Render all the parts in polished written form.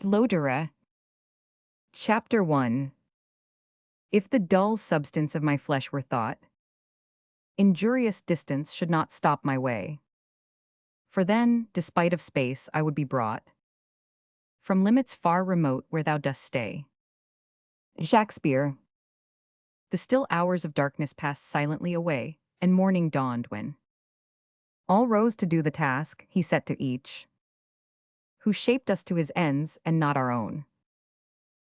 Lodore. Chapter 1. If the dull substance of my flesh were thought, injurious distance should not stop my way. For then, despite of space, I would be brought from limits far remote where thou dost stay. Shakespeare. The still hours of darkness passed silently away, and morning dawned when all rose to do the task he set to each, who shaped us to his ends and not our own.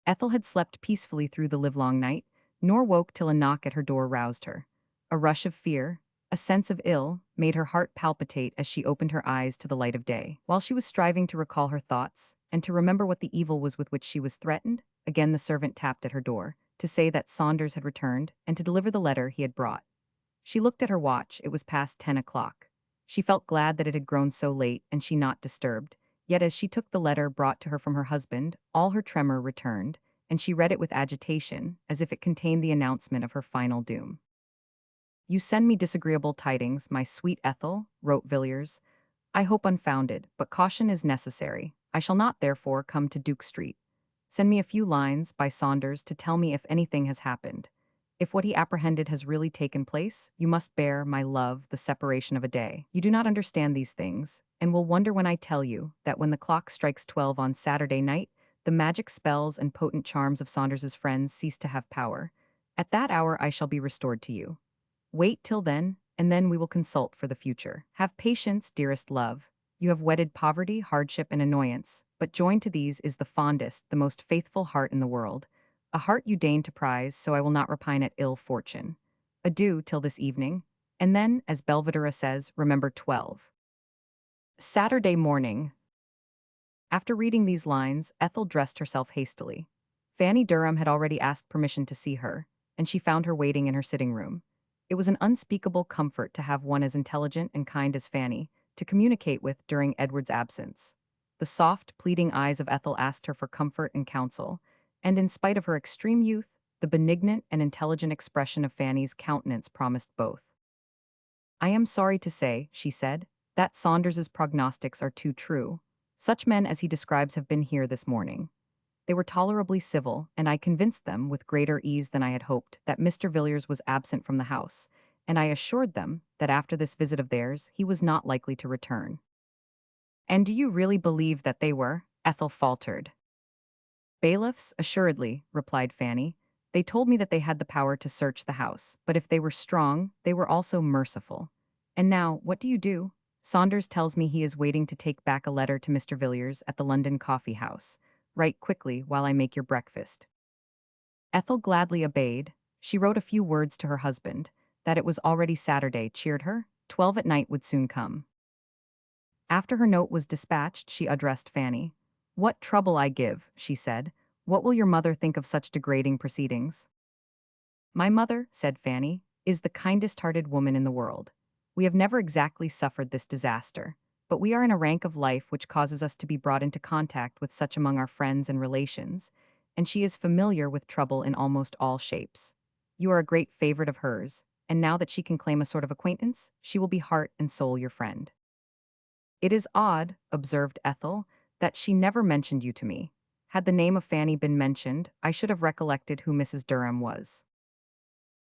Ethel had slept peacefully through the livelong night, nor woke till a knock at her door roused her. A rush of fear, a sense of ill, made her heart palpitate as she opened her eyes to the light of day. While she was striving to recall her thoughts, and to remember what the evil was with which she was threatened, again the servant tapped at her door, to say that Saunders had returned, and to deliver the letter he had brought. She looked at her watch, it was past 10 o'clock. She felt glad that it had grown so late, and she not disturbed. Yet as she took the letter brought to her from her husband, all her tremor returned, and she read it with agitation, as if it contained the announcement of her final doom. "You send me disagreeable tidings, my sweet Ethel," wrote Villiers. "I hope unfounded, but caution is necessary. I shall not, therefore, come to Duke Street. Send me a few lines, by Saunders, to tell me if anything has happened. If what he apprehended has really taken place, you must bear, my love, the separation of a day. You do not understand these things, and will wonder when I tell you that when the clock strikes 12 on Saturday night, the magic spells and potent charms of Saunders's friends cease to have power. At that hour I shall be restored to you. Wait till then, and then we will consult for the future. Have patience, dearest love. You have wedded poverty, hardship, and annoyance, but joined to these is the fondest, the most faithful heart in the world. A heart you deign to prize, so I will not repine at ill fortune. Adieu till this evening, and then, as Belvidera says, remember 12. Saturday morning. After reading these lines, Ethel dressed herself hastily. Fanny Durham had already asked permission to see her, and she found her waiting in her sitting room. It was an unspeakable comfort to have one as intelligent and kind as Fanny to communicate with during Edward's absence. The soft, pleading eyes of Ethel asked her for comfort and counsel, and in spite of her extreme youth, the benignant and intelligent expression of Fanny's countenance promised both. "I am sorry to say," she said, "that Saunders's prognostics are too true. Such men as he describes have been here this morning. They were tolerably civil, and I convinced them, with greater ease than I had hoped, that Mr. Villiers was absent from the house, and I assured them that after this visit of theirs he was not likely to return." "And do you really believe that they were?" Ethel faltered. "Bailiffs, assuredly," replied Fanny. "They told me that they had the power to search the house, but if they were strong, they were also merciful. And now, what do you do? Saunders tells me he is waiting to take back a letter to Mr. Villiers at the London coffee house. Write quickly while I make your breakfast." Ethel gladly obeyed. She wrote a few words to her husband. That it was already Saturday cheered her. 12 at night would soon come. After her note was dispatched, she addressed Fanny. "What trouble I give," she said. "What will your mother think of such degrading proceedings?" "My mother," said Fanny, "is the kindest-hearted woman in the world. We have never exactly suffered this disaster, but we are in a rank of life which causes us to be brought into contact with such among our friends and relations, and she is familiar with trouble in almost all shapes. You are a great favorite of hers, and now that she can claim a sort of acquaintance, she will be heart and soul your friend." "It is odd," observed Ethel, "that she never mentioned you to me. Had the name of Fanny been mentioned, I should have recollected who Mrs. Durham was."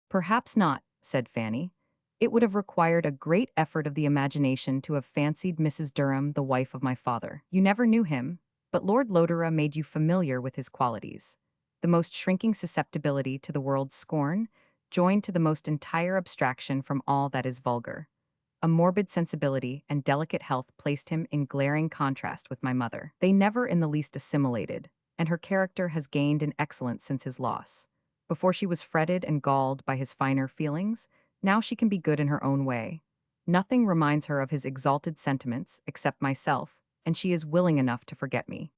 "Perhaps not," said Fanny. "It would have required a great effort of the imagination to have fancied Mrs. Durham the wife of my father. You never knew him, but Lord Lodore made you familiar with his qualities. The most shrinking susceptibility to the world's scorn, joined to the most entire abstraction from all that is vulgar. A morbid sensibility and delicate health placed him in glaring contrast with my mother. They never in the least assimilated, and her character has gained in excellence since his loss. Before she was fretted and galled by his finer feelings, now she can be good in her own way. Nothing reminds her of his exalted sentiments except myself, and she is willing enough to forget me."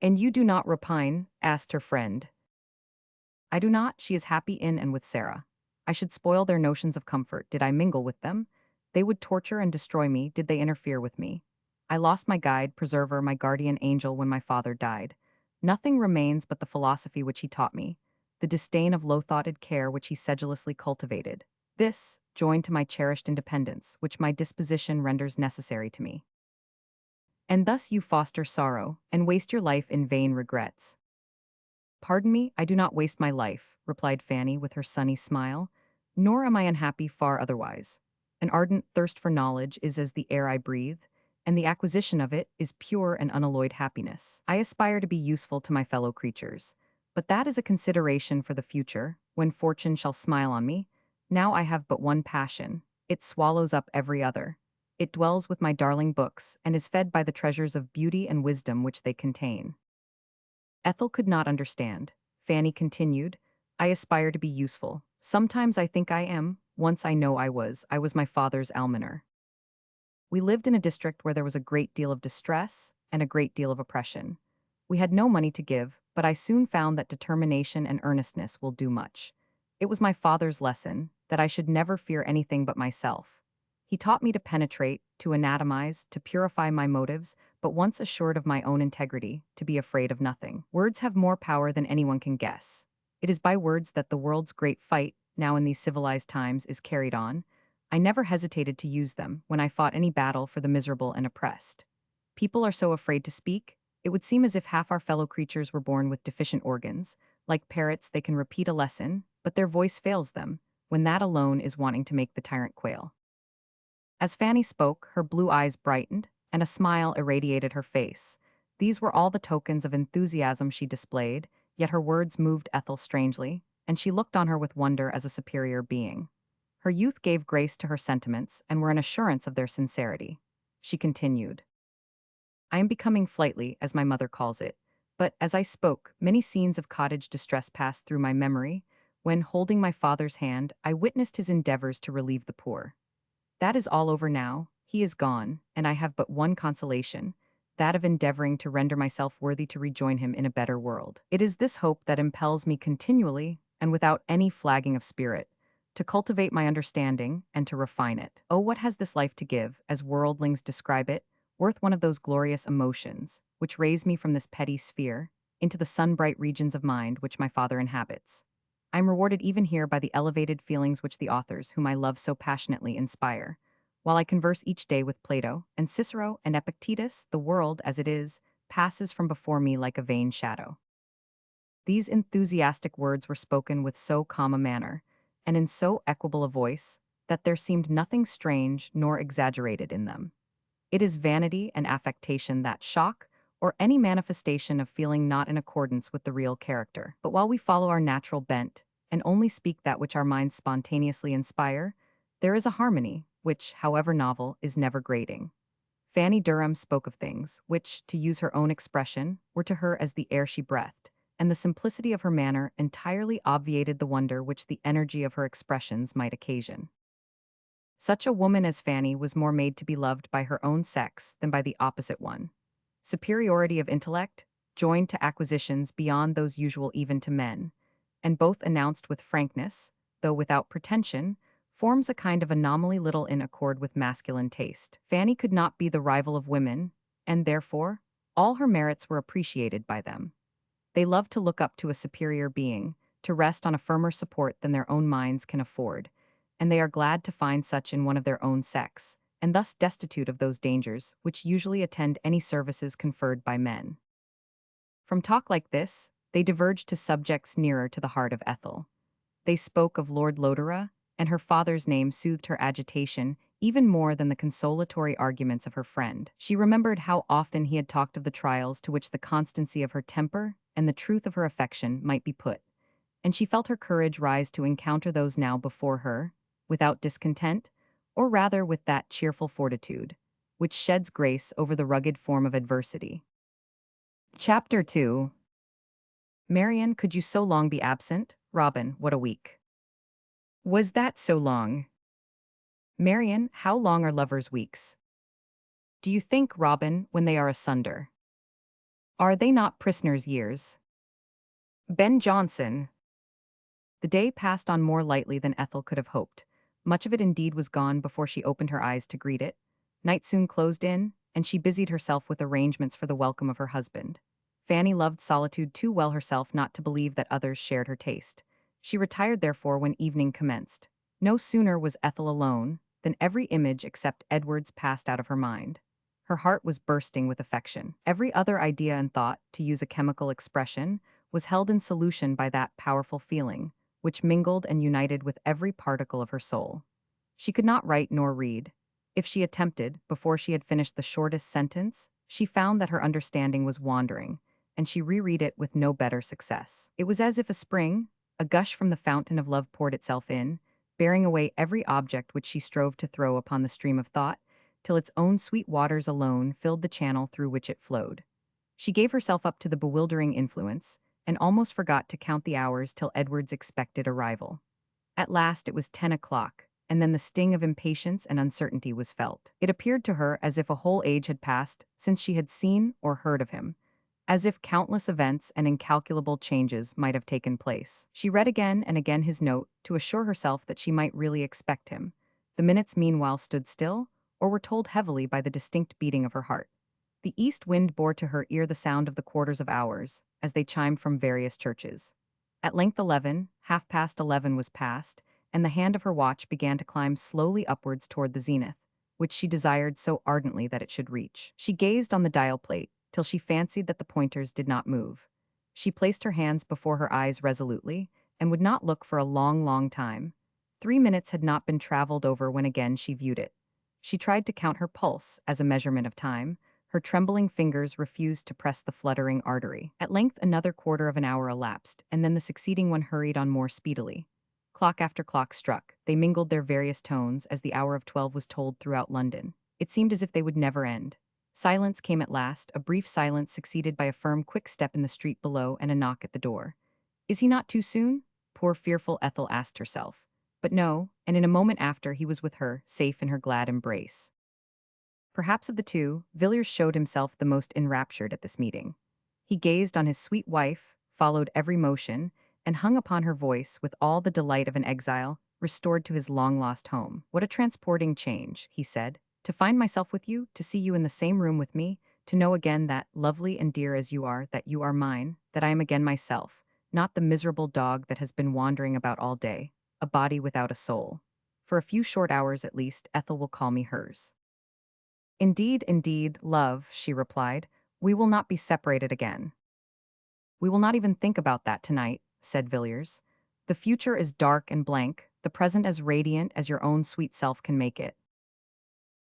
"And you do not repine?" asked her friend. "I do not. She is happy in and with Sarah. I should spoil their notions of comfort did I mingle with them. They would torture and destroy me did they interfere with me. I lost my guide, preserver, my guardian angel when my father died. Nothing remains but the philosophy which he taught me, the disdain of low-thoughted care which he sedulously cultivated. This, joined to my cherished independence, which my disposition renders necessary to me. and thus you foster sorrow and waste your life in vain regrets. Pardon me, I do not waste my life, replied Fanny with her sunny smile, nor am I unhappy, far otherwise. An ardent thirst for knowledge is as the air I breathe, and the acquisition of it is pure and unalloyed happiness. I aspire to be useful to my fellow creatures, but that is a consideration for the future, when fortune shall smile on me. Now I have but one passion. It swallows up every other. It dwells with my darling books, and is fed by the treasures of beauty and wisdom which they contain. Ethel could not understand. Fanny continued, I aspire to be useful. Sometimes I think I am, once I know I was. I was my father's almoner. We lived in a district where there was a great deal of distress and a great deal of oppression. We had no money to give, but I soon found that determination and earnestness will do much. It was my father's lesson, that I should never fear anything but myself. He taught me to penetrate, to anatomize, to purify my motives, but once assured of my own integrity, to be afraid of nothing. Words have more power than anyone can guess. It is by words that the world's great fight, now in these civilized times, is carried on. I never hesitated to use them when I fought any battle for the miserable and oppressed. People are so afraid to speak. It would seem as if half our fellow creatures were born with deficient organs. Like parrots, they can repeat a lesson, but their voice fails them, when that alone is wanting to make the tyrant quail. As Fanny spoke, her blue eyes brightened, and a smile irradiated her face. These were all the tokens of enthusiasm she displayed, yet her words moved Ethel strangely, and she looked on her with wonder as a superior being. Her youth gave grace to her sentiments and were an assurance of their sincerity. She continued, I am becoming flightly, as my mother calls it, but as I spoke, many scenes of cottage distress passed through my memory, when, holding my father's hand, I witnessed his endeavors to relieve the poor. That is all over now. He is gone, and I have but one consolation, that of endeavoring to render myself worthy to rejoin him in a better world. It is this hope that impels me continually, and without any flagging of spirit, to cultivate my understanding and to refine it. Oh, what has this life to give, as worldlings describe it, worth one of those glorious emotions, which raise me from this petty sphere, into the sun-bright regions of mind which my father inhabits. I am rewarded even here by the elevated feelings which the authors whom I love so passionately inspire. While I converse each day with Plato and Cicero and Epictetus, the world, as it is, passes from before me like a vain shadow. These enthusiastic words were spoken with so calm a manner, and in so equable a voice, that there seemed nothing strange nor exaggerated in them. It is vanity and affectation that shock, or any manifestation of feeling not in accordance with the real character. But while we follow our natural bent, and only speak that which our minds spontaneously inspire, there is a harmony, which, however novel, is never grating. Fanny Durham spoke of things, which, to use her own expression, were to her as the air she breathed, and the simplicity of her manner entirely obviated the wonder which the energy of her expressions might occasion. Such a woman as Fanny was more made to be loved by her own sex than by the opposite one. Superiority of intellect, joined to acquisitions beyond those usual even to men, and both announced with frankness, though without pretension, forms a kind of anomaly little in accord with masculine taste. Fanny could not be the rival of women, and therefore, all her merits were appreciated by them. They loved to look up to a superior being, to rest on a firmer support than their own minds can afford, and they are glad to find such in one of their own sex, and thus destitute of those dangers which usually attend any services conferred by men. From talk like this, they diverged to subjects nearer to the heart of Ethel. They spoke of Lord Lodore, and her father's name soothed her agitation even more than the consolatory arguments of her friend. She remembered how often he had talked of the trials to which the constancy of her temper and the truth of her affection might be put, and she felt her courage rise to encounter those now before her, without discontent, or rather with that cheerful fortitude, which sheds grace over the rugged form of adversity. Chapter 2. Marian, could you so long be absent? Robin, what a week. Was that so long? Marian, how long are lovers' weeks? Do you think, Robin, when they are asunder? Are they not prisoners' years? Ben Jonson. The day passed on more lightly than Ethel could have hoped. Much of it indeed was gone before she opened her eyes to greet it. Night soon closed in, and she busied herself with arrangements for the welcome of her husband. Fanny loved solitude too well herself not to believe that others shared her taste. She retired therefore when evening commenced. No sooner was Ethel alone than every image except Edward's passed out of her mind. Her heart was bursting with affection. Every other idea and thought, to use a chemical expression, was held in solution by that powerful feeling, which mingled and united with every particle of her soul. She could not write nor read. If she attempted, before she had finished the shortest sentence, she found that her understanding was wandering, and she reread it with no better success. It was as if a spring, a gush from the fountain of love poured itself in, bearing away every object which she strove to throw upon the stream of thought, till its own sweet waters alone filled the channel through which it flowed. She gave herself up to the bewildering influence, and almost forgot to count the hours till Edward's expected arrival. At last it was 10 o'clock, and then the sting of impatience and uncertainty was felt. It appeared to her as if a whole age had passed since she had seen or heard of him, as if countless events and incalculable changes might have taken place. She read again and again his note to assure herself that she might really expect him. The minutes meanwhile stood still, or were told heavily by the distinct beating of her heart. The east wind bore to her ear the sound of the quarters of hours, as they chimed from various churches. At length 11, 11:30 was past, and the hand of her watch began to climb slowly upwards toward the zenith, which she desired so ardently that it should reach. She gazed on the dial plate, till she fancied that the pointers did not move. She placed her hands before her eyes resolutely, and would not look for a long, long time. 3 minutes had not been traveled over when again she viewed it. She tried to count her pulse as a measurement of time. Her trembling fingers refused to press the fluttering artery. At length another quarter of an hour elapsed, and then the succeeding one hurried on more speedily. Clock after clock struck. They mingled their various tones as the hour of 12 was tolled throughout London. It seemed as if they would never end. Silence came at last, a brief silence succeeded by a firm, quick step in the street below and a knock at the door. Is he not too soon? Poor fearful Ethel asked herself. But no, and in a moment after he was with her, safe in her glad embrace. Perhaps of the two, Villiers showed himself the most enraptured at this meeting. He gazed on his sweet wife, followed every motion, and hung upon her voice with all the delight of an exile restored to his long-lost home. What a transporting change, he said, to find myself with you, to see you in the same room with me, to know again that, lovely and dear as you are, that you are mine, that I am again myself, not the miserable dog that has been wandering about all day, a body without a soul. For a few short hours at least, Ethel will call me hers. Indeed, indeed, love, she replied, we will not be separated again. We will not even think about that tonight, said Villiers. The future is dark and blank, the present as radiant as your own sweet self can make it.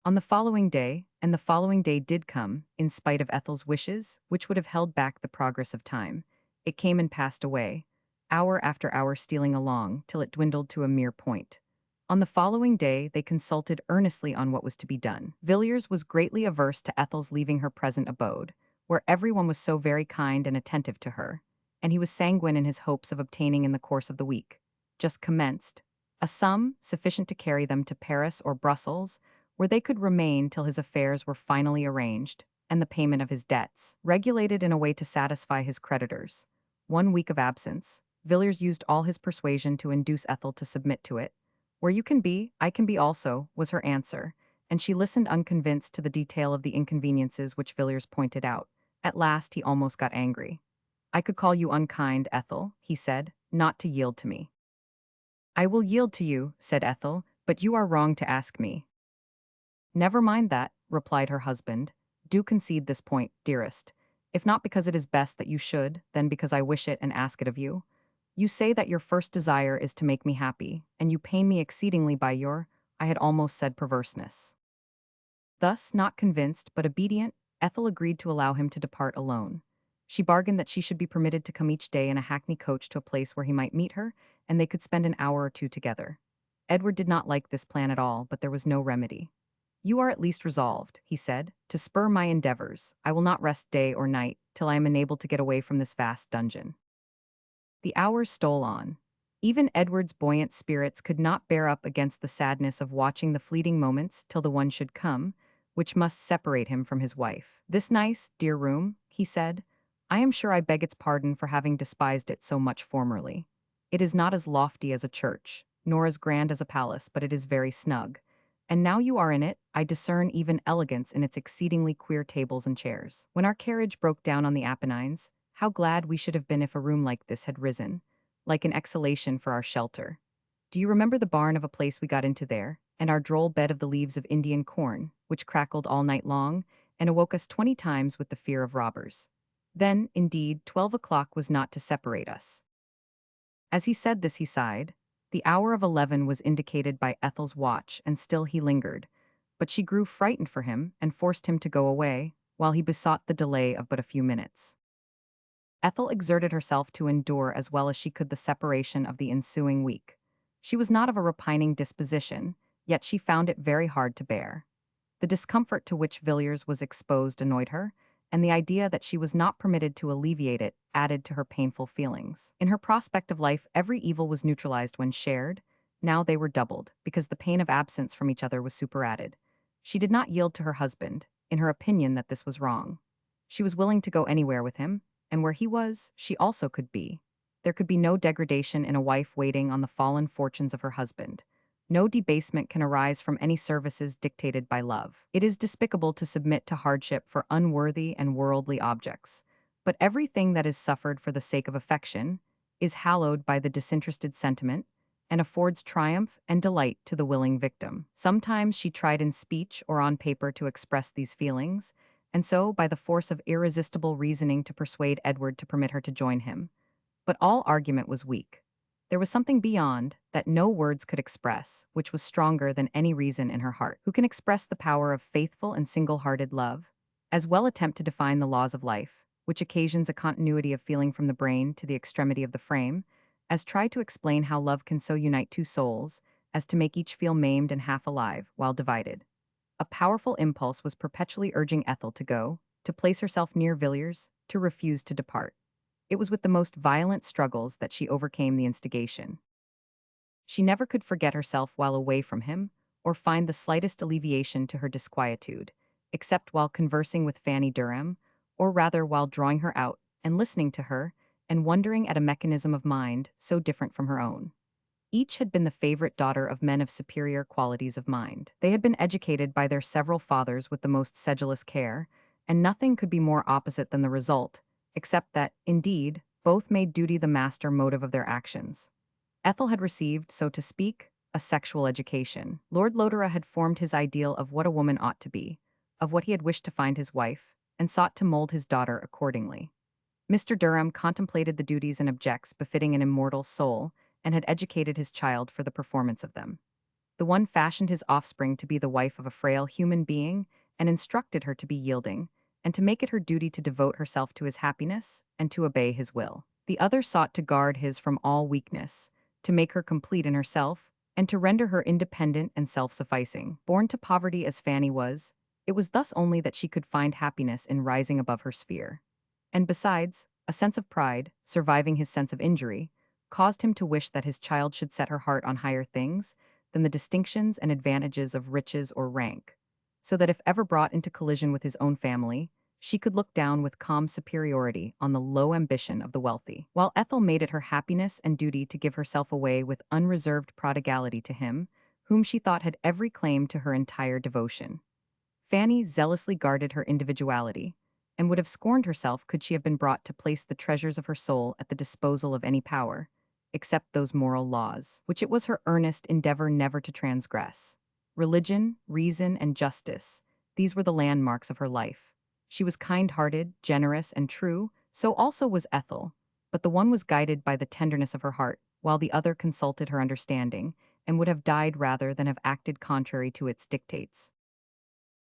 On the following day, and the following day did come, in spite of Ethel's wishes, which would have held back the progress of time, it came and passed away, hour after hour stealing along, till it dwindled to a mere point. On the following day they consulted earnestly on what was to be done. Villiers was greatly averse to Ethel's leaving her present abode, where everyone was so very kind and attentive to her, and he was sanguine in his hopes of obtaining in the course of the week, just commenced, a sum sufficient to carry them to Paris or Brussels, where they could remain till his affairs were finally arranged, and the payment of his debts regulated in a way to satisfy his creditors. 1 week of absence. Villiers used all his persuasion to induce Ethel to submit to it. Where you can be, I can be also, was her answer, and she listened unconvinced to the detail of the inconveniences which Villiers pointed out. At last he almost got angry. I could call you unkind, Ethel, he said, not to yield to me. I will yield to you, said Ethel, but you are wrong to ask me. Never mind that, replied her husband. Do concede this point, dearest. If not because it is best that you should, then because I wish it and ask it of you. You say that your first desire is to make me happy, and you pain me exceedingly by your, I had almost said perverseness. Thus, not convinced, but obedient, Ethel agreed to allow him to depart alone. She bargained that she should be permitted to come each day in a hackney coach to a place where he might meet her, and they could spend an hour or two together. Edward did not like this plan at all, but there was no remedy. You are at least resolved, he said, to spur my endeavors. I will not rest day or night till I am enabled to get away from this vast dungeon. The hours stole on. Even Edward's buoyant spirits could not bear up against the sadness of watching the fleeting moments till the one should come, which must separate him from his wife. This nice, dear room, he said, I am sure I beg its pardon for having despised it so much formerly. It is not as lofty as a church, nor as grand as a palace, but it is very snug. And now you are in it, I discern even elegance in its exceedingly queer tables and chairs. When our carriage broke down on the Apennines, how glad we should have been if a room like this had risen, like an exhalation for our shelter. Do you remember the barn of a place we got into there, and our droll bed of the leaves of Indian corn, which crackled all night long, and awoke us 20 times with the fear of robbers. Then, indeed, 12 o'clock was not to separate us. As he said this, he sighed. The hour of 11 was indicated by Ethel's watch, and still he lingered. But she grew frightened for him and forced him to go away, while he besought the delay of but a few minutes. Ethel exerted herself to endure as well as she could the separation of the ensuing week. She was not of a repining disposition, yet she found it very hard to bear. The discomfort to which Villiers was exposed annoyed her, and the idea that she was not permitted to alleviate it added to her painful feelings. In her prospect of life, every evil was neutralized when shared. Now they were doubled, because the pain of absence from each other was superadded. She did not yield to her husband, in her opinion that this was wrong. She was willing to go anywhere with him, and where he was, she also could be. There could be no degradation in a wife waiting on the fallen fortunes of her husband. No debasement can arise from any services dictated by love. It is despicable to submit to hardship for unworthy and worldly objects. But everything that is suffered for the sake of affection is hallowed by the disinterested sentiment and affords triumph and delight to the willing victim. Sometimes she tried in speech or on paper to express these feelings, and so by the force of irresistible reasoning to persuade Edward to permit her to join him. But all argument was weak. There was something beyond that no words could express, which was stronger than any reason in her heart. Who can express the power of faithful and single-hearted love? As well attempt to define the laws of life, which occasions a continuity of feeling from the brain to the extremity of the frame, as try to explain how love can so unite two souls as to make each feel maimed and half alive while divided. A powerful impulse was perpetually urging Ethel to go, to place herself near Villiers, to refuse to depart. It was with the most violent struggles that she overcame the instigation. She never could forget herself while away from him, or find the slightest alleviation to her disquietude, except while conversing with Fanny Durham, or rather while drawing her out and listening to her, and wondering at a mechanism of mind so different from her own. Each had been the favorite daughter of men of superior qualities of mind. They had been educated by their several fathers with the most sedulous care, and nothing could be more opposite than the result, except that, indeed, both made duty the master motive of their actions. Ethel had received, so to speak, a sexual education. Lord Lodore had formed his ideal of what a woman ought to be, of what he had wished to find his wife, and sought to mold his daughter accordingly. Mr. Durham contemplated the duties and objects befitting an immortal soul, and had educated his child for the performance of them. The one fashioned his offspring to be the wife of a frail human being, and instructed her to be yielding, and to make it her duty to devote herself to his happiness, and to obey his will. The other sought to guard his from all weakness, to make her complete in herself, and to render her independent and self-sufficing. Born to poverty as Fanny was, it was thus only that she could find happiness in rising above her sphere. And besides, a sense of pride, surviving his sense of injury, caused him to wish that his child should set her heart on higher things than the distinctions and advantages of riches or rank, so that if ever brought into collision with his own family, she could look down with calm superiority on the low ambition of the wealthy. While Ethel made it her happiness and duty to give herself away with unreserved prodigality to him, whom she thought had every claim to her entire devotion, Fanny zealously guarded her individuality, and would have scorned herself could she have been brought to place the treasures of her soul at the disposal of any power, except those moral laws, which it was her earnest endeavor never to transgress. Religion, reason, and justice, these were the landmarks of her life. She was kind-hearted, generous, and true, so also was Ethel, but the one was guided by the tenderness of her heart, while the other consulted her understanding, and would have died rather than have acted contrary to its dictates.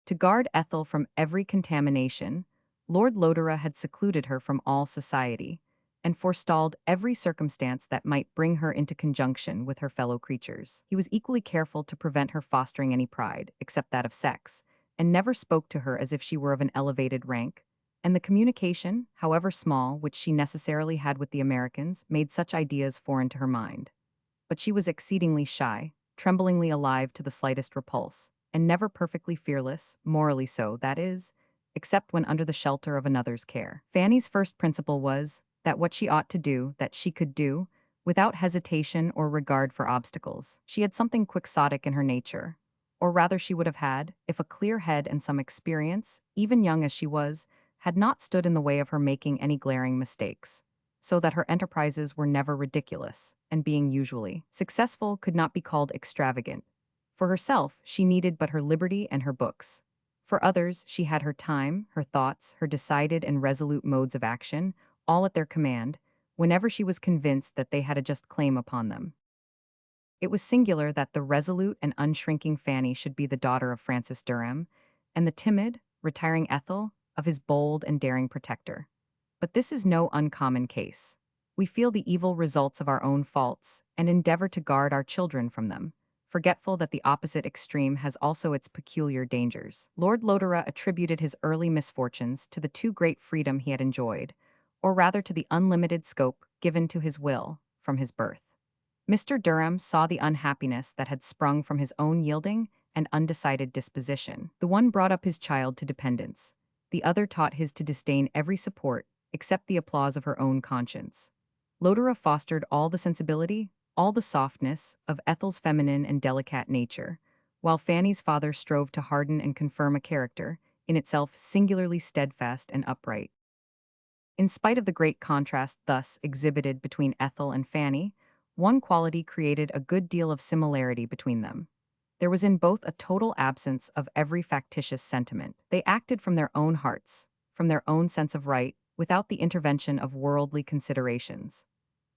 To guard Ethel from every contamination, Lord Lodore had secluded her from all society, and forestalled every circumstance that might bring her into conjunction with her fellow creatures. He was equally careful to prevent her fostering any pride, except that of sex, and never spoke to her as if she were of an elevated rank, and the communication, however small, which she necessarily had with the Americans, made such ideas foreign to her mind. But she was exceedingly shy, tremblingly alive to the slightest repulse, and never perfectly fearless, morally so, that is, except when under the shelter of another's care. Fanny's first principle was that what she ought to do, that she could do, without hesitation or regard for obstacles. She had something quixotic in her nature, or rather she would have had, if a clear head and some experience, even young as she was, had not stood in the way of her making any glaring mistakes, so that her enterprises were never ridiculous, and being usually successful could not be called extravagant. For herself, she needed but her liberty and her books. For others, she had her time, her thoughts, her decided and resolute modes of action, all at their command, whenever she was convinced that they had a just claim upon them. It was singular that the resolute and unshrinking Fanny should be the daughter of Francis Durham, and the timid, retiring Ethel of his bold and daring protector. But this is no uncommon case. We feel the evil results of our own faults and endeavor to guard our children from them, forgetful that the opposite extreme has also its peculiar dangers. Lord Lodore attributed his early misfortunes to the too great freedom he had enjoyed, or rather to the unlimited scope given to his will from his birth. Mr. Durham saw the unhappiness that had sprung from his own yielding and undecided disposition. The one brought up his child to dependence, the other taught his to disdain every support except the applause of her own conscience. Lodore fostered all the sensibility, all the softness of Ethel's feminine and delicate nature, while Fanny's father strove to harden and confirm a character, in itself singularly steadfast and upright. In spite of the great contrast thus exhibited between Ethel and Fanny, one quality created a good deal of similarity between them. There was in both a total absence of every factitious sentiment. They acted from their own hearts, from their own sense of right, without the intervention of worldly considerations.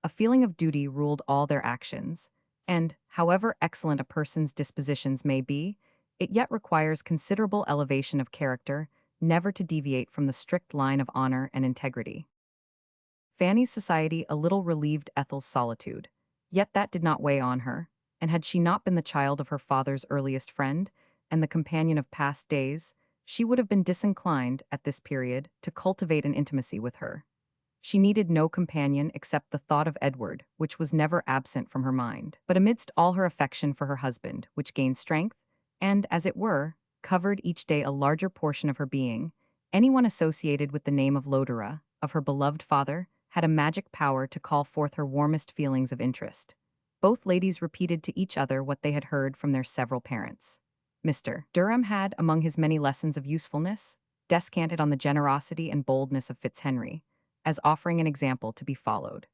A feeling of duty ruled all their actions, and, however excellent a person's dispositions may be, it yet requires considerable elevation of character never to deviate from the strict line of honor and integrity. Fanny's society a little relieved Ethel's solitude, yet that did not weigh on her, and had she not been the child of her father's earliest friend, and the companion of past days, she would have been disinclined, at this period, to cultivate an intimacy with her. She needed no companion except the thought of Edward, which was never absent from her mind. But amidst all her affection for her husband, which gained strength, and, as it were, covered each day a larger portion of her being, anyone associated with the name of Lodore, of her beloved father, had a magic power to call forth her warmest feelings of interest. Both ladies repeated to each other what they had heard from their several parents. Mr. Durham had, among his many lessons of usefulness, descanted on the generosity and boldness of Fitzhenry, as offering an example to be followed.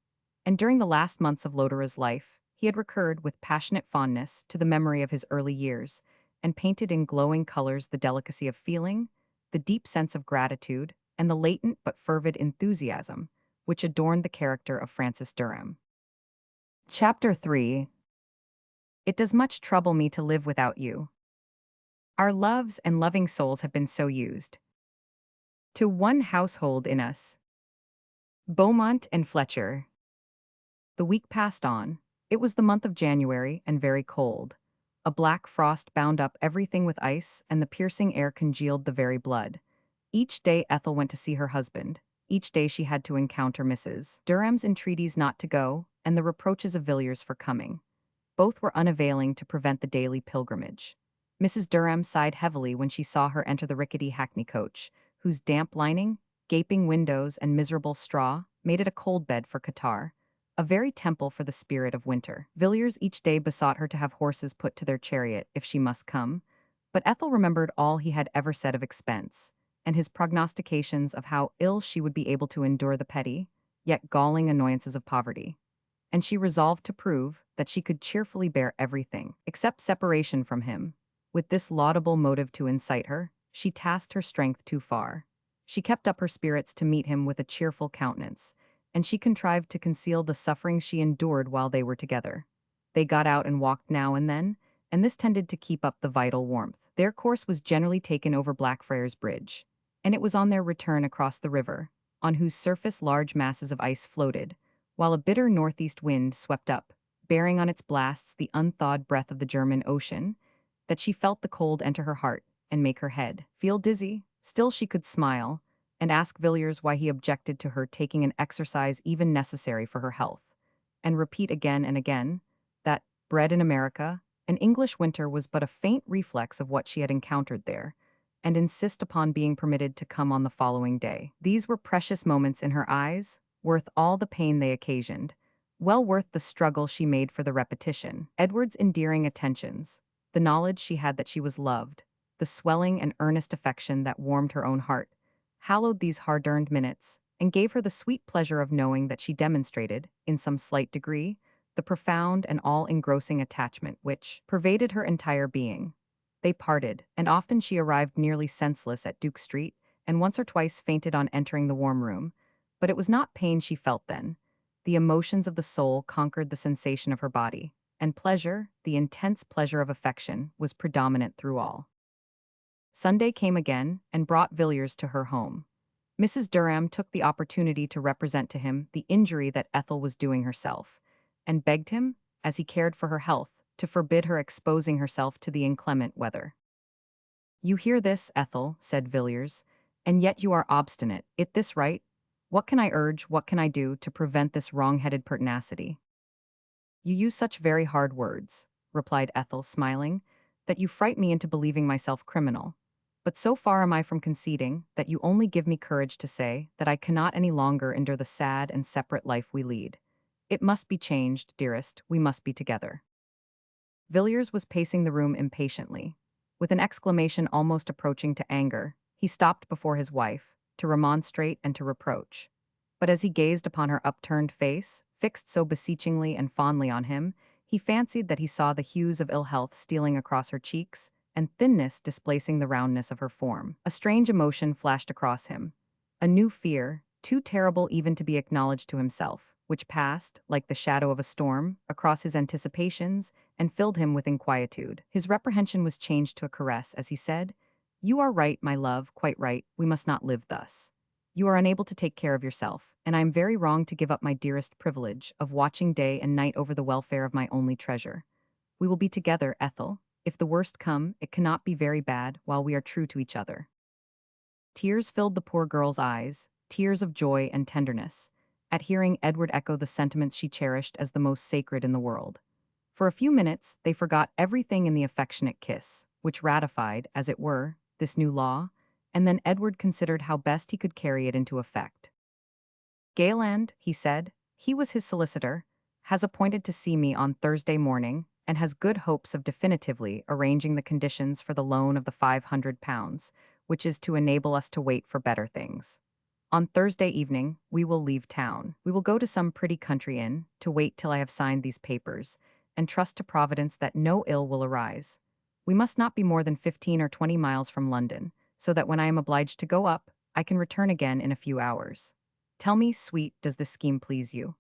And during the last months of Lodore's life, he had recurred with passionate fondness to the memory of his early years, and painted in glowing colors the delicacy of feeling, the deep sense of gratitude, and the latent but fervid enthusiasm which adorned the character of Francis Durham. Chapter 3. It does much trouble me to live without you. Our loves and loving souls have been so used to one household in us. Beaumont and Fletcher. The week passed on. It was the month of January and very cold. A black frost bound up everything with ice, and the piercing air congealed the very blood. Each day Ethel went to see her husband. Each day she had to encounter Mrs. Durham's entreaties not to go, and the reproaches of Villiers for coming. Both were unavailing to prevent the daily pilgrimage. Mrs. Durham sighed heavily when she saw her enter the rickety hackney coach, whose damp lining, gaping windows, and miserable straw made it a cold bed for catarrh, a very temple for the spirit of winter. Villiers each day besought her to have horses put to their chariot if she must come, but Ethel remembered all he had ever said of expense, and his prognostications of how ill she would be able to endure the petty, yet galling annoyances of poverty. And she resolved to prove that she could cheerfully bear everything, except separation from him. With this laudable motive to incite her, she tasked her strength too far. She kept up her spirits to meet him with a cheerful countenance, and she contrived to conceal the sufferings she endured while they were together. They got out and walked now and then, and this tended to keep up the vital warmth. Their course was generally taken over Blackfriars Bridge, and it was on their return across the river, on whose surface large masses of ice floated, while a bitter northeast wind swept up, bearing on its blasts the unthawed breath of the German Ocean, that she felt the cold enter her heart and make her head feel dizzy. Still she could smile, and ask Villiers why he objected to her taking an exercise even necessary for her health, and repeat again and again that, bred in America, an English winter was but a faint reflex of what she had encountered there, and insist upon being permitted to come on the following day. These were precious moments in her eyes, worth all the pain they occasioned, well worth the struggle she made for the repetition. Edward's endearing attentions, the knowledge she had that she was loved, the swelling and earnest affection that warmed her own heart, hallowed these hard-earned minutes, and gave her the sweet pleasure of knowing that she demonstrated, in some slight degree, the profound and all-engrossing attachment which pervaded her entire being. They parted, and often she arrived nearly senseless at Duke Street, and once or twice fainted on entering the warm room. But it was not pain she felt then. The emotions of the soul conquered the sensation of her body, and pleasure, the intense pleasure of affection, was predominant through all. Sunday came again, and brought Villiers to her home. Mrs. Durham took the opportunity to represent to him the injury that Ethel was doing herself, and begged him, as he cared for her health, to forbid her exposing herself to the inclement weather. "You hear this, Ethel," said Villiers, "and yet you are obstinate. It this right? What can I urge, what can I do, to prevent this wrong-headed pertinacity?" "You use such very hard words," replied Ethel, smiling, "that you fright me into believing myself criminal. But so far am I from conceding, that you only give me courage to say that I cannot any longer endure the sad and separate life we lead. It must be changed, dearest, we must be together." Villiers was pacing the room impatiently. With an exclamation almost approaching to anger, he stopped before his wife, to remonstrate and to reproach. But as he gazed upon her upturned face, fixed so beseechingly and fondly on him, he fancied that he saw the hues of ill health stealing across her cheeks, and thinness displacing the roundness of her form. A strange emotion flashed across him. A new fear, too terrible even to be acknowledged to himself, which passed, like the shadow of a storm, across his anticipations, and filled him with inquietude. His reprehension was changed to a caress as he said, "You are right, my love, quite right, we must not live thus. You are unable to take care of yourself, and I am very wrong to give up my dearest privilege of watching day and night over the welfare of my only treasure. We will be together, Ethel. If the worst come, it cannot be very bad while we are true to each other." Tears filled the poor girl's eyes, tears of joy and tenderness, at hearing Edward echo the sentiments she cherished as the most sacred in the world. For a few minutes, they forgot everything in the affectionate kiss, which ratified, as it were, this new law, and then Edward considered how best he could carry it into effect. "Gayland," he said, he was his solicitor, "has appointed to see me on Thursday morning, and has good hopes of definitively arranging the conditions for the loan of the £500, which is to enable us to wait for better things. On Thursday evening, we will leave town. We will go to some pretty country inn, to wait till I have signed these papers, and trust to Providence that no ill will arise. We must not be more than 15 or 20 miles from London, so that when I am obliged to go up, I can return again in a few hours. Tell me, sweet, does this scheme please you?"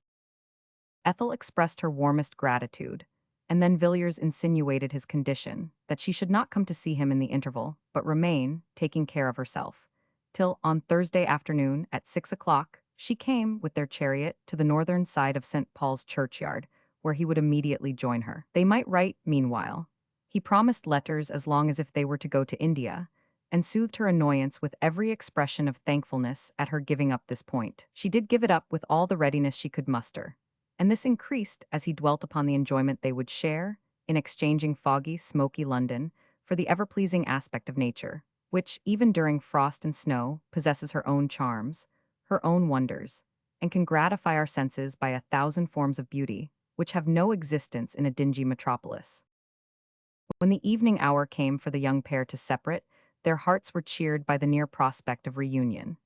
Ethel expressed her warmest gratitude, and then Villiers insinuated his condition, that she should not come to see him in the interval, but remain, taking care of herself, till, on Thursday afternoon, at 6 o'clock, she came, with their chariot, to the northern side of St. Paul's churchyard, where he would immediately join her. They might write, meanwhile. He promised letters as long as if they were to go to India, and soothed her annoyance with every expression of thankfulness at her giving up this point. She did give it up with all the readiness she could muster, and this increased as he dwelt upon the enjoyment they would share, in exchanging foggy, smoky London for the ever-pleasing aspect of nature, which, even during frost and snow, possesses her own charms, her own wonders, and can gratify our senses by 1,000 forms of beauty, which have no existence in a dingy metropolis. When the evening hour came for the young pair to separate, their hearts were cheered by the near prospect of reunion,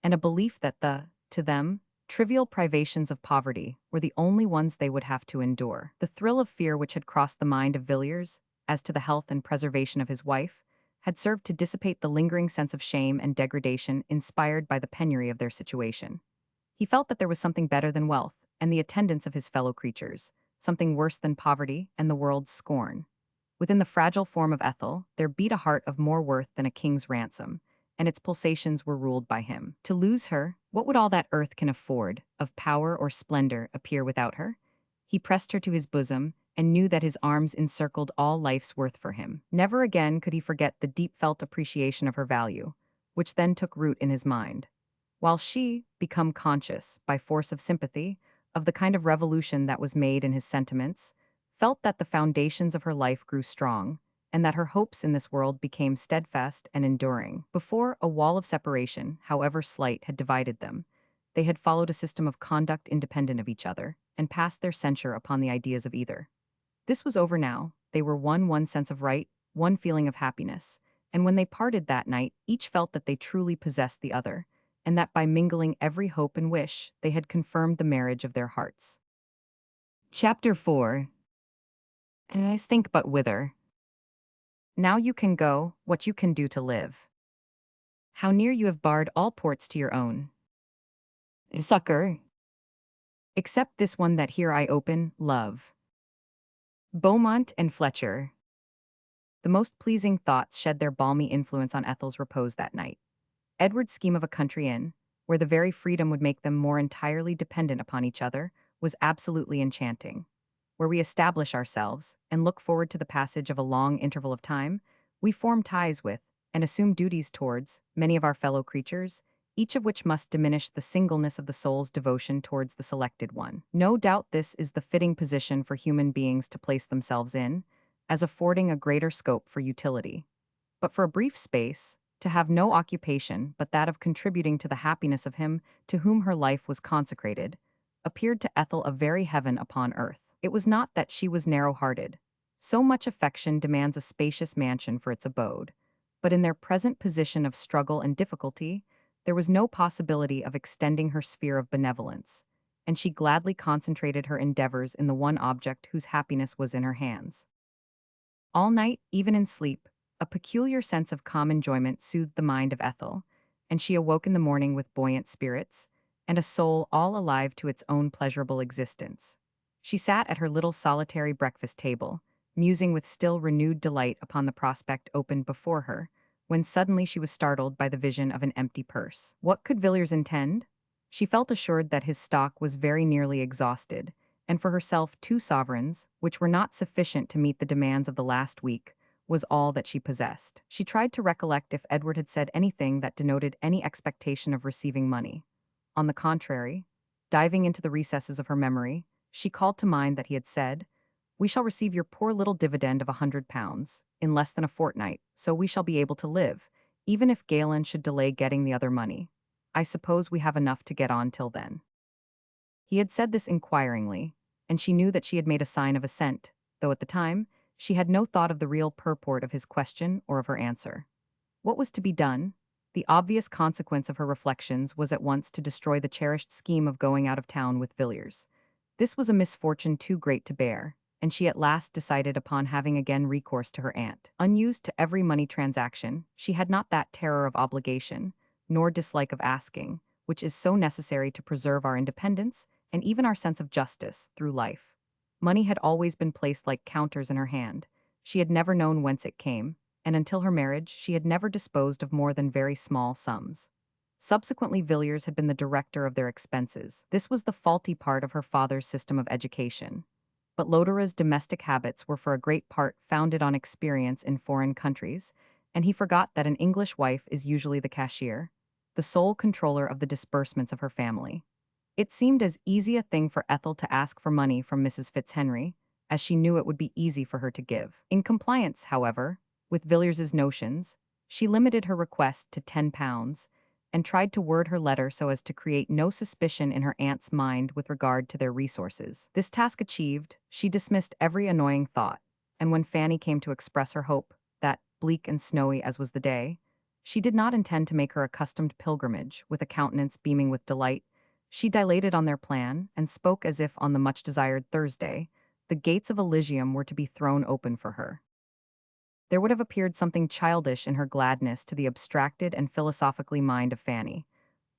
and a belief that to them, trivial privations of poverty were the only ones they would have to endure. The thrill of fear which had crossed the mind of Villiers, as to the health and preservation of his wife, had served to dissipate the lingering sense of shame and degradation inspired by the penury of their situation. He felt that there was something better than wealth and the attendance of his fellow creatures, something worse than poverty and the world's scorn. Within the fragile form of Ethel, there beat a heart of more worth than a king's ransom, and its pulsations were ruled by him. To lose her, what would all that earth can afford, of power or splendor, appear without her? He pressed her to his bosom, and knew that his arms encircled all life's worth for him. Never again could he forget the deep-felt appreciation of her value, which then took root in his mind. While she, become conscious, by force of sympathy, of the kind of revolution that was made in his sentiments, felt that the foundations of her life grew strong, and that her hopes in this world became steadfast and enduring. Before a wall of separation, however slight, had divided them, they had followed a system of conduct independent of each other, and passed their censure upon the ideas of either. This was over now. They were one sense of right, one feeling of happiness, and when they parted that night, each felt that they truly possessed the other, and that by mingling every hope and wish, they had confirmed the marriage of their hearts. Chapter 4. I think but whither. Now you can go, what you can do to live. How near you have barred all ports to your own. Sucker. Except this one that here I open, love. Beaumont and Fletcher. The most pleasing thoughts shed their balmy influence on Ethel's repose that night. Edward's scheme of a country inn, where the very freedom would make them more entirely dependent upon each other, was absolutely enchanting. Where we establish ourselves and look forward to the passage of a long interval of time, we form ties with, and assume duties towards, many of our fellow creatures, each of which must diminish the singleness of the soul's devotion towards the selected one. No doubt this is the fitting position for human beings to place themselves in, as affording a greater scope for utility. But for a brief space, to have no occupation but that of contributing to the happiness of him to whom her life was consecrated, appeared to Ethel a very heaven upon earth. It was not that she was narrow-hearted. So much affection demands a spacious mansion for its abode. But in their present position of struggle and difficulty, there was no possibility of extending her sphere of benevolence, and she gladly concentrated her endeavors in the one object whose happiness was in her hands. All night, even in sleep, a peculiar sense of calm enjoyment soothed the mind of Ethel, and she awoke in the morning with buoyant spirits, and a soul all alive to its own pleasurable existence. She sat at her little solitary breakfast table, musing with still renewed delight upon the prospect opened before her, when suddenly she was startled by the vision of an empty purse. What could Villiers intend? She felt assured that his stock was very nearly exhausted, and for herself 2 sovereigns, which were not sufficient to meet the demands of the last week, was all that she possessed. She tried to recollect if Edward had said anything that denoted any expectation of receiving money. On the contrary, diving into the recesses of her memory, she called to mind that he had said, "We shall receive your poor little dividend of £100 in less than a fortnight, so we shall be able to live, even if Galen should delay getting the other money. I suppose we have enough to get on till then." He had said this inquiringly, and she knew that she had made a sign of assent, though at the time, she had no thought of the real purport of his question or of her answer. What was to be done? The obvious consequence of her reflections was at once to destroy the cherished scheme of going out of town with Villiers. This was a misfortune too great to bear, and she at last decided upon having again recourse to her aunt. Unused to every money transaction, she had not that terror of obligation, nor dislike of asking, which is so necessary to preserve our independence and even our sense of justice through life. Money had always been placed like counters in her hand. She had never known whence it came, and until her marriage she had never disposed of more than very small sums. Subsequently, Villiers had been the director of their expenses. This was the faulty part of her father's system of education. But Lodore's domestic habits were for a great part founded on experience in foreign countries, and he forgot that an English wife is usually the cashier, the sole controller of the disbursements of her family. It seemed as easy a thing for Ethel to ask for money from Mrs. Fitzhenry, as she knew it would be easy for her to give. In compliance, however, with Villiers's notions, she limited her request to £10, and tried to word her letter so as to create no suspicion in her aunt's mind with regard to their resources. This task achieved, she dismissed every annoying thought, and when Fanny came to express her hope that, bleak and snowy as was the day, she did not intend to make her accustomed pilgrimage with a countenance beaming with delight, she dilated on their plan and spoke as if on the much-desired Thursday, the gates of Elysium were to be thrown open for her. There would have appeared something childish in her gladness to the abstracted and philosophically mind of Fanny,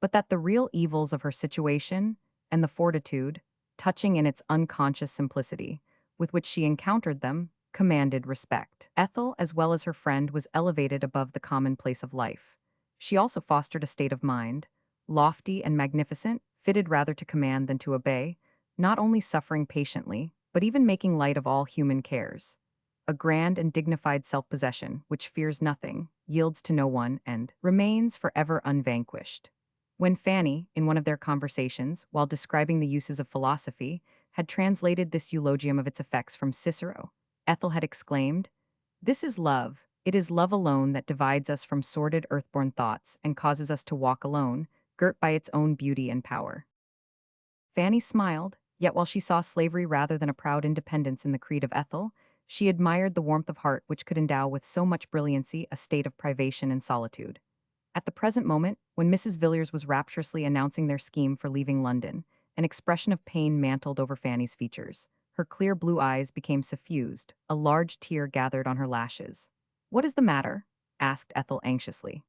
but that the real evils of her situation, and the fortitude, touching in its unconscious simplicity, with which she encountered them, commanded respect. Ethel, as well as her friend, was elevated above the commonplace of life. She also fostered a state of mind, lofty and magnificent, fitted rather to command than to obey, not only suffering patiently, but even making light of all human cares. A grand and dignified self-possession, which fears nothing, yields to no one, and remains forever unvanquished. When Fanny, in one of their conversations, while describing the uses of philosophy, had translated this eulogium of its effects from Cicero, Ethel had exclaimed, "This is love. It is love alone that divides us from sordid earthborn thoughts and causes us to walk alone, girt by its own beauty and power." Fanny smiled, yet while she saw slavery rather than a proud independence in the creed of Ethel, she admired the warmth of heart which could endow with so much brilliancy a state of privation and solitude. At the present moment, when Mrs. Villiers was rapturously announcing their scheme for leaving London, an expression of pain mantled over Fanny's features. Her clear blue eyes became suffused, a large tear gathered on her lashes. "What is the matter?" asked Ethel anxiously.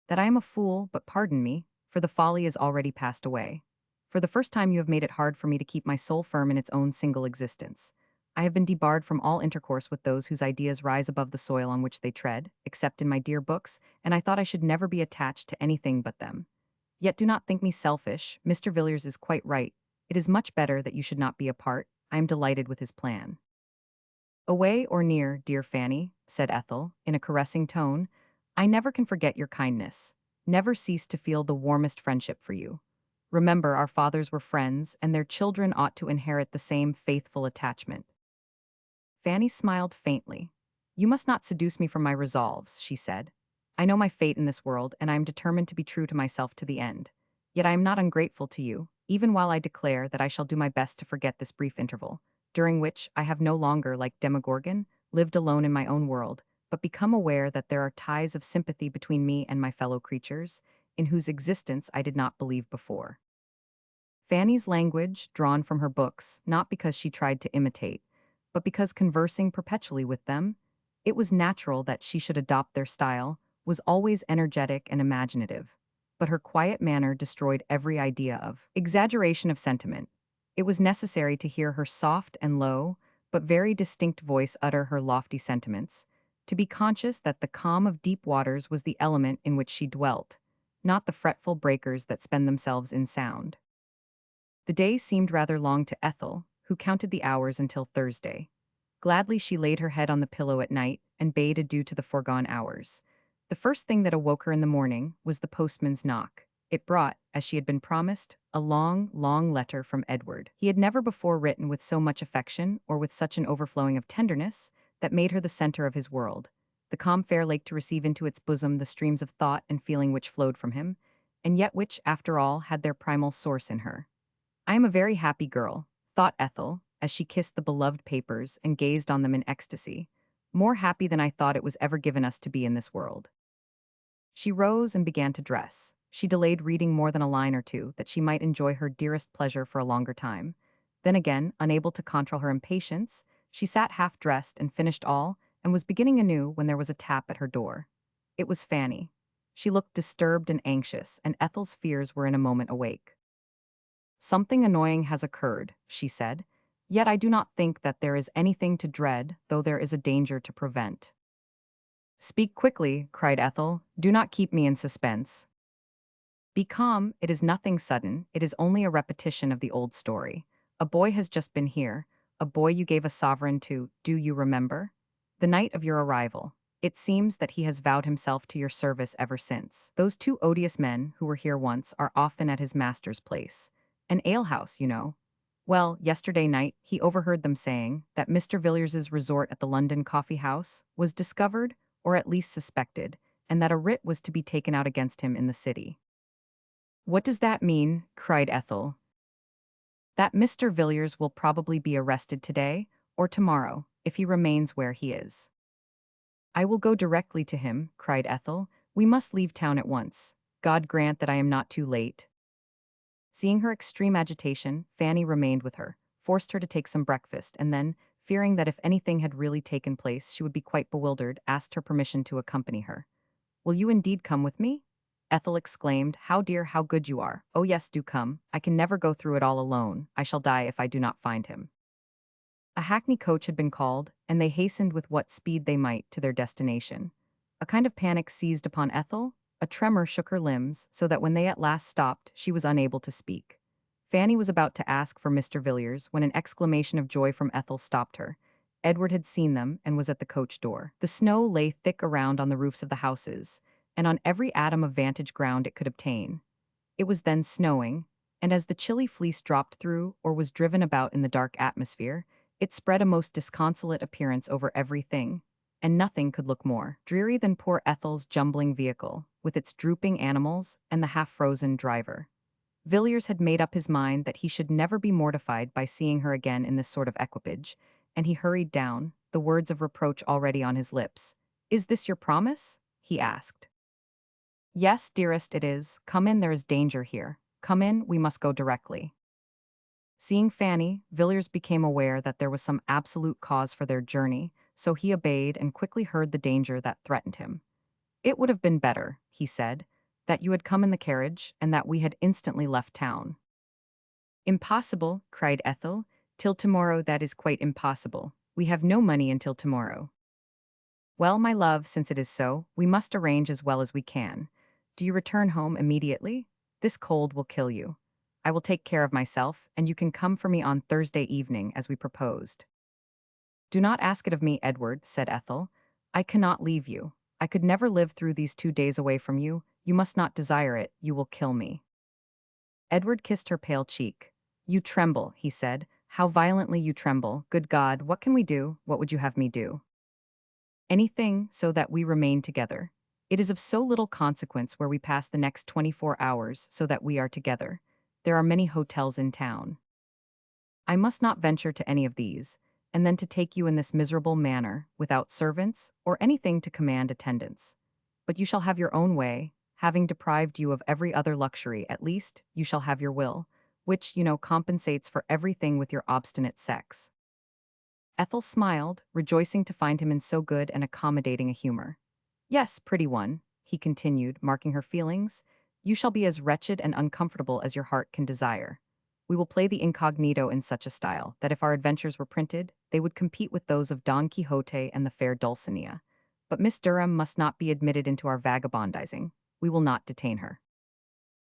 "That I am a fool, but pardon me, for the folly is already passed away. For the first time you have made it hard for me to keep my soul firm in its own single existence. I have been debarred from all intercourse with those whose ideas rise above the soil on which they tread, except in my dear books, and I thought I should never be attached to anything but them. Yet do not think me selfish, Mr. Villiers is quite right. It is much better that you should not be apart. I am delighted with his plan." "Away or near, dear Fanny," said Ethel, in a caressing tone, "I never can forget your kindness, never cease to feel the warmest friendship for you. Remember, our fathers were friends, and their children ought to inherit the same faithful attachment." Fanny smiled faintly. "You must not seduce me from my resolves," she said. "I know my fate in this world, and I am determined to be true to myself to the end. Yet I am not ungrateful to you, even while I declare that I shall do my best to forget this brief interval, during which I have no longer, like Demogorgon, lived alone in my own world, but become aware that there are ties of sympathy between me and my fellow creatures, in whose existence I did not believe before." Fanny's language, drawn from her books, not because she tried to imitate, but because conversing perpetually with them, it was natural that she should adopt their style, was always energetic and imaginative. But her quiet manner destroyed every idea of exaggeration of sentiment. It was necessary to hear her soft and low, but very distinct voice utter her lofty sentiments, to be conscious that the calm of deep waters was the element in which she dwelt, not the fretful breakers that spend themselves in sound. The day seemed rather long to Ethel, who counted the hours until Thursday. Gladly she laid her head on the pillow at night and bade adieu to the foregone hours. The first thing that awoke her in the morning was the postman's knock. It brought, as she had been promised, a long, long letter from Edward. He had never before written with so much affection or with such an overflowing of tenderness that made her the center of his world, the calm fair lake to receive into its bosom the streams of thought and feeling which flowed from him, and yet which, after all, had their primal source in her. "I am a very happy girl," thought Ethel, as she kissed the beloved papers and gazed on them in ecstasy, "more happy than I thought it was ever given us to be in this world." She rose and began to dress. She delayed reading more than a line or two, that she might enjoy her dearest pleasure for a longer time. Then again, unable to control her impatience, she sat half-dressed and finished all, and was beginning anew when there was a tap at her door. It was Fanny. She looked disturbed and anxious, and Ethel's fears were in a moment awake. "Something annoying has occurred," she said. "Yet I do not think that there is anything to dread, though there is a danger to prevent." "Speak quickly," cried Ethel. "Do not keep me in suspense." "Be calm, it is nothing sudden, it is only a repetition of the old story. A boy has just been here, a boy you gave a sovereign to, do you remember? The night of your arrival. It seems that he has vowed himself to your service ever since. Those two odious men, who were here once, are often at his master's place. An alehouse, you know. Well, yesterday night, he overheard them saying that Mr. Villiers's resort at the London coffee house was discovered, or at least suspected, and that a writ was to be taken out against him in the city." "What does that mean?" cried Ethel. "That Mr. Villiers will probably be arrested today, or tomorrow, if he remains where he is." "I will go directly to him," cried Ethel. "We must leave town at once. God grant that I am not too late." Seeing her extreme agitation, Fanny remained with her, forced her to take some breakfast, and then, fearing that if anything had really taken place she would be quite bewildered, asked her permission to accompany her. "Will you indeed come with me?" Ethel exclaimed. "How dear, how good you are. Oh yes, do come. I can never go through it all alone. I shall die if I do not find him." A hackney coach had been called, and they hastened with what speed they might to their destination. A kind of panic seized upon Ethel, a tremor shook her limbs, so that when they at last stopped, she was unable to speak. Fanny was about to ask for Mr. Villiers when an exclamation of joy from Ethel stopped her. Edward had seen them and was at the coach door. The snow lay thick around on the roofs of the houses, and on every atom of vantage ground it could obtain. It was then snowing, and as the chilly fleece dropped through or was driven about in the dark atmosphere, it spread a most disconsolate appearance over everything, and nothing could look more dreary than poor Ethel's jumbling vehicle, with its drooping animals and the half-frozen driver. Villiers had made up his mind that he should never be mortified by seeing her again in this sort of equipage, and he hurried down, the words of reproach already on his lips. "Is this your promise?" he asked. "Yes, dearest, it is. Come in, there is danger here. Come in, we must go directly." Seeing Fanny, Villiers became aware that there was some absolute cause for their journey, so he obeyed and quickly heard the danger that threatened him. "It would have been better," he said, "that you had come in the carriage and that we had instantly left town." "Impossible," cried Ethel. "Till tomorrow that is quite impossible. We have no money until tomorrow." "Well, my love, since it is so, we must arrange as well as we can. Do you return home immediately? This cold will kill you. I will take care of myself, and you can come for me on Thursday evening, as we proposed." "Do not ask it of me, Edward," said Ethel. "I cannot leave you. I could never live through these 2 days away from you. You must not desire it. You will kill me." Edward kissed her pale cheek. "You tremble," he said. "How violently you tremble. Good God, what can we do? What would you have me do?" "Anything, so that we remain together. It is of so little consequence where we pass the next 24 hours, so that we are together. There are many hotels in town. I must not venture to any of these, and then to take you in this miserable manner, without servants, or anything to command attendance. But you shall have your own way, having deprived you of every other luxury, at least, you shall have your will, which, compensates for everything with your obstinate sex." Ethel smiled, rejoicing to find him in so good and accommodating a humor. "Yes, pretty one," he continued, marking her feelings, "you shall be as wretched and uncomfortable as your heart can desire. We will play the incognito in such a style that if our adventures were printed, they would compete with those of Don Quixote and the fair Dulcinea. But Miss Durham must not be admitted into our vagabondizing. We will not detain her.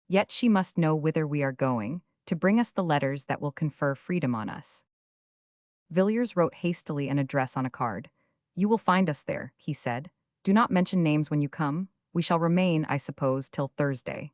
Yet she must know whither we are going, to bring us the letters that will confer freedom on us." Villiers wrote hastily an address on a card. "You will find us there," he said. "Do not mention names when you come. We shall remain, I suppose, till Thursday."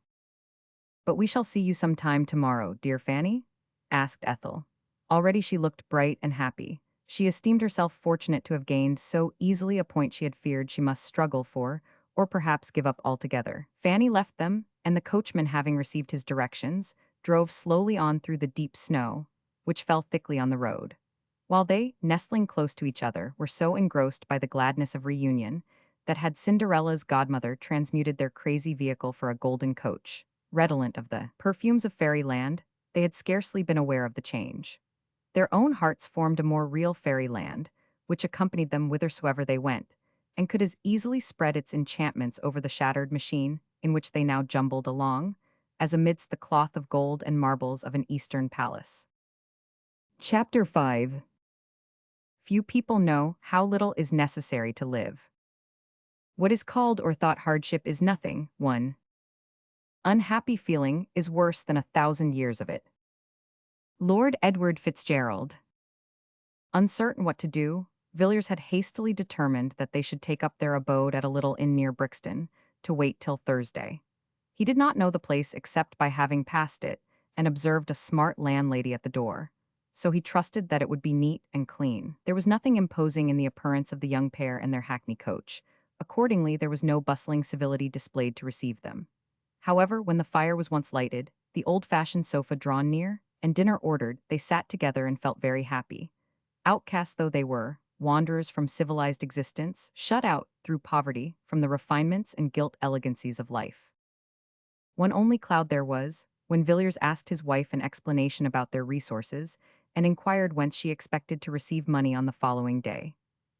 "But we shall see you some time tomorrow, dear Fanny?" asked Ethel. Already she looked bright and happy. She esteemed herself fortunate to have gained so easily a point she had feared she must struggle for, or perhaps give up altogether. Fanny left them, and the coachman, having received his directions, drove slowly on through the deep snow, which fell thickly on the road. While they, nestling close to each other, were so engrossed by the gladness of reunion, that had Cinderella's godmother transmuted their crazy vehicle for a golden coach, redolent of the perfumes of fairyland, they had scarcely been aware of the change. Their own hearts formed a more real fairyland, which accompanied them whithersoever they went, and could as easily spread its enchantments over the shattered machine in which they now jumbled along, as amidst the cloth of gold and marbles of an Eastern palace. Chapter 5. Few people know how little is necessary to live. What is called or thought hardship is nothing. 1. Unhappy feeling is worse than 1,000 years of it. Lord Edward Fitzgerald. Uncertain what to do, Villiers had hastily determined that they should take up their abode at a little inn near Brixton, to wait till Thursday. He did not know the place except by having passed it, and observed a smart landlady at the door, so he trusted that it would be neat and clean. There was nothing imposing in the appearance of the young pair and their hackney coach. Accordingly, there was no bustling civility displayed to receive them. However, when the fire was once lighted, the old-fashioned sofa drawn near, and dinner ordered, they sat together and felt very happy. Outcasts though they were, wanderers from civilized existence, shut out, through poverty, from the refinements and gilt elegancies of life. One only cloud there was, when Villiers asked his wife an explanation about their resources, and inquired whence she expected to receive money on the following day.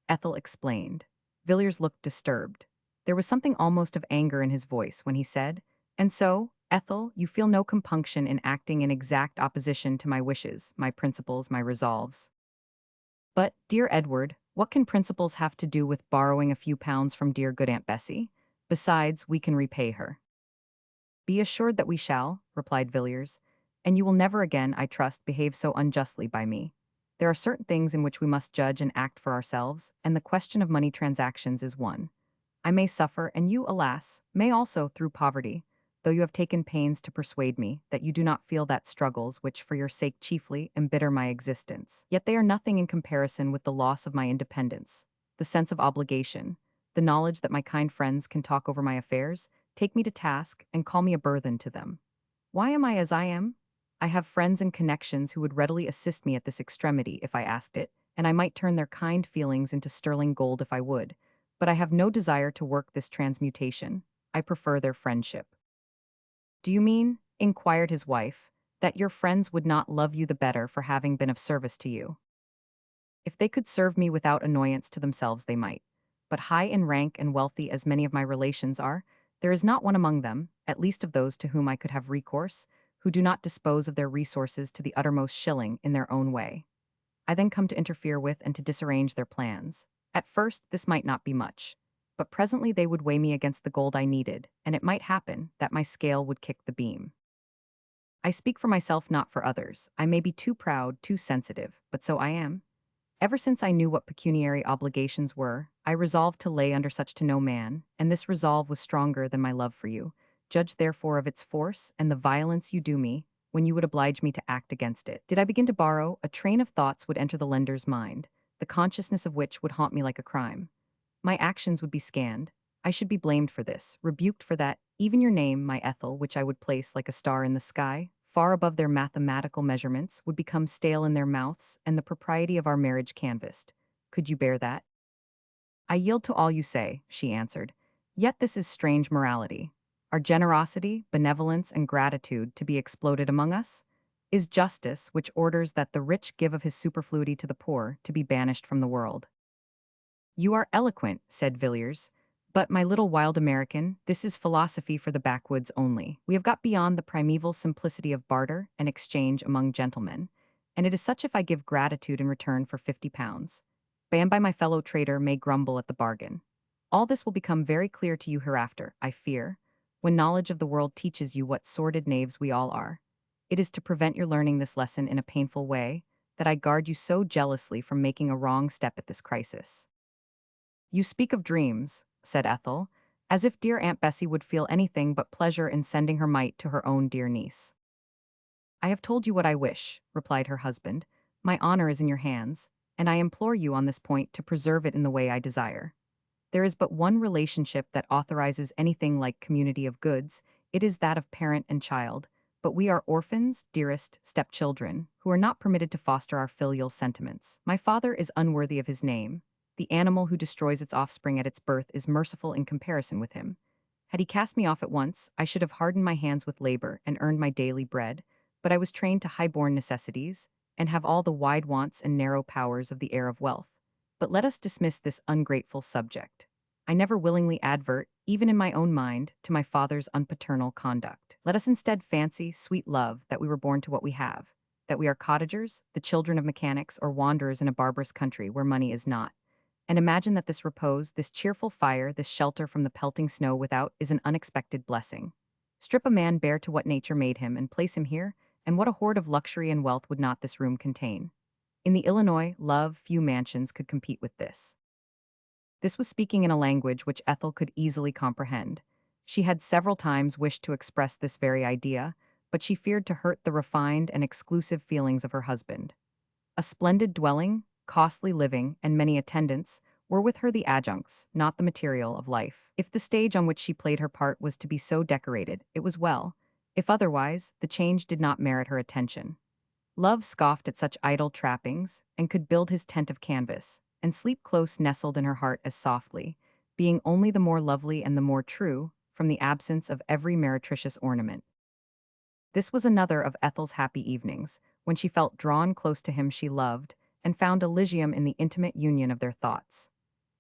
Ethel explained. Villiers looked disturbed. There was something almost of anger in his voice when he said, "And so, Ethel, you feel no compunction in acting in exact opposition to my wishes, my principles, my resolves." "But, dear Edward, what can principles have to do with borrowing a few pounds from dear good Aunt Bessie? Besides, we can repay her." "Be assured that we shall," replied Villiers, "and you will never again, I trust, behave so unjustly by me. There are certain things in which we must judge and act for ourselves, and the question of money transactions is one. I may suffer, and you, alas, may also, through poverty, though you have taken pains to persuade me that you do not feel that struggles which, for your sake chiefly, embitter my existence. Yet they are nothing in comparison with the loss of my independence, the sense of obligation, the knowledge that my kind friends can talk over my affairs, take me to task, and call me a burthen to them. Why am I as I am? I have friends and connections who would readily assist me at this extremity if I asked it, and I might turn their kind feelings into sterling gold if I would, but I have no desire to work this transmutation. I prefer their friendship." "Do you mean," inquired his wife, "that your friends would not love you the better for having been of service to you?" If they could serve me without annoyance to themselves, they might. But high in rank and wealthy as many of my relations are, there is not one among them, at least of those to whom I could have recourse, who do not dispose of their resources to the uttermost shilling in their own way. I then come to interfere with and to disarrange their plans. At first, this might not be much, but presently they would weigh me against the gold I needed, and it might happen that my scale would kick the beam. I speak for myself, not for others. I may be too proud, too sensitive, but so I am. Ever since I knew what pecuniary obligations were, I resolved to lay under such to no man, and this resolve was stronger than my love for you. Judge therefore of its force and the violence you do me, when you would oblige me to act against it. Did I begin to borrow, a train of thoughts would enter the lender's mind, the consciousness of which would haunt me like a crime. My actions would be scanned. I should be blamed for this, rebuked for that. Even your name, my Ethel, which I would place like a star in the sky, far above their mathematical measurements, would become stale in their mouths, and the propriety of our marriage canvassed. Could you bear that? I yield to all you say, she answered. Yet this is strange morality. Are generosity, benevolence, and gratitude to be exploded among us? Is justice, which orders that the rich give of his superfluity to the poor, to be banished from the world? You are eloquent, said Villiers. But, my little wild American, this is philosophy for the backwoods only. We have got beyond the primeval simplicity of barter and exchange among gentlemen, and it is such if I give gratitude in return for £50. By and by my fellow trader may grumble at the bargain. All this will become very clear to you hereafter, I fear, when knowledge of the world teaches you what sordid knaves we all are. It is to prevent your learning this lesson in a painful way that I guard you so jealously from making a wrong step at this crisis. You speak of dreams, said Ethel, as if dear Aunt Bessie would feel anything but pleasure in sending her mite to her own dear niece. I have told you what I wish, replied her husband. My honor is in your hands, and I implore you on this point to preserve it in the way I desire. There is but one relationship that authorizes anything like community of goods. It is that of parent and child, but we are orphans, dearest, stepchildren, who are not permitted to foster our filial sentiments. My father is unworthy of his name. The animal who destroys its offspring at its birth is merciful in comparison with him. Had he cast me off at once, I should have hardened my hands with labor and earned my daily bread, but I was trained to high-born necessities, and have all the wide wants and narrow powers of the heir of wealth. But let us dismiss this ungrateful subject. I never willingly advert, even in my own mind, to my father's unpaternal conduct. Let us instead fancy, sweet love, that we were born to what we have, that we are cottagers, the children of mechanics, or wanderers in a barbarous country where money is not. And imagine that this repose, this cheerful fire, this shelter from the pelting snow without is an unexpected blessing. Strip a man bare to what nature made him and place him here, and what a hoard of luxury and wealth would not this room contain? In the Illinois, love, few mansions could compete with this. This was speaking in a language which Ethel could easily comprehend. She had several times wished to express this very idea, but she feared to hurt the refined and exclusive feelings of her husband. A splendid dwelling, costly living, and many attendants were with her the adjuncts, not the material, of life. If the stage on which she played her part was to be so decorated, it was well. If otherwise, the change did not merit her attention. Love scoffed at such idle trappings, and could build his tent of canvas, and sleep close nestled in her heart as softly, being only the more lovely and the more true, from the absence of every meretricious ornament. This was another of Ethel's happy evenings, when she felt drawn close to him she loved, and found Elysium in the intimate union of their thoughts.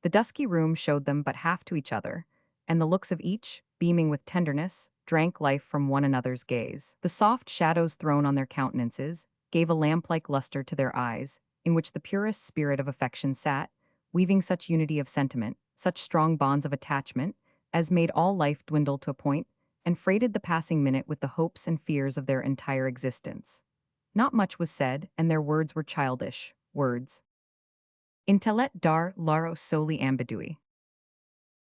The dusky room showed them but half to each other, and the looks of each, beaming with tenderness, drank life from one another's gaze. The soft shadows thrown on their countenances gave a lamp-like luster to their eyes, in which the purest spirit of affection sat, weaving such unity of sentiment, such strong bonds of attachment, as made all life dwindle to a point, and freighted the passing minute with the hopes and fears of their entire existence. Not much was said, and their words were childish words. Intellet dar laro soli ambidui,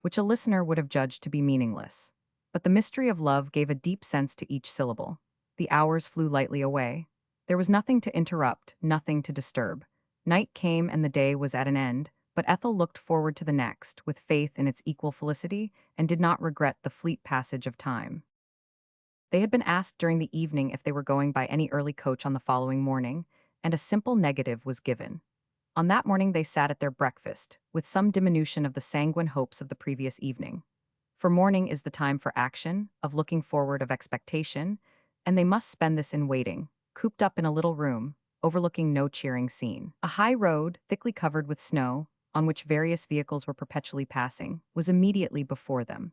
which a listener would have judged to be meaningless. But the mystery of love gave a deep sense to each syllable. The hours flew lightly away. There was nothing to interrupt, nothing to disturb. Night came and the day was at an end, but Ethel looked forward to the next, with faith in its equal felicity, and did not regret the fleet passage of time. They had been asked during the evening if they were going by any early coach on the following morning, and a simple negative was given. On that morning they sat at their breakfast, with some diminution of the sanguine hopes of the previous evening. For morning is the time for action, of looking forward, of expectation, and they must spend this in waiting, cooped up in a little room, overlooking no cheering scene. A high road, thickly covered with snow, on which various vehicles were perpetually passing, was immediately before them.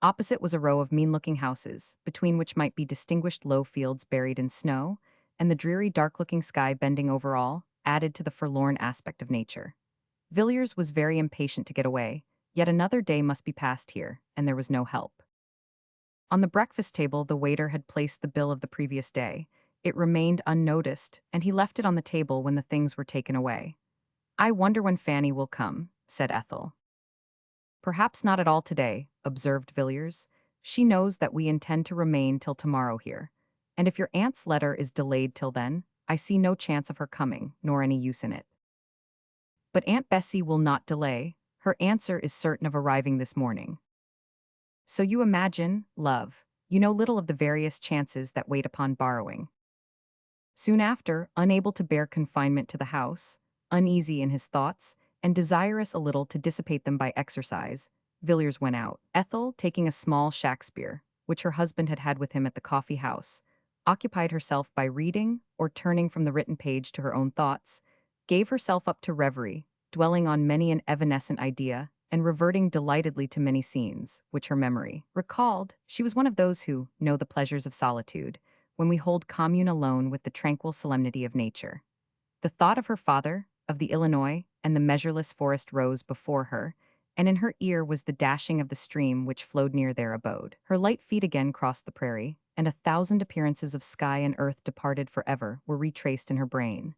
Opposite was a row of mean-looking houses, between which might be distinguished low fields buried in snow, and the dreary dark-looking sky bending over all, added to the forlorn aspect of nature. Villiers was very impatient to get away, yet another day must be passed here, and there was no help. On the breakfast table the waiter had placed the bill of the previous day. It remained unnoticed, and he left it on the table when the things were taken away. "I wonder when Fanny will come," said Ethel. "Perhaps not at all today," observed Villiers. "She knows that we intend to remain till tomorrow here, and if your aunt's letter is delayed till then, I see no chance of her coming, nor any use in it." "But Aunt Bessie will not delay. Her answer is certain of arriving this morning." "So you imagine, love, you know little of the various chances that wait upon borrowing." Soon after, unable to bear confinement to the house, uneasy in his thoughts, and desirous a little to dissipate them by exercise, Villiers went out. Ethel, taking a small Shakespeare, which her husband had had with him at the coffee house, occupied herself by reading, or turning from the written page to her own thoughts, gave herself up to reverie, dwelling on many an evanescent idea, and reverting delightedly to many scenes, which her memory recalled. She was one of those who know the pleasures of solitude, when we hold commune alone with the tranquil solemnity of nature. The thought of her father, of the Illinois, and the measureless forest rose before her, and in her ear was the dashing of the stream which flowed near their abode. Her light feet again crossed the prairie, and 1,000 appearances of sky and earth departed forever were retraced in her brain.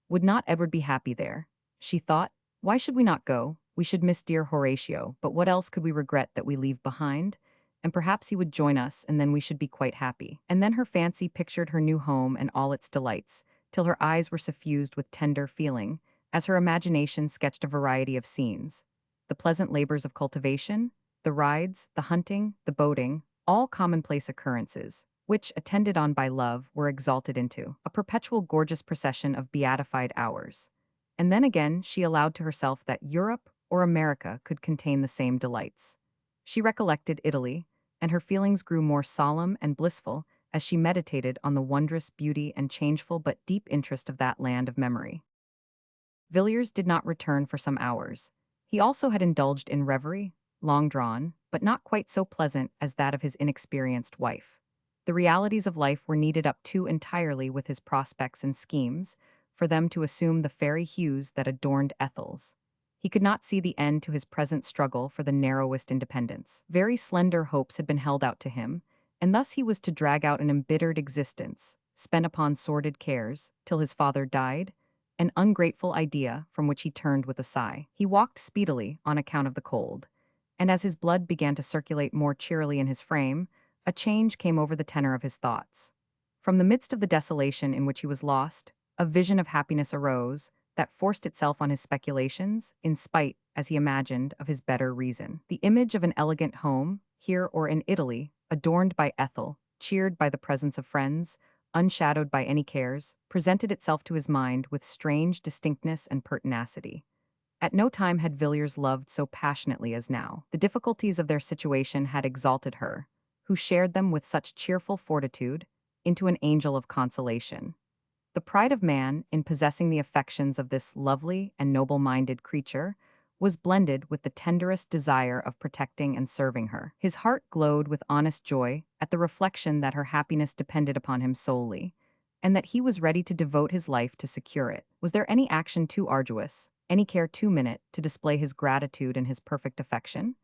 Would not Edward be happy there? She thought, why should we not go? We should miss dear Horatio, but what else could we regret that we leave behind? And perhaps he would join us, and then we should be quite happy. And then her fancy pictured her new home and all its delights, till her eyes were suffused with tender feeling, as her imagination sketched a variety of scenes. The pleasant labors of cultivation, the rides, the hunting, the boating, all commonplace occurrences, which, attended on by love, were exalted into a perpetual gorgeous procession of beatified hours. And then again she allowed to herself that Europe or America could contain the same delights. She recollected Italy, and her feelings grew more solemn and blissful as she meditated on the wondrous beauty and changeful but deep interest of that land of memory. Villiers did not return for some hours. He also had indulged in reverie, long drawn, but not quite so pleasant as that of his inexperienced wife. The realities of life were kneaded up too entirely with his prospects and schemes for them to assume the fairy hues that adorned Ethel's. He could not see the end to his present struggle for the narrowest independence. Very slender hopes had been held out to him, and thus he was to drag out an embittered existence, spent upon sordid cares, till his father died, an ungrateful idea from which he turned with a sigh. He walked speedily on account of the cold, and as his blood began to circulate more cheerily in his frame, a change came over the tenor of his thoughts. From the midst of the desolation in which he was lost, a vision of happiness arose that forced itself on his speculations, in spite, as he imagined, of his better reason. The image of an elegant home, here or in Italy, adorned by Ethel, cheered by the presence of friends, unshadowed by any cares, presented itself to his mind with strange distinctness and pertinacity. At no time had Villiers loved so passionately as now. The difficulties of their situation had exalted her, who shared them with such cheerful fortitude, into an angel of consolation. The pride of man, in possessing the affections of this lovely and noble-minded creature, was blended with the tenderest desire of protecting and serving her. His heart glowed with honest joy at the reflection that her happiness depended upon him solely, and that he was ready to devote his life to secure it. Was there any action too arduous, any care too minute, to display his gratitude and his perfect affection?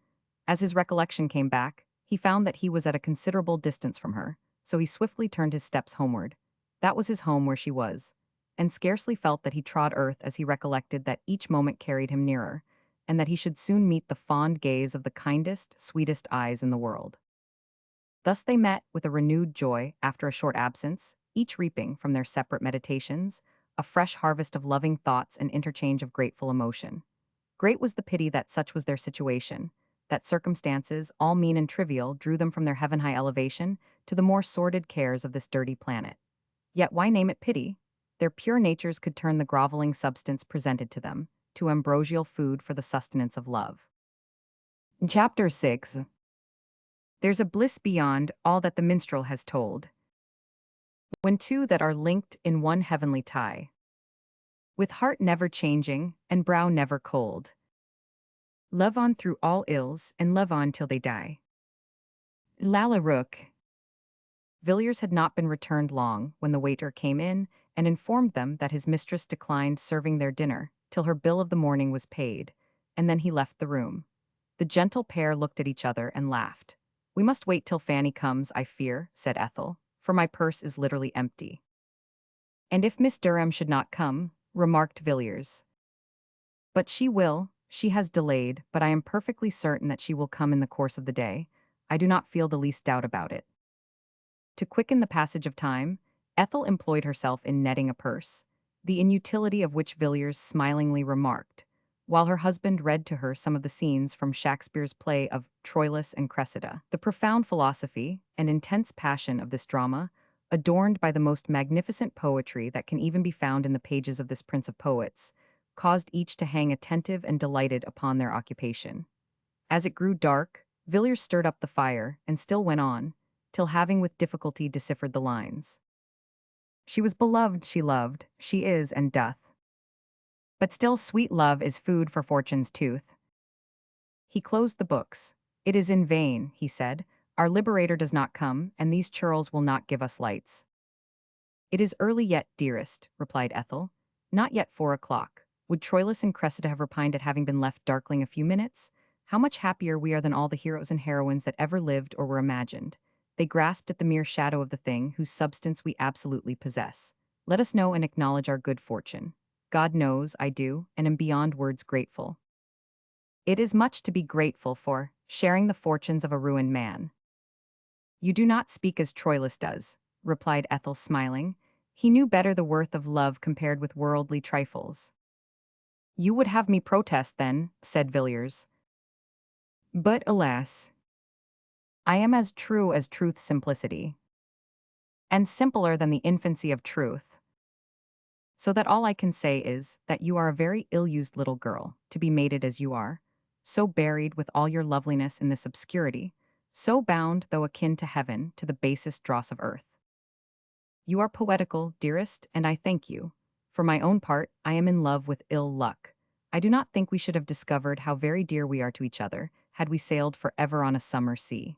As his recollection came back, he found that he was at a considerable distance from her, so he swiftly turned his steps homeward. That was his home where she was, and scarcely felt that he trod earth as he recollected that each moment carried him nearer, and that he should soon meet the fond gaze of the kindest, sweetest eyes in the world. Thus they met with a renewed joy after a short absence, each reaping from their separate meditations a fresh harvest of loving thoughts and interchange of grateful emotion. Great was the pity that such was their situation, that circumstances, all mean and trivial, drew them from their heaven-high elevation to the more sordid cares of this dirty planet. Yet why name it pity? Their pure natures could turn the groveling substance presented to them to ambrosial food for the sustenance of love. In Chapter 6, there's a bliss beyond all that the minstrel has told. When two that are linked in one heavenly tie with heart never changing and brow never cold. Love on through all ills and love on till they die. Lalla Rook. Villiers had not been returned long when the waiter came in and informed them that his mistress declined serving their dinner till her bill of the morning was paid, and then he left the room. The gentle pair looked at each other and laughed. "We must wait till Fanny comes, I fear," said Ethel, "for my purse is literally empty." "And if Miss Durham should not come," remarked Villiers. "But she will. She has delayed, but I am perfectly certain that she will come in the course of the day. I do not feel the least doubt about it." To quicken the passage of time, Ethel employed herself in netting a purse, the inutility of which Villiers smilingly remarked, while her husband read to her some of the scenes from Shakespeare's play of Troilus and Cressida. The profound philosophy and intense passion of this drama, adorned by the most magnificent poetry that can even be found in the pages of this prince of poets, caused each to hang attentive and delighted upon their occupation. As it grew dark, Villiers stirred up the fire and still went on, till having with difficulty deciphered the lines. "She was beloved, she loved, she is and doth. But still sweet love is food for fortune's tooth." He closed the books. "It is in vain," he said. "Our liberator does not come, and these churls will not give us lights." "It is early yet, dearest," replied Ethel. "Not yet 4 o'clock. Would Troilus and Cressida have repined at having been left darkling a few minutes? How much happier we are than all the heroes and heroines that ever lived or were imagined. They grasped at the mere shadow of the thing whose substance we absolutely possess. Let us know and acknowledge our good fortune. God knows I do, and am beyond words grateful." "It is much to be grateful for, sharing the fortunes of a ruined man." "You do not speak as Troilus does," replied Ethel, smiling. "He knew better the worth of love compared with worldly trifles." "You would have me protest, then," said Villiers. "But alas, I am as true as truth's simplicity, and simpler than the infancy of truth. So that all I can say is that you are a very ill-used little girl, to be mated as you are, so buried with all your loveliness in this obscurity, so bound, though akin to heaven, to the basest dross of earth. You are poetical, dearest, and I thank you. For my own part, I am in love with ill luck. I do not think we should have discovered how very dear we are to each other, had we sailed for ever on a summer sea."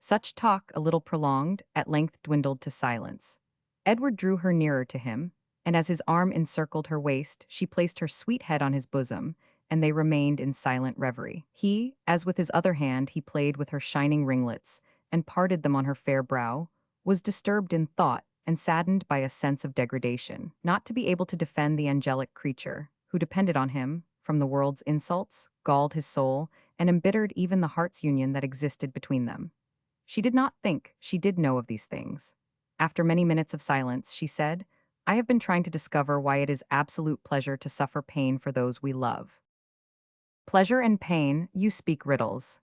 Such talk, a little prolonged, at length dwindled to silence. Edward drew her nearer to him, and as his arm encircled her waist, she placed her sweet head on his bosom, and they remained in silent reverie. He, as with his other hand he played with her shining ringlets, and parted them on her fair brow, was disturbed in thought, and saddened by a sense of degradation, not to be able to defend the angelic creature, who depended on him, from the world's insults, galled his soul, and embittered even the heart's union that existed between them. She did not think she did know of these things. After many minutes of silence, she said, "I have been trying to discover why it is absolute pleasure to suffer pain for those we love." "Pleasure and pain, you speak riddles."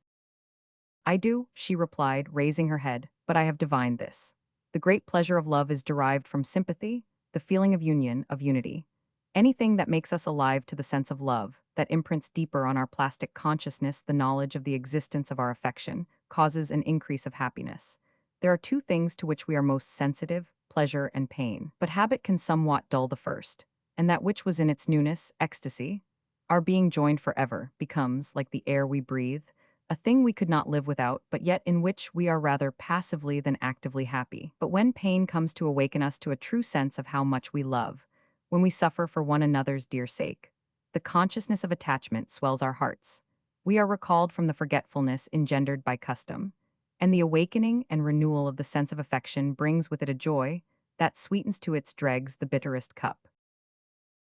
"I do," she replied, raising her head, "but I have divined this. The great pleasure of love is derived from sympathy, the feeling of union, of unity. Anything that makes us alive to the sense of love, that imprints deeper on our plastic consciousness the knowledge of the existence of our affection, causes an increase of happiness. There are two things to which we are most sensitive, pleasure and pain, but habit can somewhat dull the first, and that which was in its newness, ecstasy, our being joined forever, becomes, like the air we breathe, a thing we could not live without, but yet in which we are rather passively than actively happy. But when pain comes to awaken us to a true sense of how much we love, when we suffer for one another's dear sake, the consciousness of attachment swells our hearts. We are recalled from the forgetfulness engendered by custom, and the awakening and renewal of the sense of affection brings with it a joy that sweetens to its dregs the bitterest cup.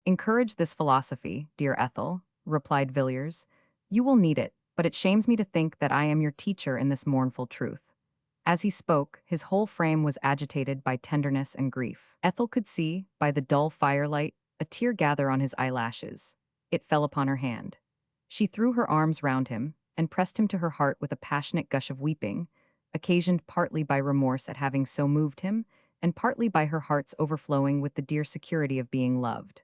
"Encourage this philosophy, dear Ethel," replied Villiers. "You will need it, but it shames me to think that I am your teacher in this mournful truth." As he spoke, his whole frame was agitated by tenderness and grief. Ethel could see, by the dull firelight, a tear gather on his eyelashes. It fell upon her hand. She threw her arms round him, and pressed him to her heart with a passionate gush of weeping, occasioned partly by remorse at having so moved him, and partly by her heart's overflowing with the dear security of being loved.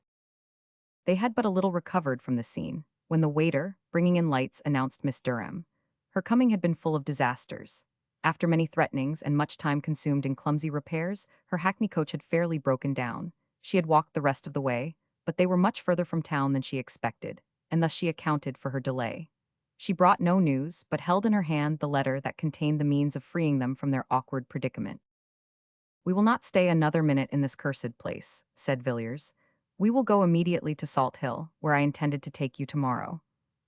They had but a little recovered from the scene, when the waiter, bringing in lights, announced Miss Durham. Her coming had been full of disasters. After many threatenings and much time consumed in clumsy repairs, her hackney coach had fairly broken down. She had walked the rest of the way, but they were much further from town than she expected, and thus she accounted for her delay. She brought no news, but held in her hand the letter that contained the means of freeing them from their awkward predicament. "We will not stay another minute in this cursed place," said Villiers. "We will go immediately to Salt Hill, where I intended to take you tomorrow.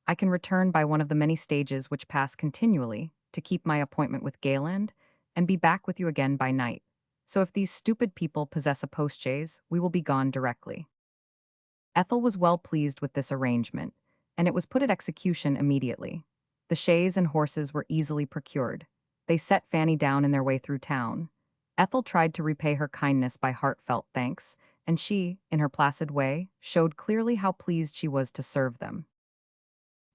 I can return by one of the many stages which pass continually to keep my appointment with Gayland, and be back with you again by night. So if these stupid people possess a postchaise, we will be gone directly." Ethel was well pleased with this arrangement, and it was put at execution immediately. The chaise and horses were easily procured. They set Fanny down in their way through town. Ethel tried to repay her kindness by heartfelt thanks, and she, in her placid way, showed clearly how pleased she was to serve them.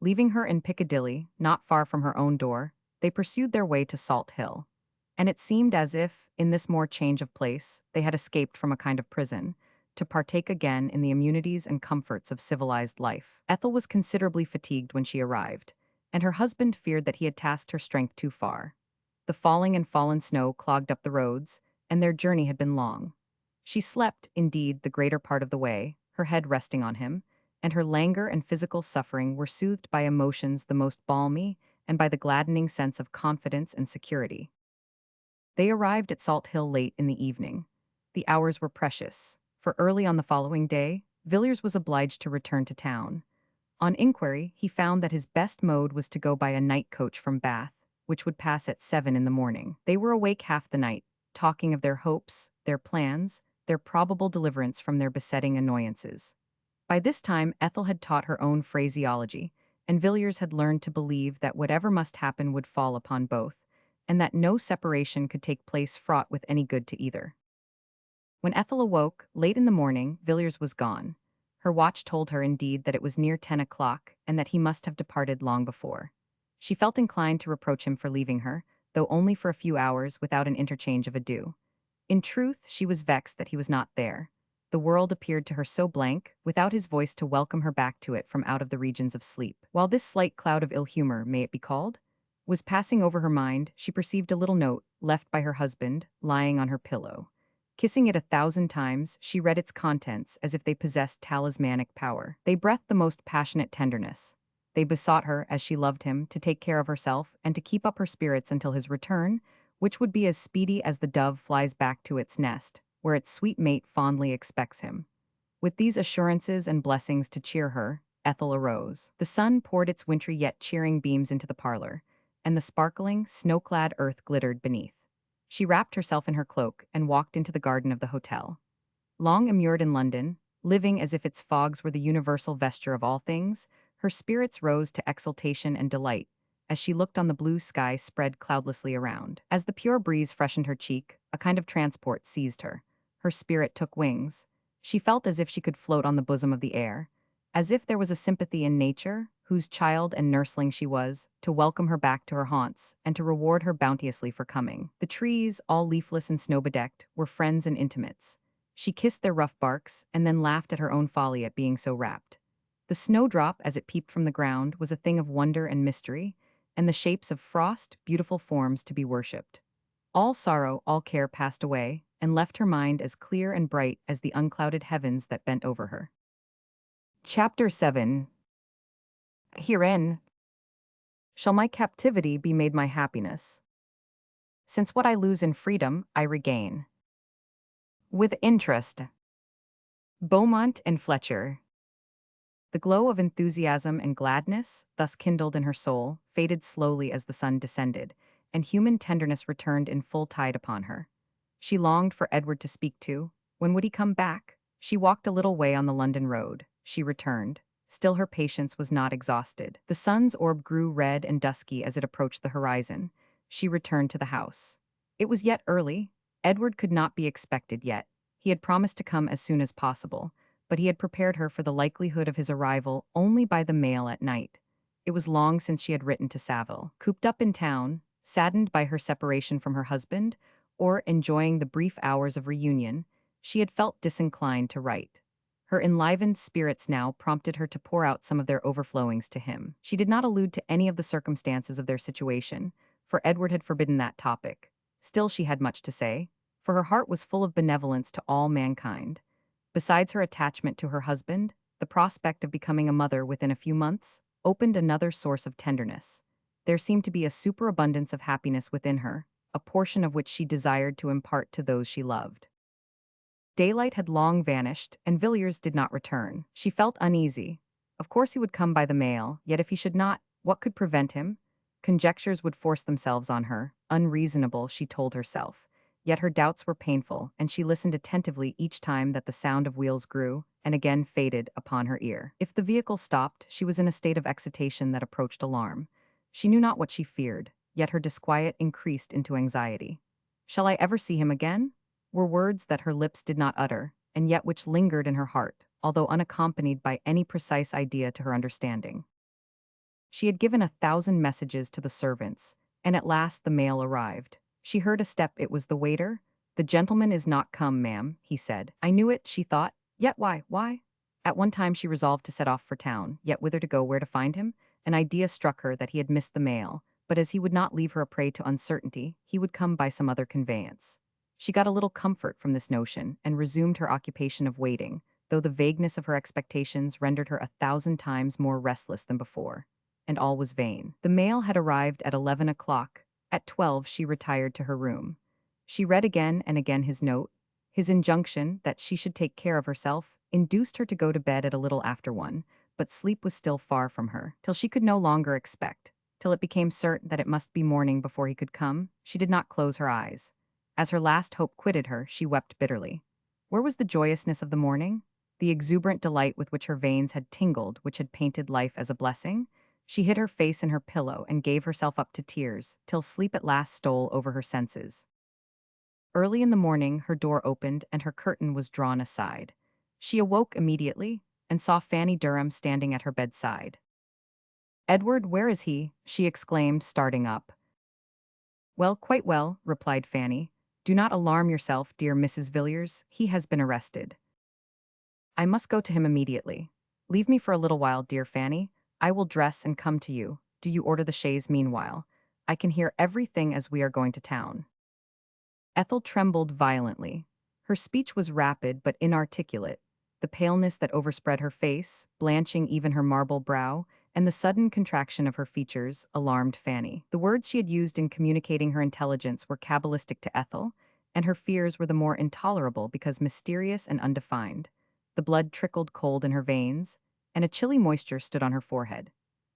Leaving her in Piccadilly, not far from her own door, they pursued their way to Salt Hill. And it seemed as if, in this more change of place, they had escaped from a kind of prison, to partake again in the immunities and comforts of civilized life. Ethel was considerably fatigued when she arrived, and her husband feared that he had tasked her strength too far. The falling and fallen snow clogged up the roads, and their journey had been long. She slept, indeed, the greater part of the way, her head resting on him, and her languor and physical suffering were soothed by emotions the most balmy and by the gladdening sense of confidence and security. They arrived at Salt Hill late in the evening. The hours were precious, for early on the following day, Villiers was obliged to return to town. On inquiry, he found that his best mode was to go by a night coach from Bath, which would pass at 7 in the morning. They were awake half the night, talking of their hopes, their plans, their probable deliverance from their besetting annoyances. By this time, Ethel had taught her own phraseology, and Villiers had learned to believe that whatever must happen would fall upon both, and that no separation could take place fraught with any good to either. When Ethel awoke, late in the morning, Villiers was gone. Her watch told her, indeed, that it was near 10 o'clock, and that he must have departed long before. She felt inclined to reproach him for leaving her, though only for a few hours, without an interchange of adieu. In truth, she was vexed that he was not there. The world appeared to her so blank, without his voice to welcome her back to it from out of the regions of sleep. While this slight cloud of ill humor, may it be called, was passing over her mind, she perceived a little note, left by her husband, lying on her pillow. Kissing it 1,000 times, she read its contents as if they possessed talismanic power. They breathed the most passionate tenderness. They besought her, as she loved him, to take care of herself and to keep up her spirits until his return, which would be as speedy as the dove flies back to its nest, where its sweet mate fondly expects him. With these assurances and blessings to cheer her, Ethel arose. The sun poured its wintry yet cheering beams into the parlor, and the sparkling, snow-clad earth glittered beneath. She wrapped herself in her cloak and walked into the garden of the hotel. Long immured in London, living as if its fogs were the universal vesture of all things, her spirits rose to exultation and delight as she looked on the blue sky spread cloudlessly around. As the pure breeze freshened her cheek, a kind of transport seized her. Her spirit took wings. She felt as if she could float on the bosom of the air, as if there was a sympathy in nature, whose child and nursling she was, to welcome her back to her haunts and to reward her bounteously for coming. The trees, all leafless and snow-bedecked, were friends and intimates. She kissed their rough barks and then laughed at her own folly at being so rapt. The snowdrop, as it peeped from the ground, was a thing of wonder and mystery, and the shapes of frost, beautiful forms to be worshipped. All sorrow, all care passed away, and left her mind as clear and bright as the unclouded heavens that bent over her. Chapter 7. Herein shall my captivity be made my happiness, since what I lose in freedom I regain. With interest. Beaumont and Fletcher. The glow of enthusiasm and gladness, thus kindled in her soul, faded slowly as the sun descended, and human tenderness returned in full tide upon her. She longed for Edward to speak to. When would he come back? She walked a little way on the London road. She returned. Still her patience was not exhausted. The sun's orb grew red and dusky as it approached the horizon. She returned to the house. It was yet early. Edward could not be expected yet. He had promised to come as soon as possible, but he had prepared her for the likelihood of his arrival only by the mail at night. It was long since she had written to Saville. Cooped up in town, saddened by her separation from her husband, or enjoying the brief hours of reunion, she had felt disinclined to write. Her enlivened spirits now prompted her to pour out some of their overflowings to him. She did not allude to any of the circumstances of their situation, for Edward had forbidden that topic. Still she had much to say, for her heart was full of benevolence to all mankind. Besides her attachment to her husband, the prospect of becoming a mother within a few months opened another source of tenderness. There seemed to be a superabundance of happiness within her, a portion of which she desired to impart to those she loved. Daylight had long vanished, and Villiers did not return. She felt uneasy. Of course he would come by the mail, yet if he should not, what could prevent him? Conjectures would force themselves on her, unreasonable, she told herself. Yet her doubts were painful, and she listened attentively each time that the sound of wheels grew, and again faded upon her ear. If the vehicle stopped, she was in a state of excitation that approached alarm. She knew not what she feared, yet her disquiet increased into anxiety. Shall I ever see him again? Were words that her lips did not utter, and yet which lingered in her heart, although unaccompanied by any precise idea to her understanding. She had given 1,000 messages to the servants, and at last the mail arrived. She heard a step. It was the waiter. "The gentleman is not come, ma'am," he said. "I knew it," she thought. Yet why? At one time she resolved to set off for town, yet whither to go, where to find him? An idea struck her that he had missed the mail, but as he would not leave her a prey to uncertainty, he would come by some other conveyance. She got a little comfort from this notion, and resumed her occupation of waiting, though the vagueness of her expectations rendered her 1,000 times more restless than before. And all was vain. The mail had arrived at 11 o'clock. At 12 she retired to her room. She read again and again his note. His injunction that she should take care of herself induced her to go to bed at a little after 1, but sleep was still far from her, till she could no longer expect. Till it became certain that it must be morning before he could come, she did not close her eyes. As her last hope quitted her, she wept bitterly. Where was the joyousness of the morning? The exuberant delight with which her veins had tingled, which had painted life as a blessing? She hid her face in her pillow and gave herself up to tears, till sleep at last stole over her senses. Early in the morning her door opened and her curtain was drawn aside. She awoke immediately, and saw Fanny Durham standing at her bedside. "Edward, where is he?" she exclaimed, starting up. "Well, quite well," replied Fanny. "Do not alarm yourself, dear Mrs. Villiers, he has been arrested. I must go to him immediately. Leave me for a little while, dear Fanny. I will dress and come to you. Do you order the chaise meanwhile? I can hear everything as we are going to town." Ethel trembled violently. Her speech was rapid but inarticulate. The paleness that overspread her face, blanching even her marble brow, and the sudden contraction of her features alarmed Fanny. The words she had used in communicating her intelligence were cabalistic to Ethel, and her fears were the more intolerable because mysterious and undefined. The blood trickled cold in her veins, and a chilly moisture stood on her forehead.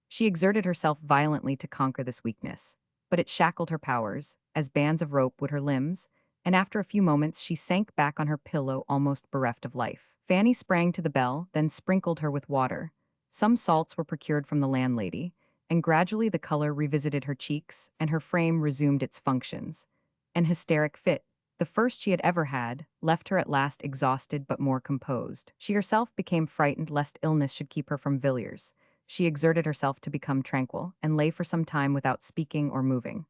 She exerted herself violently to conquer this weakness, but it shackled her powers, as bands of rope would her limbs, and after a few moments she sank back on her pillow almost bereft of life. Fanny sprang to the bell, then sprinkled her with water. Some salts were procured from the landlady, and gradually the color revisited her cheeks, and her frame resumed its functions. An hysteric fit, the first she had ever had, left her at last exhausted but more composed. She herself became frightened lest illness should keep her from Villiers. She exerted herself to become tranquil, and lay for some time without speaking or moving.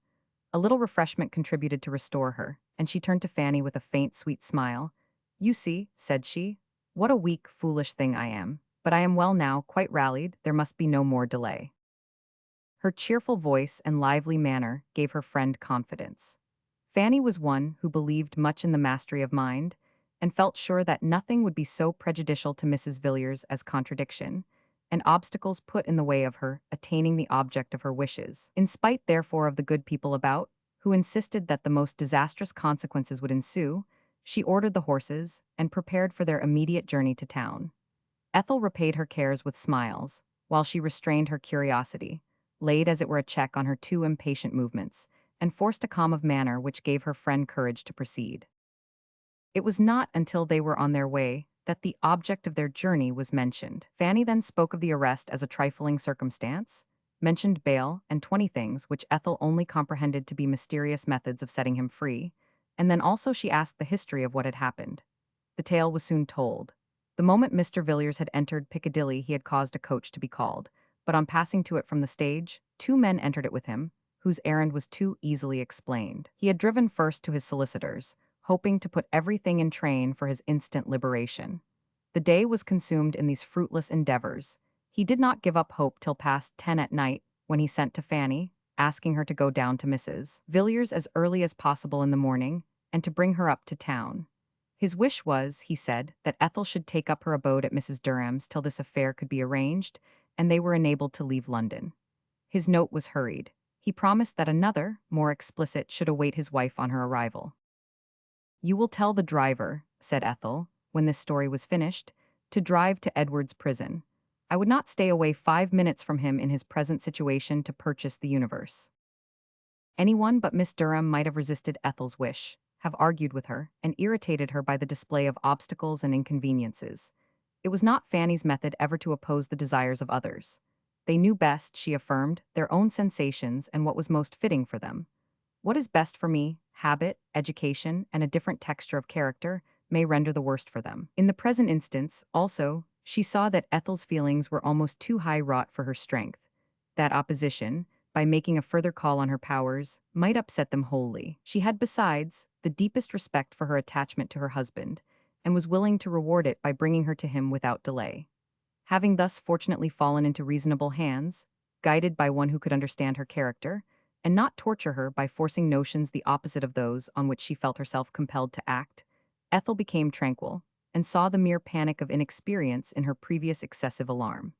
A little refreshment contributed to restore her, and she turned to Fanny with a faint, sweet smile. "You see," said she, "what a weak, foolish thing I am. But I am well now, quite rallied, there must be no more delay." Her cheerful voice and lively manner gave her friend confidence. Fanny was one who believed much in the mastery of mind, and felt sure that nothing would be so prejudicial to Mrs. Villiers as contradiction, and obstacles put in the way of her attaining the object of her wishes. In spite, therefore, of the good people about, who insisted that the most disastrous consequences would ensue, she ordered the horses, and prepared for their immediate journey to town. Ethel repaid her cares with smiles, while she restrained her curiosity, laid as it were a check on her too impatient movements, and forced a calm of manner which gave her friend courage to proceed. It was not until they were on their way that the object of their journey was mentioned. Fanny then spoke of the arrest as a trifling circumstance, mentioned bail and 20 things which Ethel only comprehended to be mysterious methods of setting him free, and then also she asked the history of what had happened. The tale was soon told. The moment Mr. Villiers had entered Piccadilly he had caused a coach to be called, but on passing to it from the stage, 2 men entered it with him, whose errand was too easily explained. He had driven first to his solicitor's, hoping to put everything in train for his instant liberation. The day was consumed in these fruitless endeavors. He did not give up hope till past 10 at night, when he sent to Fanny, asking her to go down to Mrs. Villiers as early as possible in the morning, and to bring her up to town. His wish was, he said, that Ethel should take up her abode at Mrs. Durham's till this affair could be arranged, and they were enabled to leave London. His note was hurried. He promised that another, more explicit, should await his wife on her arrival. "You will tell the driver," said Ethel, when this story was finished, "to drive to Edward's prison. I would not stay away 5 minutes from him in his present situation to purchase the universe." Anyone but Miss Durham might have resisted Ethel's wish, have argued with her, and irritated her by the display of obstacles and inconveniences. It was not Fanny's method ever to oppose the desires of others. They knew best, she affirmed, their own sensations and what was most fitting for them. What is best for me, habit, education, and a different texture of character, may render the worst for them. In the present instance, also, she saw that Ethel's feelings were almost too high-wrought for her strength. That opposition, by making a further call on her powers, might upset them wholly. She had, besides, the deepest respect for her attachment to her husband, and was willing to reward it by bringing her to him without delay. Having thus fortunately fallen into reasonable hands, guided by one who could understand her character, and not torture her by forcing notions the opposite of those on which she felt herself compelled to act, Ethel became tranquil, and saw the mere panic of inexperience in her previous excessive alarm.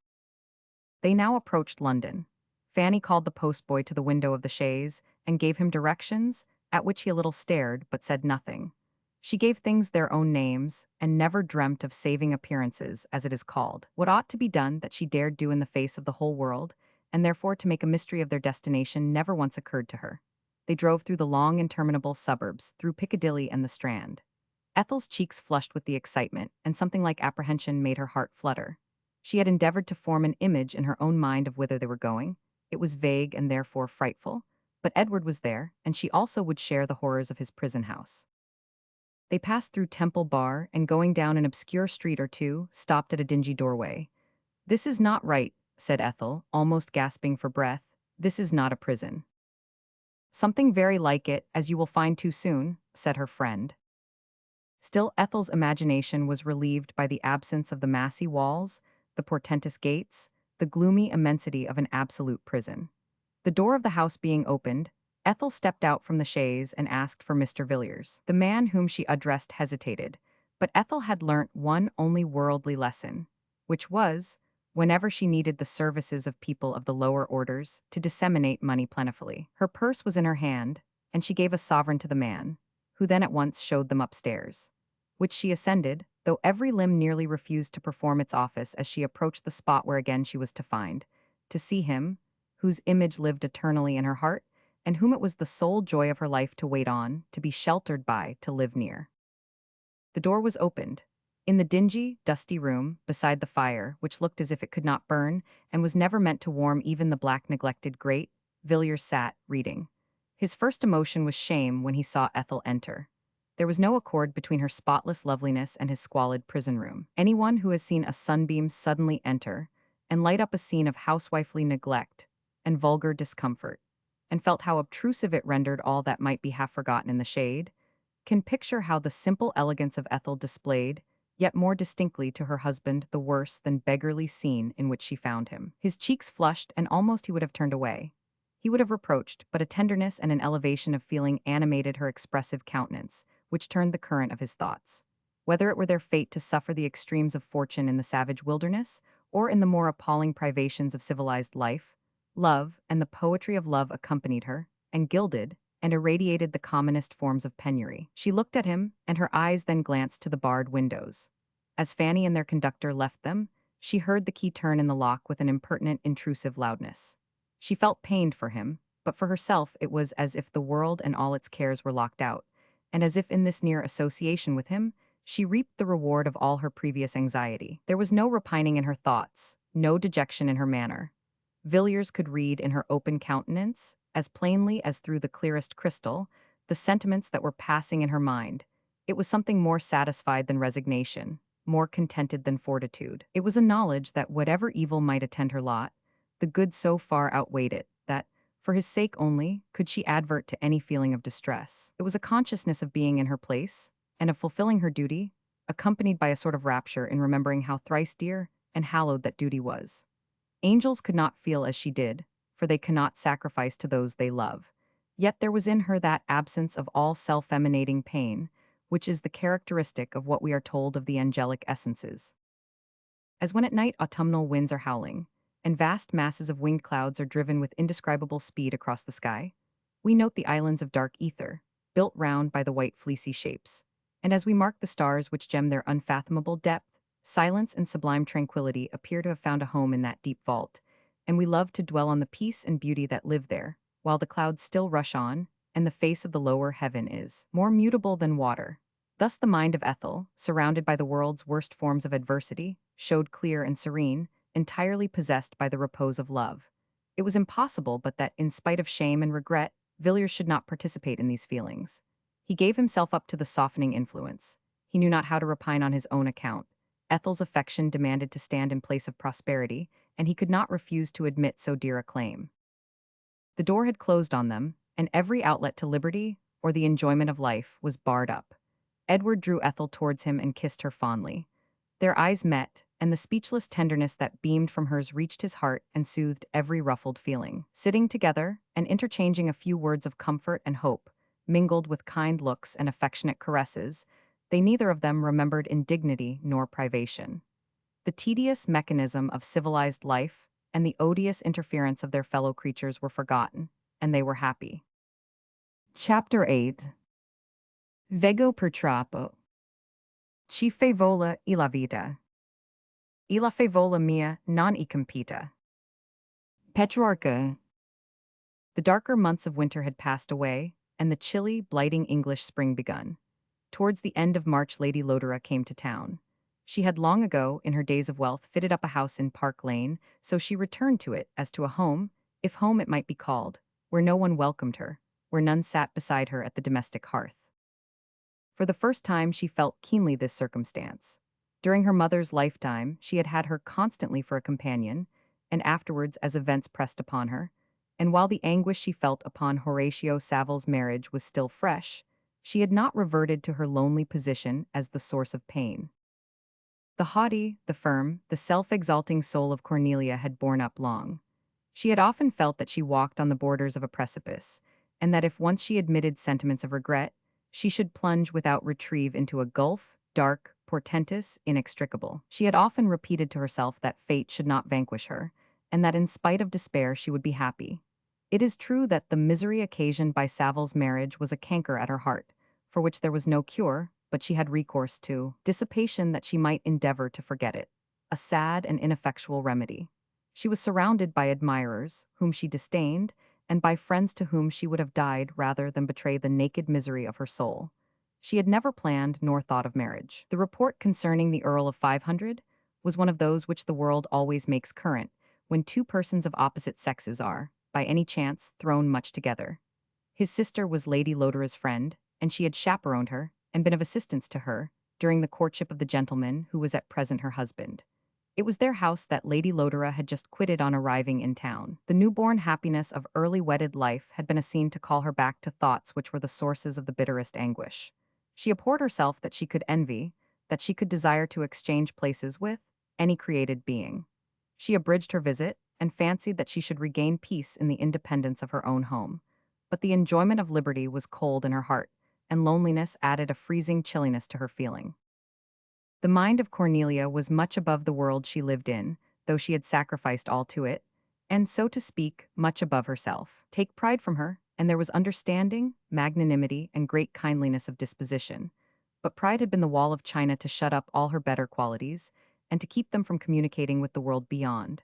They now approached London. Fanny called the postboy to the window of the chaise, and gave him directions, at which he a little stared, but said nothing. She gave things their own names, and never dreamt of saving appearances, as it is called. What ought to be done that she dared do in the face of the whole world, and therefore to make a mystery of their destination, never once occurred to her. They drove through the long interminable suburbs, through Piccadilly and the Strand. Ethel's cheeks flushed with the excitement, and something like apprehension made her heart flutter. She had endeavored to form an image in her own mind of whither they were going. It was vague and therefore frightful, but Edward was there, and she also would share the horrors of his prison house. They passed through Temple Bar, and going down an obscure street or two, stopped at a dingy doorway. "This is not right," said Ethel, almost gasping for breath. "This is not a prison." "Something very like it, as you will find too soon," said her friend. Still, Ethel's imagination was relieved by the absence of the massy walls, the portentous gates, the gloomy immensity of an absolute prison. The door of the house being opened, Ethel stepped out from the chaise and asked for Mr. Villiers. The man whom she addressed hesitated, but Ethel had learnt one only worldly lesson, which was, whenever she needed the services of people of the lower orders, to disseminate money plentifully. Her purse was in her hand, and she gave a sovereign to the man, who then at once showed them upstairs, which she ascended, though every limb nearly refused to perform its office as she approached the spot where again she was to see him, whose image lived eternally in her heart, and whom it was the sole joy of her life to wait on, to be sheltered by, to live near. The door was opened. In the dingy, dusty room, beside the fire, which looked as if it could not burn, and was never meant to warm even the black neglected grate, Villiers sat, reading. His first emotion was shame when he saw Ethel enter. There was no accord between her spotless loveliness and his squalid prison room. Anyone who has seen a sunbeam suddenly enter, and light up a scene of housewifely neglect and vulgar discomfort, and felt how obtrusive it rendered all that might be half forgotten in the shade, can picture how the simple elegance of Ethel displayed, yet more distinctly to her husband, the worse than beggarly scene in which she found him. His cheeks flushed, and almost he would have turned away. He would have reproached, but a tenderness and an elevation of feeling animated her expressive countenance, which turned the current of his thoughts. Whether it were their fate to suffer the extremes of fortune in the savage wilderness, or in the more appalling privations of civilized life, love and the poetry of love accompanied her, and gilded, and irradiated the commonest forms of penury. She looked at him, and her eyes then glanced to the barred windows. As Fanny and their conductor left them, she heard the key turn in the lock with an impertinent, intrusive loudness. She felt pained for him, but for herself it was as if the world and all its cares were locked out, and as if in this near association with him, she reaped the reward of all her previous anxiety. There was no repining in her thoughts, no dejection in her manner. Villiers could read in her open countenance, as plainly as through the clearest crystal, the sentiments that were passing in her mind. It was something more satisfied than resignation, more contented than fortitude. It was a knowledge that whatever evil might attend her lot, the good so far outweighed it, that, for his sake only, could she advert to any feeling of distress. It was a consciousness of being in her place, and of fulfilling her duty, accompanied by a sort of rapture in remembering how thrice dear and hallowed that duty was. Angels could not feel as she did, for they cannot sacrifice to those they love. Yet there was in her that absence of all self-emanating pain, which is the characteristic of what we are told of the angelic essences. As when at night autumnal winds are howling, and vast masses of winged clouds are driven with indescribable speed across the sky, we note the islands of dark ether, built round by the white fleecy shapes. And as we mark the stars which gem their unfathomable depth, silence and sublime tranquility appear to have found a home in that deep vault, and we love to dwell on the peace and beauty that live there, while the clouds still rush on, and the face of the lower heaven is more mutable than water. Thus the mind of Ethel, surrounded by the world's worst forms of adversity, showed clear and serene, entirely possessed by the repose of love. It was impossible but that, in spite of shame and regret, Villiers should not participate in these feelings. He gave himself up to the softening influence. He knew not how to repine on his own account. Ethel's affection demanded to stand in place of prosperity, and he could not refuse to admit so dear a claim. The door had closed on them, and every outlet to liberty, or the enjoyment of life, was barred up. Edward drew Ethel towards him and kissed her fondly. Their eyes met, and the speechless tenderness that beamed from hers reached his heart and soothed every ruffled feeling. Sitting together, and interchanging a few words of comfort and hope, mingled with kind looks and affectionate caresses, they neither of them remembered indignity nor privation. The tedious mechanism of civilized life and the odious interference of their fellow creatures were forgotten, and they were happy. Chapter 8. Vego purtroppo. Ci fai vola e la vita. E la favola mia non e compita. Petrarca. The darker months of winter had passed away, and the chilly, blighting English spring begun. Towards the end of March Lady Lodore came to town. She had long ago, in her days of wealth, fitted up a house in Park Lane, so she returned to it as to a home, if home it might be called, where no one welcomed her, where none sat beside her at the domestic hearth. For the first time she felt keenly this circumstance. During her mother's lifetime, she had had her constantly for a companion, and afterwards as events pressed upon her, and while the anguish she felt upon Horatio Savile's marriage was still fresh, she had not reverted to her lonely position as the source of pain. The haughty, the firm, the self-exalting soul of Cornelia had borne up long. She had often felt that she walked on the borders of a precipice, and that if once she admitted sentiments of regret, she should plunge without retrieve into a gulf, dark, portentous, inextricable. She had often repeated to herself that fate should not vanquish her, and that in spite of despair she would be happy. It is true that the misery occasioned by Savile's marriage was a canker at her heart, for which there was no cure, but she had recourse to dissipation that she might endeavor to forget it, a sad and ineffectual remedy. She was surrounded by admirers, whom she disdained, and by friends to whom she would have died rather than betray the naked misery of her soul. She had never planned nor thought of marriage. The report concerning the Earl of 500 was one of those which the world always makes current, when two persons of opposite sexes are, by any chance, thrown much together. His sister was Lady Lodore's friend, and she had chaperoned her, and been of assistance to her, during the courtship of the gentleman who was at present her husband. It was their house that Lady Lodore had just quitted on arriving in town. The newborn happiness of early wedded life had been a scene to call her back to thoughts which were the sources of the bitterest anguish. She abhorred herself that she could envy, that she could desire to exchange places with, any created being. She abridged her visit, and fancied that she should regain peace in the independence of her own home. But the enjoyment of liberty was cold in her heart, and loneliness added a freezing chilliness to her feeling. The mind of Cornelia was much above the world she lived in, though she had sacrificed all to it, and, so to speak, much above herself. Take pride from her, and there was understanding, magnanimity, and great kindliness of disposition. But pride had been the wall of China to shut up all her better qualities, and to keep them from communicating with the world beyond.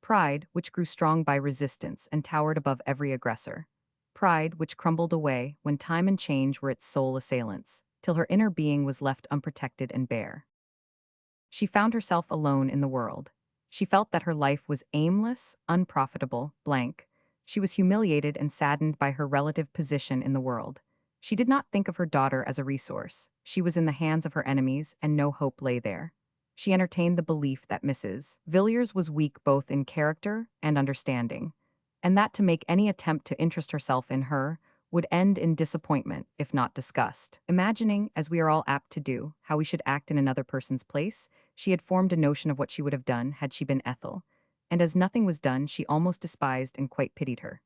Pride, which grew strong by resistance and towered above every aggressor. Pride, which crumbled away when time and change were its sole assailants, till her inner being was left unprotected and bare. She found herself alone in the world. She felt that her life was aimless, unprofitable, blank. She was humiliated and saddened by her relative position in the world. She did not think of her daughter as a resource. She was in the hands of her enemies, and no hope lay there. She entertained the belief that Mrs. Villiers was weak both in character and understanding, and that to make any attempt to interest herself in her would end in disappointment, if not disgust. Imagining, as we are all apt to do, how we should act in another person's place, she had formed a notion of what she would have done had she been Ethel, and as nothing was done, she almost despised and quite pitied her.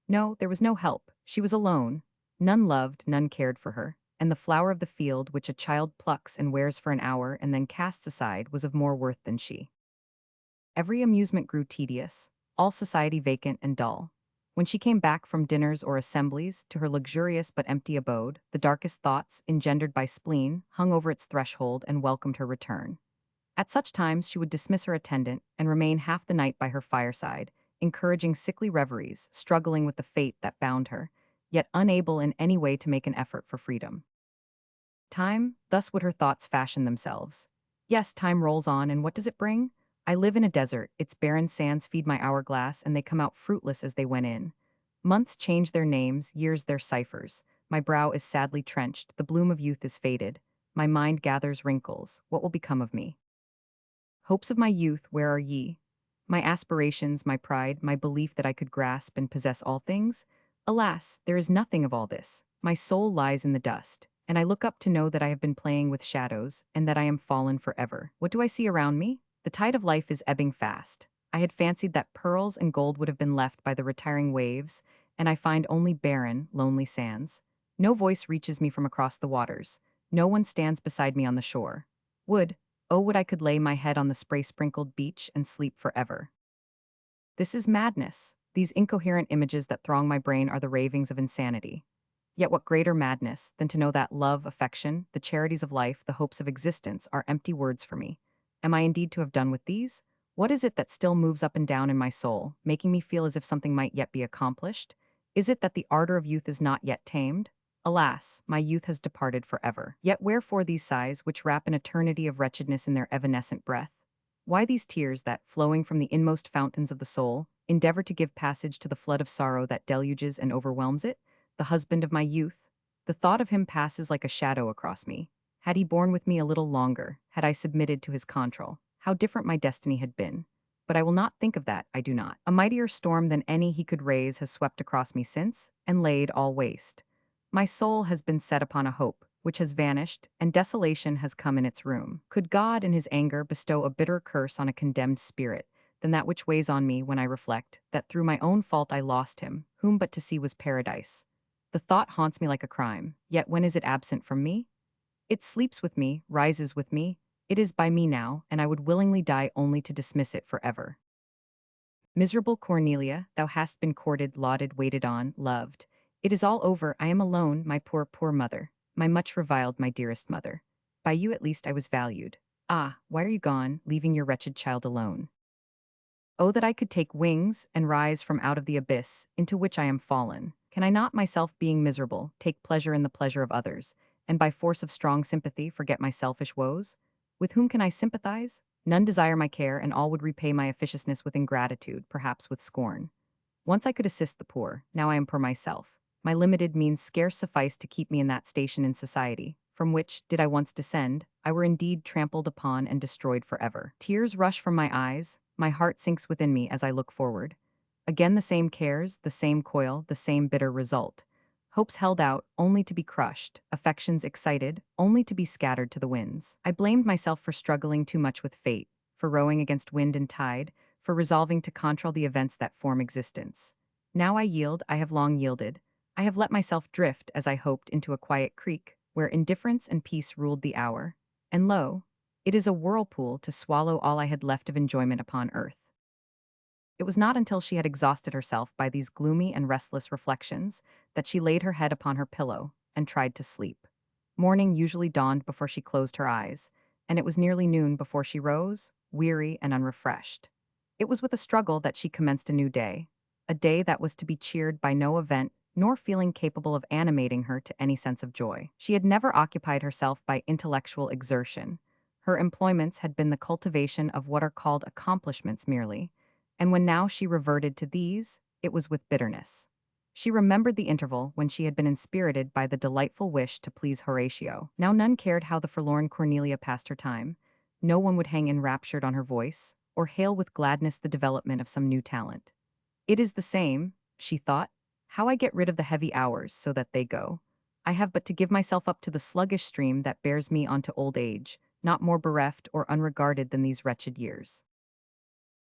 No, there was no help. She was alone. None loved, none cared for her, and the flower of the field which a child plucks and wears for an hour and then casts aside was of more worth than she. Every amusement grew tedious, all society vacant and dull. When she came back from dinners or assemblies to her luxurious but empty abode, the darkest thoughts, engendered by spleen, hung over its threshold and welcomed her return. At such times she would dismiss her attendant and remain half the night by her fireside, encouraging sickly reveries, struggling with the fate that bound her, yet unable in any way to make an effort for freedom. Time, thus would her thoughts fashion themselves. Yes, time rolls on, and what does it bring? I live in a desert, its barren sands feed my hourglass, and they come out fruitless as they went in. Months change their names, years their ciphers. My brow is sadly trenched, the bloom of youth is faded. My mind gathers wrinkles. What will become of me? Hopes of my youth, where are ye? My aspirations, my pride, my belief that I could grasp and possess all things? Alas, there is nothing of all this. My soul lies in the dust, and I look up to know that I have been playing with shadows, and that I am fallen forever. What do I see around me? The tide of life is ebbing fast. I had fancied that pearls and gold would have been left by the retiring waves, and I find only barren, lonely sands. No voice reaches me from across the waters. No one stands beside me on the shore. Would, oh, would I could lay my head on the spray-sprinkled beach and sleep forever. This is madness. These incoherent images that throng my brain are the ravings of insanity. Yet what greater madness than to know that love, affection, the charities of life, the hopes of existence are empty words for me? Am I indeed to have done with these? What is it that still moves up and down in my soul, making me feel as if something might yet be accomplished? Is it that the ardor of youth is not yet tamed? Alas, my youth has departed forever. Yet wherefore these sighs which wrap an eternity of wretchedness in their evanescent breath? Why these tears that, flowing from the inmost fountains of the soul, endeavor to give passage to the flood of sorrow that deluges and overwhelms it? The husband of my youth. The thought of him passes like a shadow across me. Had he borne with me a little longer, had I submitted to his control, how different my destiny had been. But I will not think of that, I do not. A mightier storm than any he could raise has swept across me since, and laid all waste. My soul has been set upon a hope, which has vanished, and desolation has come in its room. Could God, in his anger, bestow a bitter curse on a condemned spirit, than that which weighs on me when I reflect that through my own fault I lost him, whom but to see was paradise? The thought haunts me like a crime, yet when is it absent from me? It sleeps with me, rises with me, it is by me now, and I would willingly die only to dismiss it forever. Miserable Cornelia, thou hast been courted, lauded, waited on, loved. It is all over, I am alone, my poor, poor mother, my much reviled, my dearest mother. By you at least I was valued. Ah, why are you gone, leaving your wretched child alone? Oh, that I could take wings and rise from out of the abyss into which I am fallen. Can I not myself, being miserable, take pleasure in the pleasure of others, and by force of strong sympathy forget my selfish woes? With whom can I sympathize? None desire my care, and all would repay my officiousness with ingratitude, perhaps with scorn. Once I could assist the poor, now I am poor myself. My limited means scarce suffice to keep me in that station in society, from which, did I once descend, I were indeed trampled upon and destroyed forever. Tears rush from my eyes, my heart sinks within me as I look forward. Again the same cares, the same coil, the same bitter result. Hopes held out, only to be crushed, affections excited, only to be scattered to the winds. I blamed myself for struggling too much with fate, for rowing against wind and tide, for resolving to control the events that form existence. Now I yield, I have long yielded. I have let myself drift, as I hoped, into a quiet creek, where indifference and peace ruled the hour. And lo, it is a whirlpool to swallow all I had left of enjoyment upon earth. It was not until she had exhausted herself by these gloomy and restless reflections that she laid her head upon her pillow and tried to sleep. Morning usually dawned before she closed her eyes, and it was nearly noon before she rose, weary and unrefreshed. It was with a struggle that she commenced a day that was to be cheered by no event nor feeling capable of animating her to any sense of joy. She had never occupied herself by intellectual exertion. Her employments had been the cultivation of what are called accomplishments merely, and when now she reverted to these, it was with bitterness. She remembered the interval when she had been inspirited by the delightful wish to please Horatio. Now none cared how the forlorn Cornelia passed her time. No one would hang enraptured on her voice, or hail with gladness the development of some new talent. It is the same, she thought, how I get rid of the heavy hours so that they go. I have but to give myself up to the sluggish stream that bears me on to old age, not more bereft or unregarded than these wretched years.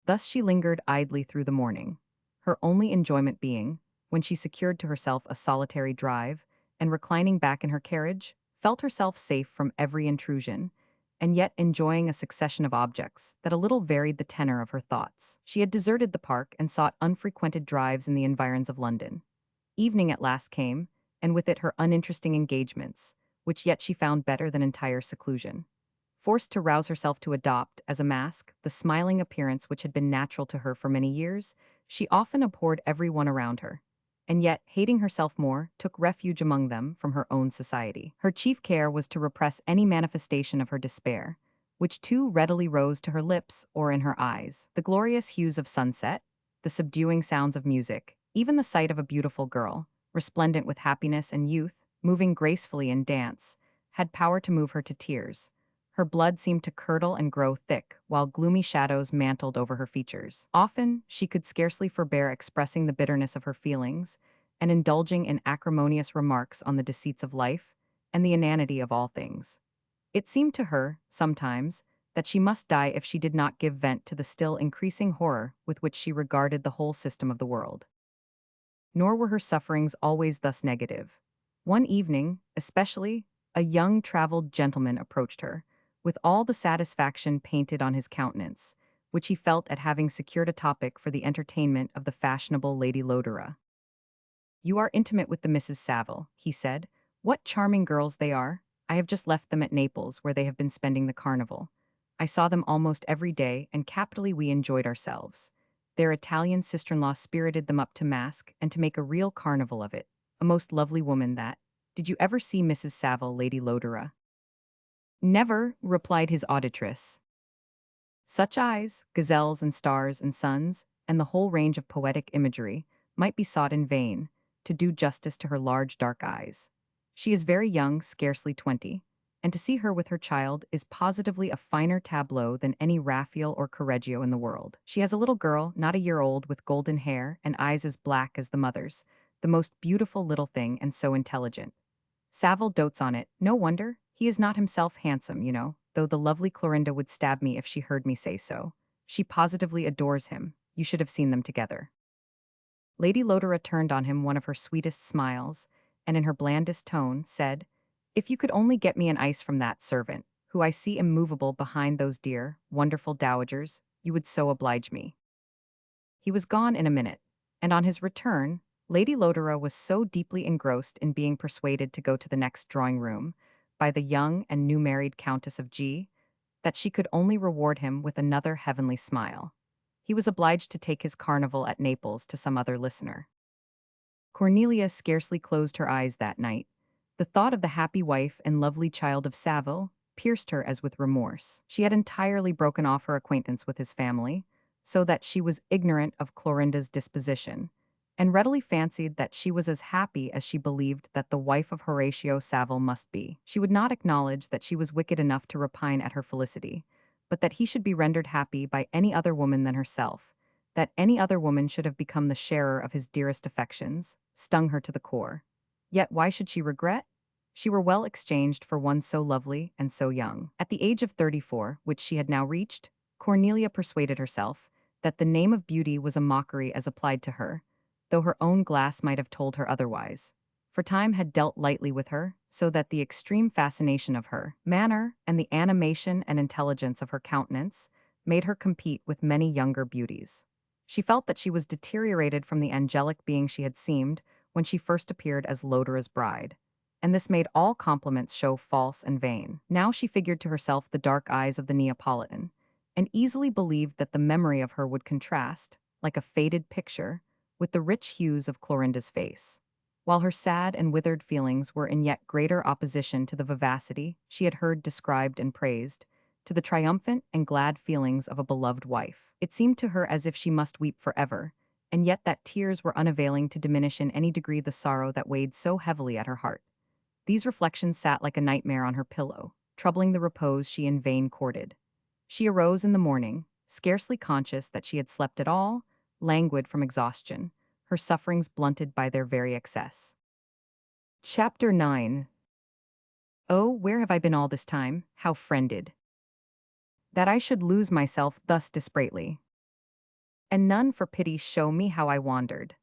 Thus she lingered idly through the morning, her only enjoyment being, when she secured to herself a solitary drive, and reclining back in her carriage, felt herself safe from every intrusion, and yet enjoying a succession of objects that a little varied the tenor of her thoughts. She had deserted the park and sought unfrequented drives in the environs of London. Evening at last came, and with it her uninteresting engagements, which yet she found better than entire seclusion. Forced to rouse herself to adopt, as a mask, the smiling appearance which had been natural to her for many years, she often abhorred every one around her, and yet, hating herself more, took refuge among them from her own society. Her chief care was to repress any manifestation of her despair, which too readily rose to her lips or in her eyes. The glorious hues of sunset, the subduing sounds of music, even the sight of a beautiful girl, resplendent with happiness and youth, moving gracefully in dance, had power to move her to tears. Her blood seemed to curdle and grow thick, while gloomy shadows mantled over her features. Often, she could scarcely forbear expressing the bitterness of her feelings, and indulging in acrimonious remarks on the deceits of life and the inanity of all things. It seemed to her, sometimes, that she must die if she did not give vent to the still increasing horror with which she regarded the whole system of the world. Nor were her sufferings always thus negative. One evening, especially, a young traveled gentleman approached her, with all the satisfaction painted on his countenance, which he felt at having secured a topic for the entertainment of the fashionable Lady Lodore. "You are intimate with the Misses Saville," he said. "What charming girls they are! I have just left them at Naples, where they have been spending the carnival. I saw them almost every day, and capitally we enjoyed ourselves. Their Italian sister-in-law spirited them up to mask and to make a real carnival of it. A most lovely woman that. Did you ever see Mrs. Saville, Lady Lodore?" "Never," replied his auditress. Such eyes, gazelles and stars and suns, and the whole range of poetic imagery, might be sought in vain, to do justice to her large dark eyes. She is very young, scarcely 20, and to see her with her child is positively a finer tableau than any Raphael or Correggio in the world. She has a little girl, not a year old, with golden hair and eyes as black as the mother's, the most beautiful little thing and so intelligent. Saville dotes on it, no wonder. He is not himself handsome, you know, though the lovely Clorinda would stab me if she heard me say so. She positively adores him. You should have seen them together." Lady Lodore turned on him one of her sweetest smiles, and in her blandest tone said, "If you could only get me an ice from that servant, who I see immovable behind those dear, wonderful dowagers, you would so oblige me." He was gone in a minute, and on his return, Lady Lodore was so deeply engrossed in being persuaded to go to the next drawing-room by the young and new-married Countess of G, that she could only reward him with another heavenly smile. He was obliged to take his carnival at Naples to some other listener. Cornelia scarcely closed her eyes that night. The thought of the happy wife and lovely child of Saville pierced her as with remorse. She had entirely broken off her acquaintance with his family, so that she was ignorant of Clorinda's disposition, and readily fancied that she was as happy as she believed that the wife of Horatio Saville must be. She would not acknowledge that she was wicked enough to repine at her felicity, but that he should be rendered happy by any other woman than herself, that any other woman should have become the sharer of his dearest affections, stung her to the core. Yet why should she regret? She were well exchanged for one so lovely and so young. At the age of 34, which she had now reached, Cornelia persuaded herself that the name of beauty was a mockery as applied to her, though her own glass might have told her otherwise. For time had dealt lightly with her, so that the extreme fascination of her manner and the animation and intelligence of her countenance made her compete with many younger beauties. She felt that she was deteriorated from the angelic being she had seemed when she first appeared as Lodore's bride, and this made all compliments show false and vain. Now she figured to herself the dark eyes of the Neapolitan, and easily believed that the memory of her would contrast, like a faded picture, with the rich hues of Clorinda's face, while her sad and withered feelings were in yet greater opposition to the vivacity she had heard described and praised, to the triumphant and glad feelings of a beloved wife. It seemed to her as if she must weep forever, and yet that tears were unavailing to diminish in any degree the sorrow that weighed so heavily at her heart. These reflections sat like a nightmare on her pillow, troubling the repose she in vain courted. She arose in the morning, scarcely conscious that she had slept at all, languid from exhaustion, her sufferings blunted by their very excess. Chapter 9. Oh, where have I been all this time, how friended, that I should lose myself thus disprately, and none for pity show me how I wandered.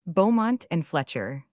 Beaumont and Fletcher.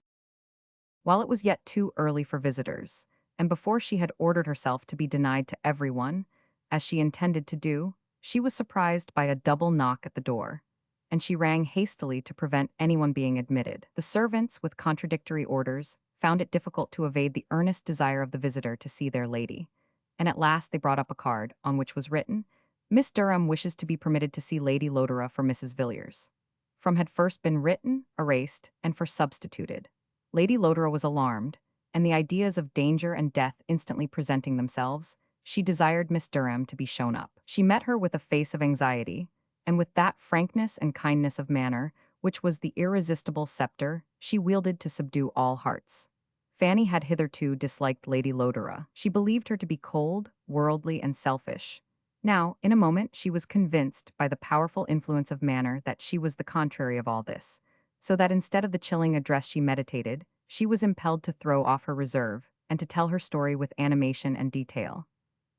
While it was yet too early for visitors, and before she had ordered herself to be denied to everyone, as she intended to do, she was surprised by a double knock at the door, and she rang hastily to prevent anyone being admitted. The servants, with contradictory orders, found it difficult to evade the earnest desire of the visitor to see their lady, and at last they brought up a card, on which was written, "Miss Durham wishes to be permitted to see Lady Lodore for Mrs. Villiers." From had first been written, erased, and for substituted. Lady Lodore was alarmed, and the ideas of danger and death instantly presenting themselves, she desired Miss Durham to be shown up. She met her with a face of anxiety, and with that frankness and kindness of manner, which was the irresistible scepter she wielded to subdue all hearts. Fanny had hitherto disliked Lady Lodore. She believed her to be cold, worldly, and selfish. Now, in a moment, she was convinced by the powerful influence of manner that she was the contrary of all this, so that instead of the chilling address she meditated, she was impelled to throw off her reserve and to tell her story with animation and detail.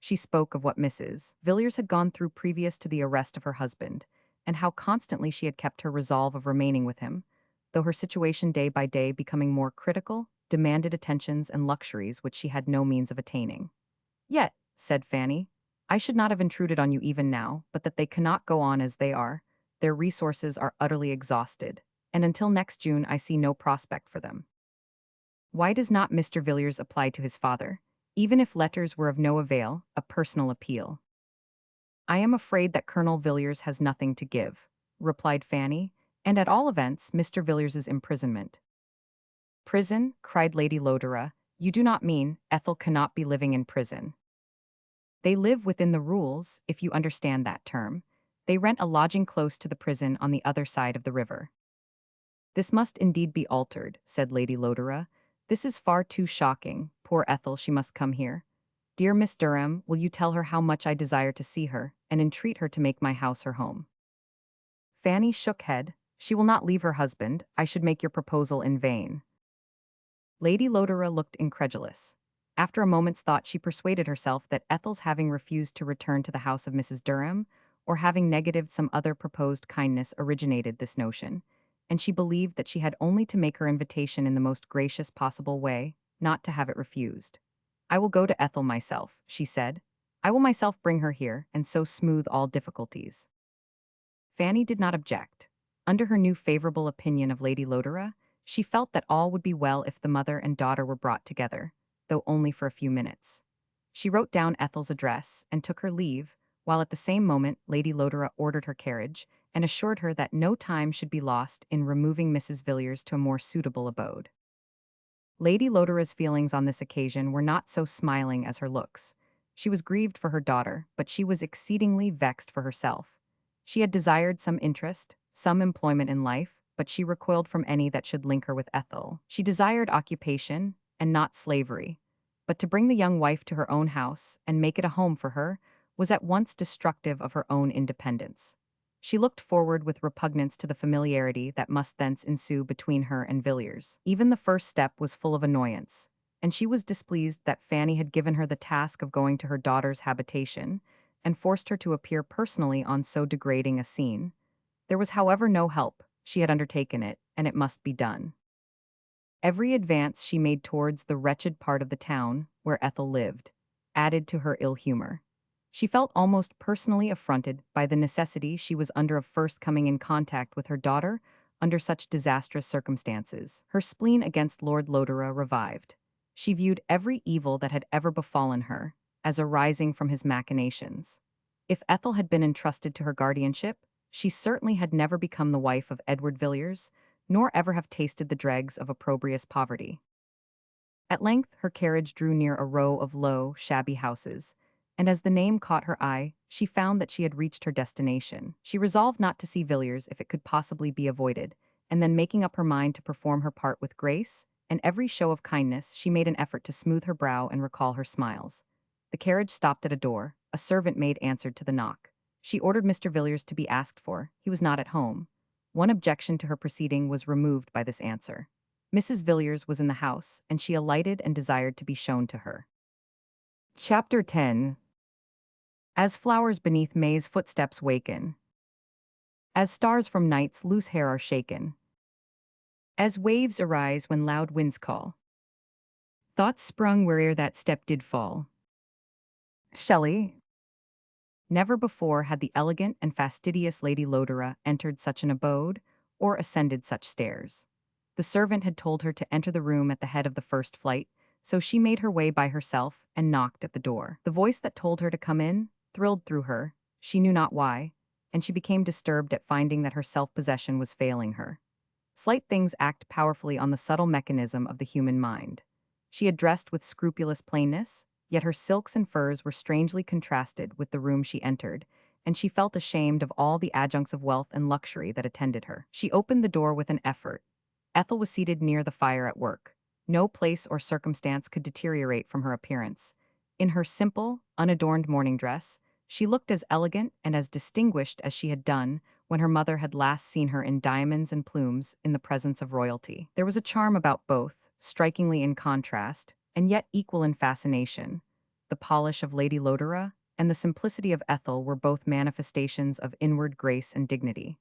She spoke of what Mrs. Villiers had gone through previous to the arrest of her husband, and how constantly she had kept her resolve of remaining with him, though her situation day by day becoming more critical, demanded attentions and luxuries which she had no means of attaining. "Yet," said Fanny, "I should not have intruded on you even now, but that they cannot go on as they are. Their resources are utterly exhausted, and until next June I see no prospect for them. Why does not Mr. Villiers apply to his father, even if letters were of no avail, a personal appeal?" "I am afraid that Colonel Villiers has nothing to give," replied Fanny, "and at all events Mr. Villiers's imprisonment." "Prison?" cried Lady Lodore. "You do not mean Ethel cannot be living in prison." "They live within the rules, if you understand that term. They rent a lodging close to the prison on the other side of the river." "This must indeed be altered," said Lady Lodore. "This is far too shocking. Poor Ethel, she must come here. Dear Miss Durham, will you tell her how much I desire to see her, and entreat her to make my house her home?" Fanny shook head. "She will not leave her husband. I should make your proposal in vain." Lady Lodore looked incredulous. After a moment's thought she persuaded herself that Ethel's having refused to return to the house of Mrs. Durham, or having negatived some other proposed kindness originated this notion, and she believed that she had only to make her invitation in the most gracious possible way, not to have it refused. "I will go to Ethel myself," she said. "I will myself bring her here, and so smooth all difficulties." Fanny did not object. Under her new favorable opinion of Lady Lodore, she felt that all would be well if the mother and daughter were brought together, though only for a few minutes. She wrote down Ethel's address and took her leave, while at the same moment Lady Lodore ordered her carriage and assured her that no time should be lost in removing Mrs. Villiers to a more suitable abode. Lady Lodore's feelings on this occasion were not so smiling as her looks. She was grieved for her daughter, but she was exceedingly vexed for herself. She had desired some interest, some employment in life, but she recoiled from any that should link her with Ethel. She desired occupation, and not slavery. But to bring the young wife to her own house, and make it a home for her, was at once destructive of her own independence. She looked forward with repugnance to the familiarity that must thence ensue between her and Villiers. Even the first step was full of annoyance, and she was displeased that Fanny had given her the task of going to her daughter's habitation, and forced her to appear personally on so degrading a scene. There was however no help, she had undertaken it, and it must be done. Every advance she made towards the wretched part of the town, where Ethel lived, added to her ill humor. She felt almost personally affronted by the necessity she was under of first coming in contact with her daughter under such disastrous circumstances. Her spleen against Lord Lodore revived. She viewed every evil that had ever befallen her as arising from his machinations. If Ethel had been entrusted to her guardianship, she certainly had never become the wife of Edward Villiers, nor ever have tasted the dregs of opprobrious poverty. At length her carriage drew near a row of low, shabby houses, and as the name caught her eye, she found that she had reached her destination. She resolved not to see Villiers if it could possibly be avoided, and then making up her mind to perform her part with grace and every show of kindness, she made an effort to smooth her brow and recall her smiles. The carriage stopped at a door. A servant maid answered to the knock. She ordered Mr. Villiers to be asked for. He was not at home. One objection to her proceeding was removed by this answer. Mrs. Villiers was in the house, and she alighted and desired to be shown to her. Chapter 10. As flowers beneath May's footsteps waken, as stars from night's loose hair are shaken, as waves arise when loud winds call, Thoughts sprung where'er that step did fall. Shelley. Never before had the elegant and fastidious Lady Lodore entered such an abode, or ascended such stairs. The servant had told her to enter the room at the head of the first flight, so she made her way by herself and knocked at the door. The voice that told her to come in thrilled through her, she knew not why, and she became disturbed at finding that her self-possession was failing her. Slight things act powerfully on the subtle mechanism of the human mind. She had dressed with scrupulous plainness, yet her silks and furs were strangely contrasted with the room she entered, and she felt ashamed of all the adjuncts of wealth and luxury that attended her. She opened the door with an effort. Ethel was seated near the fire at work. No place or circumstance could deteriorate from her appearance. In her simple, unadorned morning dress, she looked as elegant and as distinguished as she had done when her mother had last seen her in diamonds and plumes in the presence of royalty. There was a charm about both, strikingly in contrast, and yet equal in fascination. The polish of Lady Lodore and the simplicity of Ethel were both manifestations of inward grace and dignity.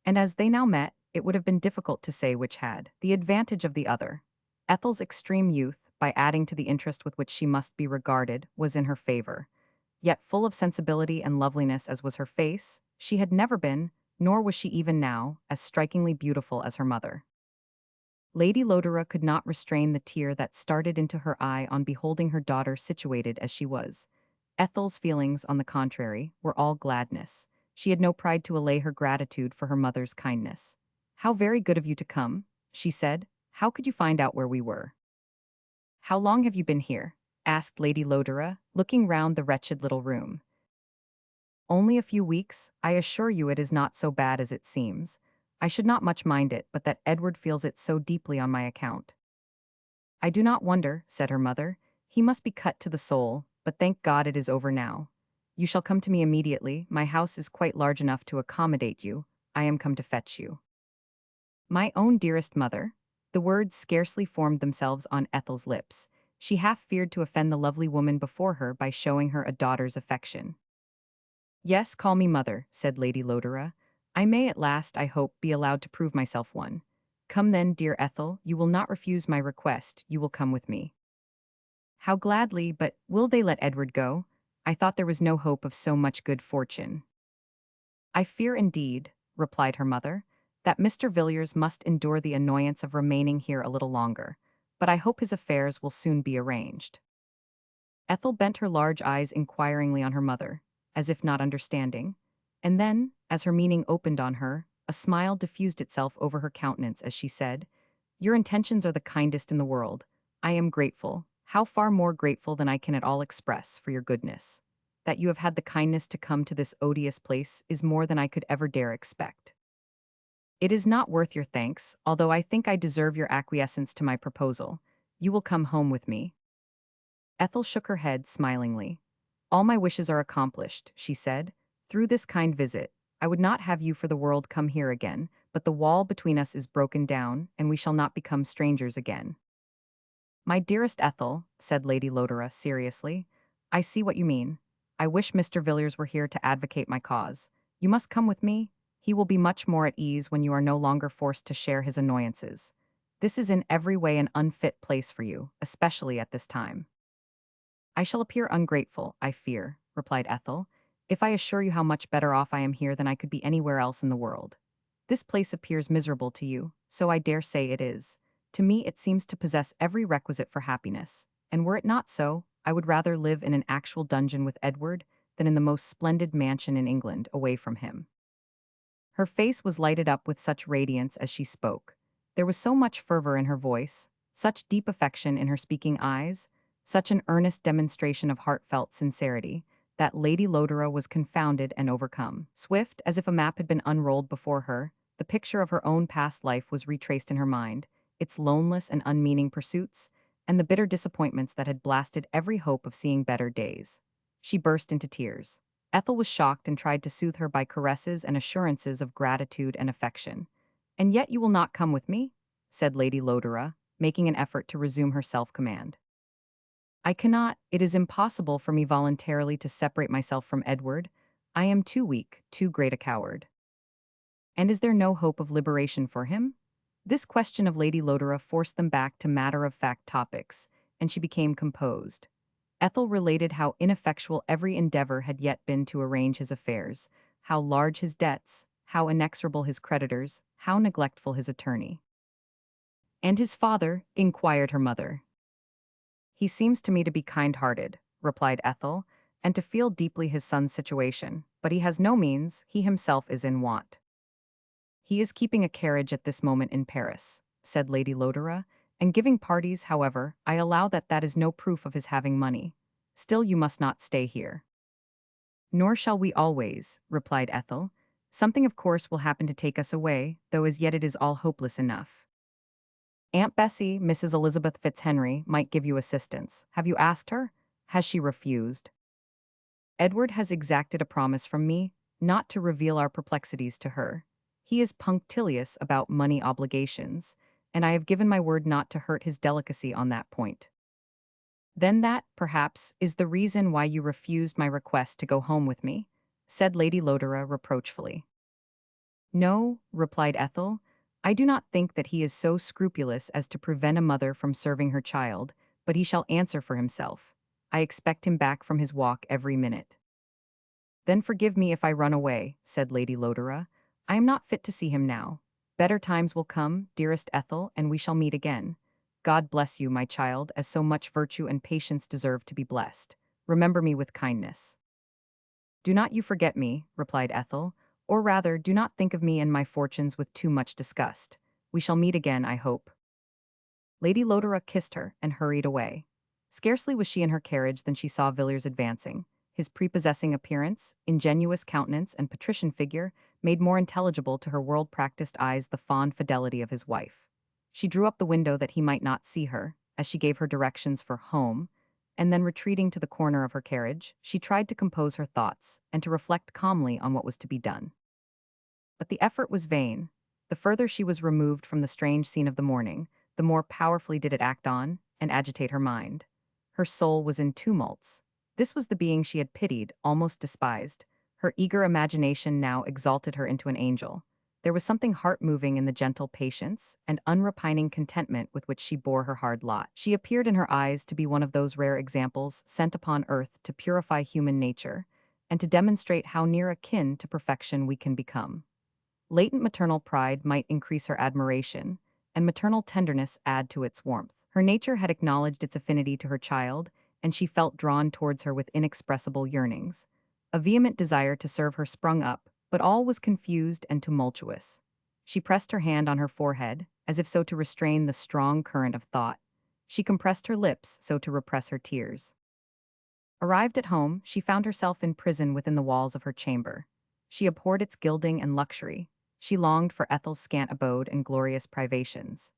And as they now met, it would have been difficult to say which had the advantage of the other. Ethel's extreme youth, by adding to the interest with which she must be regarded, was in her favor. Yet full of sensibility and loveliness as was her face, she had never been, nor was she even now, as strikingly beautiful as her mother. Lady Lodore could not restrain the tear that started into her eye on beholding her daughter situated as she was. Ethel's feelings, on the contrary, were all gladness. She had no pride to allay her gratitude for her mother's kindness. "How very good of you to come," she said. "How could you find out where we were?" "How long have you been here?" asked Lady Lodore, looking round the wretched little room. "Only a few weeks. I assure you it is not so bad as it seems. I should not much mind it, but that Edward feels it so deeply on my account." "I do not wonder," said her mother. "He must be cut to the soul, but thank God it is over now. You shall come to me immediately. My house is quite large enough to accommodate you. I am come to fetch you." "My own dearest mother." The words scarcely formed themselves on Ethel's lips. She half feared to offend the lovely woman before her by showing her a daughter's affection. "Yes, call me mother," said Lady Lodore. "I may at last, I hope, be allowed to prove myself one. Come then, dear Ethel, you will not refuse my request, you will come with me." "How gladly, but will they let Edward go? I thought there was no hope of so much good fortune." "I fear indeed," replied her mother, "that Mr. Villiers must endure the annoyance of remaining here a little longer, but I hope his affairs will soon be arranged." Ethel bent her large eyes inquiringly on her mother, as if not understanding, and then, as her meaning opened on her, a smile diffused itself over her countenance as she said, "Your intentions are the kindest in the world. I am grateful, how far more grateful than I can at all express, for your goodness. That you have had the kindness to come to this odious place is more than I could ever dare expect. It is not worth your thanks, although I think I deserve your acquiescence to my proposal. You will come home with me." Ethel shook her head smilingly. "All my wishes are accomplished," she said. "Through this kind visit, I would not have you for the world come here again, but the wall between us is broken down, and we shall not become strangers again." "My dearest Ethel," said Lady Lodore seriously, "I see what you mean. I wish Mr. Villiers were here to advocate my cause. You must come with me. He will be much more at ease when you are no longer forced to share his annoyances. This is in every way an unfit place for you, especially at this time." "I shall appear ungrateful, I fear," replied Ethel, "if I assure you how much better off I am here than I could be anywhere else in the world. This place appears miserable to you, so I dare say it is. To me it seems to possess every requisite for happiness, and were it not so, I would rather live in an actual dungeon with Edward than in the most splendid mansion in England away from him." Her face was lighted up with such radiance as she spoke. There was so much fervor in her voice, such deep affection in her speaking eyes, such an earnest demonstration of heartfelt sincerity, that Lady Lodore was confounded and overcome. Swift, as if a map had been unrolled before her, the picture of her own past life was retraced in her mind, its loneless and unmeaning pursuits, and the bitter disappointments that had blasted every hope of seeing better days. She burst into tears. Ethel was shocked and tried to soothe her by caresses and assurances of gratitude and affection. "And yet you will not come with me?" said Lady Lodore, making an effort to resume her self-command. "I cannot, it is impossible for me voluntarily to separate myself from Edward. I am too weak, too great a coward." "And is there no hope of liberation for him?" This question of Lady Lodore forced them back to matter-of-fact topics. and she became composed. Ethel related how ineffectual every endeavor had yet been to arrange his affairs, how large his debts, how inexorable his creditors, how neglectful his attorney. "And his father?" inquired her mother. "He seems to me to be kind-hearted," replied Ethel, "and to feel deeply his son's situation, but he has no means, he himself is in want." "He is keeping a carriage at this moment in Paris," said Lady Lodore, "and giving parties, however, I allow that that is no proof of his having money. Still you must not stay here." "Nor shall we always," replied Ethel. "Something of course will happen to take us away, though as yet it is all hopeless enough. Aunt Bessie, Mrs. Elizabeth Fitzhenry, might give you assistance. Have you asked her? Has she refused? Edward has exacted a promise from me not to reveal our perplexities to her. He is punctilious about money obligations, and I have given my word not to hurt his delicacy on that point." "Then that, perhaps, is the reason why you refused my request to go home with me?" said Lady Lodore reproachfully. "No," replied Ethel, "I do not think that he is so scrupulous as to prevent a mother from serving her child, but he shall answer for himself. I expect him back from his walk every minute." "Then forgive me if I run away," said Lady Lodore. "I am not fit to see him now. Better times will come, dearest Ethel, and we shall meet again. God bless you, my child, as so much virtue and patience deserve to be blessed. Remember me with kindness." "Do not you forget me," replied Ethel, "or rather, do not think of me and my fortunes with too much disgust. We shall meet again, I hope." Lady Lodore kissed her and hurried away. Scarcely was she in her carriage than she saw Villiers advancing. His prepossessing appearance, ingenuous countenance, and patrician figure made more intelligible to her world-practiced eyes the fond fidelity of his wife. She drew up the window that he might not see her, as she gave her directions for home, and then retreating to the corner of her carriage, she tried to compose her thoughts and to reflect calmly on what was to be done. But the effort was vain. The further she was removed from the strange scene of the morning, the more powerfully did it act on and agitate her mind. Her soul was in tumults. This was the being she had pitied, almost despised. Her eager imagination now exalted her into an angel. There was something heart-moving in the gentle patience and unrepining contentment with which she bore her hard lot. She appeared in her eyes to be one of those rare examples sent upon earth to purify human nature and to demonstrate how near akin to perfection we can become. Latent maternal pride might increase her admiration, and maternal tenderness add to its warmth. Her nature had acknowledged its affinity to her child, and she felt drawn towards her with inexpressible yearnings. A vehement desire to serve her sprung up, but all was confused and tumultuous. She pressed her hand on her forehead, as if so to restrain the strong current of thought. She compressed her lips so to repress her tears. Arrived at home, she found herself in prison within the walls of her chamber. She abhorred its gilding and luxury. She longed for Ethel's scant abode and glorious privations.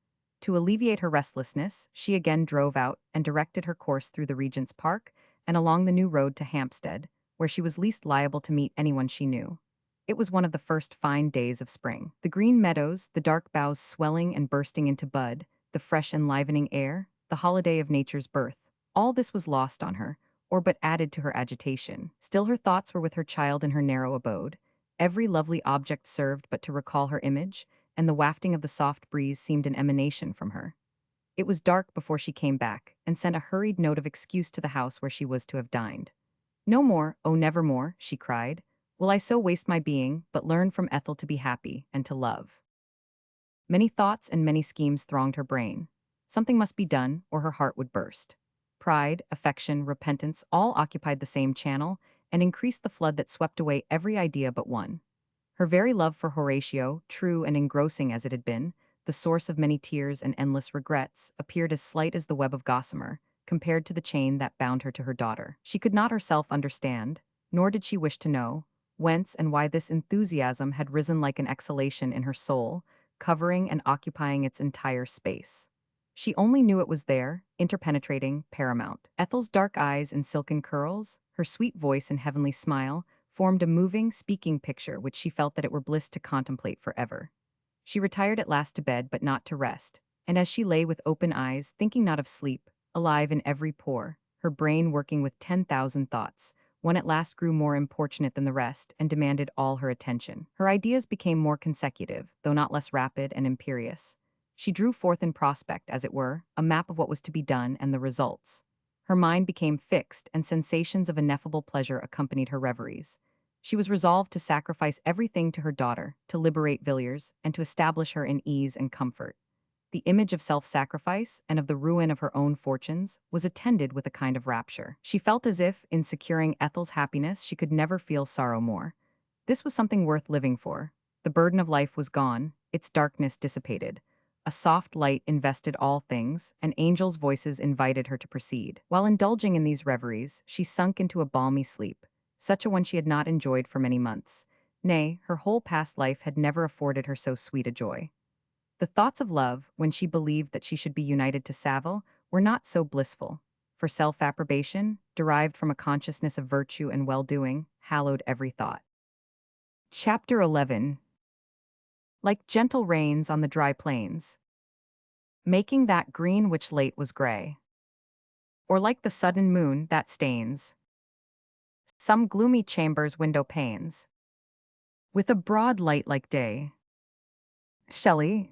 To alleviate her restlessness, she again drove out and directed her course through the Regent's Park and along the new road to Hampstead, where she was least liable to meet anyone she knew. It was one of the first fine days of spring. The green meadows, the dark boughs swelling and bursting into bud, the fresh enlivening air, the holiday of nature's birth, all this was lost on her, or but added to her agitation. Still her thoughts were with her child in her narrow abode. Every lovely object served but to recall her image, and the wafting of the soft breeze seemed an emanation from her. It was dark before she came back, and sent a hurried note of excuse to the house where she was to have dined. "No more, oh never more," she cried, "will I so waste my being, but learn from Ethel to be happy and to love." Many thoughts and many schemes thronged her brain. Something must be done, or her heart would burst. Pride, affection, repentance all occupied the same channel, and increased the flood that swept away every idea but one. Her very love for Horatio, true and engrossing as it had been, the source of many tears and endless regrets, appeared as slight as the web of gossamer, compared to the chain that bound her to her daughter. She could not herself understand, nor did she wish to know, whence and why this enthusiasm had risen like an exhalation in her soul, covering and occupying its entire space. She only knew it was there, interpenetrating, paramount. Ethel's dark eyes and silken curls, her sweet voice and heavenly smile, formed a moving, speaking picture which she felt that it were bliss to contemplate forever. She retired at last to bed, but not to rest, and as she lay with open eyes, thinking not of sleep, alive in every pore, her brain working with 10,000 thoughts, one at last grew more importunate than the rest and demanded all her attention. Her ideas became more consecutive, though not less rapid and imperious. She drew forth in prospect, as it were, a map of what was to be done and the results. Her mind became fixed, and sensations of ineffable pleasure accompanied her reveries. She was resolved to sacrifice everything to her daughter, to liberate Villiers, and to establish her in ease and comfort. The image of self-sacrifice and of the ruin of her own fortunes was attended with a kind of rapture. She felt as if, in securing Ethel's happiness, she could never feel sorrow more. This was something worth living for. The burden of life was gone, its darkness dissipated. A soft light invested all things, and angels' voices invited her to proceed. While indulging in these reveries, she sunk into a balmy sleep, such a one she had not enjoyed for many months. Nay, her whole past life had never afforded her so sweet a joy. The thoughts of love, when she believed that she should be united to Savile, were not so blissful, for self-approbation, derived from a consciousness of virtue and well-doing, hallowed every thought. Chapter 11. Like gentle rains on the dry plains, making that green which late was gray, or like the sudden moon that stains some gloomy chamber's window panes, with a broad light like day. Shelley.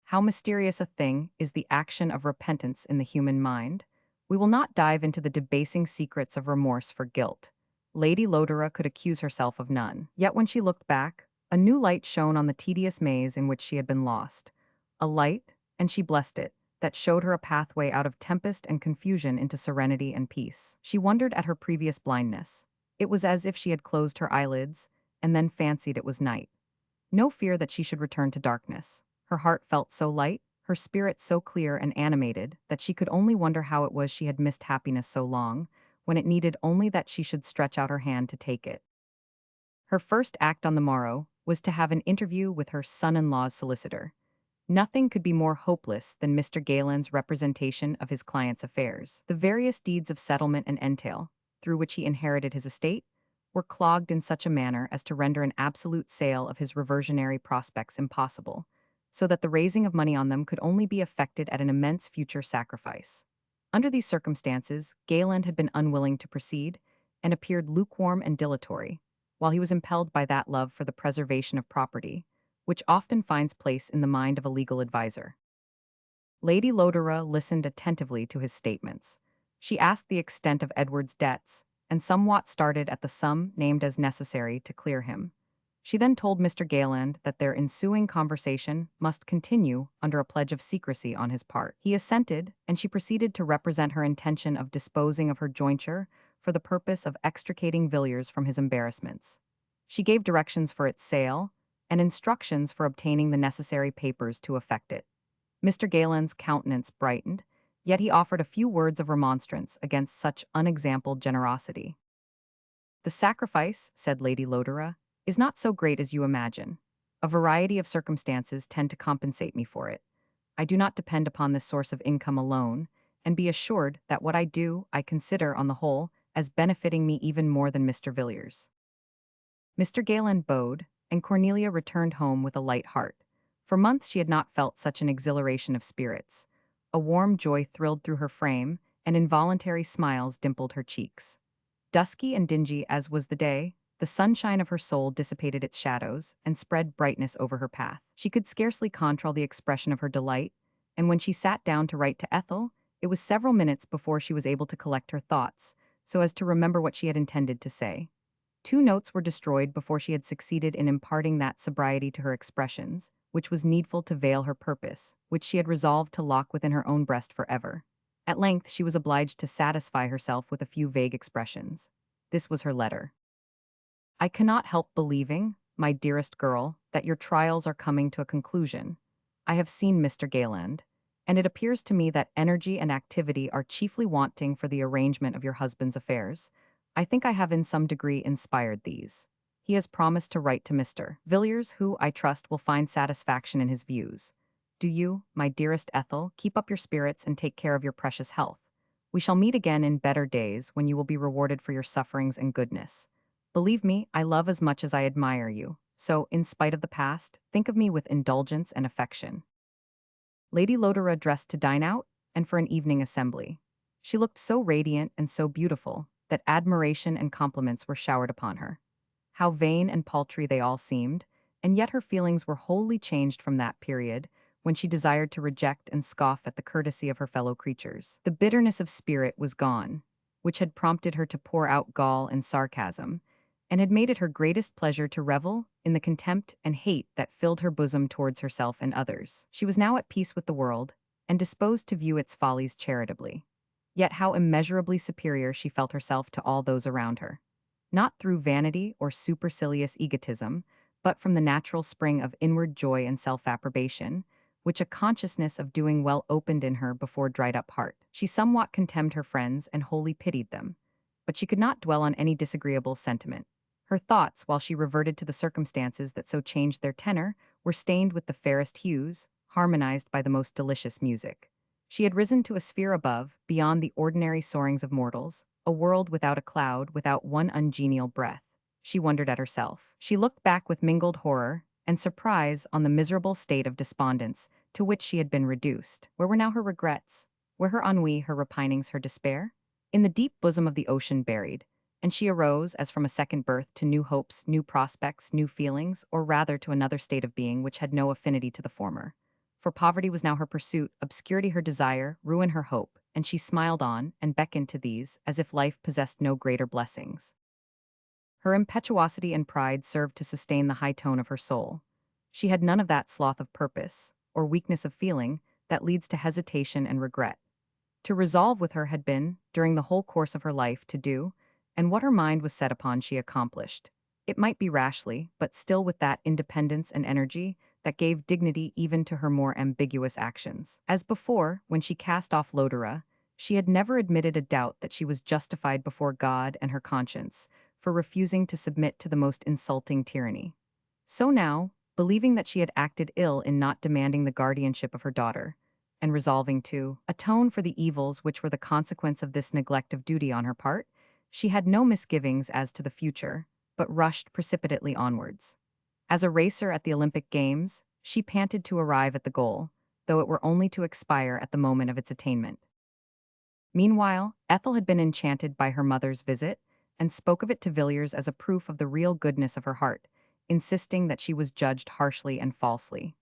How mysterious a thing is the action of repentance in the human mind. We will not dive into the debasing secrets of remorse for guilt. Lady Lodore could accuse herself of none. Yet when she looked back, a new light shone on the tedious maze in which she had been lost. A light, and she blessed it, that showed her a pathway out of tempest and confusion into serenity and peace. She wondered at her previous blindness. It was as if she had closed her eyelids, and then fancied it was night. No fear that she should return to darkness. Her heart felt so light, her spirit so clear and animated, that she could only wonder how it was she had missed happiness so long, when it needed only that she should stretch out her hand to take it. Her first act on the morrow was to have an interview with her son-in-law's solicitor. Nothing could be more hopeless than Mr. Galen's representation of his client's affairs. The various deeds of settlement and entail, through which he inherited his estate, were clogged in such a manner as to render an absolute sale of his reversionary prospects impossible, so that the raising of money on them could only be effected at an immense future sacrifice. Under these circumstances, Galen had been unwilling to proceed, and appeared lukewarm and dilatory, while he was impelled by that love for the preservation of property, which often finds place in the mind of a legal adviser. Lady Lodore listened attentively to his statements. She asked the extent of Edward's debts, and somewhat started at the sum named as necessary to clear him. She then told Mr. Galen that their ensuing conversation must continue under a pledge of secrecy on his part. He assented, and she proceeded to represent her intention of disposing of her jointure for the purpose of extricating Villiers from his embarrassments. She gave directions for its sale, and instructions for obtaining the necessary papers to effect it. Mr. Galen's countenance brightened, yet he offered a few words of remonstrance against such unexampled generosity. "The sacrifice," said Lady Lodore, "is not so great as you imagine. A variety of circumstances tend to compensate me for it. I do not depend upon this source of income alone, and be assured that what I do I consider, on the whole, as benefiting me even more than Mr. Villiers." Mr. Galen bowed, and Cornelia returned home with a light heart. For months she had not felt such an exhilaration of spirits. A warm joy thrilled through her frame, and involuntary smiles dimpled her cheeks. Dusky and dingy as was the day, the sunshine of her soul dissipated its shadows and spread brightness over her path. She could scarcely control the expression of her delight, and when she sat down to write to Ethel, it was several minutes before she was able to collect her thoughts, so as to remember what she had intended to say. 2 notes were destroyed before she had succeeded in imparting that sobriety to her expressions, which was needful to veil her purpose, which she had resolved to lock within her own breast forever. At length she was obliged to satisfy herself with a few vague expressions. This was her letter. "I cannot help believing, my dearest girl, that your trials are coming to a conclusion. I have seen Mr. Galen, and it appears to me that energy and activity are chiefly wanting for the arrangement of your husband's affairs. I think I have in some degree inspired these. He has promised to write to Mr. Villiers, who, I trust, will find satisfaction in his views. Do you, my dearest Ethel, keep up your spirits and take care of your precious health. We shall meet again in better days, when you will be rewarded for your sufferings and goodness. Believe me, I love as much as I admire you, so, in spite of the past, think of me with indulgence and affection." Lady Lodore dressed to dine out, and for an evening assembly. She looked so radiant and so beautiful, that admiration and compliments were showered upon her. How vain and paltry they all seemed, and yet her feelings were wholly changed from that period, when she desired to reject and scoff at the courtesy of her fellow creatures. The bitterness of spirit was gone, which had prompted her to pour out gall and sarcasm, and had made it her greatest pleasure to revel in the contempt and hate that filled her bosom towards herself and others. She was now at peace with the world, and disposed to view its follies charitably. Yet how immeasurably superior she felt herself to all those around her. Not through vanity or supercilious egotism, but from the natural spring of inward joy and self-approbation, which a consciousness of doing well opened in her before dried-up heart. She somewhat contemned her friends and wholly pitied them, but she could not dwell on any disagreeable sentiment. Her thoughts, while she reverted to the circumstances that so changed their tenor, were stained with the fairest hues, harmonized by the most delicious music. She had risen to a sphere above, beyond the ordinary soarings of mortals, a world without a cloud, without one ungenial breath. She wondered at herself. She looked back with mingled horror and surprise on the miserable state of despondence to which she had been reduced. Where were now her regrets? Where her ennui, her repinings, her despair? In the deep bosom of the ocean buried, and she arose as from a second birth to new hopes, new prospects, new feelings, or rather to another state of being which had no affinity to the former. For poverty was now her pursuit, obscurity her desire, ruin her hope, and she smiled on and beckoned to these as if life possessed no greater blessings. Her impetuosity and pride served to sustain the high tone of her soul. She had none of that sloth of purpose, or weakness of feeling, that leads to hesitation and regret. To resolve with her had been, during the whole course of her life, to do, and what her mind was set upon she accomplished. It might be rashly, but still with that independence and energy that gave dignity even to her more ambiguous actions. As before, when she cast off Lodore, she had never admitted a doubt that she was justified before God and her conscience for refusing to submit to the most insulting tyranny. So now, believing that she had acted ill in not demanding the guardianship of her daughter, and resolving to atone for the evils which were the consequence of this neglect of duty on her part, she had no misgivings as to the future, but rushed precipitately onwards. As a racer at the Olympic Games, she panted to arrive at the goal, though it were only to expire at the moment of its attainment. Meanwhile, Ethel had been enchanted by her mother's visit, and spoke of it to Villiers as a proof of the real goodness of her heart, insisting that she was judged harshly and falsely.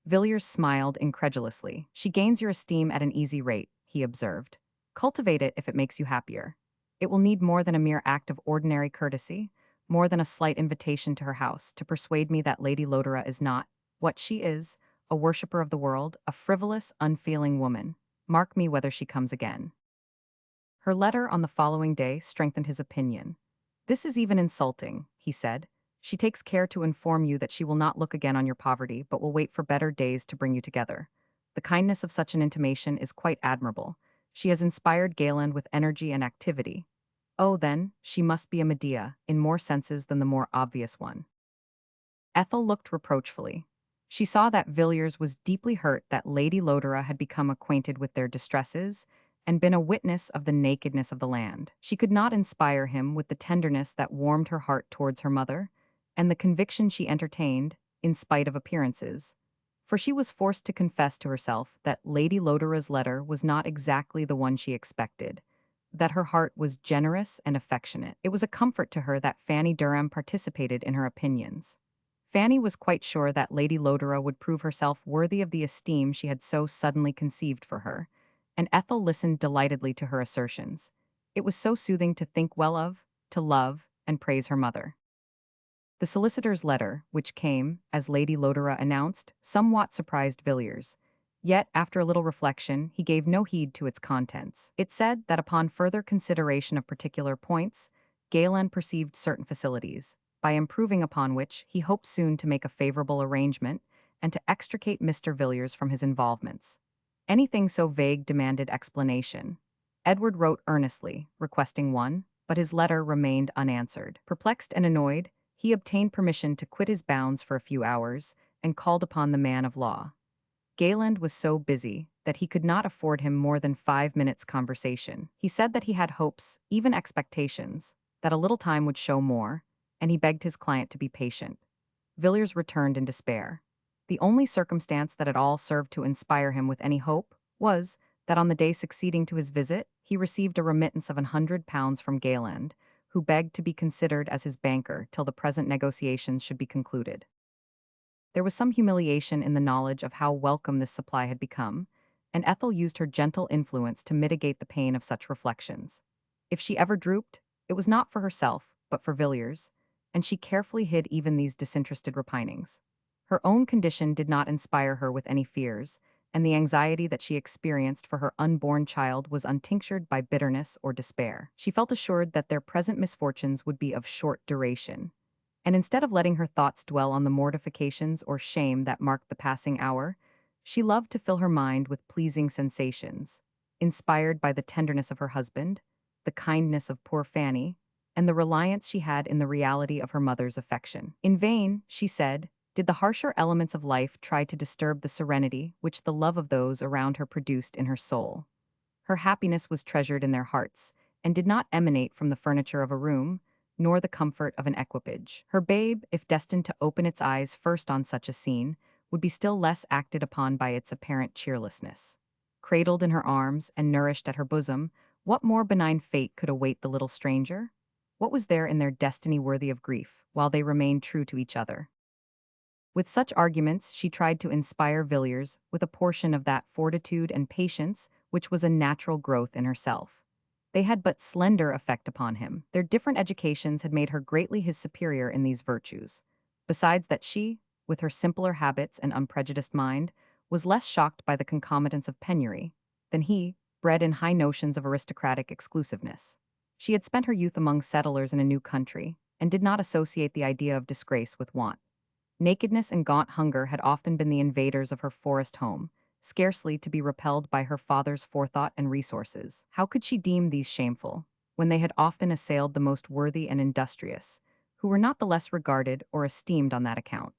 Villiers smiled incredulously. "She gains your esteem at an easy rate," he observed. "Cultivate it if it makes you happier. It will need more than a mere act of ordinary courtesy, more than a slight invitation to her house, to persuade me that Lady Lodore is not, what she is, a worshipper of the world, a frivolous, unfeeling woman. Mark me whether she comes again." Her letter on the following day strengthened his opinion. "This is even insulting," he said. "She takes care to inform you that she will not look again on your poverty, but will wait for better days to bring you together. The kindness of such an intimation is quite admirable. She has inspired Galen with energy and activity. Oh, then, she must be a Medea, in more senses than the more obvious one." Ethel looked reproachfully. She saw that Villiers was deeply hurt that Lady Lodore had become acquainted with their distresses, and been a witness of the nakedness of the land. She could not inspire him with the tenderness that warmed her heart towards her mother, and the conviction she entertained, in spite of appearances. For she was forced to confess to herself that Lady Lodore's letter was not exactly the one she expected, that her heart was generous and affectionate. It was a comfort to her that Fanny Durham participated in her opinions. Fanny was quite sure that Lady Lodore would prove herself worthy of the esteem she had so suddenly conceived for her, and Ethel listened delightedly to her assertions. It was so soothing to think well of, to love, and praise her mother. The solicitor's letter, which came, as Lady Lodore announced, somewhat surprised Villiers. Yet, after a little reflection, he gave no heed to its contents. It said that upon further consideration of particular points, Galen perceived certain facilities, by improving upon which he hoped soon to make a favorable arrangement and to extricate Mr. Villiers from his involvements. Anything so vague demanded explanation. Edward wrote earnestly, requesting one, but his letter remained unanswered. Perplexed and annoyed, he obtained permission to quit his bounds for a few hours, and called upon the man of law. Galen was so busy that he could not afford him more than 5 minutes' conversation. He said that he had hopes, even expectations, that a little time would show more, and he begged his client to be patient. Villiers returned in despair. The only circumstance that at all served to inspire him with any hope was that on the day succeeding to his visit, he received a remittance of £100 from Galen, who begged to be considered as his banker till the present negotiations should be concluded. There was some humiliation in the knowledge of how welcome this supply had become, and Ethel used her gentle influence to mitigate the pain of such reflections. If she ever drooped, it was not for herself, but for Villiers, and she carefully hid even these disinterested repinings. Her own condition did not inspire her with any fears, and the anxiety that she experienced for her unborn child was untinctured by bitterness or despair. She felt assured that their present misfortunes would be of short duration. And instead of letting her thoughts dwell on the mortifications or shame that marked the passing hour, she loved to fill her mind with pleasing sensations, inspired by the tenderness of her husband, the kindness of poor Fanny, and the reliance she had in the reality of her mother's affection. In vain, she said, did the harsher elements of life try to disturb the serenity which the love of those around her produced in her soul. Her happiness was treasured in their hearts, and did not emanate from the furniture of a room, nor the comfort of an equipage. Her babe, if destined to open its eyes first on such a scene, would be still less acted upon by its apparent cheerlessness. Cradled in her arms and nourished at her bosom, what more benign fate could await the little stranger? What was there in their destiny worthy of grief, while they remained true to each other? With such arguments, she tried to inspire Villiers with a portion of that fortitude and patience which was a natural growth in herself. They had but slender effect upon him. Their different educations had made her greatly his superior in these virtues. Besides that she, with her simpler habits and unprejudiced mind, was less shocked by the concomitants of penury than he, bred in high notions of aristocratic exclusiveness. She had spent her youth among settlers in a new country, and did not associate the idea of disgrace with want. Nakedness and gaunt hunger had often been the invaders of her forest home, scarcely to be repelled by her father's forethought and resources. How could she deem these shameful, when they had often assailed the most worthy and industrious, who were not the less regarded or esteemed on that account?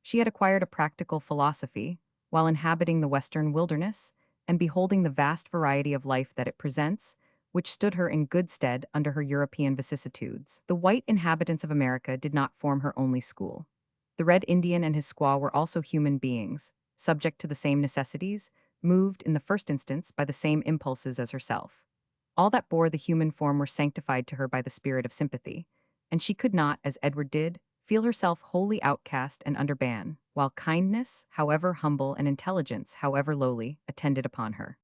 She had acquired a practical philosophy, while inhabiting the western wilderness, and beholding the vast variety of life that it presents, which stood her in good stead under her European vicissitudes. The white inhabitants of America did not form her only school. The Red Indian and his squaw were also human beings, subject to the same necessities, moved in the first instance by the same impulses as herself. All that bore the human form were sanctified to her by the spirit of sympathy, and she could not, as Edward did, feel herself wholly outcast and under ban, while kindness, however humble, and intelligence, however lowly, attended upon her.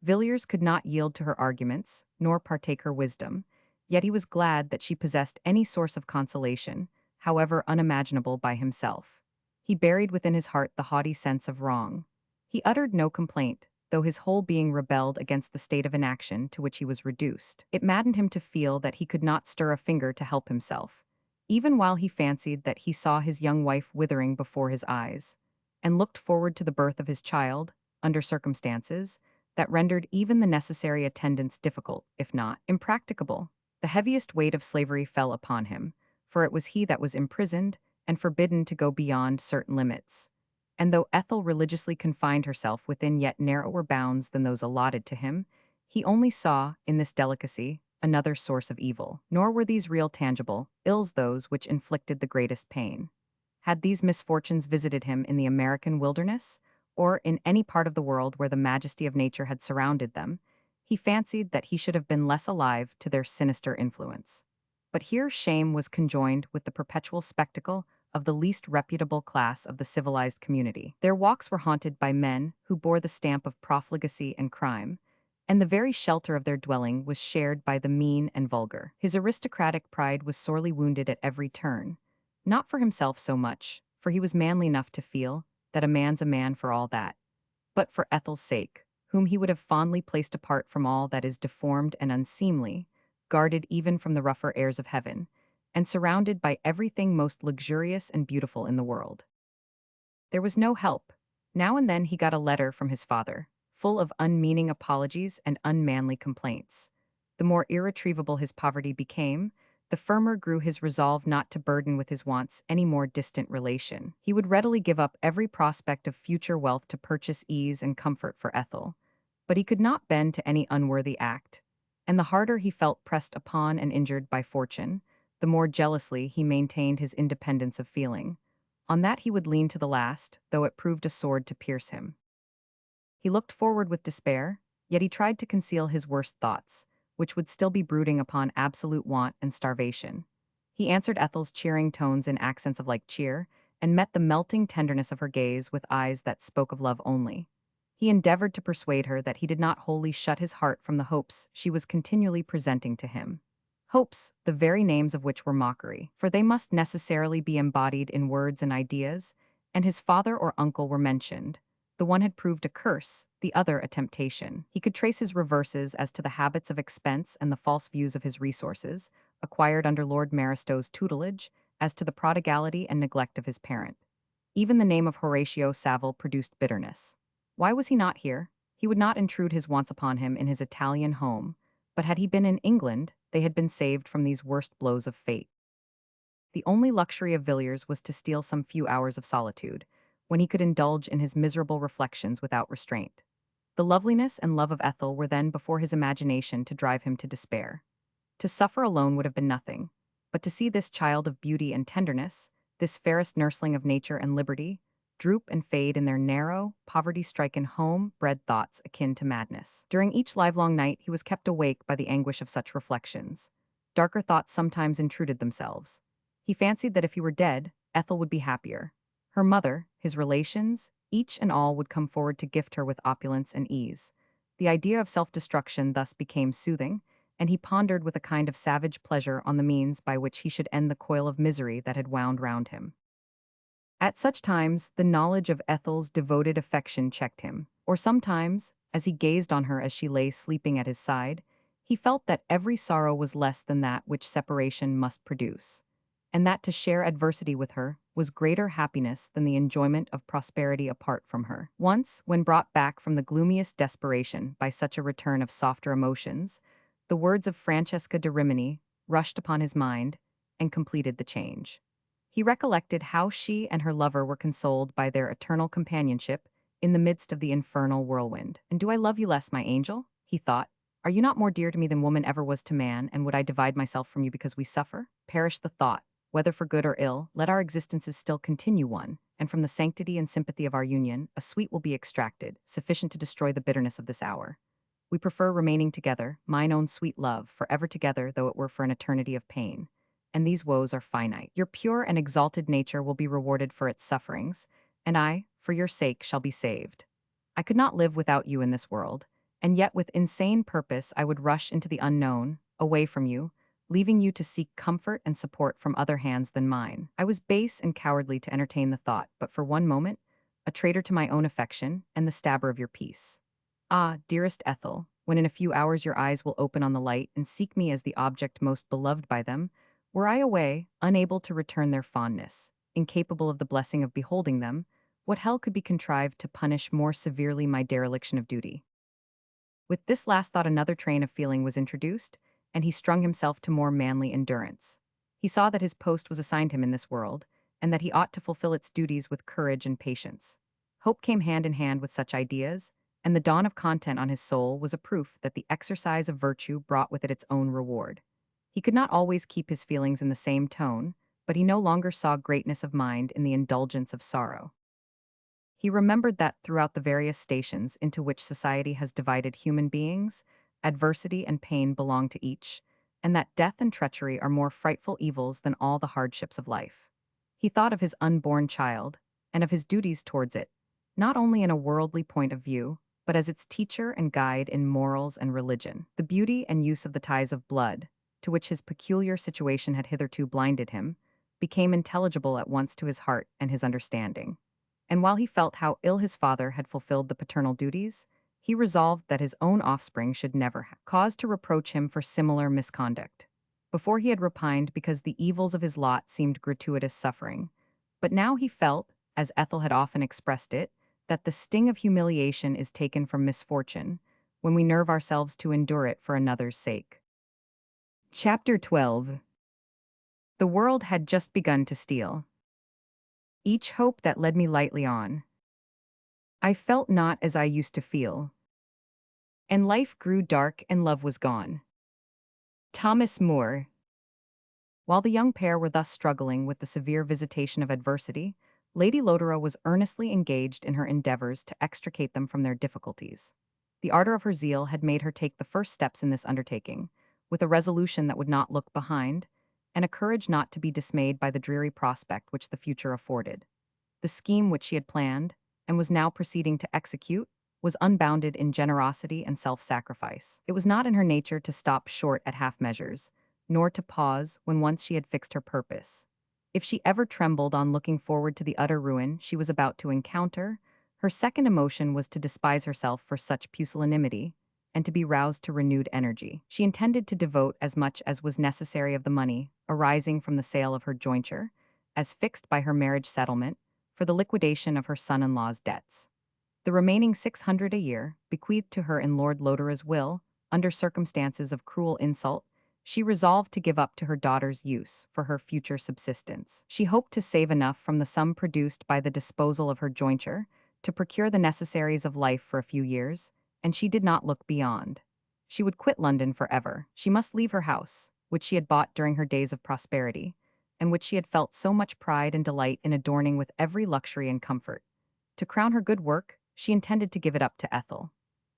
Villiers could not yield to her arguments, nor partake her wisdom, yet he was glad that she possessed any source of consolation, however unimaginable by himself. He buried within his heart the haughty sense of wrong. He uttered no complaint, though his whole being rebelled against the state of inaction to which he was reduced. It maddened him to feel that he could not stir a finger to help himself, even while he fancied that he saw his young wife withering before his eyes, and looked forward to the birth of his child, under circumstances that rendered even the necessary attendance difficult, if not impracticable. The heaviest weight of slavery fell upon him, for it was he that was imprisoned and forbidden to go beyond certain limits. And though Ethel religiously confined herself within yet narrower bounds than those allotted to him, he only saw, in this delicacy, another source of evil. Nor were these real tangible ills those which inflicted the greatest pain. Had these misfortunes visited him in the American wilderness, or in any part of the world where the majesty of nature had surrounded them, he fancied that he should have been less alive to their sinister influence. But here shame was conjoined with the perpetual spectacle of the least reputable class of the civilized community. Their walks were haunted by men who bore the stamp of profligacy and crime, and the very shelter of their dwelling was shared by the mean and vulgar. His aristocratic pride was sorely wounded at every turn, not for himself so much, for he was manly enough to feel that a man's a man for all that, but for Ethel's sake, whom he would have fondly placed apart from all that is deformed and unseemly, guarded even from the rougher airs of heaven, and surrounded by everything most luxurious and beautiful in the world. There was no help. Now and then he got a letter from his father, full of unmeaning apologies and unmanly complaints. The more irretrievable his poverty became, the firmer grew his resolve not to burden with his wants any more distant relation. He would readily give up every prospect of future wealth to purchase ease and comfort for Ethel, but he could not bend to any unworthy act, and the harder he felt pressed upon and injured by fortune, the more jealously he maintained his independence of feeling. On that he would lean to the last, though it proved a sword to pierce him. He looked forward with despair, yet he tried to conceal his worst thoughts, which would still be brooding upon absolute want and starvation. He answered Ethel's cheering tones in accents of like cheer, and met the melting tenderness of her gaze with eyes that spoke of love only. He endeavored to persuade her that he did not wholly shut his heart from the hopes she was continually presenting to him. Hopes, the very names of which were mockery, for they must necessarily be embodied in words and ideas, and his father or uncle were mentioned. The one had proved a curse, the other a temptation. He could trace his reverses as to the habits of expense and the false views of his resources, acquired under Lord Maristow's tutelage, as to the prodigality and neglect of his parent. Even the name of Horatio Saville produced bitterness. Why was he not here? He would not intrude his wants upon him in his Italian home, but had he been in England, they had been saved from these worst blows of fate. The only luxury of Villiers was to steal some few hours of solitude, when he could indulge in his miserable reflections without restraint. The loveliness and love of Ethel were then before his imagination to drive him to despair. To suffer alone would have been nothing, but to see this child of beauty and tenderness, this fairest nursling of nature and liberty, droop and fade in their narrow, poverty-stricken home, bred thoughts akin to madness. During each livelong night he was kept awake by the anguish of such reflections. Darker thoughts sometimes intruded themselves. He fancied that if he were dead, Ethel would be happier. Her mother, his relations, each and all would come forward to gift her with opulence and ease. The idea of self-destruction thus became soothing, and he pondered with a kind of savage pleasure on the means by which he should end the coil of misery that had wound round him. At such times, the knowledge of Ethel's devoted affection checked him, or sometimes, as he gazed on her as she lay sleeping at his side, he felt that every sorrow was less than that which separation must produce, and that to share adversity with her was greater happiness than the enjoyment of prosperity apart from her. Once, when brought back from the gloomiest desperation by such a return of softer emotions, the words of Francesca de Rimini rushed upon his mind and completed the change. He recollected how she and her lover were consoled by their eternal companionship in the midst of the infernal whirlwind. "And do I love you less, my angel?" he thought. "Are you not more dear to me than woman ever was to man, and would I divide myself from you because we suffer? Perish the thought. Whether for good or ill, let our existences still continue one, and from the sanctity and sympathy of our union, a sweet will be extracted, sufficient to destroy the bitterness of this hour. We prefer remaining together, mine own sweet love, forever together, though it were for an eternity of pain. And these woes are finite. Your pure and exalted nature will be rewarded for its sufferings, and I, for your sake, shall be saved. I could not live without you in this world, and yet with insane purpose I would rush into the unknown, away from you, leaving you to seek comfort and support from other hands than mine. I was base and cowardly to entertain the thought, but for one moment, a traitor to my own affection and the stabber of your peace. Ah, dearest Ethel, when in a few hours your eyes will open on the light and seek me as the object most beloved by them, were I away, unable to return their fondness, incapable of the blessing of beholding them, what hell could be contrived to punish more severely my dereliction of duty? With this last thought another train of feeling was introduced, and he strung himself to more manly endurance. He saw that his post was assigned him in this world, and that he ought to fulfill its duties with courage and patience. Hope came hand in hand with such ideas, and the dawn of content on his soul was a proof that the exercise of virtue brought with it its own reward. He could not always keep his feelings in the same tone, but he no longer saw greatness of mind in the indulgence of sorrow. He remembered that throughout the various stations into which society has divided human beings, adversity and pain belong to each, and that death and treachery are more frightful evils than all the hardships of life. He thought of his unborn child, and of his duties towards it, not only in a worldly point of view, but as its teacher and guide in morals and religion. The beauty and use of the ties of blood, to which his peculiar situation had hitherto blinded him, became intelligible at once to his heart and his understanding. And while he felt how ill his father had fulfilled the paternal duties, he resolved that his own offspring should never have cause to reproach him for similar misconduct. Before he had repined because the evils of his lot seemed gratuitous suffering, but now he felt, as Ethel had often expressed it, that the sting of humiliation is taken from misfortune, when we nerve ourselves to endure it for another's sake. Chapter 12. The world had just begun to steal. Each hope that led me lightly on. I felt not as I used to feel. And life grew dark and love was gone. Thomas Moore. While the young pair were thus struggling with the severe visitation of adversity, Lady Lodore was earnestly engaged in her endeavors to extricate them from their difficulties. The ardor of her zeal had made her take the first steps in this undertaking, with a resolution that would not look behind, and a courage not to be dismayed by the dreary prospect which the future afforded. The scheme which she had planned, and was now proceeding to execute, was unbounded in generosity and self-sacrifice. It was not in her nature to stop short at half measures, nor to pause when once she had fixed her purpose. If she ever trembled on looking forward to the utter ruin she was about to encounter, her second emotion was to despise herself for such pusillanimity, and to be roused to renewed energy. She intended to devote as much as was necessary of the money arising from the sale of her jointure, as fixed by her marriage settlement, for the liquidation of her son-in-law's debts. The remaining 600 a year, bequeathed to her in Lord Lodore's will, under circumstances of cruel insult, she resolved to give up to her daughter's use for her future subsistence. She hoped to save enough from the sum produced by the disposal of her jointure to procure the necessaries of life for a few years, and she did not look beyond. She would quit London forever. She must leave her house, which she had bought during her days of prosperity, and which she had felt so much pride and delight in adorning with every luxury and comfort. To crown her good work, she intended to give it up to Ethel.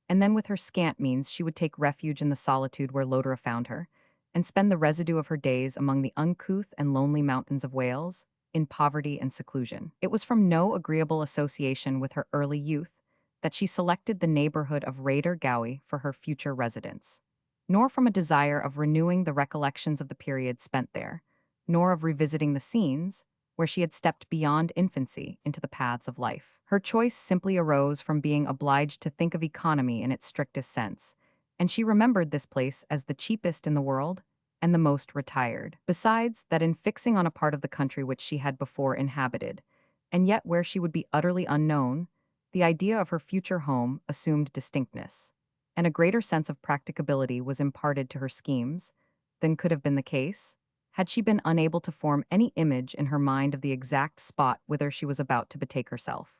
And then with her scant means she would take refuge in the solitude where Lodore found her, and spend the residue of her days among the uncouth and lonely mountains of Wales, in poverty and seclusion. It was from no agreeable association with her early youth that she selected the neighborhood of Raider Gowy for her future residence, nor from a desire of renewing the recollections of the period spent there, nor of revisiting the scenes where she had stepped beyond infancy into the paths of life. Her choice simply arose from being obliged to think of economy in its strictest sense, and she remembered this place as the cheapest in the world and the most retired. Besides that, in fixing on a part of the country which she had before inhabited, and yet where she would be utterly unknown, the idea of her future home assumed distinctness, and a greater sense of practicability was imparted to her schemes than could have been the case had she been unable to form any image in her mind of the exact spot whither she was about to betake herself.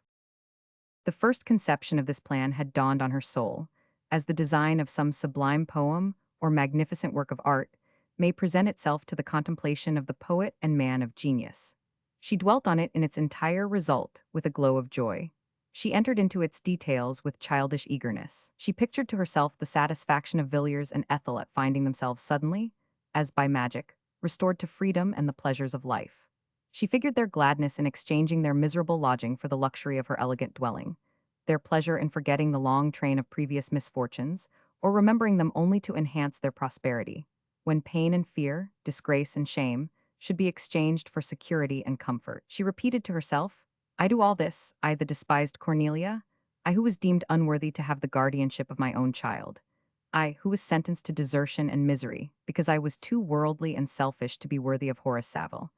The first conception of this plan had dawned on her soul, as the design of some sublime poem or magnificent work of art may present itself to the contemplation of the poet and man of genius. She dwelt on it in its entire result with a glow of joy. She entered into its details with childish eagerness. She pictured to herself the satisfaction of Villiers and Ethel at finding themselves suddenly, as by magic, restored to freedom and the pleasures of life. She figured their gladness in exchanging their miserable lodging for the luxury of her elegant dwelling, their pleasure in forgetting the long train of previous misfortunes, or remembering them only to enhance their prosperity, when pain and fear, disgrace and shame, should be exchanged for security and comfort. She repeated to herself, "I do all this, I the despised Cornelia, I who was deemed unworthy to have the guardianship of my own child. I, who was sentenced to desertion and misery, because I was too worldly and selfish to be worthy of Horace Saville.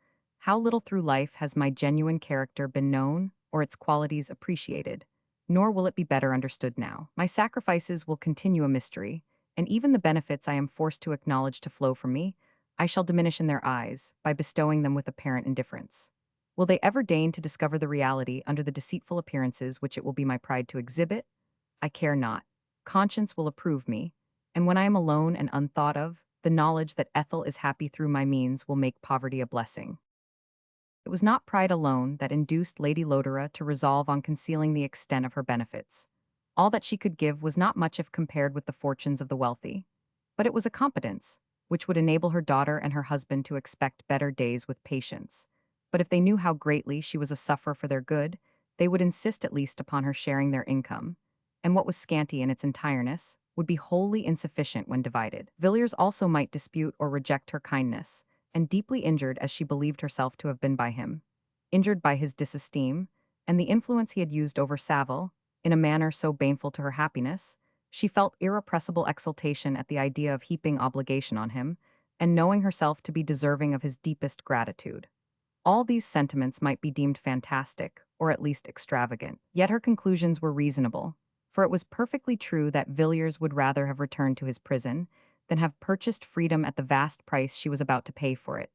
How little through life has my genuine character been known, or its qualities appreciated, nor will it be better understood now. My sacrifices will continue a mystery, and even the benefits I am forced to acknowledge to flow from me, I shall diminish in their eyes, by bestowing them with apparent indifference. Will they ever deign to discover the reality under the deceitful appearances which it will be my pride to exhibit? I care not. Conscience will approve me, and when I am alone and unthought of, the knowledge that Ethel is happy through my means will make poverty a blessing." It was not pride alone that induced Lady Lodore to resolve on concealing the extent of her benefits. All that she could give was not much if compared with the fortunes of the wealthy, but it was a competence which would enable her daughter and her husband to expect better days with patience. But if they knew how greatly she was a sufferer for their good, they would insist at least upon her sharing their income, and what was scanty in its entireness would be wholly insufficient when divided. Villiers also might dispute or reject her kindness, and deeply injured as she believed herself to have been by him, injured by his disesteem, and the influence he had used over Saville, in a manner so baneful to her happiness, she felt irrepressible exultation at the idea of heaping obligation on him, and knowing herself to be deserving of his deepest gratitude. All these sentiments might be deemed fantastic, or at least extravagant, yet her conclusions were reasonable, for it was perfectly true that Villiers would rather have returned to his prison than have purchased freedom at the vast price she was about to pay for it.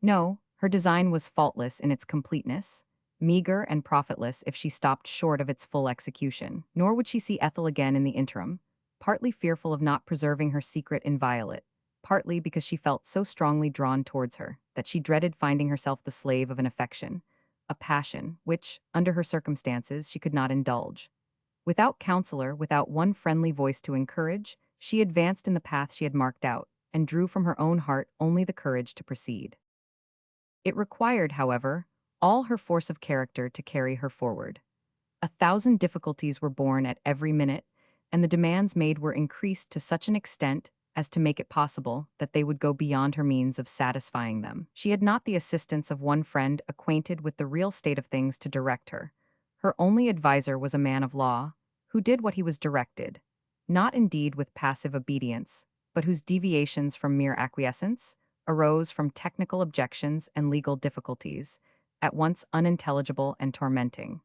No, her design was faultless in its completeness, meager and profitless if she stopped short of its full execution. Nor would she see Ethel again in the interim, partly fearful of not preserving her secret inviolate, partly because she felt so strongly drawn towards her that she dreaded finding herself the slave of an affection, a passion which, under her circumstances, she could not indulge. Without counselor, without one friendly voice to encourage, she advanced in the path she had marked out, and drew from her own heart only the courage to proceed. It required, however, all her force of character to carry her forward. 1,000 difficulties were born at every minute, and the demands made were increased to such an extent as to make it possible that they would go beyond her means of satisfying them. She had not the assistance of one friend acquainted with the real state of things to direct her. Her only adviser was a man of law, who did what he was directed, not indeed with passive obedience, but whose deviations from mere acquiescence arose from technical objections and legal difficulties, at once unintelligible and tormenting.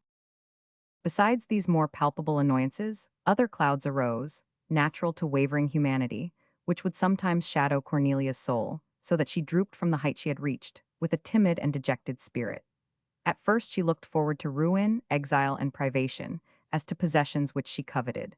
Besides these more palpable annoyances, other clouds arose, natural to wavering humanity, which would sometimes shadow Cornelia's soul, so that she drooped from the height she had reached, with a timid and dejected spirit. At first she looked forward to ruin, exile, and privation, as to possessions which she coveted.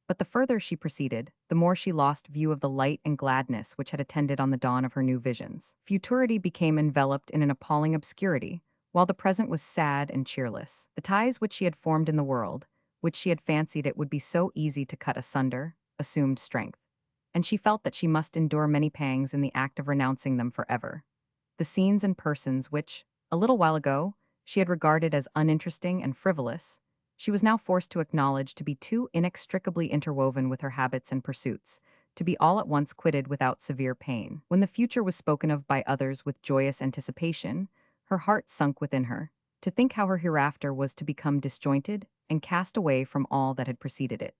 But the further she proceeded, the more she lost view of the light and gladness which had attended on the dawn of her new visions. Futurity became enveloped in an appalling obscurity, while the present was sad and cheerless. The ties which she had formed in the world, which she had fancied it would be so easy to cut asunder, assumed strength, and she felt that she must endure many pangs in the act of renouncing them forever. The scenes and persons which, a little while ago, she had regarded as uninteresting and frivolous, she was now forced to acknowledge to be too inextricably interwoven with her habits and pursuits, to be all at once quitted without severe pain. When the future was spoken of by others with joyous anticipation, her heart sunk within her, to think how her hereafter was to become disjointed and cast away from all that had preceded it.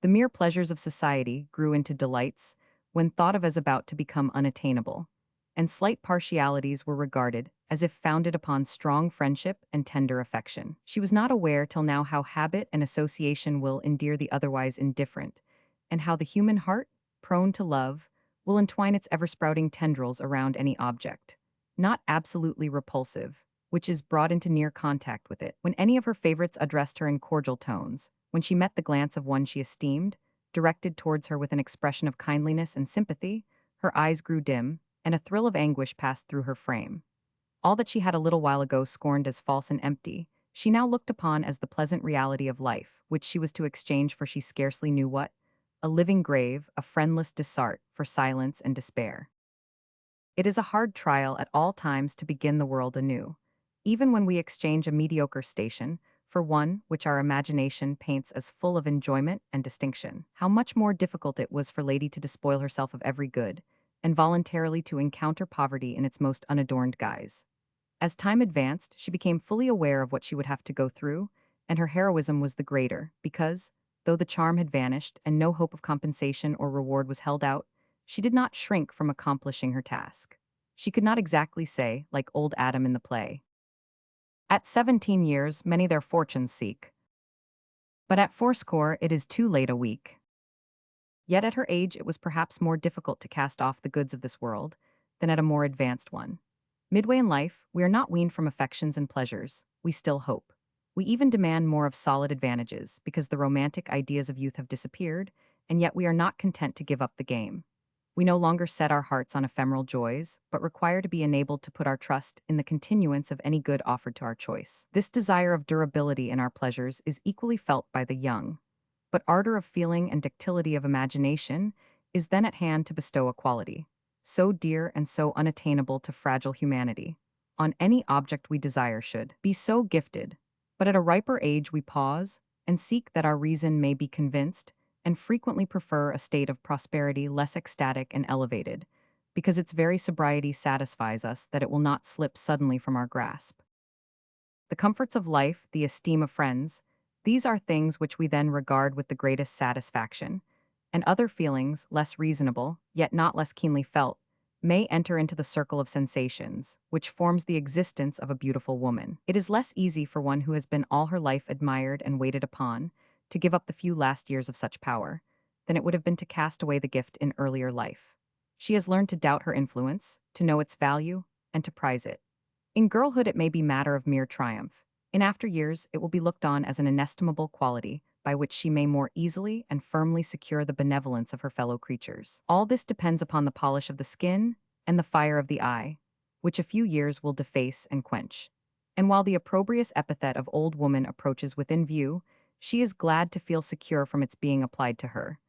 The mere pleasures of society grew into delights when thought of as about to become unattainable, and slight partialities were regarded as if founded upon strong friendship and tender affection. She was not aware till now how habit and association will endear the otherwise indifferent, and how the human heart, prone to love, will entwine its ever-sprouting tendrils around any object, not absolutely repulsive, which is brought into near contact with it. When any of her favorites addressed her in cordial tones, when she met the glance of one she esteemed, directed towards her with an expression of kindliness and sympathy, her eyes grew dim, and a thrill of anguish passed through her frame. All that she had a little while ago scorned as false and empty, she now looked upon as the pleasant reality of life, which she was to exchange for she scarcely knew what, a living grave, a friendless desart, for silence and despair. It is a hard trial at all times to begin the world anew, even when we exchange a mediocre station for one which our imagination paints as full of enjoyment and distinction. How much more difficult it was for Lady to despoil herself of every good, and voluntarily to encounter poverty in its most unadorned guise. As time advanced, she became fully aware of what she would have to go through, and her heroism was the greater, because, though the charm had vanished and no hope of compensation or reward was held out, she did not shrink from accomplishing her task. She could not exactly say, like old Adam in the play, "At 17 years many their fortunes seek, but at fourscore it is too late a week." Yet at her age it was perhaps more difficult to cast off the goods of this world than at a more advanced one. Midway in life, we are not weaned from affections and pleasures, we still hope. We even demand more of solid advantages because the romantic ideas of youth have disappeared, and yet we are not content to give up the game. We no longer set our hearts on ephemeral joys, but require to be enabled to put our trust in the continuance of any good offered to our choice. This desire of durability in our pleasures is equally felt by the young, but ardor of feeling and ductility of imagination is then at hand to bestow a quality, so dear and so unattainable to fragile humanity, on any object we desire should be so gifted. But at a riper age we pause, and seek that our reason may be convinced, and frequently prefer a state of prosperity less ecstatic and elevated, because its very sobriety satisfies us that it will not slip suddenly from our grasp. The comforts of life, the esteem of friends, these are things which we then regard with the greatest satisfaction, and other feelings, less reasonable, yet not less keenly felt, may enter into the circle of sensations, which forms the existence of a beautiful woman. It is less easy for one who has been all her life admired and waited upon, to give up the few last years of such power, than it would have been to cast away the gift in earlier life. She has learned to doubt her influence, to know its value, and to prize it. In girlhood it may be matter of mere triumph. In after years it will be looked on as an inestimable quality by which she may more easily and firmly secure the benevolence of her fellow creatures. All this depends upon the polish of the skin and the fire of the eye, which a few years will deface and quench. And while the opprobrious epithet of old woman approaches within view, she is glad to feel secure from its being applied to her.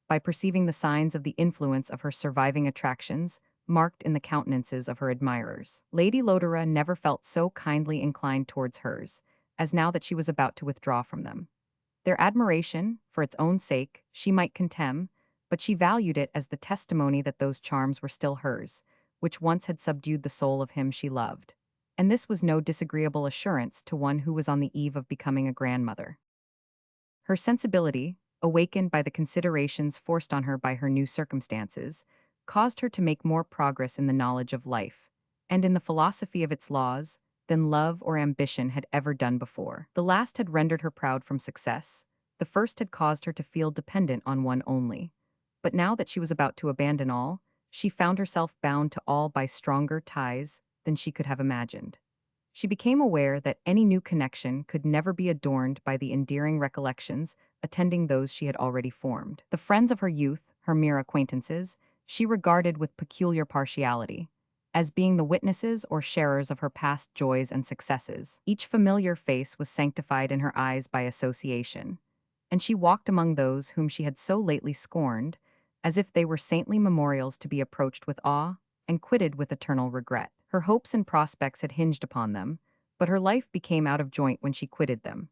By perceiving the signs of the influence of her surviving attractions, marked in the countenances of her admirers. Lady Lodore never felt so kindly inclined towards hers, as now that she was about to withdraw from them. Their admiration, for its own sake, she might contemn, but she valued it as the testimony that those charms were still hers, which once had subdued the soul of him she loved. And this was no disagreeable assurance to one who was on the eve of becoming a grandmother. Her sensibility, awakened by the considerations forced on her by her new circumstances, caused her to make more progress in the knowledge of life, and in the philosophy of its laws, than love or ambition had ever done before. The last had rendered her proud from success, the first had caused her to feel dependent on one only. But now that she was about to abandon all, she found herself bound to all by stronger ties than she could have imagined. She became aware that any new connection could never be adorned by the endearing recollections attending those she had already formed. The friends of her youth, her mere acquaintances, she regarded with peculiar partiality, as being the witnesses or sharers of her past joys and successes. Each familiar face was sanctified in her eyes by association, and she walked among those whom she had so lately scorned, as if they were saintly memorials to be approached with awe and quitted with eternal regret. Her hopes and prospects had hinged upon them, but her life became out of joint when she quitted them.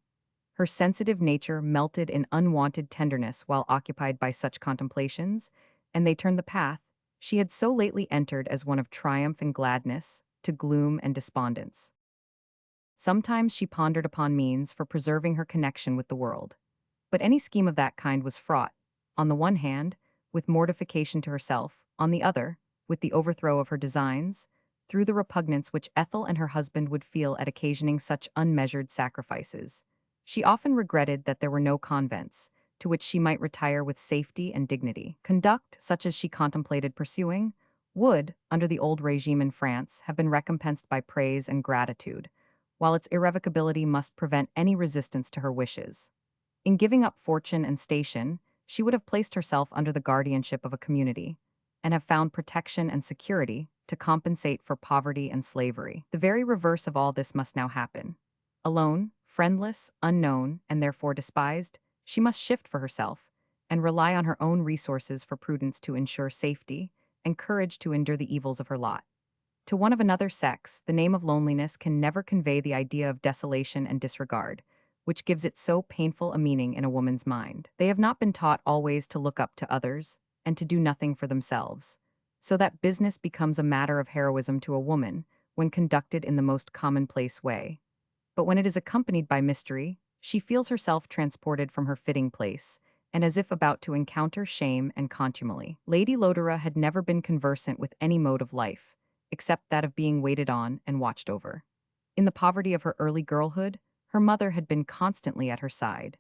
Her sensitive nature melted in unwonted tenderness while occupied by such contemplations, and they turned the path she had so lately entered as one of triumph and gladness to gloom and despondence. Sometimes she pondered upon means for preserving her connection with the world, but any scheme of that kind was fraught, on the one hand, with mortification to herself, on the other, with the overthrow of her designs, through the repugnance which Ethel and her husband would feel at occasioning such unmeasured sacrifices. She often regretted that there were no convents, to which she might retire with safety and dignity. Conduct, such as she contemplated pursuing, would, under the old regime in France, have been recompensed by praise and gratitude, while its irrevocability must prevent any resistance to her wishes. In giving up fortune and station, she would have placed herself under the guardianship of a community, and have found protection and security to compensate for poverty and slavery. The very reverse of all this must now happen. Alone, friendless, unknown, and therefore despised, she must shift for herself, and rely on her own resources for prudence to ensure safety, and courage to endure the evils of her lot. To one of another sex, the name of loneliness can never convey the idea of desolation and disregard, which gives it so painful a meaning in a woman's mind. They have not been taught always to look up to others, and to do nothing for themselves, so that business becomes a matter of heroism to a woman when conducted in the most commonplace way. But when it is accompanied by mystery, she feels herself transported from her fitting place, and as if about to encounter shame and contumely. Lady Lodore had never been conversant with any mode of life, except that of being waited on and watched over. In the poverty of her early girlhood, her mother had been constantly at her side.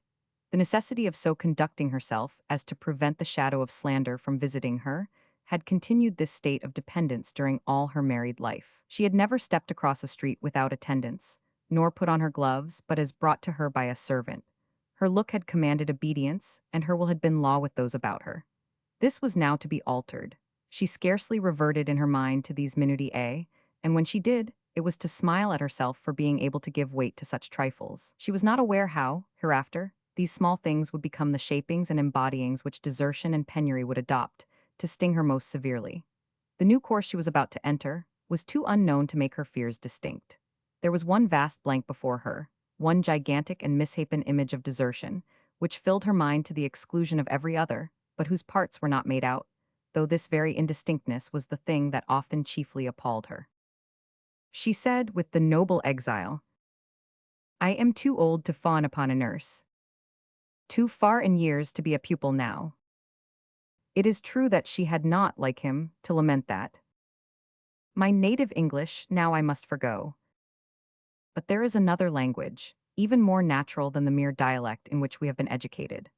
The necessity of so conducting herself as to prevent the shadow of slander from visiting her had continued this state of dependence during all her married life. She had never stepped across a street without attendance, nor put on her gloves but as brought to her by a servant. Her look had commanded obedience, and her will had been law with those about her. This was now to be altered. She scarcely reverted in her mind to these minutiae, and when she did, it was to smile at herself for being able to give weight to such trifles. She was not aware how, hereafter, these small things would become the shapings and embodyings which desertion and penury would adopt, to sting her most severely. The new course she was about to enter was too unknown to make her fears distinct. There was one vast blank before her, one gigantic and misshapen image of desertion, which filled her mind to the exclusion of every other, but whose parts were not made out, though this very indistinctness was the thing that often chiefly appalled her. She said, with the noble exile, "I am too old to fawn upon a nurse, too far in years to be a pupil now." It is true that she had not, like him, to lament that. "My native English now I must forgo. But there is another language, even more natural than the mere dialect in which we have been educated.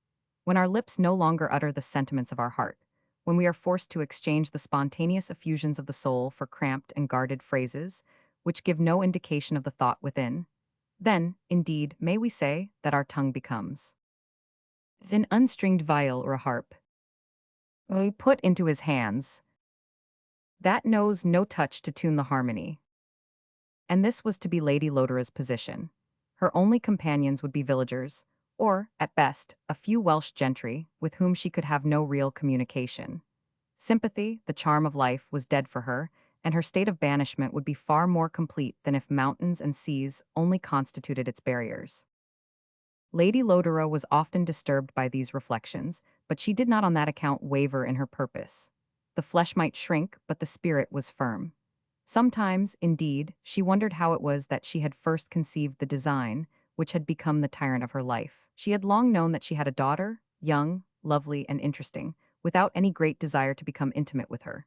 When our lips no longer utter the sentiments of our heart, when we are forced to exchange the spontaneous effusions of the soul for cramped and guarded phrases, which give no indication of the thought within, then, indeed, may we say that our tongue becomes an unstringed viol or a harp, put into his hands, that knows no touch to tune the harmony." And this was to be Lady Lodore's position. Her only companions would be villagers, or, at best, a few Welsh gentry with whom she could have no real communication. Sympathy, the charm of life, was dead for her, and her state of banishment would be far more complete than if mountains and seas only constituted its barriers. Lady Lodore was often disturbed by these reflections, but she did not on that account waver in her purpose. The flesh might shrink, but the spirit was firm. Sometimes, indeed, she wondered how it was that she had first conceived the design, which had become the tyrant of her life. She had long known that she had a daughter, young, lovely, and interesting, without any great desire to become intimate with her.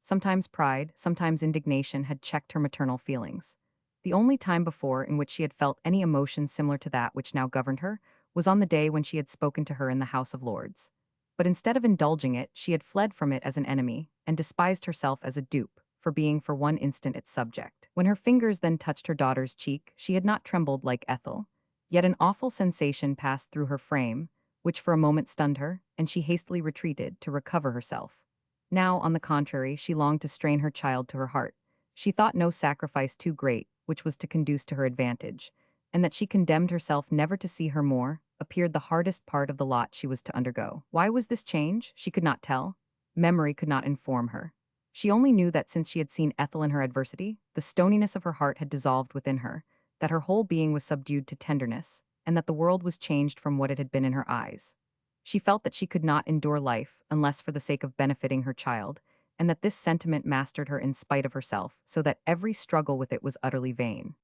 Sometimes pride, sometimes indignation had checked her maternal feelings. The only time before in which she had felt any emotion similar to that which now governed her was on the day when she had spoken to her in the House of Lords. But instead of indulging it, she had fled from it as an enemy, and despised herself as a dupe, for being for one instant its subject. When her fingers then touched her daughter's cheek, she had not trembled like Ethel. Yet an awful sensation passed through her frame, which for a moment stunned her, and she hastily retreated to recover herself. Now, on the contrary, she longed to strain her child to her heart. She thought no sacrifice too great, which was to conduce to her advantage, and that she condemned herself never to see her more, appeared the hardest part of the lot she was to undergo. Why was this change? She could not tell. Memory could not inform her. She only knew that since she had seen Ethel in her adversity, the stoniness of her heart had dissolved within her, that her whole being was subdued to tenderness, and that the world was changed from what it had been in her eyes. She felt that she could not endure life unless for the sake of benefiting her child, and that this sentiment mastered her in spite of herself, so that every struggle with it was utterly vain.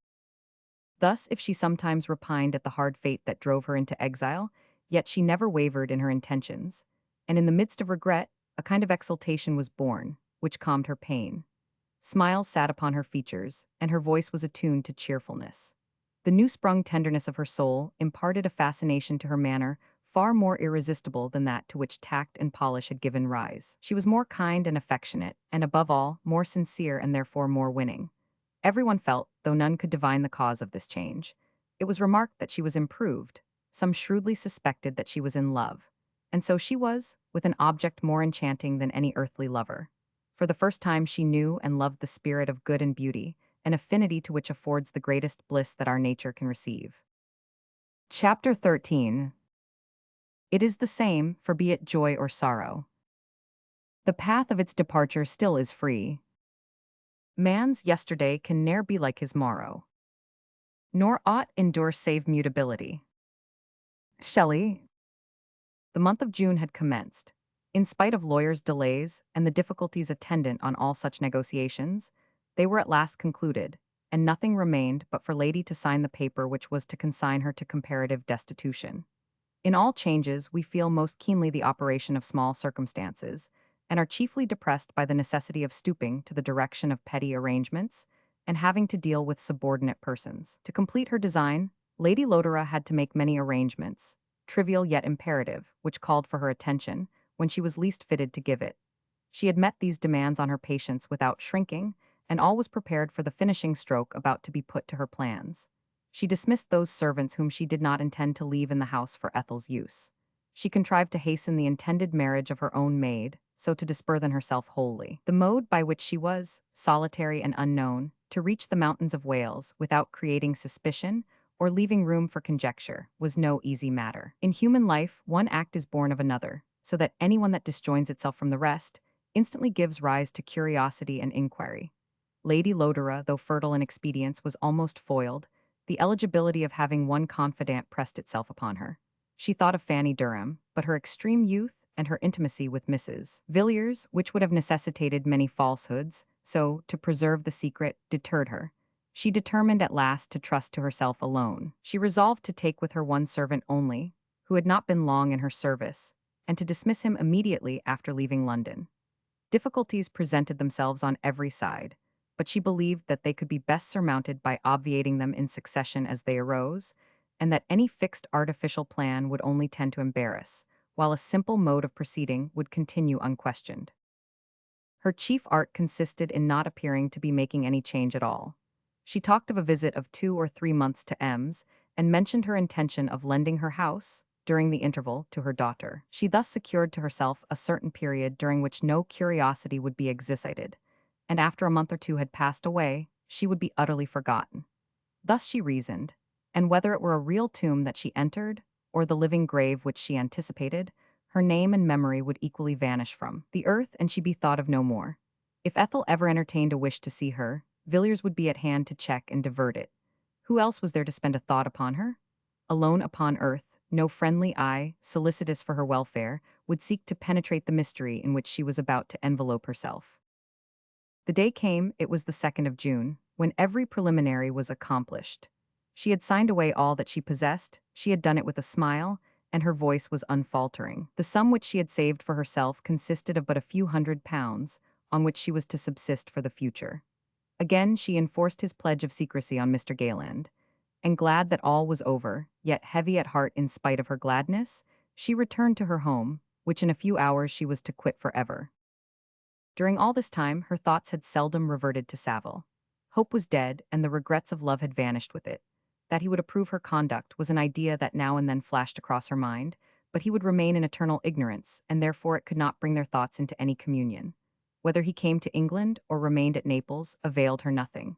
Thus, if she sometimes repined at the hard fate that drove her into exile, yet she never wavered in her intentions, and in the midst of regret, a kind of exultation was born, which calmed her pain. Smiles sat upon her features, and her voice was attuned to cheerfulness. The new-sprung tenderness of her soul imparted a fascination to her manner far more irresistible than that to which tact and polish had given rise. She was more kind and affectionate, and above all, more sincere and therefore more winning. Everyone felt, though none could divine the cause of this change. It was remarked that she was improved. Some shrewdly suspected that she was in love. And so she was, with an object more enchanting than any earthly lover. For the first time she knew and loved the spirit of good and beauty, an affinity to which affords the greatest bliss that our nature can receive. Chapter 13. It is the same, for be it joy or sorrow. The path of its departure still is free. Man's yesterday can ne'er be like his morrow, nor aught endure save mutability. Shelley. The month of June had commenced. In spite of lawyers' delays and the difficulties attendant on all such negotiations, they were at last concluded, and nothing remained but for Lady to sign the paper which was to consign her to comparative destitution. In all changes, we feel most keenly the operation of small circumstances, and are chiefly depressed by the necessity of stooping to the direction of petty arrangements, and having to deal with subordinate persons. To complete her design, Lady Lodore had to make many arrangements, trivial yet imperative, which called for her attention, when she was least fitted to give it. She had met these demands on her patience without shrinking, and all was prepared for the finishing stroke about to be put to her plans. She dismissed those servants whom she did not intend to leave in the house for Ethel's use. She contrived to hasten the intended marriage of her own maid, so to disburthen herself wholly. The mode by which she was, solitary and unknown, to reach the mountains of Wales without creating suspicion or leaving room for conjecture was no easy matter. In human life, one act is born of another, so that anyone that disjoins itself from the rest instantly gives rise to curiosity and inquiry. Lady Lodore, though fertile in expedients, was almost foiled. The eligibility of having one confidant pressed itself upon her. She thought of Fanny Durham, but her extreme youth and her intimacy with Mrs. Villiers, which would have necessitated many falsehoods, so, to preserve the secret, deterred her. She determined at last to trust to herself alone. She resolved to take with her one servant only, who had not been long in her service, and to dismiss him immediately after leaving London. Difficulties presented themselves on every side, but she believed that they could be best surmounted by obviating them in succession as they arose, and that any fixed artificial plan would only tend to embarrass, while a simple mode of proceeding would continue unquestioned. Her chief art consisted in not appearing to be making any change at all. She talked of a visit of 2 or 3 months to Ems, and mentioned her intention of lending her house, during the interval, to her daughter. She thus secured to herself a certain period during which no curiosity would be excited, and after a month or two had passed away, she would be utterly forgotten. Thus she reasoned, and whether it were a real tomb that she entered, or the living grave which she anticipated, Her name and memory would equally vanish from the earth, and she'd be thought of no more. If Ethel ever entertained a wish to see her, Villiers would be at hand to check and divert it. Who else was there to spend a thought upon her? Alone upon earth, no friendly eye, solicitous for her welfare, would seek to penetrate the mystery in which she was about to envelope herself. The day came, it was the 2nd of June, when every preliminary was accomplished. She had signed away all that she possessed, she had done it with a smile, and her voice was unfaltering. The sum which she had saved for herself consisted of but a few £100s, on which she was to subsist for the future. Again she enforced his pledge of secrecy on Mr. Gayland, and glad that all was over, yet heavy at heart in spite of her gladness, she returned to her home, which in a few hours she was to quit forever. During all this time, her thoughts had seldom reverted to Savile. Hope was dead, and the regrets of love had vanished with it. That he would approve her conduct was an idea that now and then flashed across her mind, but he would remain in eternal ignorance, and therefore it could not bring their thoughts into any communion. Whether he came to England or remained at Naples availed her nothing.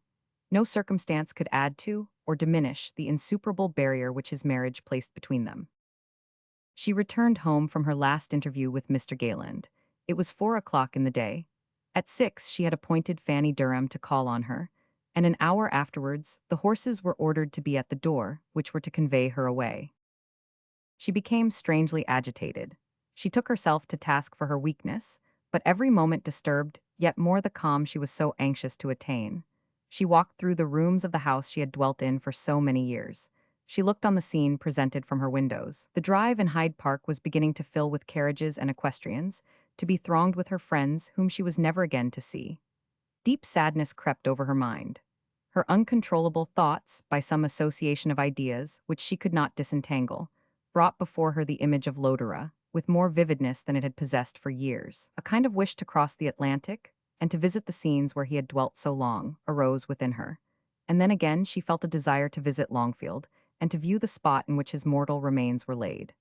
No circumstance could add to or diminish the insuperable barrier which his marriage placed between them. She returned home from her last interview with Mr. Gayland. It was 4 o'clock in the day. At 6 she had appointed Fanny Durham to call on her, and an hour afterwards the horses were ordered to be at the door, which were to convey her away. She became strangely agitated. She took herself to task for her weakness, but every moment disturbed, yet more the calm she was so anxious to attain. She walked through the rooms of the house she had dwelt in for so many years. She looked on the scene presented from her windows. The drive in Hyde Park was beginning to fill with carriages and equestrians, to be thronged with her friends whom she was never again to see. Deep sadness crept over her mind. Her uncontrollable thoughts, by some association of ideas which she could not disentangle, brought before her the image of Lodore, with more vividness than it had possessed for years. A kind of wish to cross the Atlantic, and to visit the scenes where he had dwelt so long, arose within her. And then again she felt a desire to visit Longfield, and to view the spot in which his mortal remains were laid.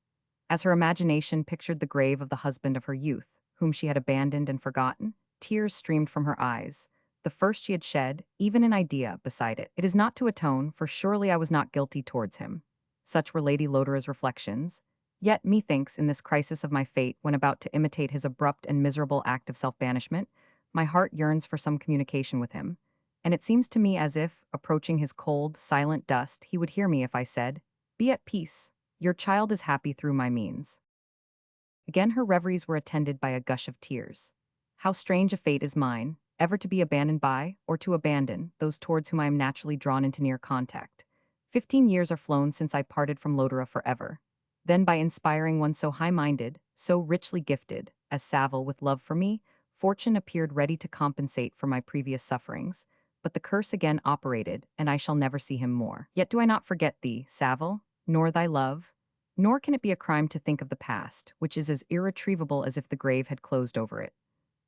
As her imagination pictured the grave of the husband of her youth, whom she had abandoned and forgotten, tears streamed from her eyes, the first she had shed, even in idea, beside it. It is not to atone, for surely I was not guilty towards him. Such were Lady Lodore's reflections. Yet, methinks, in this crisis of my fate, when about to imitate his abrupt and miserable act of self-banishment, my heart yearns for some communication with him, and it seems to me as if, approaching his cold, silent dust, he would hear me if I said, "Be at peace, your child is happy through my means." Again her reveries were attended by a gush of tears. How strange a fate is mine, ever to be abandoned by, or to abandon, those towards whom I am naturally drawn into near contact. 15 years are flown since I parted from Lodore forever. Then by inspiring one so high-minded, so richly gifted, as Savile with love for me, fortune appeared ready to compensate for my previous sufferings, but the curse again operated, and I shall never see him more. Yet do I not forget thee, Savile, nor thy love, nor can it be a crime to think of the past, which is as irretrievable as if the grave had closed over it.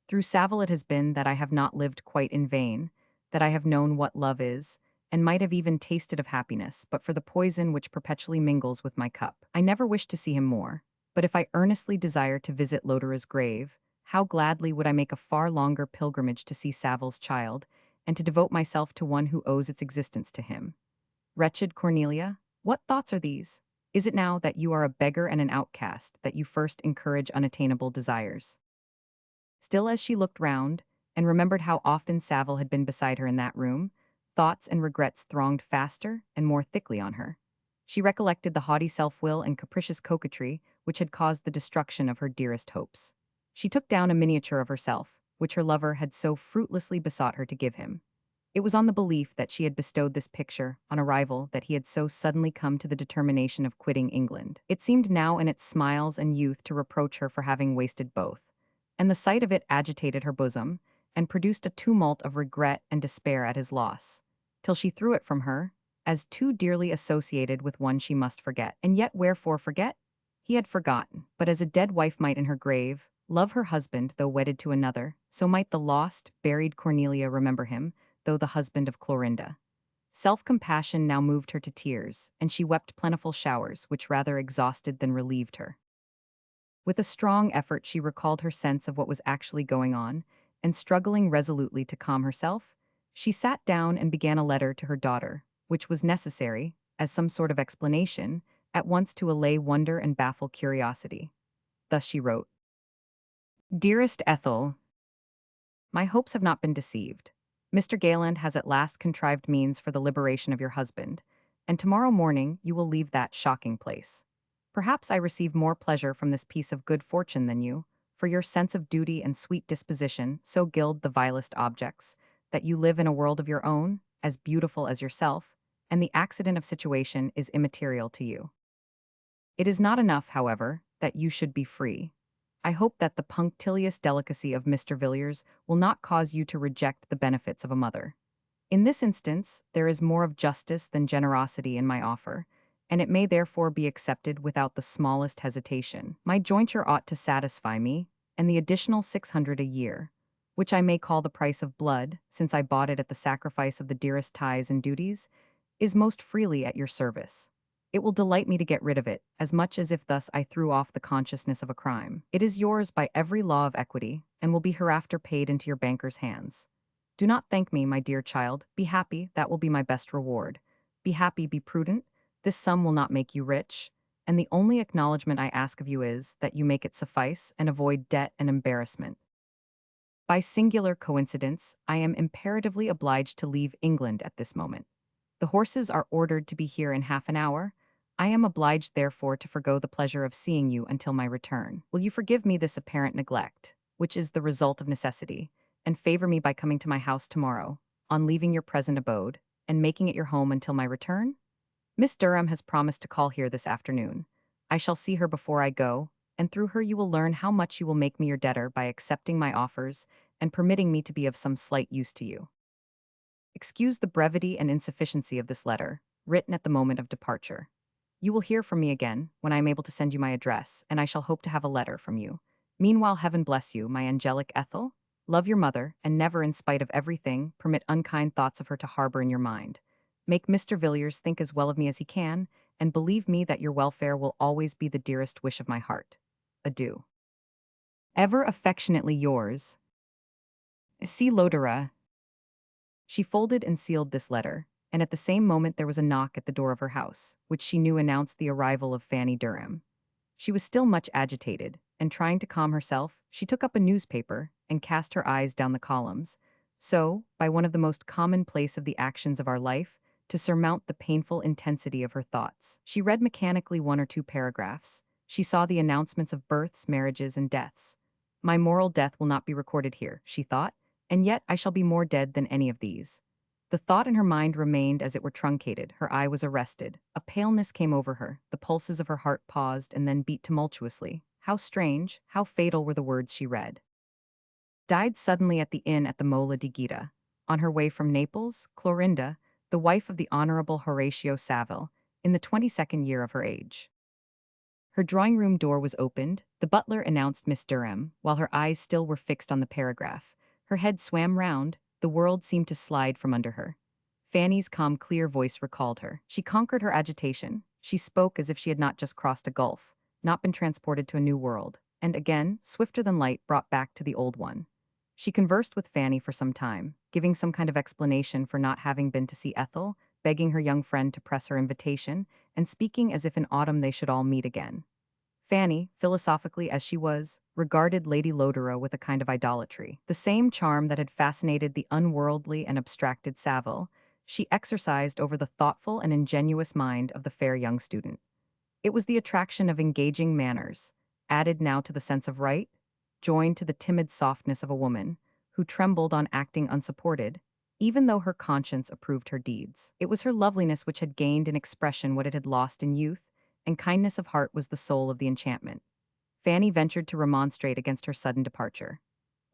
Through Savile it has been that I have not lived quite in vain, that I have known what love is, and might have even tasted of happiness, but for the poison which perpetually mingles with my cup. I never wish to see him more, but if I earnestly desire to visit Lodore's grave, how gladly would I make a far longer pilgrimage to see Savile's child, and to devote myself to one who owes its existence to him. Wretched Cornelia, what thoughts are these? Is it now that you are a beggar and an outcast that you first encourage unattainable desires? Still as she looked round, and remembered how often Savile had been beside her in that room, thoughts and regrets thronged faster and more thickly on her. She recollected the haughty self-will and capricious coquetry which had caused the destruction of her dearest hopes. She took down a miniature of herself, which her lover had so fruitlessly besought her to give him. It was on the belief that she had bestowed this picture on arrival that he had so suddenly come to the determination of quitting England. It seemed now in its smiles and youth to reproach her for having wasted both, and the sight of it agitated her bosom, and produced a tumult of regret and despair at his loss, till she threw it from her, as too dearly associated with one she must forget. And yet wherefore forget? He had forgotten, but as a dead wife might in her grave love her husband though wedded to another, so might the lost, buried Cornelia remember him, though the husband of Clorinda. Self-compassion now moved her to tears, and she wept plentiful showers which rather exhausted than relieved her. With a strong effort she recalled her sense of what was actually going on, and struggling resolutely to calm herself, she sat down and began a letter to her daughter, which was necessary, as some sort of explanation, at once to allay wonder and baffle curiosity. Thus she wrote, Dearest Ethel, my hopes have not been deceived. Mr. Gayland has at last contrived means for the liberation of your husband, and tomorrow morning you will leave that shocking place. Perhaps I receive more pleasure from this piece of good fortune than you, for your sense of duty and sweet disposition so gild the vilest objects, that you live in a world of your own, as beautiful as yourself, and the accident of situation is immaterial to you. It is not enough, however, that you should be free. I hope that the punctilious delicacy of Mr. Villiers will not cause you to reject the benefits of a mother. In this instance, there is more of justice than generosity in my offer, and it may therefore be accepted without the smallest hesitation. My jointure ought to satisfy me, and the additional 600 a year, which I may call the price of blood, since I bought it at the sacrifice of the dearest ties and duties, is most freely at your service. It will delight me to get rid of it, as much as if thus I threw off the consciousness of a crime. It is yours by every law of equity, and will be hereafter paid into your banker's hands. Do not thank me, my dear child. Be happy, that will be my best reward. Be happy, be prudent. This sum will not make you rich, and the only acknowledgment I ask of you is that you make it suffice and avoid debt and embarrassment. By singular coincidence, I am imperatively obliged to leave England at this moment. The horses are ordered to be here in half an hour. I am obliged, therefore, to forgo the pleasure of seeing you until my return. Will you forgive me this apparent neglect, which is the result of necessity, and favor me by coming to my house tomorrow, on leaving your present abode, and making it your home until my return? Miss Durham has promised to call here this afternoon. I shall see her before I go, and through her you will learn how much you will make me your debtor by accepting my offers and permitting me to be of some slight use to you. Excuse the brevity and insufficiency of this letter, written at the moment of departure. You will hear from me again when I am able to send you my address, and I shall hope to have a letter from you. Meanwhile, heaven bless you, my angelic Ethel. Love your mother, and never, in spite of everything, permit unkind thoughts of her to harbor in your mind. Make Mr. Villiers think as well of me as he can, and believe me that your welfare will always be the dearest wish of my heart. Adieu. Ever affectionately yours, C. Lodore. She folded and sealed this letter, and at the same moment there was a knock at the door of her house, which she knew announced the arrival of Fanny Durham. She was still much agitated, and trying to calm herself, she took up a newspaper and cast her eyes down the columns, so, by one of the most commonplace of the actions of our life, to surmount the painful intensity of her thoughts. She read mechanically one or two paragraphs. She saw the announcements of births, marriages, and deaths. My moral death will not be recorded here, she thought, and yet I shall be more dead than any of these. The thought in her mind remained as it were truncated, her eye was arrested, a paleness came over her, the pulses of her heart paused and then beat tumultuously. How strange, how fatal were the words she read. Died suddenly at the inn at the Mola di Gita, on her way from Naples, Clorinda, the wife of the Honorable Horatio Saville, in the 22nd year of her age. Her drawing-room door was opened, the butler announced Miss Durham, while her eyes still were fixed on the paragraph. Her head swam round, the world seemed to slide from under her. Fanny's calm, clear voice recalled her. She conquered her agitation. She spoke as if she had not just crossed a gulf, not been transported to a new world, and again, swifter than light, brought back to the old one. She conversed with Fanny for some time, giving some kind of explanation for not having been to see Ethel, begging her young friend to press her invitation, and speaking as if in autumn they should all meet again. Fanny, philosophically as she was, regarded Lady Lodore with a kind of idolatry. The same charm that had fascinated the unworldly and abstracted Saville, she exercised over the thoughtful and ingenuous mind of the fair young student. It was the attraction of engaging manners, added now to the sense of right, joined to the timid softness of a woman, who trembled on acting unsupported, even though her conscience approved her deeds. It was her loveliness which had gained in expression what it had lost in youth, and kindness of heart was the soul of the enchantment. Fanny ventured to remonstrate against her sudden departure.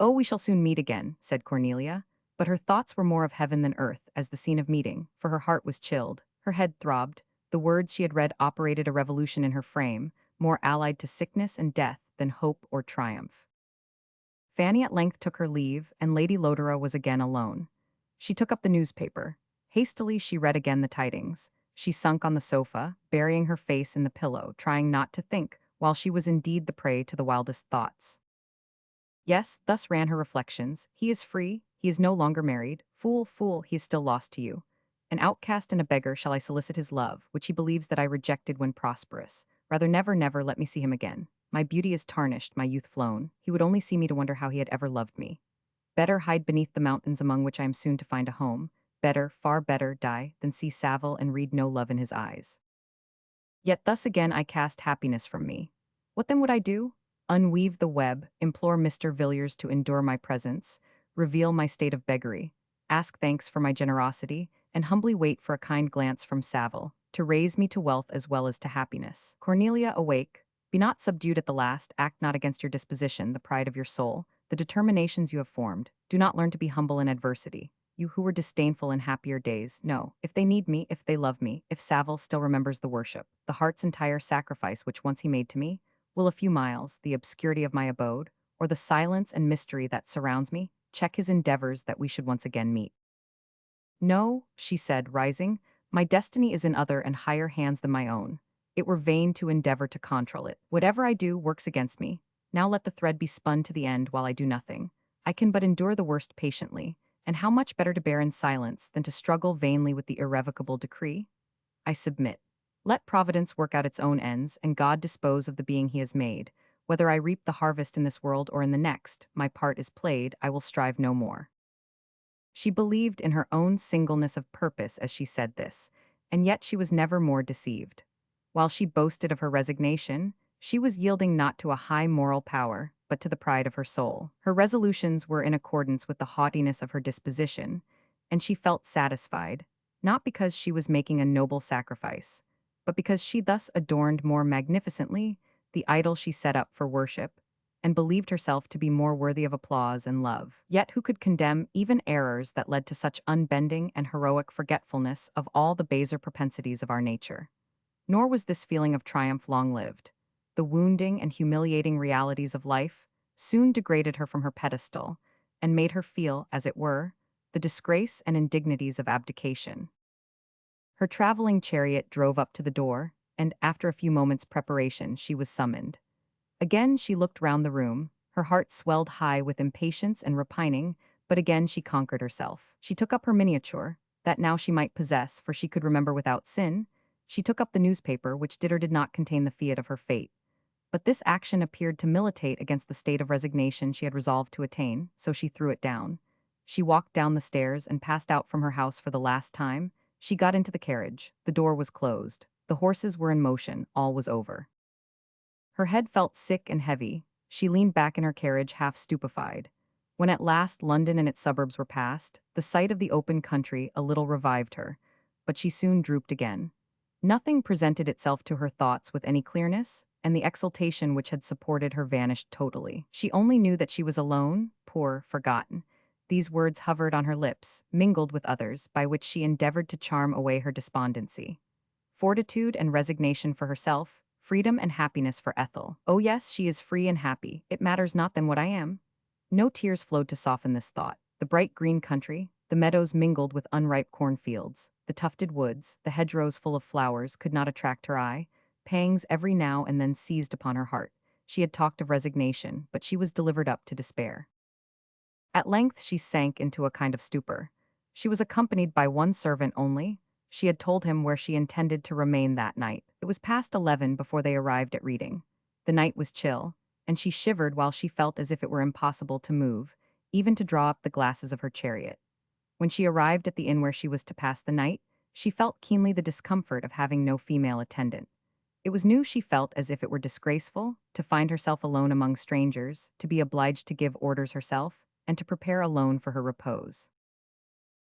"Oh, we shall soon meet again," said Cornelia, but her thoughts were more of heaven than earth as the scene of meeting, for her heart was chilled, her head throbbed, the words she had read operated a revolution in her frame, more allied to sickness and death than hope or triumph. Fanny at length took her leave, and Lady Lodore was again alone. She took up the newspaper. Hastily she read again the tidings. She sunk on the sofa, burying her face in the pillow, trying not to think, while she was indeed the prey to the wildest thoughts. Yes, thus ran her reflections. He is free, he is no longer married. Fool, fool, he is still lost to you. An outcast and a beggar shall I solicit his love, which he believes that I rejected when prosperous. Rather never, never let me see him again. My beauty is tarnished, my youth flown. He would only see me to wonder how he had ever loved me. Better hide beneath the mountains among which I am soon to find a home. Better, far better, die than see Savile and read no love in his eyes. Yet thus again I cast happiness from me. What then would I do? Unweave the web, implore Mr. Villiers to endure my presence, reveal my state of beggary, ask thanks for my generosity, and humbly wait for a kind glance from Savile, to raise me to wealth as well as to happiness. Cornelia, awake. Be not subdued at the last, act not against your disposition, the pride of your soul, the determinations you have formed. Do not learn to be humble in adversity. You who were disdainful in happier days, no, if they need me, if they love me, if Savile still remembers the worship, the heart's entire sacrifice which once he made to me, will a few miles, the obscurity of my abode, or the silence and mystery that surrounds me, check his endeavors that we should once again meet. No, she said, rising, my destiny is in other and higher hands than my own. It were vain to endeavor to control it. Whatever I do works against me. Now let the thread be spun to the end while I do nothing. I can but endure the worst patiently, and how much better to bear in silence than to struggle vainly with the irrevocable decree? I submit. Let Providence work out its own ends, and God dispose of the being he has made. Whether I reap the harvest in this world or in the next, my part is played, I will strive no more. She believed in her own singleness of purpose as she said this, and yet she was never more deceived. While she boasted of her resignation, she was yielding not to a high moral power, but to the pride of her soul. Her resolutions were in accordance with the haughtiness of her disposition, and she felt satisfied, not because she was making a noble sacrifice, but because she thus adorned more magnificently the idol she set up for worship, and believed herself to be more worthy of applause and love. Yet who could condemn even errors that led to such unbending and heroic forgetfulness of all the baser propensities of our nature? Nor was this feeling of triumph long-lived. The wounding and humiliating realities of life soon degraded her from her pedestal, and made her feel, as it were, the disgrace and indignities of abdication. Her traveling chariot drove up to the door, and after a few moments' preparation she was summoned. Again she looked round the room, her heart swelled high with impatience and repining, but again she conquered herself. She took up her miniature, that now she might possess, for she could remember without sin. She took up the newspaper, which did or did not contain the fiat of her fate. But this action appeared to militate against the state of resignation she had resolved to attain, so she threw it down. She walked down the stairs and passed out from her house for the last time. She got into the carriage. The door was closed. The horses were in motion. All was over. Her head felt sick and heavy. She leaned back in her carriage half stupefied. When at last London and its suburbs were passed, the sight of the open country a little revived her, but she soon drooped again. Nothing presented itself to her thoughts with any clearness, and the exultation which had supported her vanished totally. She only knew that she was alone, poor, forgotten. These words hovered on her lips, mingled with others, by which she endeavored to charm away her despondency. Fortitude and resignation for herself, freedom and happiness for Ethel. Oh yes, she is free and happy. It matters not then what I am. No tears flowed to soften this thought. The bright green country, the meadows mingled with unripe cornfields, the tufted woods, the hedgerows full of flowers could not attract her eye. Pangs every now and then seized upon her heart. She had talked of resignation, but she was delivered up to despair. At length she sank into a kind of stupor. She was accompanied by one servant only. She had told him where she intended to remain that night. It was past 11 before they arrived at Reading. The night was chill, and she shivered while she felt as if it were impossible to move, even to draw up the glasses of her chariot. When she arrived at the inn where she was to pass the night, she felt keenly the discomfort of having no female attendant. It was new she felt as if it were disgraceful to find herself alone among strangers, to be obliged to give orders herself, and to prepare alone for her repose.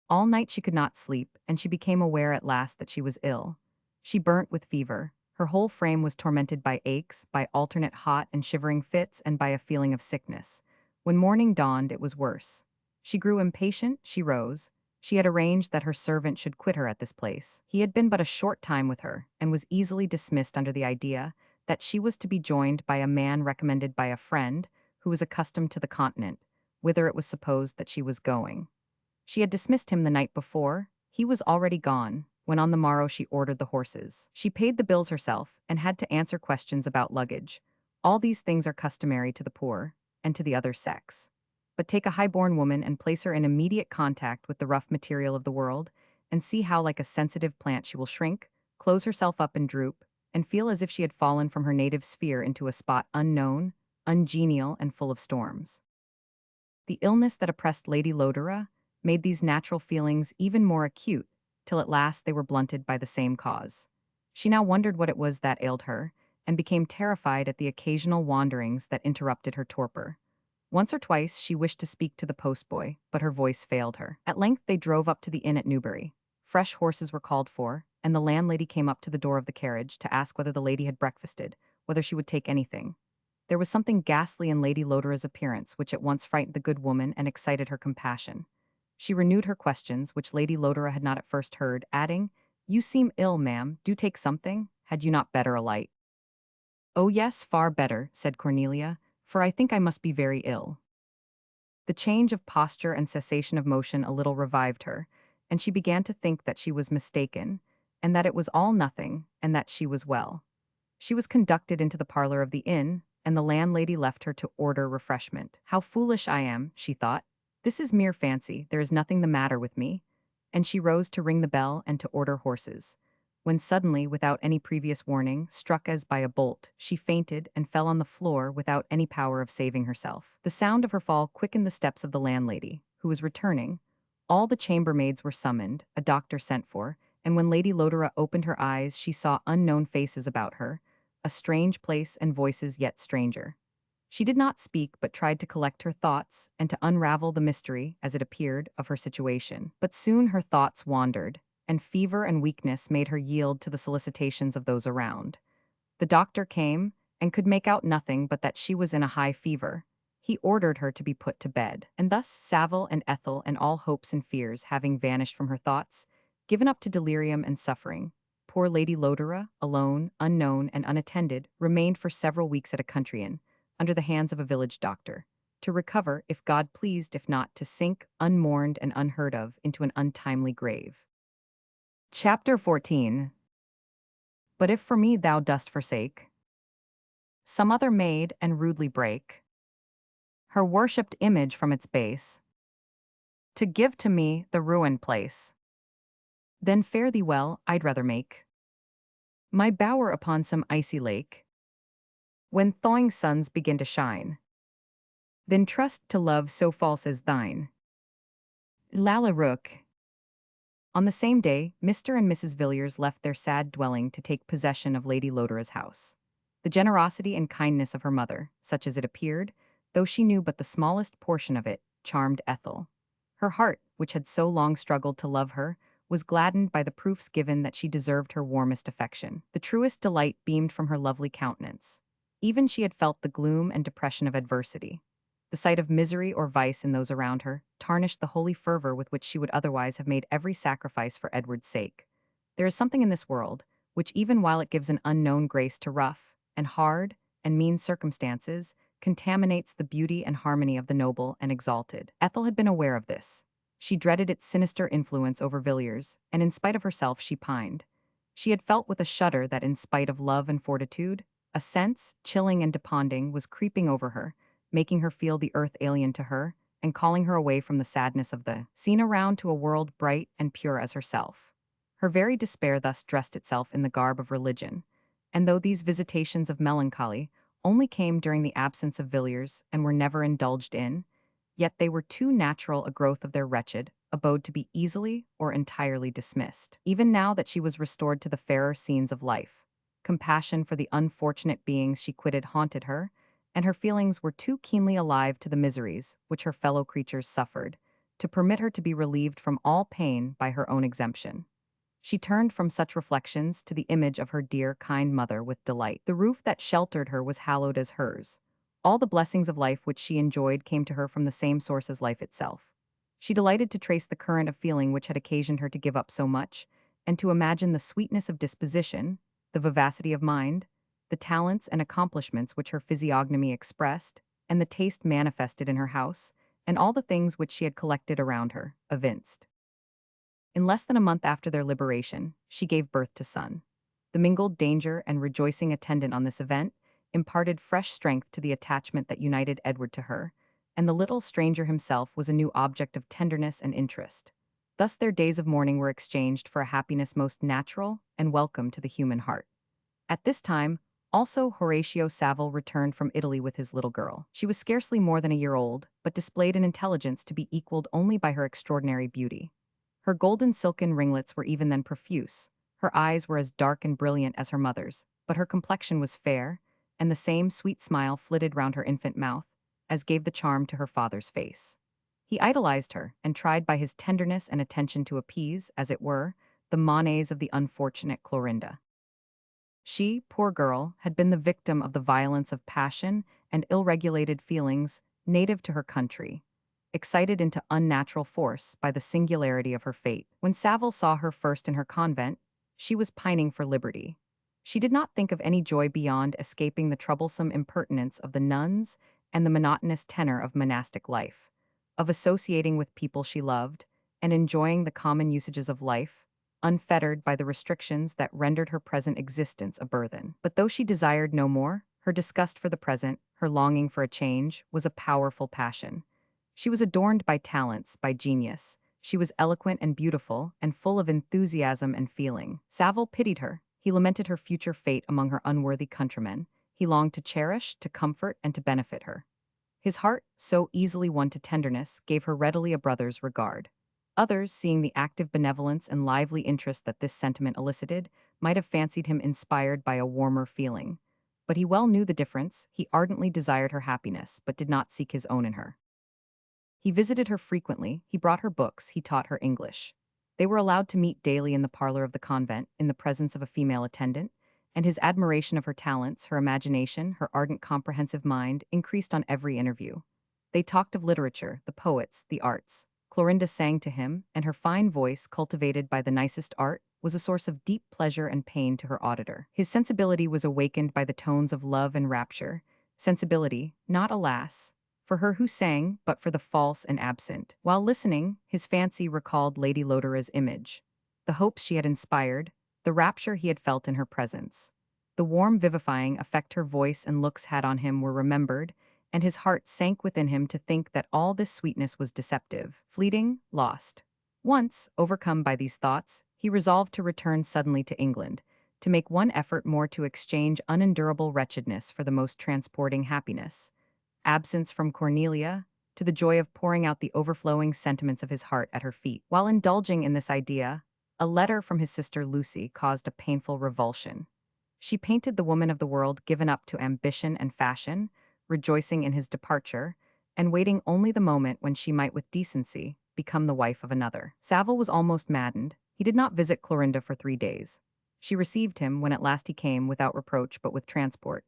All night she could not sleep, and she became aware at last that she was ill. She burnt with fever. Her whole frame was tormented by aches, by alternate hot and shivering fits, and by a feeling of sickness. When morning dawned, it was worse. She grew impatient, she rose. She had arranged that her servant should quit her at this place. He had been but a short time with her, and was easily dismissed under the idea that she was to be joined by a man recommended by a friend who was accustomed to the continent, whither it was supposed that she was going. She had dismissed him the night before. He was already gone, when on the morrow she ordered the horses. She paid the bills herself, and had to answer questions about luggage. All these things are customary to the poor, and to the other sex. But take a high-born woman and place her in immediate contact with the rough material of the world, and see how like a sensitive plant she will shrink, close herself up and droop, and feel as if she had fallen from her native sphere into a spot unknown, ungenial, and full of storms. The illness that oppressed Lady Lodore made these natural feelings even more acute, till at last they were blunted by the same cause. She now wondered what it was that ailed her, and became terrified at the occasional wanderings that interrupted her torpor. Once or twice she wished to speak to the postboy, but her voice failed her. At length they drove up to the inn at Newbury. Fresh horses were called for, and the landlady came up to the door of the carriage to ask whether the lady had breakfasted, whether she would take anything. There was something ghastly in Lady Lodore's appearance which at once frightened the good woman and excited her compassion. She renewed her questions, which Lady Lodore had not at first heard, adding, "You seem ill, ma'am. Do take something. Had you not better alight?" "Oh yes, far better," said Cornelia, "for I think I must be very ill." The change of posture and cessation of motion a little revived her, and she began to think that she was mistaken, and that it was all nothing, and that she was well. She was conducted into the parlor of the inn, and the landlady left her to order refreshment. "How foolish I am," she thought. "This is mere fancy, there is nothing the matter with me." And she rose to ring the bell and to order horses, when suddenly, without any previous warning, struck as by a bolt, she fainted and fell on the floor without any power of saving herself. The sound of her fall quickened the steps of the landlady, who was returning. All the chambermaids were summoned, a doctor sent for, and when Lady Lodore opened her eyes she saw unknown faces about her, a strange place and voices yet stranger. She did not speak, but tried to collect her thoughts and to unravel the mystery, as it appeared, of her situation. But soon her thoughts wandered, and fever and weakness made her yield to the solicitations of those around. The doctor came, and could make out nothing but that she was in a high fever. He ordered her to be put to bed, and thus Savile and Ethel and all hopes and fears having vanished from her thoughts, given up to delirium and suffering, poor Lady Lodore, alone, unknown, and unattended, remained for several weeks at a country inn, under the hands of a village doctor, to recover, if God pleased, if not, to sink, unmourned and unheard of, into an untimely grave. Chapter 14. But if for me thou dost forsake some other maid, and rudely break her worshipped image from its base, to give to me the ruined place, then fare thee well, I'd rather make my bower upon some icy lake, when thawing suns begin to shine, than trust to love so false as thine. Lalla Rook. On the same day, Mr. and Mrs. Villiers left their sad dwelling to take possession of Lady Lodore's house. The generosity and kindness of her mother, such as it appeared, though she knew but the smallest portion of it, charmed Ethel. Her heart, which had so long struggled to love her, was gladdened by the proofs given that she deserved her warmest affection. The truest delight beamed from her lovely countenance. Even she had felt the gloom and depression of adversity. The sight of misery or vice in those around her tarnished the holy fervor with which she would otherwise have made every sacrifice for Edward's sake. There is something in this world, which even while it gives an unknown grace to rough, and hard, and mean circumstances, contaminates the beauty and harmony of the noble and exalted. Ethel had been aware of this. She dreaded its sinister influence over Villiers, and in spite of herself she pined. She had felt with a shudder that in spite of love and fortitude, a sense, chilling and depending, was creeping over her, making her feel the earth alien to her, and calling her away from the sadness of the scene around to a world bright and pure as herself. Her very despair thus dressed itself in the garb of religion, and though these visitations of melancholy only came during the absence of Villiers and were never indulged in, yet they were too natural a growth of their wretched abode to be easily or entirely dismissed. Even now that she was restored to the fairer scenes of life, compassion for the unfortunate beings she quitted haunted her, and her feelings were too keenly alive to the miseries which her fellow creatures suffered, to permit her to be relieved from all pain by her own exemption. She turned from such reflections to the image of her dear, kind mother with delight. The roof that sheltered her was hallowed as hers. All the blessings of life which she enjoyed came to her from the same source as life itself. She delighted to trace the current of feeling which had occasioned her to give up so much, and to imagine the sweetness of disposition, the vivacity of mind, the talents and accomplishments which her physiognomy expressed, and the taste manifested in her house, and all the things which she had collected around her, evinced. In less than a month after their liberation, she gave birth to son. The mingled danger and rejoicing attendant on this event imparted fresh strength to the attachment that united Edward to her, and the little stranger himself was a new object of tenderness and interest. Thus their days of mourning were exchanged for a happiness most natural and welcome to the human heart. At this time, also Horatio Saville returned from Italy with his little girl. She was scarcely more than a year old, but displayed an intelligence to be equaled only by her extraordinary beauty. Her golden silken ringlets were even then profuse, her eyes were as dark and brilliant as her mother's, but her complexion was fair, and the same sweet smile flitted round her infant mouth, as gave the charm to her father's face. He idolized her, and tried by his tenderness and attention to appease, as it were, the manes of the unfortunate Clorinda. She, poor girl, had been the victim of the violence of passion and ill-regulated feelings native to her country, excited into unnatural force by the singularity of her fate. When Saville saw her first in her convent, she was pining for liberty. She did not think of any joy beyond escaping the troublesome impertinence of the nuns and the monotonous tenor of monastic life, of associating with people she loved, and enjoying the common usages of life, unfettered by the restrictions that rendered her present existence a burthen. But though she desired no more, her disgust for the present, her longing for a change, was a powerful passion. She was adorned by talents, by genius. She was eloquent and beautiful, and full of enthusiasm and feeling. Saville pitied her. He lamented her future fate among her unworthy countrymen. He longed to cherish, to comfort, and to benefit her. His heart, so easily won to tenderness, gave her readily a brother's regard. Others, seeing the active benevolence and lively interest that this sentiment elicited, might have fancied him inspired by a warmer feeling. But he well knew the difference. He ardently desired her happiness, but did not seek his own in her. He visited her frequently, he brought her books, he taught her English. They were allowed to meet daily in the parlor of the convent, in the presence of a female attendant, and his admiration of her talents, her imagination, her ardent comprehensive mind, increased on every interview. They talked of literature, the poets, the arts. Clorinda sang to him, and her fine voice, cultivated by the nicest art, was a source of deep pleasure and pain to her auditor. His sensibility was awakened by the tones of love and rapture, sensibility, not alas, for her who sang, but for the false and absent. While listening, his fancy recalled Lady Lodore's image, the hopes she had inspired, the rapture he had felt in her presence. The warm vivifying effect her voice and looks had on him were remembered, and his heart sank within him to think that all this sweetness was deceptive, fleeting, lost. Once, overcome by these thoughts, he resolved to return suddenly to England, to make one effort more to exchange unendurable wretchedness for the most transporting happiness. Absence from Cornelia, to the joy of pouring out the overflowing sentiments of his heart at her feet. While indulging in this idea, a letter from his sister Lucy caused a painful revulsion. She painted the woman of the world given up to ambition and fashion, rejoicing in his departure, and waiting only the moment when she might with decency become the wife of another. Saville was almost maddened. He did not visit Clorinda for 3 days. She received him, when at last he came, without reproach but with transport.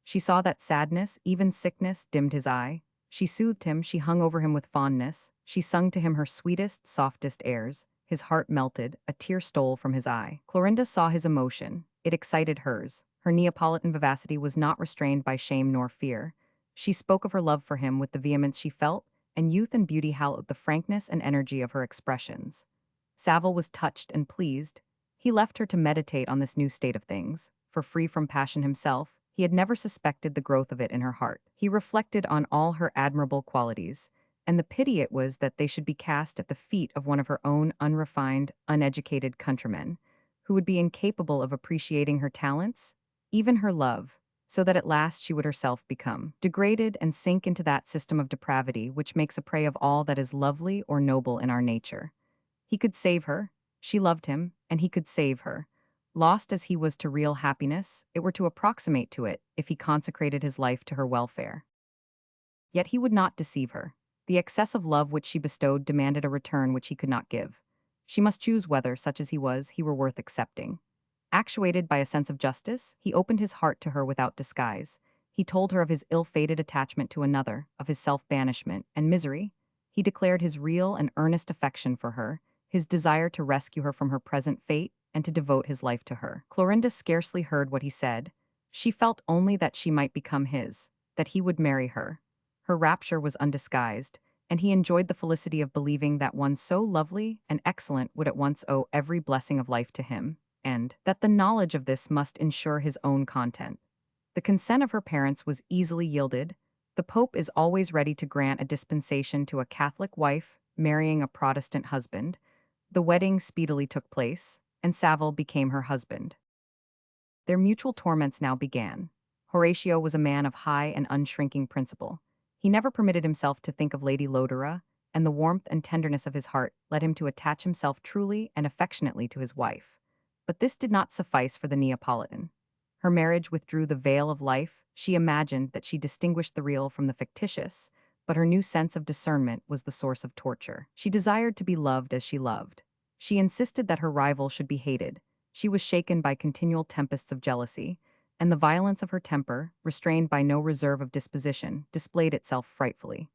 She saw that sadness, even sickness, dimmed his eye. She soothed him, she hung over him with fondness, she sung to him her sweetest, softest airs. His heart melted, a tear stole from his eye. Clorinda saw his emotion. It excited hers. Her Neapolitan vivacity was not restrained by shame nor fear. She spoke of her love for him with the vehemence she felt, and youth and beauty hallowed the frankness and energy of her expressions. Saville was touched and pleased. He left her to meditate on this new state of things, for free from passion himself, he had never suspected the growth of it in her heart. He reflected on all her admirable qualities, and the pity it was that they should be cast at the feet of one of her own unrefined, uneducated countrymen, who would be incapable of appreciating her talents, even her love, so that at last she would herself become degraded and sink into that system of depravity which makes a prey of all that is lovely or noble in our nature. He could save her, she loved him, and he could save her. Lost as he was to real happiness, it were to approximate to it if he consecrated his life to her welfare. Yet he would not deceive her. The excess of love which she bestowed demanded a return which he could not give. She must choose whether, such as he were worth accepting. Actuated by a sense of justice, he opened his heart to her without disguise. He told her of his ill-fated attachment to another, of his self-banishment and misery. He declared his real and earnest affection for her, his desire to rescue her from her present fate, and to devote his life to her. Clorinda scarcely heard what he said. She felt only that she might become his, that he would marry her. Her rapture was undisguised, and he enjoyed the felicity of believing that one so lovely and excellent would at once owe every blessing of life to him, and that the knowledge of this must ensure his own content. The consent of her parents was easily yielded. The Pope is always ready to grant a dispensation to a Catholic wife marrying a Protestant husband. The wedding speedily took place, and Saville became her husband. Their mutual torments now began. Horatio was a man of high and unshrinking principle. He never permitted himself to think of Lady Lodore, and the warmth and tenderness of his heart led him to attach himself truly and affectionately to his wife. But this did not suffice for the Neapolitan. Her marriage withdrew the veil of life. She imagined that she distinguished the real from the fictitious, but her new sense of discernment was the source of torture. She desired to be loved as she loved. She insisted that her rival should be hated. She was shaken by continual tempests of jealousy, and the violence of her temper, restrained by no reserve of disposition, displayed itself frightfully.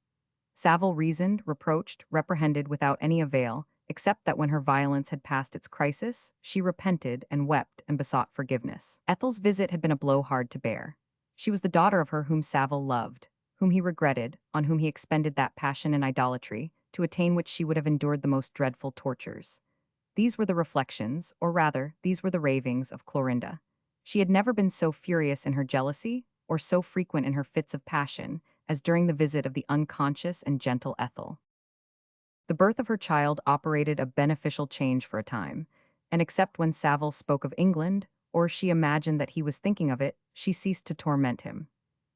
Savile reasoned, reproached, reprehended without any avail, except that when her violence had passed its crisis, she repented and wept and besought forgiveness. Ethel's visit had been a blow hard to bear. She was the daughter of her whom Savile loved, whom he regretted, on whom he expended that passion and idolatry, to attain which she would have endured the most dreadful tortures. These were the reflections, or rather, these were the ravings of Clorinda. She had never been so furious in her jealousy, or so frequent in her fits of passion, as during the visit of the unconscious and gentle Ethel. The birth of her child operated a beneficial change for a time, and except when Savile spoke of England, or she imagined that he was thinking of it, she ceased to torment him.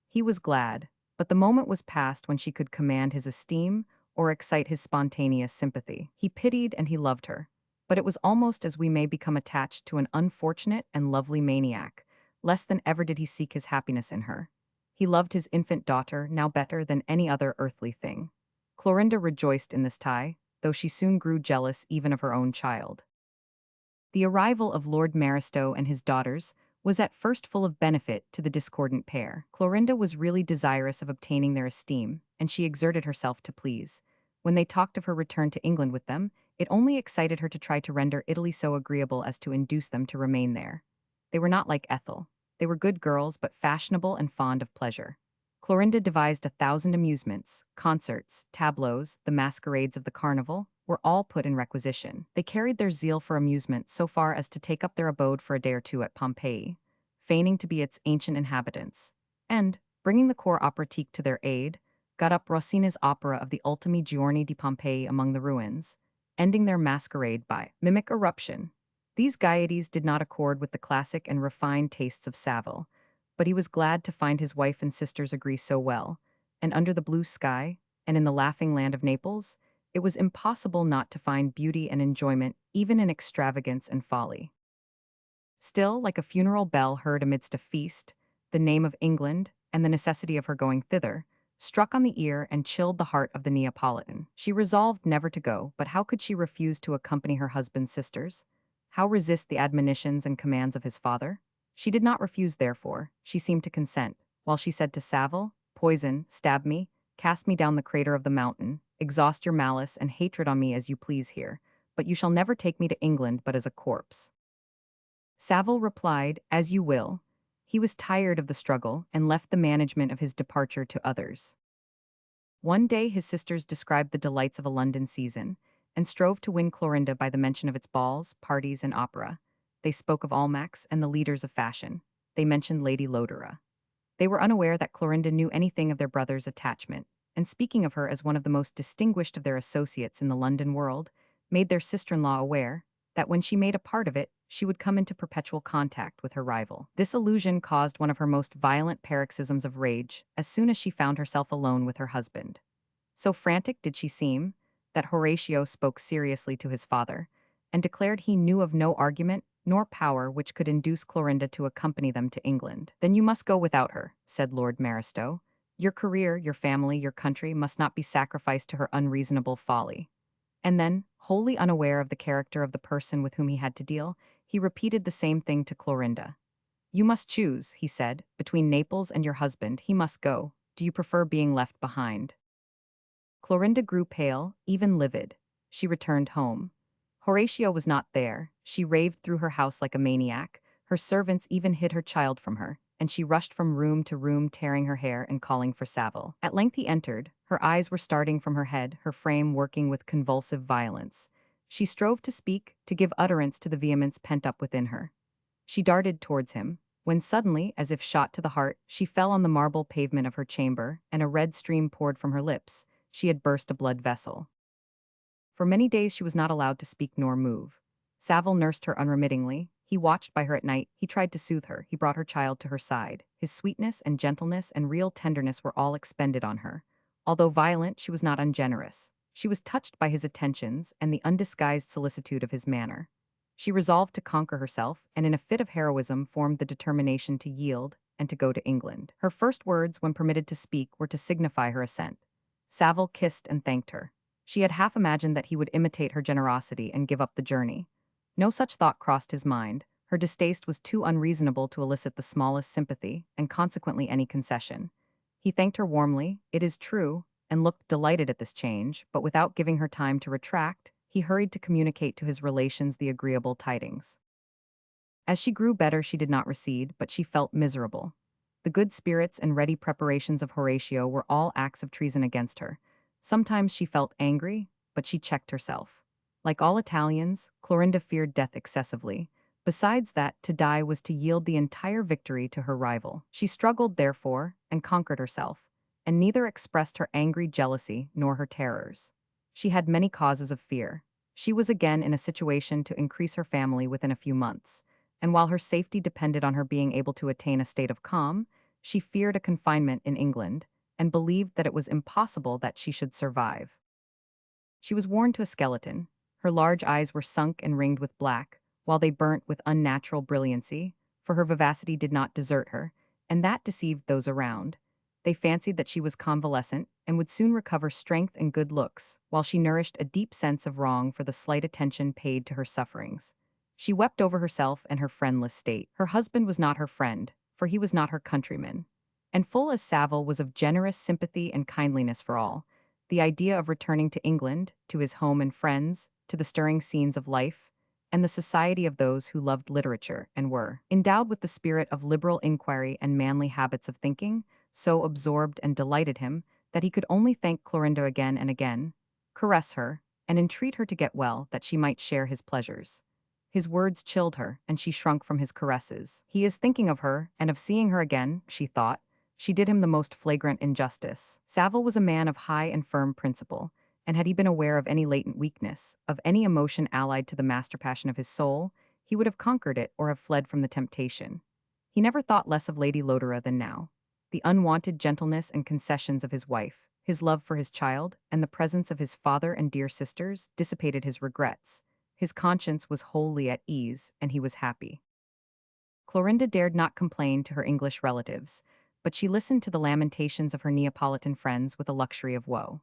He was glad, but the moment was past when she could command his esteem or excite his spontaneous sympathy. He pitied and he loved her, but it was almost as we may become attached to an unfortunate and lovely maniac. Less than ever did he seek his happiness in her. He loved his infant daughter now better than any other earthly thing. Clorinda rejoiced in this tie, though she soon grew jealous even of her own child. The arrival of Lord Maristow and his daughters was at first full of benefit to the discordant pair. Clorinda was really desirous of obtaining their esteem, and she exerted herself to please. When they talked of her return to England with them, it only excited her to try to render Italy so agreeable as to induce them to remain there. They were not like Ethel. They were good girls, but fashionable and fond of pleasure. Clorinda devised 1,000 amusements, concerts, tableaux, the masquerades of the carnival, were all put in requisition. They carried their zeal for amusement so far as to take up their abode for a day or two at Pompeii, feigning to be its ancient inhabitants, and, bringing the corps operatique to their aid, got up Rossini's opera of the Ultimi Giorni di Pompeii among the ruins, ending their masquerade by mimic eruption. These gaieties did not accord with the classic and refined tastes of Savile, but he was glad to find his wife and sisters agree so well, and under the blue sky, and in the laughing land of Naples, it was impossible not to find beauty and enjoyment even in extravagance and folly. Still, like a funeral bell heard amidst a feast, the name of England, and the necessity of her going thither, struck on the ear and chilled the heart of the Neapolitan. She resolved never to go, but how could she refuse to accompany her husband's sisters? How resist the admonitions and commands of his father? She did not refuse, therefore. She seemed to consent, while she said to Savile, "Poison, stab me, cast me down the crater of the mountain, exhaust your malice and hatred on me as you please here, but you shall never take me to England but as a corpse." Savile replied, "As you will." He was tired of the struggle and left the management of his departure to others. One day his sisters described the delights of a London season, and strove to win Clorinda by the mention of its balls, parties, and opera. They spoke of Almack's and the leaders of fashion. They mentioned Lady Lodore. They were unaware that Clorinda knew anything of their brother's attachment, and speaking of her as one of the most distinguished of their associates in the London world, made their sister-in-law aware that when she made a part of it, she would come into perpetual contact with her rival. This allusion caused one of her most violent paroxysms of rage as soon as she found herself alone with her husband. So frantic did she seem, that Horatio spoke seriously to his father, and declared he knew of no argument nor power which could induce Clorinda to accompany them to England. "Then you must go without her," said Lord Maristow. "Your career, your family, your country must not be sacrificed to her unreasonable folly." And then, wholly unaware of the character of the person with whom he had to deal, he repeated the same thing to Clorinda. "You must choose," he said, "between Naples and your husband. He must go. Do you prefer being left behind?" Clorinda grew pale, even livid. She returned home. Horatio was not there. She raved through her house like a maniac. Her servants even hid her child from her, and she rushed from room to room tearing her hair and calling for Savile. At length he entered. Her eyes were starting from her head, her frame working with convulsive violence. She strove to speak, to give utterance to the vehemence pent up within her. She darted towards him, when suddenly, as if shot to the heart, she fell on the marble pavement of her chamber, and a red stream poured from her lips. She had burst a blood vessel. For many days she was not allowed to speak nor move. Savile nursed her unremittingly. He watched by her at night, he tried to soothe her, he brought her child to her side. His sweetness and gentleness and real tenderness were all expended on her. Although violent, she was not ungenerous. She was touched by his attentions and the undisguised solicitude of his manner. She resolved to conquer herself, and in a fit of heroism formed the determination to yield and to go to England. Her first words, when permitted to speak, were to signify her assent. Savile kissed and thanked her. She had half imagined that he would imitate her generosity and give up the journey. No such thought crossed his mind. Her distaste was too unreasonable to elicit the smallest sympathy, and consequently any concession. He thanked her warmly, it is true, and looked delighted at this change, but without giving her time to retract, he hurried to communicate to his relations the agreeable tidings. As she grew better, she did not recede, but she felt miserable. The good spirits and ready preparations of Horatio were all acts of treason against her. Sometimes she felt angry, but she checked herself. Like all Italians, Clorinda feared death excessively. Besides that, to die was to yield the entire victory to her rival. She struggled, therefore, and conquered herself, and neither expressed her angry jealousy nor her terrors. She had many causes of fear. She was again in a situation to increase her family within a few months, and while her safety depended on her being able to attain a state of calm, she feared a confinement in England, and believed that it was impossible that she should survive. She was worn to a skeleton. Her large eyes were sunk and ringed with black, while they burnt with unnatural brilliancy, for her vivacity did not desert her, and that deceived those around. They fancied that she was convalescent and would soon recover strength and good looks, while she nourished a deep sense of wrong for the slight attention paid to her sufferings. She wept over herself and her friendless state. Her husband was not her friend, for he was not her countryman. And full as Savile was of generous sympathy and kindliness for all, the idea of returning to England, to his home and friends, to the stirring scenes of life, and the society of those who loved literature and were endowed with the spirit of liberal inquiry and manly habits of thinking, so absorbed and delighted him that he could only thank Clorinda again and again, caress her, and entreat her to get well that she might share his pleasures. His words chilled her, and she shrunk from his caresses. He is thinking of her, and of seeing her again, she thought. She did him the most flagrant injustice. Savile was a man of high and firm principle, and had he been aware of any latent weakness, of any emotion allied to the master passion of his soul, he would have conquered it or have fled from the temptation. He never thought less of Lady Lodore than now. The unwonted gentleness and concessions of his wife, his love for his child, and the presence of his father and dear sisters dissipated his regrets. His conscience was wholly at ease, and he was happy. Clorinda dared not complain to her English relatives, but she listened to the lamentations of her Neapolitan friends with a luxury of woe.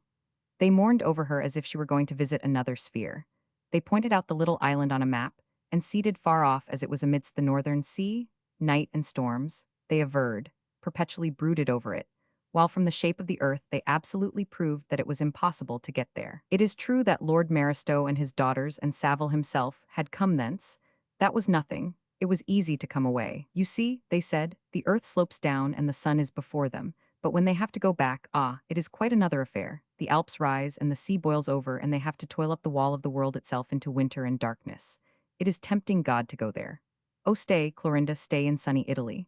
They mourned over her as if she were going to visit another sphere. They pointed out the little island on a map, and seated far off as it was amidst the northern sea, night and storms, they averred, perpetually brooded over it, while from the shape of the earth they absolutely proved that it was impossible to get there. It is true that Lord Maristow and his daughters and Savile himself had come thence. That was nothing. It was easy to come away. You see, they said, the earth slopes down and the sun is before them, but when they have to go back, it is quite another affair. The Alps rise and the sea boils over and they have to toil up the wall of the world itself into winter and darkness. It is tempting God to go there. Oh, stay, Clorinda, stay in sunny Italy.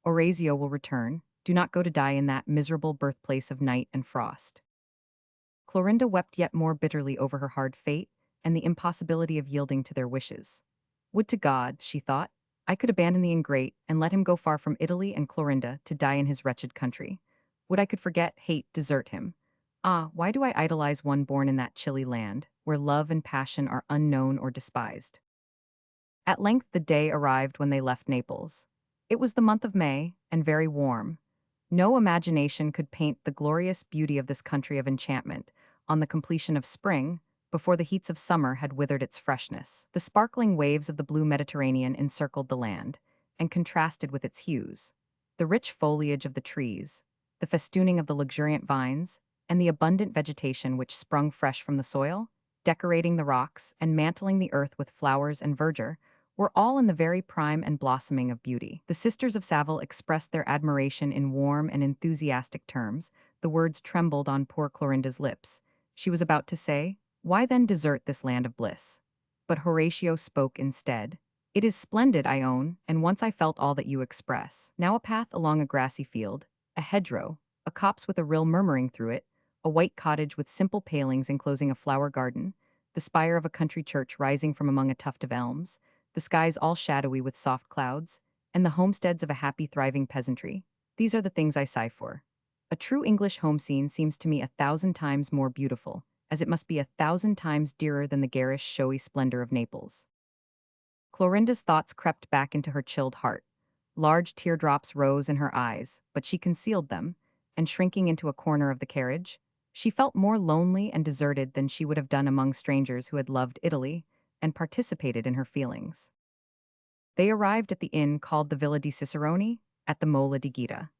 Orazio will return. Do not go to die in that miserable birthplace of night and frost. Clorinda wept yet more bitterly over her hard fate and the impossibility of yielding to their wishes. Would to God, she thought, I could abandon the ingrate and let him go far from Italy and Clorinda to die in his wretched country. Would I could forget, hate, desert him. Ah, why do I idolize one born in that chilly land, where love and passion are unknown or despised? At length the day arrived when they left Naples. It was the month of May, and very warm. No imagination could paint the glorious beauty of this country of enchantment on the completion of spring, before the heats of summer had withered its freshness. The sparkling waves of the blue Mediterranean encircled the land, and contrasted with its hues. The rich foliage of the trees, the festooning of the luxuriant vines, and the abundant vegetation which sprung fresh from the soil, decorating the rocks and mantling the earth with flowers and verdure, were all in the very prime and blossoming of beauty. The sisters of Savile expressed their admiration in warm and enthusiastic terms. The words trembled on poor Clorinda's lips. She was about to say, why then desert this land of bliss? But Horatio spoke instead. It is splendid, I own, and once I felt all that you express. Now a path along a grassy field, a hedgerow, a copse with a rill murmuring through it, a white cottage with simple palings enclosing a flower garden, the spire of a country church rising from among a tuft of elms, the the skies all shadowy with soft clouds, and the homesteads of a happy, thriving peasantry. These are the things I sigh for. A true English home scene seems to me 1,000 times more beautiful, as it must be 1,000 times dearer than the garish, showy splendor of Naples. Clorinda's thoughts crept back into her chilled heart. Large teardrops rose in her eyes, but she concealed them, and shrinking into a corner of the carriage, she felt more lonely and deserted than she would have done among strangers who had loved Italy and participated in her feelings. They arrived at the inn called the Villa di Cicerone, at the Mola di Gita.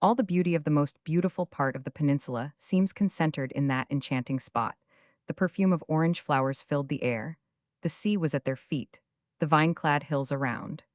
All the beauty of the most beautiful part of the peninsula seems concentrated in that enchanting spot. The perfume of orange flowers filled the air. The sea was at their feet, the vine-clad hills around.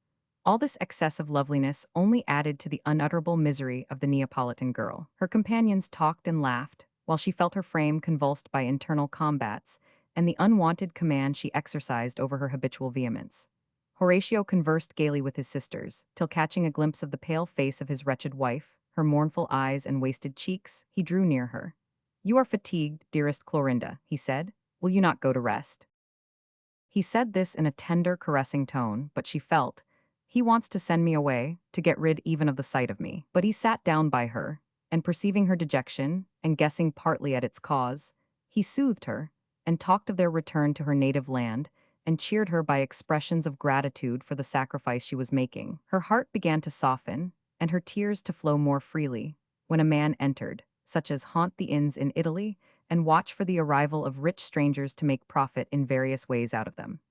All this excess of loveliness only added to the unutterable misery of the Neapolitan girl. Her companions talked and laughed, while she felt her frame convulsed by internal combats and the unwanted command she exercised over her habitual vehemence. Horatio conversed gaily with his sisters, till catching a glimpse of the pale face of his wretched wife, her mournful eyes and wasted cheeks, he drew near her. "You are fatigued, dearest Clorinda," he said. "Will you not go to rest?" He said this in a tender, caressing tone, but she felt, he wants to send me away, to get rid even of the sight of me. But he sat down by her, and perceiving her dejection, and guessing partly at its cause, he soothed her, and talked of their return to her native land, and cheered her by expressions of gratitude for the sacrifice she was making. Her heart began to soften, and her tears to flow more freely, when a man entered, such as haunt the inns in Italy, and watch for the arrival of rich strangers to make profit in various ways out of them.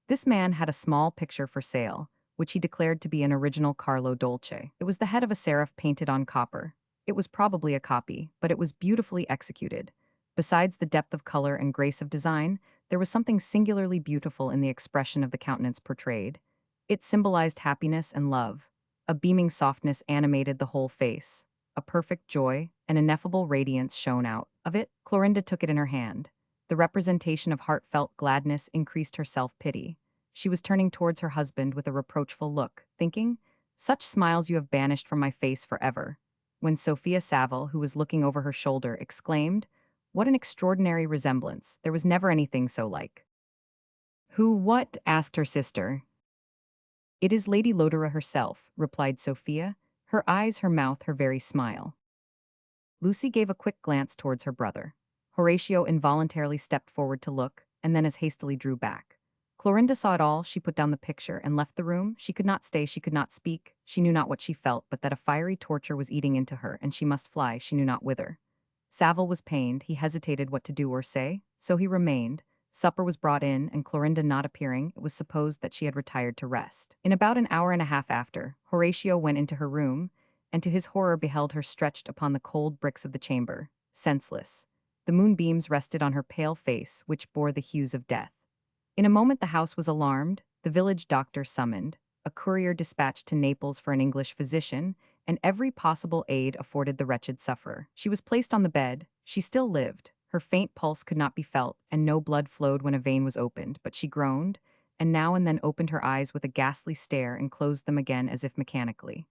This man had a small picture for sale, which he declared to be an original Carlo Dolce. It was the head of a seraph painted on copper. It was probably a copy, but it was beautifully executed. Besides the depth of color and grace of design, there was something singularly beautiful in the expression of the countenance portrayed. It symbolized happiness and love. A beaming softness animated the whole face. A perfect joy, an ineffable radiance shone out of it. Clorinda took it in her hand. The representation of heartfelt gladness increased her self-pity. She was turning towards her husband with a reproachful look, thinking, "Such smiles you have banished from my face forever," when Sophia Saville, who was looking over her shoulder, exclaimed, "What an extraordinary resemblance! There was never anything so like." "Who, what?" asked her sister. "It is Lady Lodore herself," replied Sophia, her eyes, her mouth, her very smile. Lucy gave a quick glance towards her brother. Horatio involuntarily stepped forward to look, and then as hastily drew back. Clorinda saw it all. She put down the picture and left the room. She could not stay, she could not speak. She knew not what she felt, but that a fiery torture was eating into her, and she must fly, she knew not whither. Saville was pained. He hesitated what to do or say, so he remained. Supper was brought in, and Clorinda not appearing, it was supposed that she had retired to rest. In about an hour and a half after, Horatio went into her room, and to his horror beheld her stretched upon the cold bricks of the chamber, senseless. The moonbeams rested on her pale face, which bore the hues of death. In a moment the house was alarmed, the village doctor summoned, a courier dispatched to Naples for an English physician, and every possible aid afforded the wretched sufferer. She was placed on the bed. She still lived. Her faint pulse could not be felt, and no blood flowed when a vein was opened, but she groaned, and now and then opened her eyes with a ghastly stare and closed them again as if mechanically.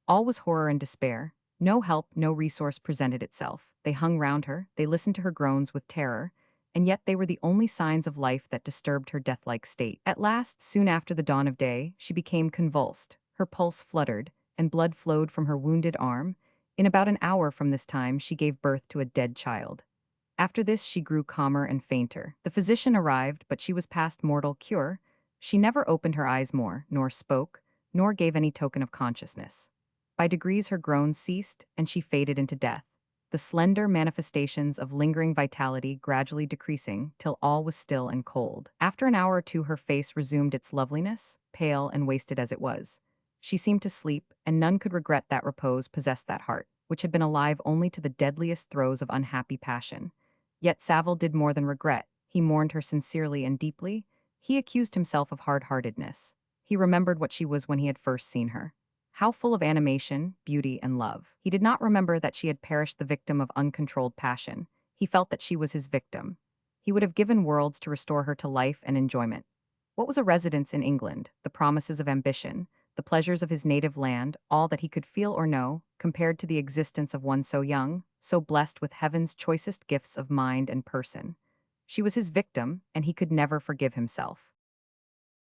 All was horror and despair. No help, no resource presented itself. They hung round her, they listened to her groans with terror, and yet they were the only signs of life that disturbed her death-like state. At last, soon after the dawn of day, she became convulsed, her pulse fluttered, and blood flowed from her wounded arm. In about an hour from this time she gave birth to a dead child. After this she grew calmer and fainter. The physician arrived, but she was past mortal cure. She never opened her eyes more, nor spoke, nor gave any token of consciousness. By degrees her groans ceased, and she faded into death, the slender manifestations of lingering vitality gradually decreasing till all was still and cold. After an hour or two her face resumed its loveliness, pale and wasted as it was. She seemed to sleep, and none could regret that repose possessed that heart, which had been alive only to the deadliest throes of unhappy passion. Yet Saville did more than regret. He mourned her sincerely and deeply. He accused himself of hard-heartedness. He remembered what she was when he had first seen her. How full of animation, beauty, and love. He did not remember that she had perished the victim of uncontrolled passion. He felt that she was his victim. He would have given worlds to restore her to life and enjoyment. What was a residence in England, the promises of ambition, the pleasures of his native land, all that he could feel or know, compared to the existence of one so young, so blessed with heaven's choicest gifts of mind and person? She was his victim, and he could never forgive himself.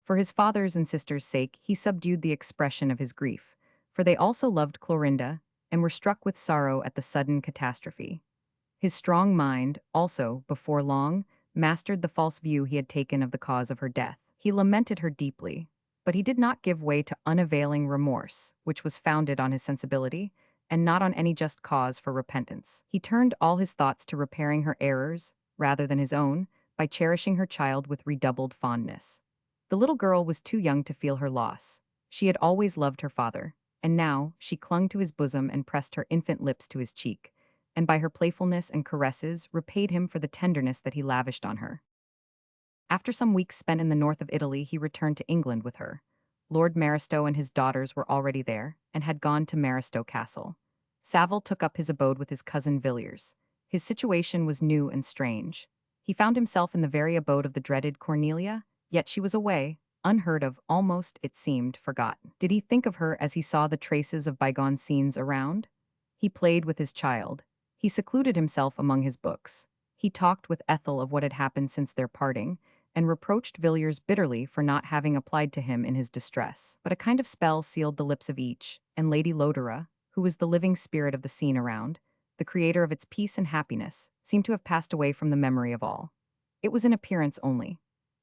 For his father's and sister's sake, he subdued the expression of his grief, for they also loved Clorinda and were struck with sorrow at the sudden catastrophe. His strong mind, also, before long, mastered the false view he had taken of the cause of her death. He lamented her deeply, but he did not give way to unavailing remorse, which was founded on his sensibility, and not on any just cause for repentance. He turned all his thoughts to repairing her errors, rather than his own, by cherishing her child with redoubled fondness. The little girl was too young to feel her loss. She had always loved her father, and now she clung to his bosom and pressed her infant lips to his cheek, and by her playfulness and caresses repaid him for the tenderness that he lavished on her. After some weeks spent in the north of Italy, he returned to England with her. Lord Maristow and his daughters were already there, and had gone to Maristow Castle. Saville took up his abode with his cousin Villiers. His situation was new and strange. He found himself in the very abode of the dreaded Cornelia, yet she was away, unheard of, almost, it seemed, forgotten. Did he think of her as he saw the traces of bygone scenes around? He played with his child. He secluded himself among his books. He talked with Ethel of what had happened since their parting, and reproached Villiers bitterly for not having applied to him in his distress. But a kind of spell sealed the lips of each, and Lady Lodore, who was the living spirit of the scene around, the creator of its peace and happiness, seemed to have passed away from the memory of all. It was in appearance only.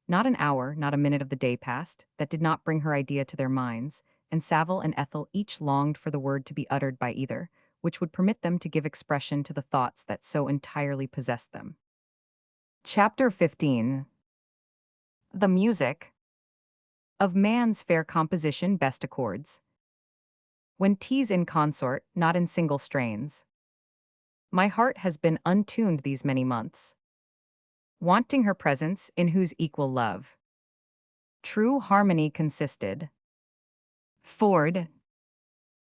Not an hour, not a minute of the day passed, that did not bring her idea to their minds, and Saville and Ethel each longed for the word to be uttered by either, which would permit them to give expression to the thoughts that so entirely possessed them. Chapter 15. The music of man's fair composition best accords, when 'tis in consort, not in single strains. My heart has been untuned these many months, wanting her presence in whose equal love true harmony consisted. Ford.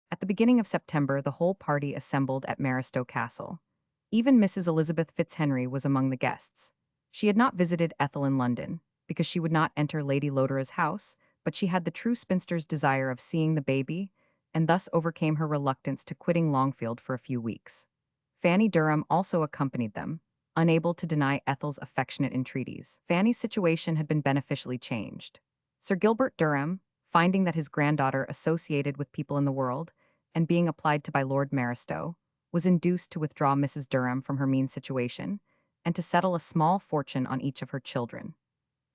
At the beginning of September, the whole party assembled at Maristow Castle. Even Mrs. Elizabeth Fitzhenry was among the guests. She had not visited Ethel in London, because she would not enter Lady Lodore's house, but she had the true spinster's desire of seeing the baby, and thus overcame her reluctance to quitting Longfield for a few weeks. Fanny Durham also accompanied them, unable to deny Ethel's affectionate entreaties. Fanny's situation had been beneficially changed. Sir Gilbert Durham, finding that his granddaughter associated with people in the world, and being applied to by Lord Maristow, was induced to withdraw Mrs. Durham from her mean situation, and to settle a small fortune on each of her children.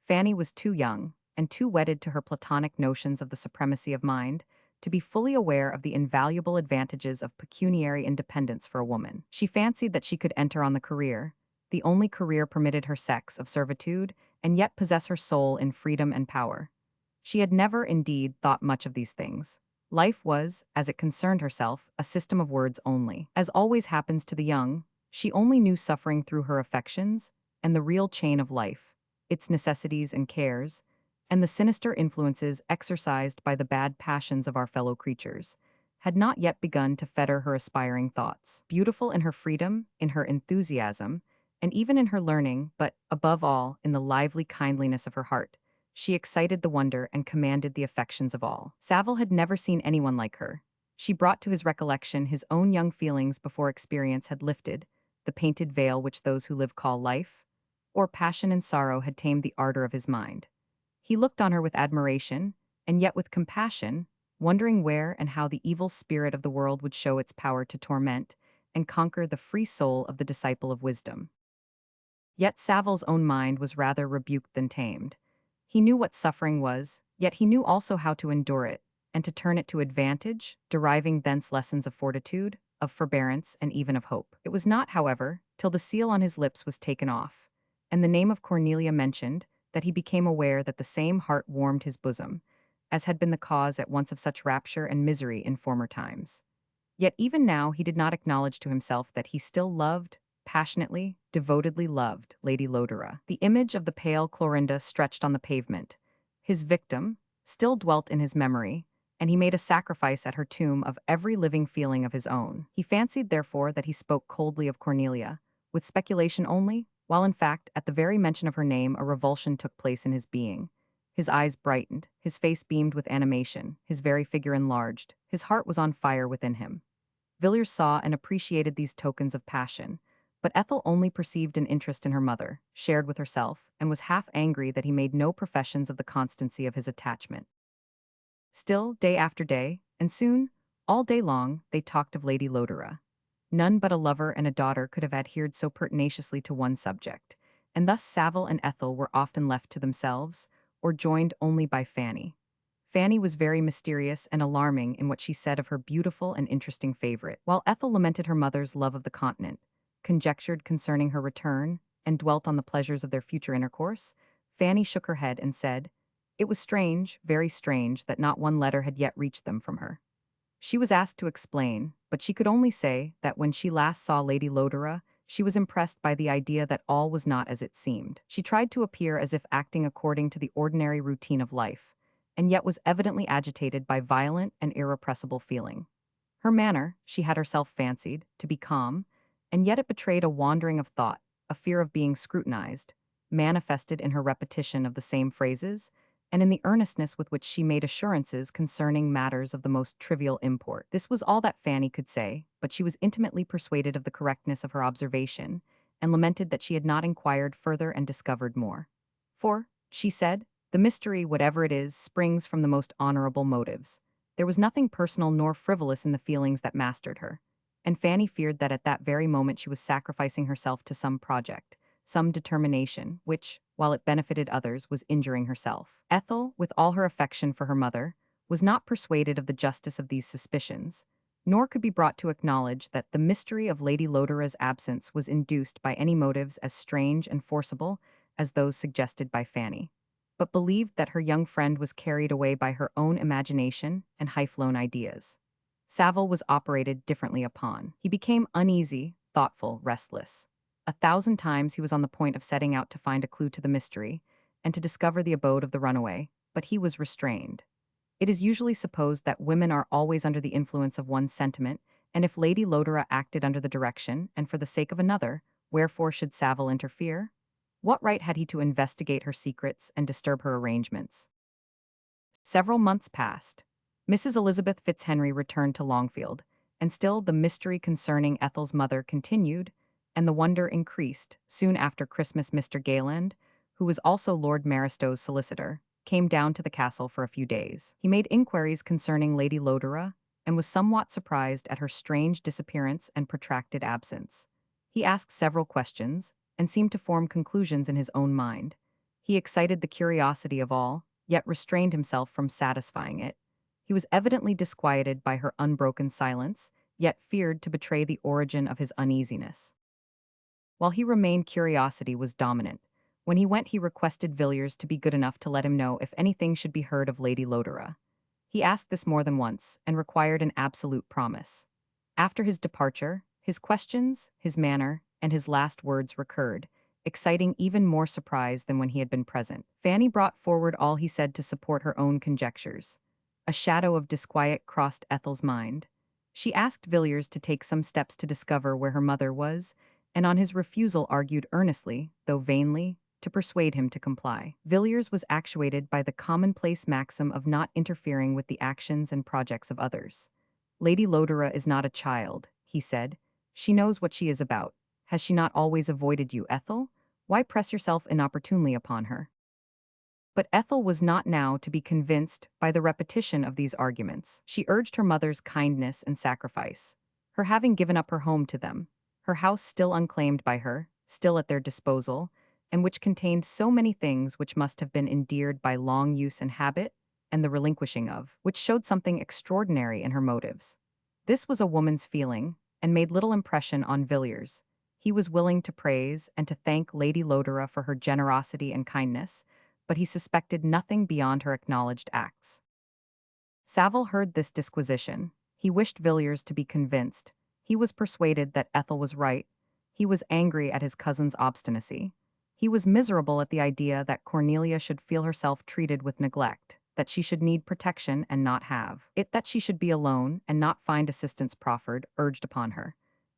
Fanny was too young, and too wedded to her platonic notions of the supremacy of mind, to be fully aware of the invaluable advantages of pecuniary independence for a woman. She fancied that she could enter on the only career permitted her sex, of servitude, and yet possess her soul in freedom and power. She had never, indeed, thought much of these things. Life was, as it concerned herself, a system of words only. As always happens to the young, she only knew suffering through her affections, and the real chain of life, its necessities and cares, and the sinister influences exercised by the bad passions of our fellow creatures, had not yet begun to fetter her aspiring thoughts. Beautiful in her freedom, in her enthusiasm, and even in her learning, but, above all, in the lively kindliness of her heart, she excited the wonder and commanded the affections of all. Saville had never seen anyone like her. She brought to his recollection his own young feelings before experience had lifted the painted veil which those who live call life, or passion and sorrow had tamed the ardor of his mind. He looked on her with admiration, and yet with compassion, wondering where and how the evil spirit of the world would show its power to torment and conquer the free soul of the disciple of wisdom. Yet Saville's own mind was rather rebuked than tamed. He knew what suffering was, yet he knew also how to endure it, and to turn it to advantage, deriving thence lessons of fortitude, of forbearance, and even of hope. It was not, however, till the seal on his lips was taken off, and the name of Cornelia mentioned, that he became aware that the same heart warmed his bosom, as had been the cause at once of such rapture and misery in former times. Yet even now he did not acknowledge to himself that he still loved, passionately, devotedly loved, Lady Lodore. The image of the pale Clorinda stretched on the pavement. His victim still dwelt in his memory, and he made a sacrifice at her tomb of every living feeling of his own. He fancied, therefore, that he spoke coldly of Cornelia, with speculation only, while in fact, at the very mention of her name, a revulsion took place in his being. His eyes brightened, his face beamed with animation, his very figure enlarged, his heart was on fire within him. Villiers saw and appreciated these tokens of passion, But Ethel only perceived an interest in her mother, shared with herself, and was half angry that he made no professions of the constancy of his attachment. Still, day after day, and soon, all day long, they talked of Lady Lodore. None but a lover and a daughter could have adhered so pertinaciously to one subject, and thus Savile and Ethel were often left to themselves, or joined only by Fanny. Fanny was very mysterious and alarming in what she said of her beautiful and interesting favorite, while Ethel lamented her mother's love of the continent, conjectured concerning her return, and dwelt on the pleasures of their future intercourse. Fanny shook her head and said, "It was strange, very strange, that not one letter had yet reached them from her." She was asked to explain, but she could only say that when she last saw Lady Lodore, she was impressed by the idea that all was not as it seemed. She tried to appear as if acting according to the ordinary routine of life, and yet was evidently agitated by violent and irrepressible feeling. Her manner, she had herself fancied, to be calm, and yet it betrayed a wandering of thought, a fear of being scrutinized, manifested in her repetition of the same phrases, and in the earnestness with which she made assurances concerning matters of the most trivial import. This was all that Fanny could say, but she was intimately persuaded of the correctness of her observation, and lamented that she had not inquired further and discovered more. For, she said, the mystery, whatever it is, springs from the most honorable motives. There was nothing personal nor frivolous in the feelings that mastered her, and Fanny feared that at that very moment she was sacrificing herself to some project, some determination, which, while it benefited others, was injuring herself. Ethel, with all her affection for her mother, was not persuaded of the justice of these suspicions, nor could be brought to acknowledge that the mystery of Lady Lodore's absence was induced by any motives as strange and forcible as those suggested by Fanny, but believed that her young friend was carried away by her own imagination and high-flown ideas. Savile was operated differently upon. He became uneasy, thoughtful, restless. 1,000 times he was on the point of setting out to find a clue to the mystery, and to discover the abode of the runaway, but he was restrained. It is usually supposed that women are always under the influence of one sentiment, and if Lady Lodore acted under the direction, and for the sake of another, wherefore should Savile interfere? What right had he to investigate her secrets and disturb her arrangements? Several months passed. Mrs. Elizabeth Fitzhenry returned to Longfield, and still the mystery concerning Ethel's mother continued, and the wonder increased. Soon after Christmas, Mr. Gayland, who was also Lord Maristow's solicitor, came down to the castle for a few days. He made inquiries concerning Lady Lodore, and was somewhat surprised at her strange disappearance and protracted absence. He asked several questions, and seemed to form conclusions in his own mind. He excited the curiosity of all, yet restrained himself from satisfying it. He was evidently disquieted by her unbroken silence, yet feared to betray the origin of his uneasiness. While he remained, curiosity was dominant. When he went, he requested Villiers to be good enough to let him know if anything should be heard of Lady Lodore. He asked this more than once, and required an absolute promise. After his departure, his questions, his manner, and his last words recurred, exciting even more surprise than when he had been present. Fanny brought forward all he said to support her own conjectures. A shadow of disquiet crossed Ethel's mind. She asked Villiers to take some steps to discover where her mother was, and on his refusal argued earnestly, though vainly, to persuade him to comply. Villiers was actuated by the commonplace maxim of not interfering with the actions and projects of others. "Lady Lodore is not a child," he said. "She knows what she is about. Has she not always avoided you, Ethel? Why press yourself inopportunely upon her?" But Ethel was not now to be convinced by the repetition of these arguments. She urged her mother's kindness and sacrifice, her having given up her home to them, her house still unclaimed by her, still at their disposal, and which contained so many things which must have been endeared by long use and habit, and the relinquishing of, which showed something extraordinary in her motives. This was a woman's feeling, and made little impression on Villiers. He was willing to praise and to thank Lady Lodore for her generosity and kindness, but he suspected nothing beyond her acknowledged acts. Savile heard this disquisition. He wished Villiers to be convinced. He was persuaded that Ethel was right. He was angry at his cousin's obstinacy. He was miserable at the idea that Cornelia should feel herself treated with neglect, that she should need protection and not have it, that she should be alone and not find assistance proffered, urged upon her.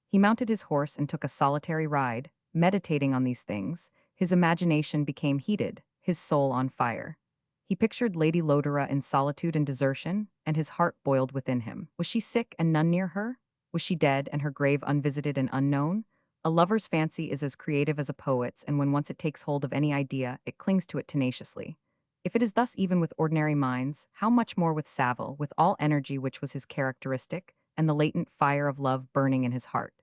He mounted his horse and took a solitary ride, meditating on these things. His imagination became heated, his soul on fire. He pictured Lady Lodore in solitude and desertion, and his heart boiled within him. Was she sick and none near her? Was she dead and her grave unvisited and unknown? A lover's fancy is as creative as a poet's, and when once it takes hold of any idea, it clings to it tenaciously. If it is thus even with ordinary minds, how much more with Saville, with all energy which was his characteristic, and the latent fire of love burning in his heart.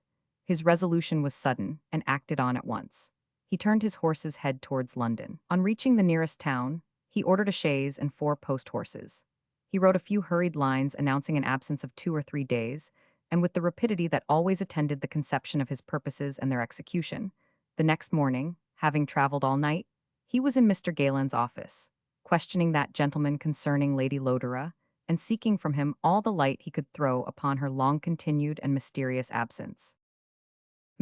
His resolution was sudden, and acted on at once. He turned his horse's head towards London. On reaching the nearest town, he ordered a chaise and 4 post-horses. He wrote a few hurried lines announcing an absence of 2 or 3 days, and with the rapidity that always attended the conception of his purposes and their execution, the next morning, having traveled all night, he was in Mr. Galen's office, questioning that gentleman concerning Lady Lodore, and seeking from him all the light he could throw upon her long-continued and mysterious absence.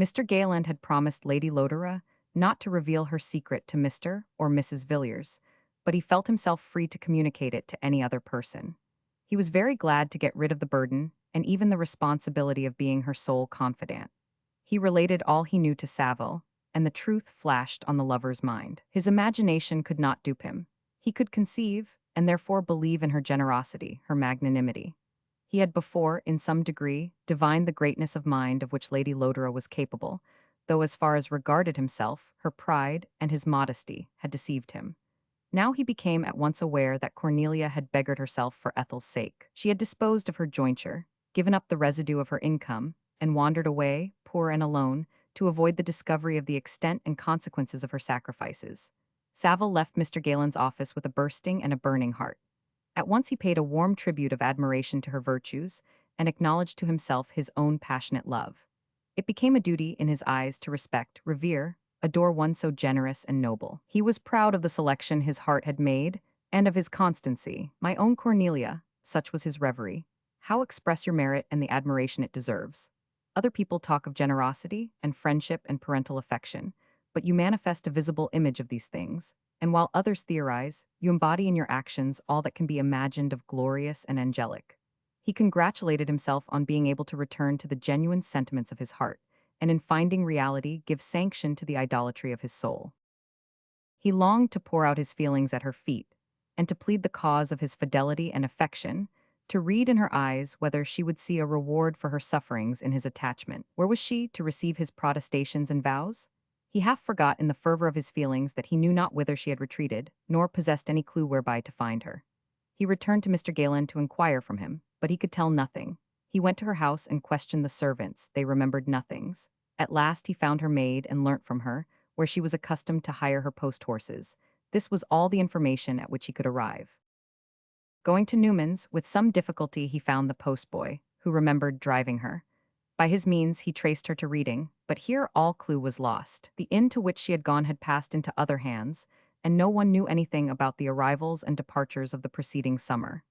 Mr. Galen had promised Lady Lodore not to reveal her secret to Mr. or Mrs. Villiers, but he felt himself free to communicate it to any other person. He was very glad to get rid of the burden and even the responsibility of being her sole confidant. He related all he knew to Saville, and the truth flashed on the lover's mind. His imagination could not dupe him. He could conceive, and therefore believe in her generosity, her magnanimity. He had before, in some degree, divined the greatness of mind of which Lady Lodore was capable, though as far as regarded himself, her pride and his modesty had deceived him. Now he became at once aware that Cornelia had beggared herself for Ethel's sake. She had disposed of her jointure, given up the residue of her income, and wandered away, poor and alone, to avoid the discovery of the extent and consequences of her sacrifices. Saville left Mr. Galen's office with a bursting and a burning heart. At once he paid a warm tribute of admiration to her virtues, and acknowledged to himself his own passionate love. It became a duty in his eyes to respect, revere, adore one so generous and noble. He was proud of the selection his heart had made, and of his constancy. My own Cornelia, such was his reverie. How express your merit and the admiration it deserves? Other people talk of generosity, and friendship, and parental affection, but you manifest a visible image of these things, and while others theorize, you embody in your actions all that can be imagined of glorious and angelic. He congratulated himself on being able to return to the genuine sentiments of his heart, and in finding reality give sanction to the idolatry of his soul. He longed to pour out his feelings at her feet, and to plead the cause of his fidelity and affection, to read in her eyes whether she would see a reward for her sufferings in his attachment. Where was she to receive his protestations and vows? He half forgot in the fervor of his feelings that he knew not whither she had retreated, nor possessed any clue whereby to find her. He returned to Mr. Galen to inquire from him, but he could tell nothing. He went to her house and questioned the servants. They remembered nothings. At last he found her maid and learnt from her, where she was accustomed to hire her post-horses. This was all the information at which he could arrive. Going to Newman's, with some difficulty he found the postboy, who remembered driving her. By his means he traced her to Reading, but here all clue was lost. The inn to which she had gone had passed into other hands, and no one knew anything about the arrivals and departures of the preceding summer.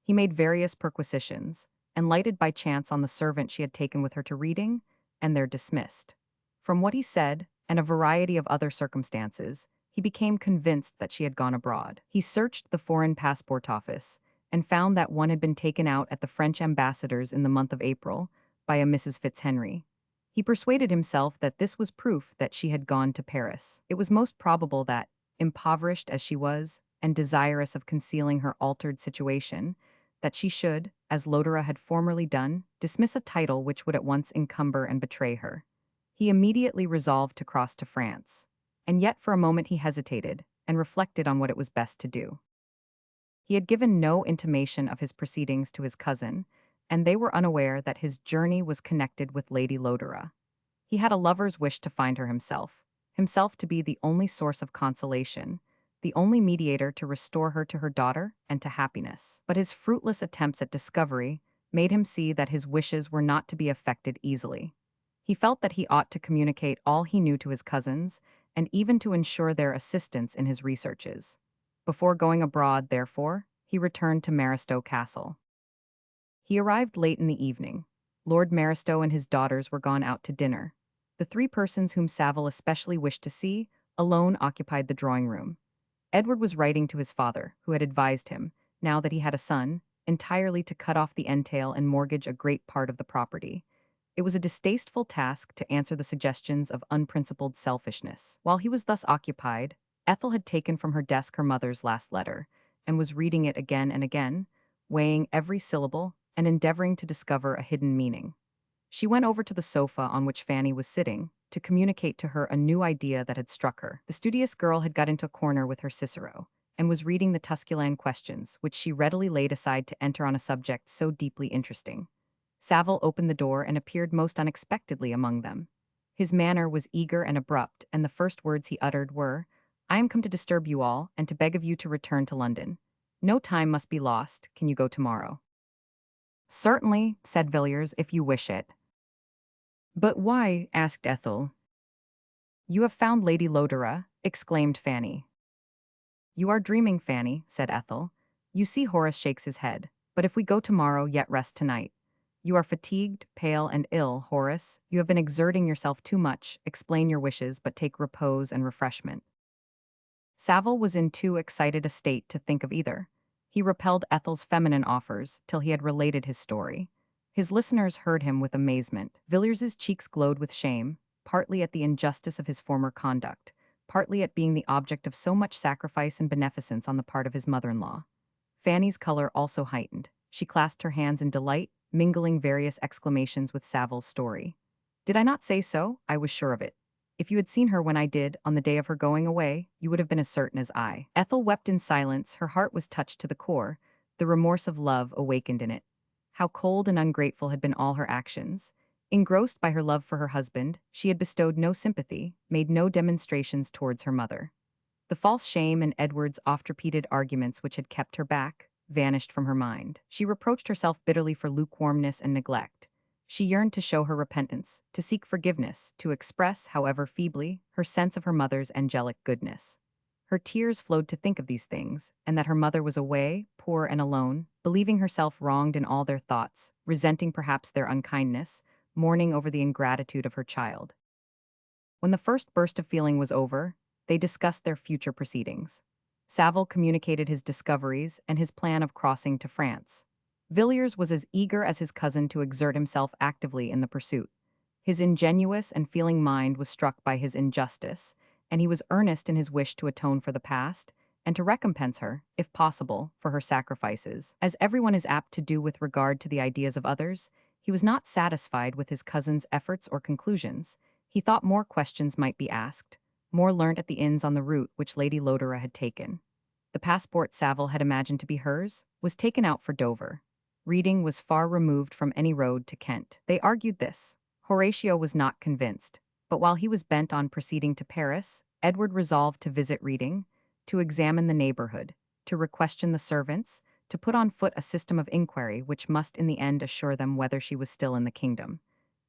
He made various perquisitions, and lighted by chance on the servant she had taken with her to Reading, and there dismissed. From what he said, and a variety of other circumstances, he became convinced that she had gone abroad. He searched the foreign passport office, and found that one had been taken out at the French ambassador's in the month of April, by a Mrs. Fitzhenry. He persuaded himself that this was proof that she had gone to Paris. It was most probable that, impoverished as she was, and desirous of concealing her altered situation, that she should, as Lodore had formerly done, dismiss a title which would at once encumber and betray her. He immediately resolved to cross to France, and yet for a moment he hesitated, and reflected on what it was best to do. He had given no intimation of his proceedings to his cousin, and they were unaware that his journey was connected with Lady Lodore. He had a lover's wish to find her himself to be the only source of consolation, the only mediator to restore her to her daughter and to happiness. But his fruitless attempts at discovery made him see that his wishes were not to be effected easily. He felt that he ought to communicate all he knew to his cousins, and even to ensure their assistance in his researches. Before going abroad, therefore, he returned to Maristow Castle. He arrived late in the evening. Lord Maristow and his daughters were gone out to dinner. The 3 persons whom Saville especially wished to see alone occupied the drawing-room. Edward was writing to his father, who had advised him, now that he had a son, entirely to cut off the entail and mortgage a great part of the property. It was a distasteful task to answer the suggestions of unprincipled selfishness. While he was thus occupied, Ethel had taken from her desk her mother's last letter, and was reading it again and again, weighing every syllable and endeavoring to discover a hidden meaning. She went over to the sofa on which Fanny was sitting, to communicate to her a new idea that had struck her. The studious girl had got into a corner with her Cicero, and was reading the Tusculan questions, which she readily laid aside to enter on a subject so deeply interesting. Savile opened the door and appeared most unexpectedly among them. His manner was eager and abrupt, and the first words he uttered were, "I am come to disturb you all, and to beg of you to return to London. No time must be lost. Can you go tomorrow?" "Certainly," said Villiers, "if you wish it." "But why?" asked Ethel. "You have found Lady Lodore," exclaimed Fanny. "You are dreaming, Fanny," said Ethel. "You see Horace shakes his head. But if we go tomorrow, yet rest tonight. You are fatigued, pale, and ill, Horace. You have been exerting yourself too much. Explain your wishes, but take repose and refreshment." Savile was in too excited a state to think of either. He repelled Ethel's feminine offers till he had related his story. His listeners heard him with amazement. Villiers's cheeks glowed with shame, partly at the injustice of his former conduct, partly at being the object of so much sacrifice and beneficence on the part of his mother-in-law. Fanny's color also heightened. She clasped her hands in delight, mingling various exclamations with Savile's story. "Did I not say so? I was sure of it. If you had seen her when I did, on the day of her going away, you would have been as certain as I." Ethel wept in silence. Her heart was touched to the core, the remorse of love awakened in it. How cold and ungrateful had been all her actions. Engrossed by her love for her husband, she had bestowed no sympathy, made no demonstrations towards her mother. The false shame and Edward's oft-repeated arguments which had kept her back vanished from her mind. She reproached herself bitterly for lukewarmness and neglect. She yearned to show her repentance, to seek forgiveness, to express, however feebly, her sense of her mother's angelic goodness. Her tears flowed to think of these things, and that her mother was away, poor and alone, believing herself wronged in all their thoughts, resenting perhaps their unkindness, mourning over the ingratitude of her child. When the first burst of feeling was over, they discussed their future proceedings. Savile communicated his discoveries and his plan of crossing to France. Villiers was as eager as his cousin to exert himself actively in the pursuit. His ingenuous and feeling mind was struck by his injustice, and he was earnest in his wish to atone for the past, and to recompense her, if possible, for her sacrifices. As everyone is apt to do with regard to the ideas of others, he was not satisfied with his cousin's efforts or conclusions. He thought more questions might be asked, more learnt at the inns on the route which Lady Lodore had taken. The passport Savile had imagined to be hers was taken out for Dover. Reading was far removed from any road to Kent. They argued this. Horatio was not convinced, but while he was bent on proceeding to Paris, Edward resolved to visit Reading, to examine the neighborhood, to requestion the servants, to put on foot a system of inquiry which must in the end assure them whether she was still in the kingdom.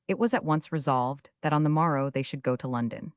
It was at once resolved that on the morrow they should go to London.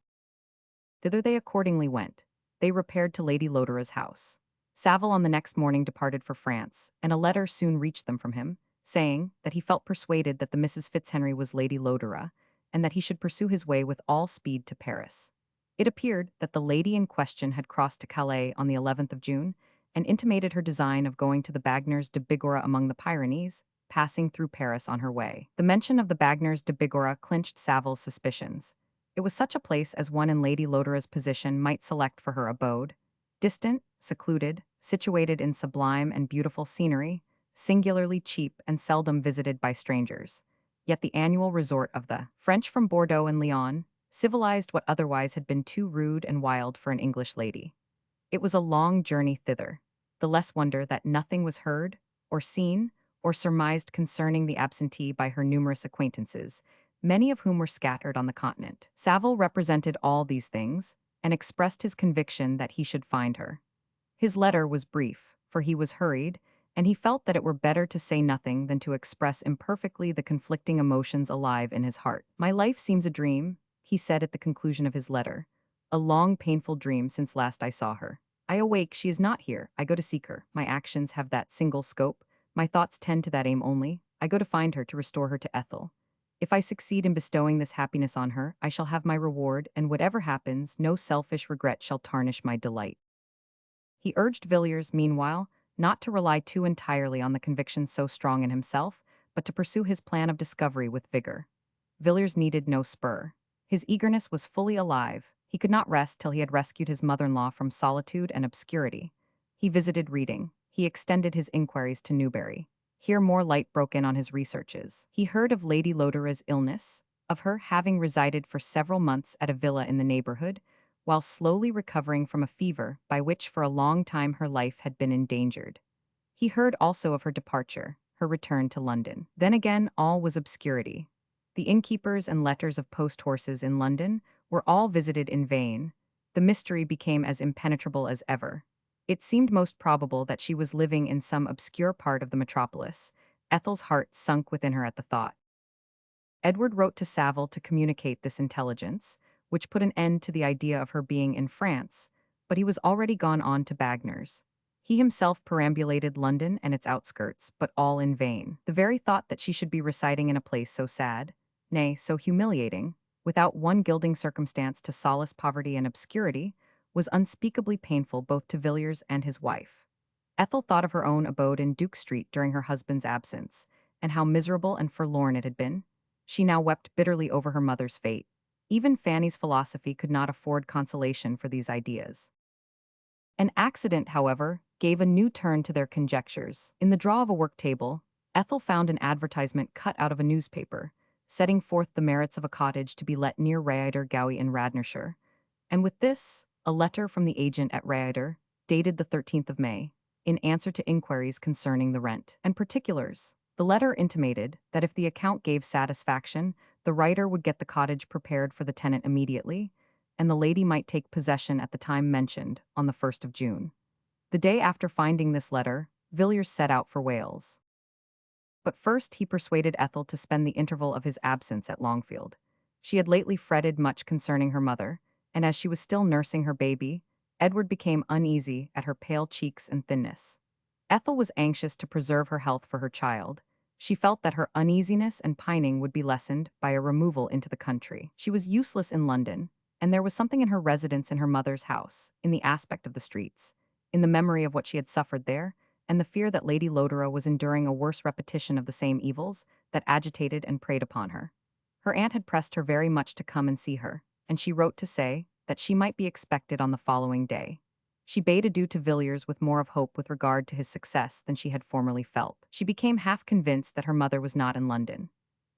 Thither they accordingly went. They repaired to Lady Lodore's house. Savile on the next morning departed for France, and a letter soon reached them from him, saying that he felt persuaded that the Mrs. Fitzhenry was Lady Lodore, and that he should pursue his way with all speed to Paris. It appeared that the lady in question had crossed to Calais on the 11th of June, and intimated her design of going to the Bagnères de Bigorre among the Pyrenees, passing through Paris on her way. The mention of the Bagnères de Bigorre clinched Savile's suspicions. It was such a place as one in Lady Lodore's position might select for her abode. Distant, secluded, situated in sublime and beautiful scenery, singularly cheap and seldom visited by strangers. Yet the annual resort of the French from Bordeaux and Lyon, civilized what otherwise had been too rude and wild for an English lady. It was a long journey thither. The less wonder that nothing was heard, or seen, or surmised concerning the absentee by her numerous acquaintances, many of whom were scattered on the continent. Savile represented all these things, and expressed his conviction that he should find her. His letter was brief, for he was hurried, and he felt that it were better to say nothing than to express imperfectly the conflicting emotions alive in his heart. "My life seems a dream," he said at the conclusion of his letter, "a long, painful dream since last I saw her. I awake, she is not here, I go to seek her. My actions have that single scope, my thoughts tend to that aim only. I go to find her, to restore her to Ethel. If I succeed in bestowing this happiness on her, I shall have my reward, and whatever happens, no selfish regret shall tarnish my delight." He urged Villiers, meanwhile, not to rely too entirely on the conviction so strong in himself, but to pursue his plan of discovery with vigor. Villiers needed no spur. His eagerness was fully alive. He could not rest till he had rescued his mother-in-law from solitude and obscurity. He visited Reading. He extended his inquiries to Newbury. Here more light broke in on his researches. He heard of Lady Lodore's illness, of her having resided for several months at a villa in the neighborhood, while slowly recovering from a fever by which for a long time her life had been endangered. He heard also of her departure, her return to London. Then again, all was obscurity. The innkeepers and letters of post-horses in London were all visited in vain. The mystery became as impenetrable as ever. It seemed most probable that she was living in some obscure part of the metropolis. Ethel's heart sunk within her at the thought. Edward wrote to Savile to communicate this intelligence, which put an end to the idea of her being in France, but he was already gone on to Bagners. He himself perambulated London and its outskirts, but all in vain. The very thought that she should be residing in a place so sad, nay, so humiliating, without one gilding circumstance to solace poverty and obscurity, was unspeakably painful both to Villiers and his wife. Ethel thought of her own abode in Duke Street during her husband's absence, and how miserable and forlorn it had been. She now wept bitterly over her mother's fate. Even Fanny's philosophy could not afford consolation for these ideas. An accident, however, gave a new turn to their conjectures. In the drawer of a work table, Ethel found an advertisement cut out of a newspaper, setting forth the merits of a cottage to be let near Rhyaider Gowy in Radnorshire, and with this, a letter from the agent at Rhyaider, dated the 13th of May, in answer to inquiries concerning the rent and particulars. The letter intimated that if the account gave satisfaction, the writer would get the cottage prepared for the tenant immediately, and the lady might take possession at the time mentioned, on the 1st of June. The day after finding this letter, Villiers set out for Wales. But first he persuaded Ethel to spend the interval of his absence at Longfield. She had lately fretted much concerning her mother, and as she was still nursing her baby, Edward became uneasy at her pale cheeks and thinness. Ethel was anxious to preserve her health for her child. She felt that her uneasiness and pining would be lessened by a removal into the country. She was useless in London, and there was something in her residence in her mother's house, in the aspect of the streets, in the memory of what she had suffered there, and the fear that Lady Lodore was enduring a worse repetition of the same evils, that agitated and preyed upon her. Her aunt had pressed her very much to come and see her, and she wrote to say that she might be expected on the following day. She bade adieu to Villiers with more of hope with regard to his success than she had formerly felt. She became half convinced that her mother was not in London.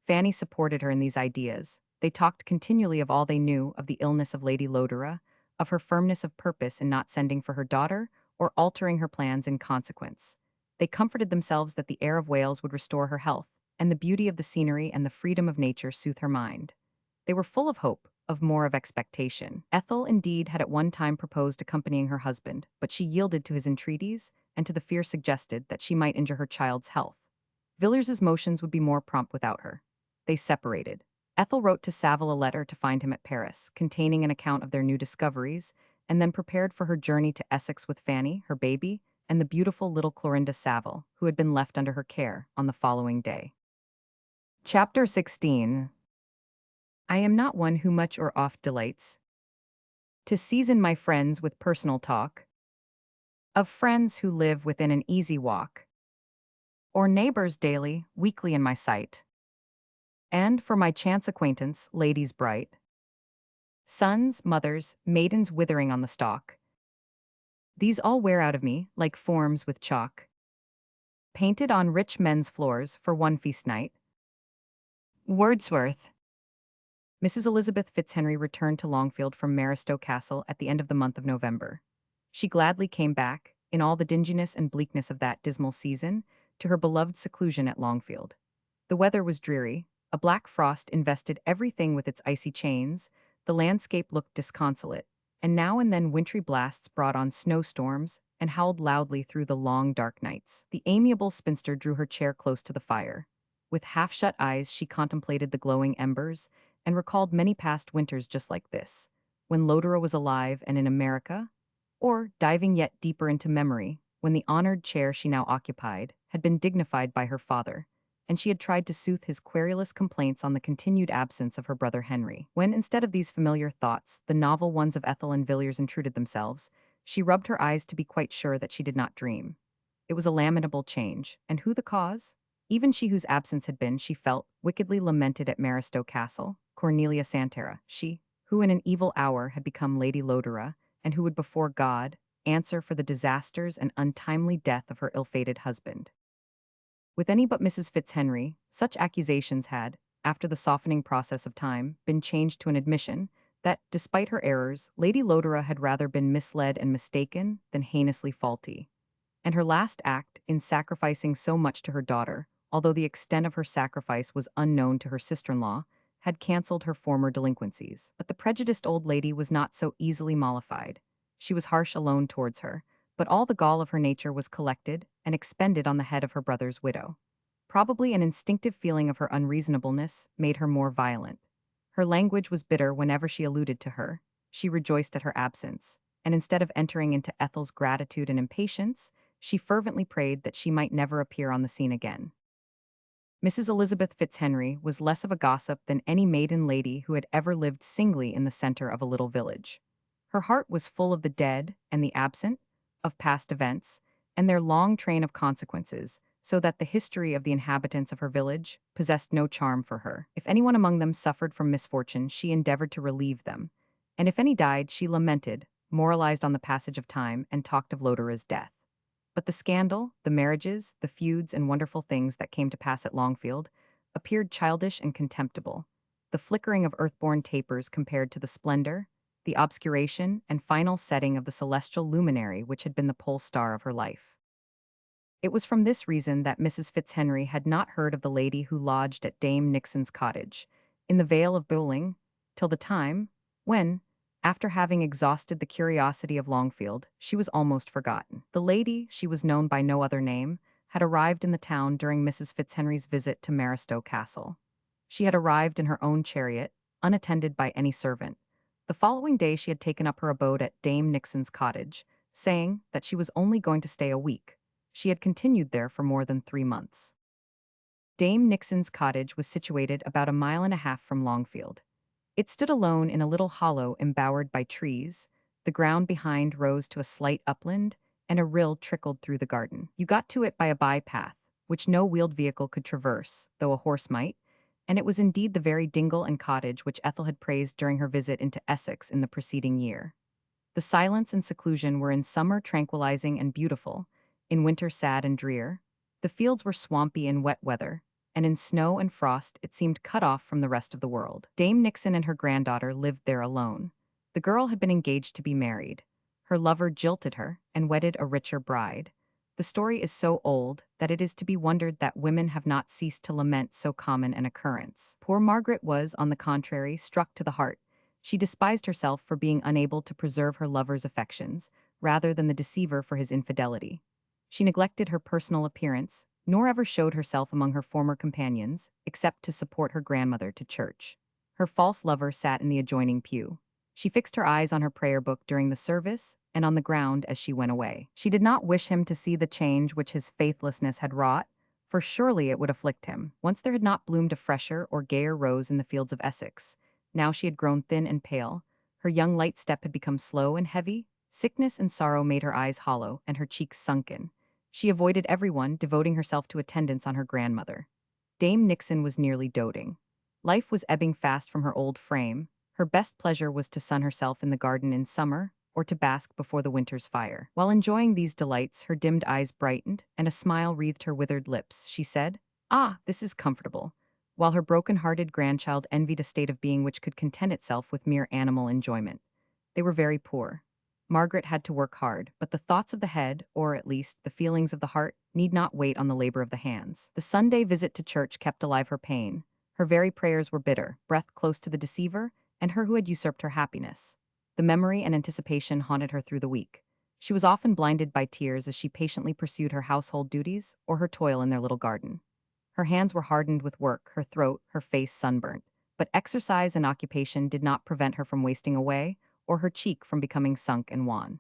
Fanny supported her in these ideas. They talked continually of all they knew of the illness of Lady Lodore, of her firmness of purpose in not sending for her daughter, or altering her plans in consequence. They comforted themselves that the air of Wales would restore her health, and the beauty of the scenery and the freedom of nature soothe her mind. They were full of hope, of more of expectation. Ethel, indeed, had at one time proposed accompanying her husband, but she yielded to his entreaties and to the fear suggested that she might injure her child's health. Villiers's motions would be more prompt without her. They separated. Ethel wrote to Savile a letter to find him at Paris, containing an account of their new discoveries, and then prepared for her journey to Essex with Fanny, her baby, and the beautiful little Clorinda Savile, who had been left under her care, on the following day. Chapter 16. I am not one who much or oft delights to season my friends with personal talk, of friends who live within an easy walk, or neighbors daily, weekly in my sight, and for my chance acquaintance, ladies bright, sons, mothers, maidens withering on the stalk. These all wear out of me, like forms with chalk, painted on rich men's floors for one feast night. Wordsworth. Mrs. Elizabeth Fitzhenry returned to Longfield from Maristow Castle at the end of the month of November. She gladly came back, in all the dinginess and bleakness of that dismal season, to her beloved seclusion at Longfield. The weather was dreary, a black frost invested everything with its icy chains, the landscape looked disconsolate, and now and then wintry blasts brought on snowstorms and howled loudly through the long dark nights. The amiable spinster drew her chair close to the fire. With half-shut eyes she contemplated the glowing embers, and recalled many past winters just like this, when Lodore was alive and in America, or, diving yet deeper into memory, when the honored chair she now occupied had been dignified by her father, and she had tried to soothe his querulous complaints on the continued absence of her brother Henry. When, instead of these familiar thoughts, the novel ones of Ethel and Villiers intruded themselves, she rubbed her eyes to be quite sure that she did not dream. It was a lamentable change, and who the cause? Even she whose absence had been, she felt, wickedly lamented at Maristow Castle, Cornelia Santera, she, who in an evil hour had become Lady Lodore, and who would before God answer for the disasters and untimely death of her ill-fated husband. With any but Mrs. Fitzhenry, such accusations had, after the softening process of time, been changed to an admission that, despite her errors, Lady Lodore had rather been misled and mistaken than heinously faulty. And her last act, in sacrificing so much to her daughter, although the extent of her sacrifice was unknown to her sister-in-law, had cancelled her former delinquencies. But the prejudiced old lady was not so easily mollified. She was harsh alone towards her, but all the gall of her nature was collected and expended on the head of her brother's widow. Probably an instinctive feeling of her unreasonableness made her more violent. Her language was bitter whenever she alluded to her. She rejoiced at her absence, and instead of entering into Ethel's gratitude and impatience, she fervently prayed that she might never appear on the scene again. Mrs. Elizabeth Fitzhenry was less of a gossip than any maiden lady who had ever lived singly in the center of a little village. Her heart was full of the dead and the absent, of past events, and their long train of consequences, so that the history of the inhabitants of her village possessed no charm for her. If anyone among them suffered from misfortune, she endeavored to relieve them, and if any died, she lamented, moralized on the passage of time, and talked of Lodore's death. But the scandal, the marriages, the feuds, and wonderful things that came to pass at Longfield appeared childish and contemptible. The flickering of earthborn tapers compared to the splendor, the obscuration, and final setting of the celestial luminary which had been the pole star of her life. It was from this reason that Mrs. Fitzhenry had not heard of the lady who lodged at Dame Nixon's cottage, in the Vale of Bowling, till the time when, after having exhausted the curiosity of Longfield, she was almost forgotten. The lady, she was known by no other name, had arrived in the town during Mrs. Fitzhenry's visit to Maristow Castle. She had arrived in her own chariot, unattended by any servant. The following day she had taken up her abode at Dame Nixon's cottage, saying that she was only going to stay a week. She had continued there for more than 3 months. Dame Nixon's cottage was situated about a mile and a half from Longfield. It stood alone in a little hollow embowered by trees. The ground behind rose to a slight upland, and a rill trickled through the garden. You got to it by a by-path, which no wheeled vehicle could traverse, though a horse might, and it was indeed the very dingle and cottage which Ethel had praised during her visit into Essex in the preceding year. The silence and seclusion were in summer tranquilizing and beautiful, in winter sad and drear. The fields were swampy in wet weather, and in snow and frost it seemed cut off from the rest of the world. Dame Nixon and her granddaughter lived there alone. The girl had been engaged to be married. Her lover jilted her and wedded a richer bride. The story is so old that it is to be wondered that women have not ceased to lament so common an occurrence. Poor Margaret was, on the contrary, struck to the heart. She despised herself for being unable to preserve her lover's affections, rather than the deceiver for his infidelity. She neglected her personal appearance, nor ever showed herself among her former companions, except to support her grandmother to church. Her false lover sat in the adjoining pew. She fixed her eyes on her prayer book during the service, and on the ground as she went away. She did not wish him to see the change which his faithlessness had wrought, for surely it would afflict him. Once there had not bloomed a fresher or gayer rose in the fields of Essex. Now she had grown thin and pale. Her young light step had become slow and heavy. Sickness and sorrow made her eyes hollow and her cheeks sunken. She avoided everyone, devoting herself to attendance on her grandmother. Dame Nixon was nearly doting. Life was ebbing fast from her old frame. Her best pleasure was to sun herself in the garden in summer, or to bask before the winter's fire. While enjoying these delights, her dimmed eyes brightened, and a smile wreathed her withered lips. She said, "Ah, this is comfortable," while her broken-hearted grandchild envied a state of being which could content itself with mere animal enjoyment. They were very poor. Margaret had to work hard, but the thoughts of the head, or at least the feelings of the heart, need not wait on the labor of the hands. The Sunday visit to church kept alive her pain. Her very prayers were bitter, breath close to the deceiver, and her who had usurped her happiness. The memory and anticipation haunted her through the week. She was often blinded by tears as she patiently pursued her household duties or her toil in their little garden. Her hands were hardened with work, her throat, her face sunburnt, but exercise and occupation did not prevent her from wasting away, or her cheek from becoming sunk and wan.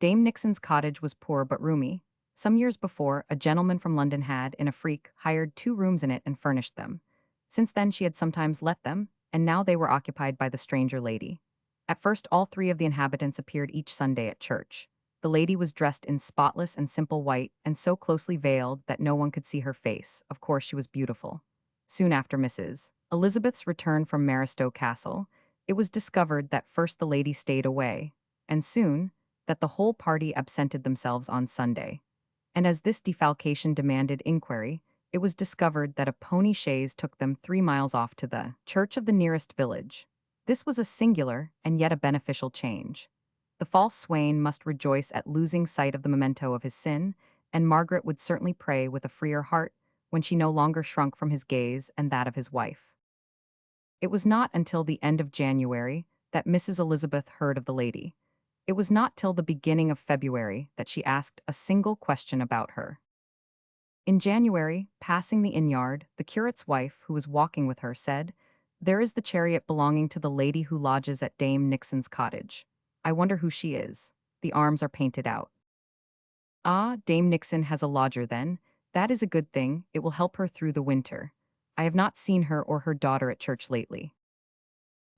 Dame Nixon's cottage was poor but roomy. Some years before, a gentleman from London had, in a freak, hired 2 rooms in it and furnished them. Since then she had sometimes let them, and now they were occupied by the stranger lady. At first all 3 of the inhabitants appeared each Sunday at church. The lady was dressed in spotless and simple white, and so closely veiled that no one could see her face. Of course she was beautiful. Soon after Mrs. Elizabeth's return from Maristow Castle, it was discovered that first the lady stayed away, and soon, that the whole party absented themselves on Sunday. And as this defalcation demanded inquiry, it was discovered that a pony chaise took them 3 miles off to the church of the nearest village. This was a singular and yet a beneficial change. The false swain must rejoice at losing sight of the memento of his sin, and Margaret would certainly pray with a freer heart when she no longer shrunk from his gaze and that of his wife. It was not until the end of January that Mrs. Elizabeth heard of the lady. It was not till the beginning of February that she asked a single question about her. In January, passing the inn-yard, the curate's wife, who was walking with her, said, "There is the chariot belonging to the lady who lodges at Dame Nixon's cottage. I wonder who she is. The arms are painted out." "Ah, Dame Nixon has a lodger then. That is a good thing, it will help her through the winter. I have not seen her or her daughter at church lately."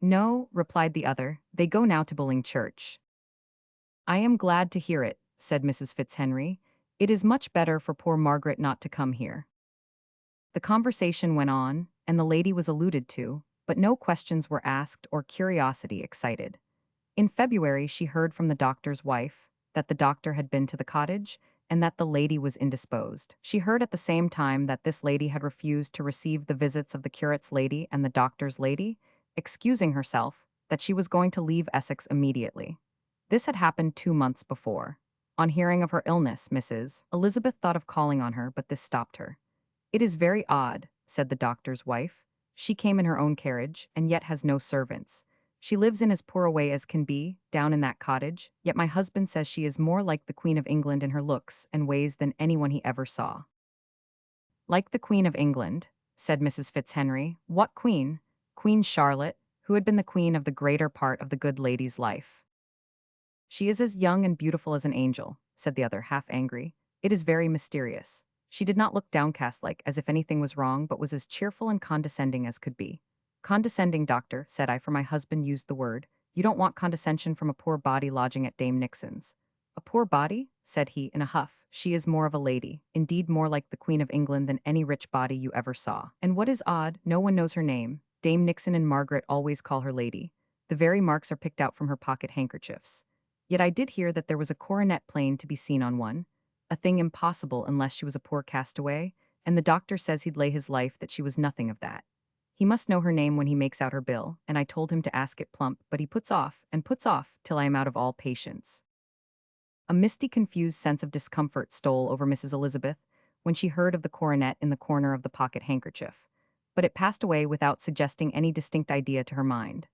"No," replied the other, "they go now to Bulling Church." "I am glad to hear it," said Mrs. Fitzhenry. "It is much better for poor Margaret not to come here." The conversation went on, and the lady was alluded to, but no questions were asked or curiosity excited. In February she heard from the doctor's wife that the doctor had been to the cottage and that the lady was indisposed. She heard at the same time that this lady had refused to receive the visits of the curate's lady and the doctor's lady, excusing herself that she was going to leave Essex immediately. This had happened 2 months before. On hearing of her illness, Mrs. Elizabeth thought of calling on her, but this stopped her. "It is very odd," said the doctor's wife. "She came in her own carriage, and yet has no servants. She lives in as poor a way as can be, down in that cottage, yet my husband says she is more like the Queen of England in her looks and ways than anyone he ever saw." "Like the Queen of England," said Mrs. Fitzhenry. "What queen?" "Queen Charlotte, who had been the queen of the greater part of the good lady's life." "She is as young and beautiful as an angel," said the other, half angry. "It is very mysterious. She did not look downcast like as if anything was wrong, but was as cheerful and condescending as could be." "Condescending, doctor," said I, for my husband used the word. "You don't want condescension from a poor body lodging at Dame Nixon's." "A poor body?" said he, in a huff. "She is more of a lady, indeed more like the Queen of England than any rich body you ever saw. And what is odd, no one knows her name. Dame Nixon and Margaret always call her lady. The very marks are picked out from her pocket handkerchiefs. Yet I did hear that there was a coronet plain to be seen on one, a thing impossible unless she was a poor castaway, and the doctor says he'd lay his life that she was nothing of that. He must know her name when he makes out her bill, and I told him to ask it plump, but he puts off, and puts off, till I am out of all patience." A misty, confused sense of discomfort stole over Mrs. Elizabeth when she heard of the coronet in the corner of the pocket handkerchief, but it passed away without suggesting any distinct idea to her mind.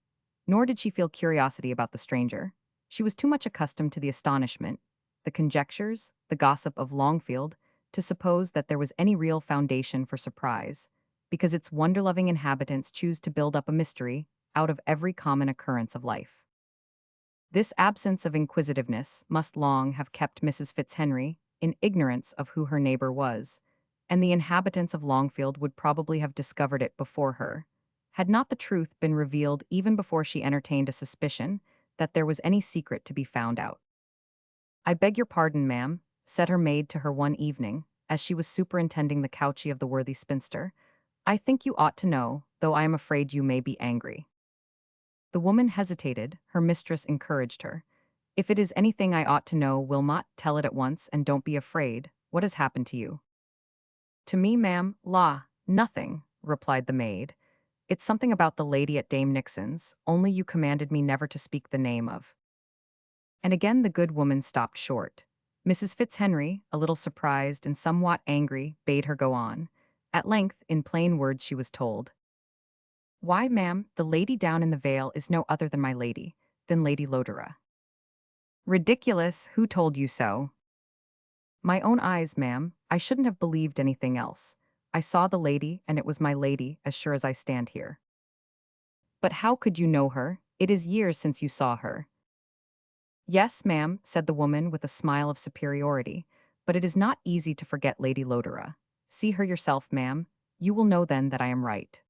Nor did she feel curiosity about the stranger. She was too much accustomed to the astonishment, the conjectures, the gossip of Longfield, to suppose that there was any real foundation for surprise, because its wonder-loving inhabitants choose to build up a mystery out of every common occurrence of life. This absence of inquisitiveness must long have kept Mrs. Fitzhenry in ignorance of who her neighbor was, and the inhabitants of Longfield would probably have discovered it before her, had not the truth been revealed even before she entertained a suspicion that there was any secret to be found out. "I beg your pardon, ma'am," said her maid to her one evening, as she was superintending the couchy of the worthy spinster. "I think you ought to know, though I am afraid you may be angry." The woman hesitated, her mistress encouraged her. "If it is anything I ought to know, Wilmot, tell it at once, and don't be afraid. What has happened to you?" "To me, ma'am? La, nothing," replied the maid. "It's something about the lady at Dame Nixon's, only you commanded me never to speak the name of—" And again the good woman stopped short. Mrs. Fitzhenry, a little surprised and somewhat angry, bade her go on. At length, in plain words, she was told, "Why, ma'am, the lady down in the vale is no other than my lady, than Lady Lodore." "Ridiculous! Who told you so?" "My own eyes, ma'am. I shouldn't have believed anything else. I saw the lady, and it was my lady, as sure as I stand here." "But how could you know her? It is years since you saw her." "Yes, ma'am," said the woman with a smile of superiority, "but it is not easy to forget Lady Lodore. See her yourself, ma'am. You will know then that I am right."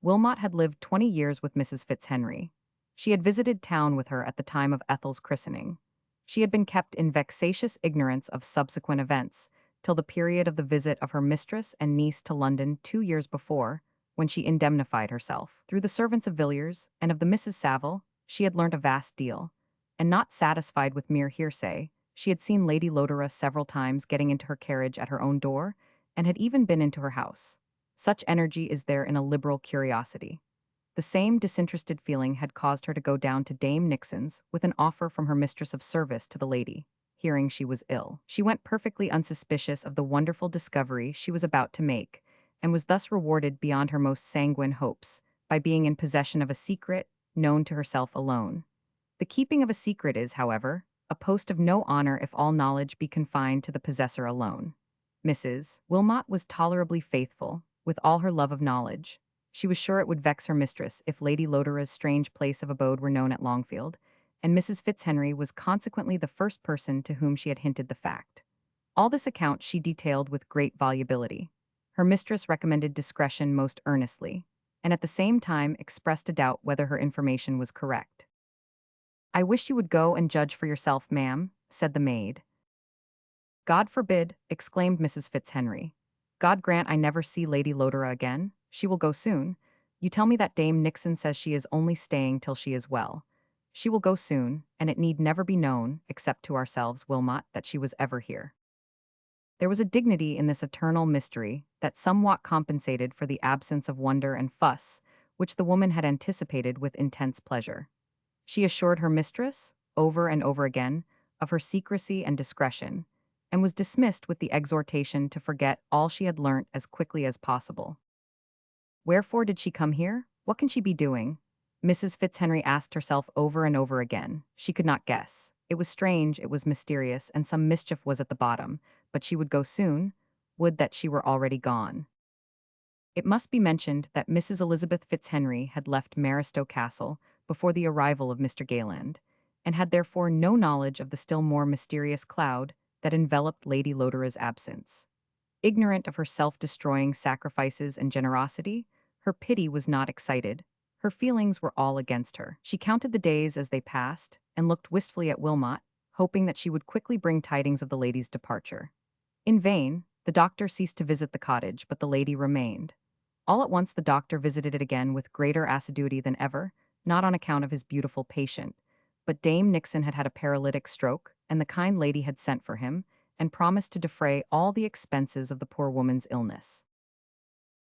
Wilmot had lived 20 years with Mrs. Fitzhenry. She had visited town with her at the time of Ethel's christening. She had been kept in vexatious ignorance of subsequent events, till the period of the visit of her mistress and niece to London 2 years before, when she indemnified herself. Through the servants of Villiers and of the Misses Saville, she had learnt a vast deal, and not satisfied with mere hearsay, she had seen Lady Lodore several times getting into her carriage at her own door, and had even been into her house. Such energy is there in a liberal curiosity. The same disinterested feeling had caused her to go down to Dame Nixon's with an offer from her mistress of service to the lady, hearing she was ill. She went perfectly unsuspicious of the wonderful discovery she was about to make, and was thus rewarded beyond her most sanguine hopes, by being in possession of a secret known to herself alone. The keeping of a secret is, however, a post of no honor if all knowledge be confined to the possessor alone. Mrs. Wilmot was tolerably faithful, with all her love of knowledge. She was sure it would vex her mistress if Lady Lodore's strange place of abode were known at Longfield, and Mrs. Fitzhenry was consequently the first person to whom she had hinted the fact. All this account she detailed with great volubility. Her mistress recommended discretion most earnestly, and at the same time expressed a doubt whether her information was correct. "I wish you would go and judge for yourself, ma'am," said the maid. "God forbid," exclaimed Mrs. Fitzhenry. "God grant I never see Lady Lodore again. She will go soon. You tell me that Dame Nixon says she is only staying till she is well. She will go soon, and it need never be known, except to ourselves, Wilmot, that she was ever here." There was a dignity in this eternal mystery that somewhat compensated for the absence of wonder and fuss, which the woman had anticipated with intense pleasure. She assured her mistress, over and over again, of her secrecy and discretion, and was dismissed with the exhortation to forget all she had learnt as quickly as possible. Wherefore did she come here? What can she be doing? Mrs. Fitzhenry asked herself over and over again. She could not guess. It was strange, it was mysterious, and some mischief was at the bottom, but she would go soon. Would that she were already gone. It must be mentioned that Mrs. Elizabeth Fitzhenry had left Maristow Castle before the arrival of Mr. Gayland, and had therefore no knowledge of the still more mysterious cloud that enveloped Lady Lodore's absence. Ignorant of her self-destroying sacrifices and generosity, her pity was not excited. Her feelings were all against her. She counted the days as they passed, and looked wistfully at Wilmot, hoping that she would quickly bring tidings of the lady's departure. In vain, the doctor ceased to visit the cottage, but the lady remained. All at once the doctor visited it again with greater assiduity than ever, not on account of his beautiful patient, but Dame Nixon had had a paralytic stroke, and the kind lady had sent for him, and promised to defray all the expenses of the poor woman's illness.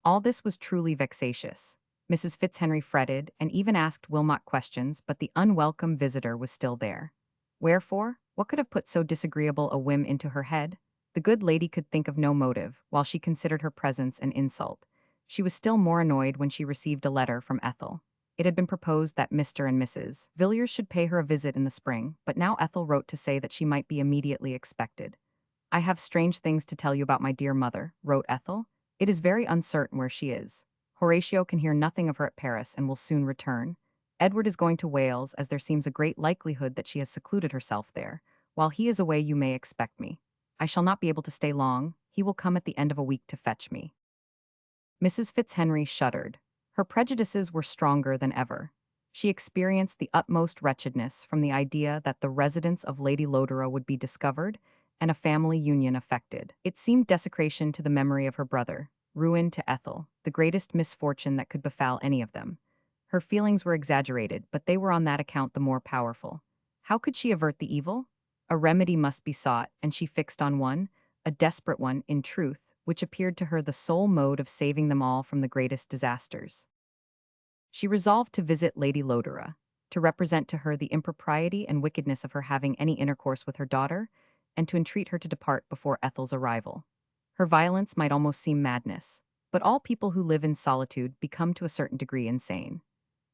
All this was truly vexatious. Mrs. Fitzhenry fretted, and even asked Wilmot questions, but the unwelcome visitor was still there. Wherefore, what could have put so disagreeable a whim into her head? The good lady could think of no motive, while she considered her presence an insult. She was still more annoyed when she received a letter from Ethel. It had been proposed that Mr. and Mrs. Villiers should pay her a visit in the spring, but now Ethel wrote to say that she might be immediately expected. "I have strange things to tell you about my dear mother," wrote Ethel. "It is very uncertain where she is. Horatio can hear nothing of her at Paris and will soon return. Edward is going to Wales, as there seems a great likelihood that she has secluded herself there. While he is away you may expect me. I shall not be able to stay long. He will come at the end of a week to fetch me." Mrs. Fitzhenry shuddered. Her prejudices were stronger than ever. She experienced the utmost wretchedness from the idea that the residence of Lady Lodore would be discovered, and a family union affected. It seemed desecration to the memory of her brother, ruin to Ethel, the greatest misfortune that could befall any of them. Her feelings were exaggerated, but they were on that account the more powerful. How could she avert the evil? A remedy must be sought, and she fixed on one, a desperate one, in truth, which appeared to her the sole mode of saving them all from the greatest disasters. She resolved to visit Lady Lodore, to represent to her the impropriety and wickedness of her having any intercourse with her daughter, and to entreat her to depart before Ethel's arrival. Her violence might almost seem madness, but all people who live in solitude become to a certain degree insane.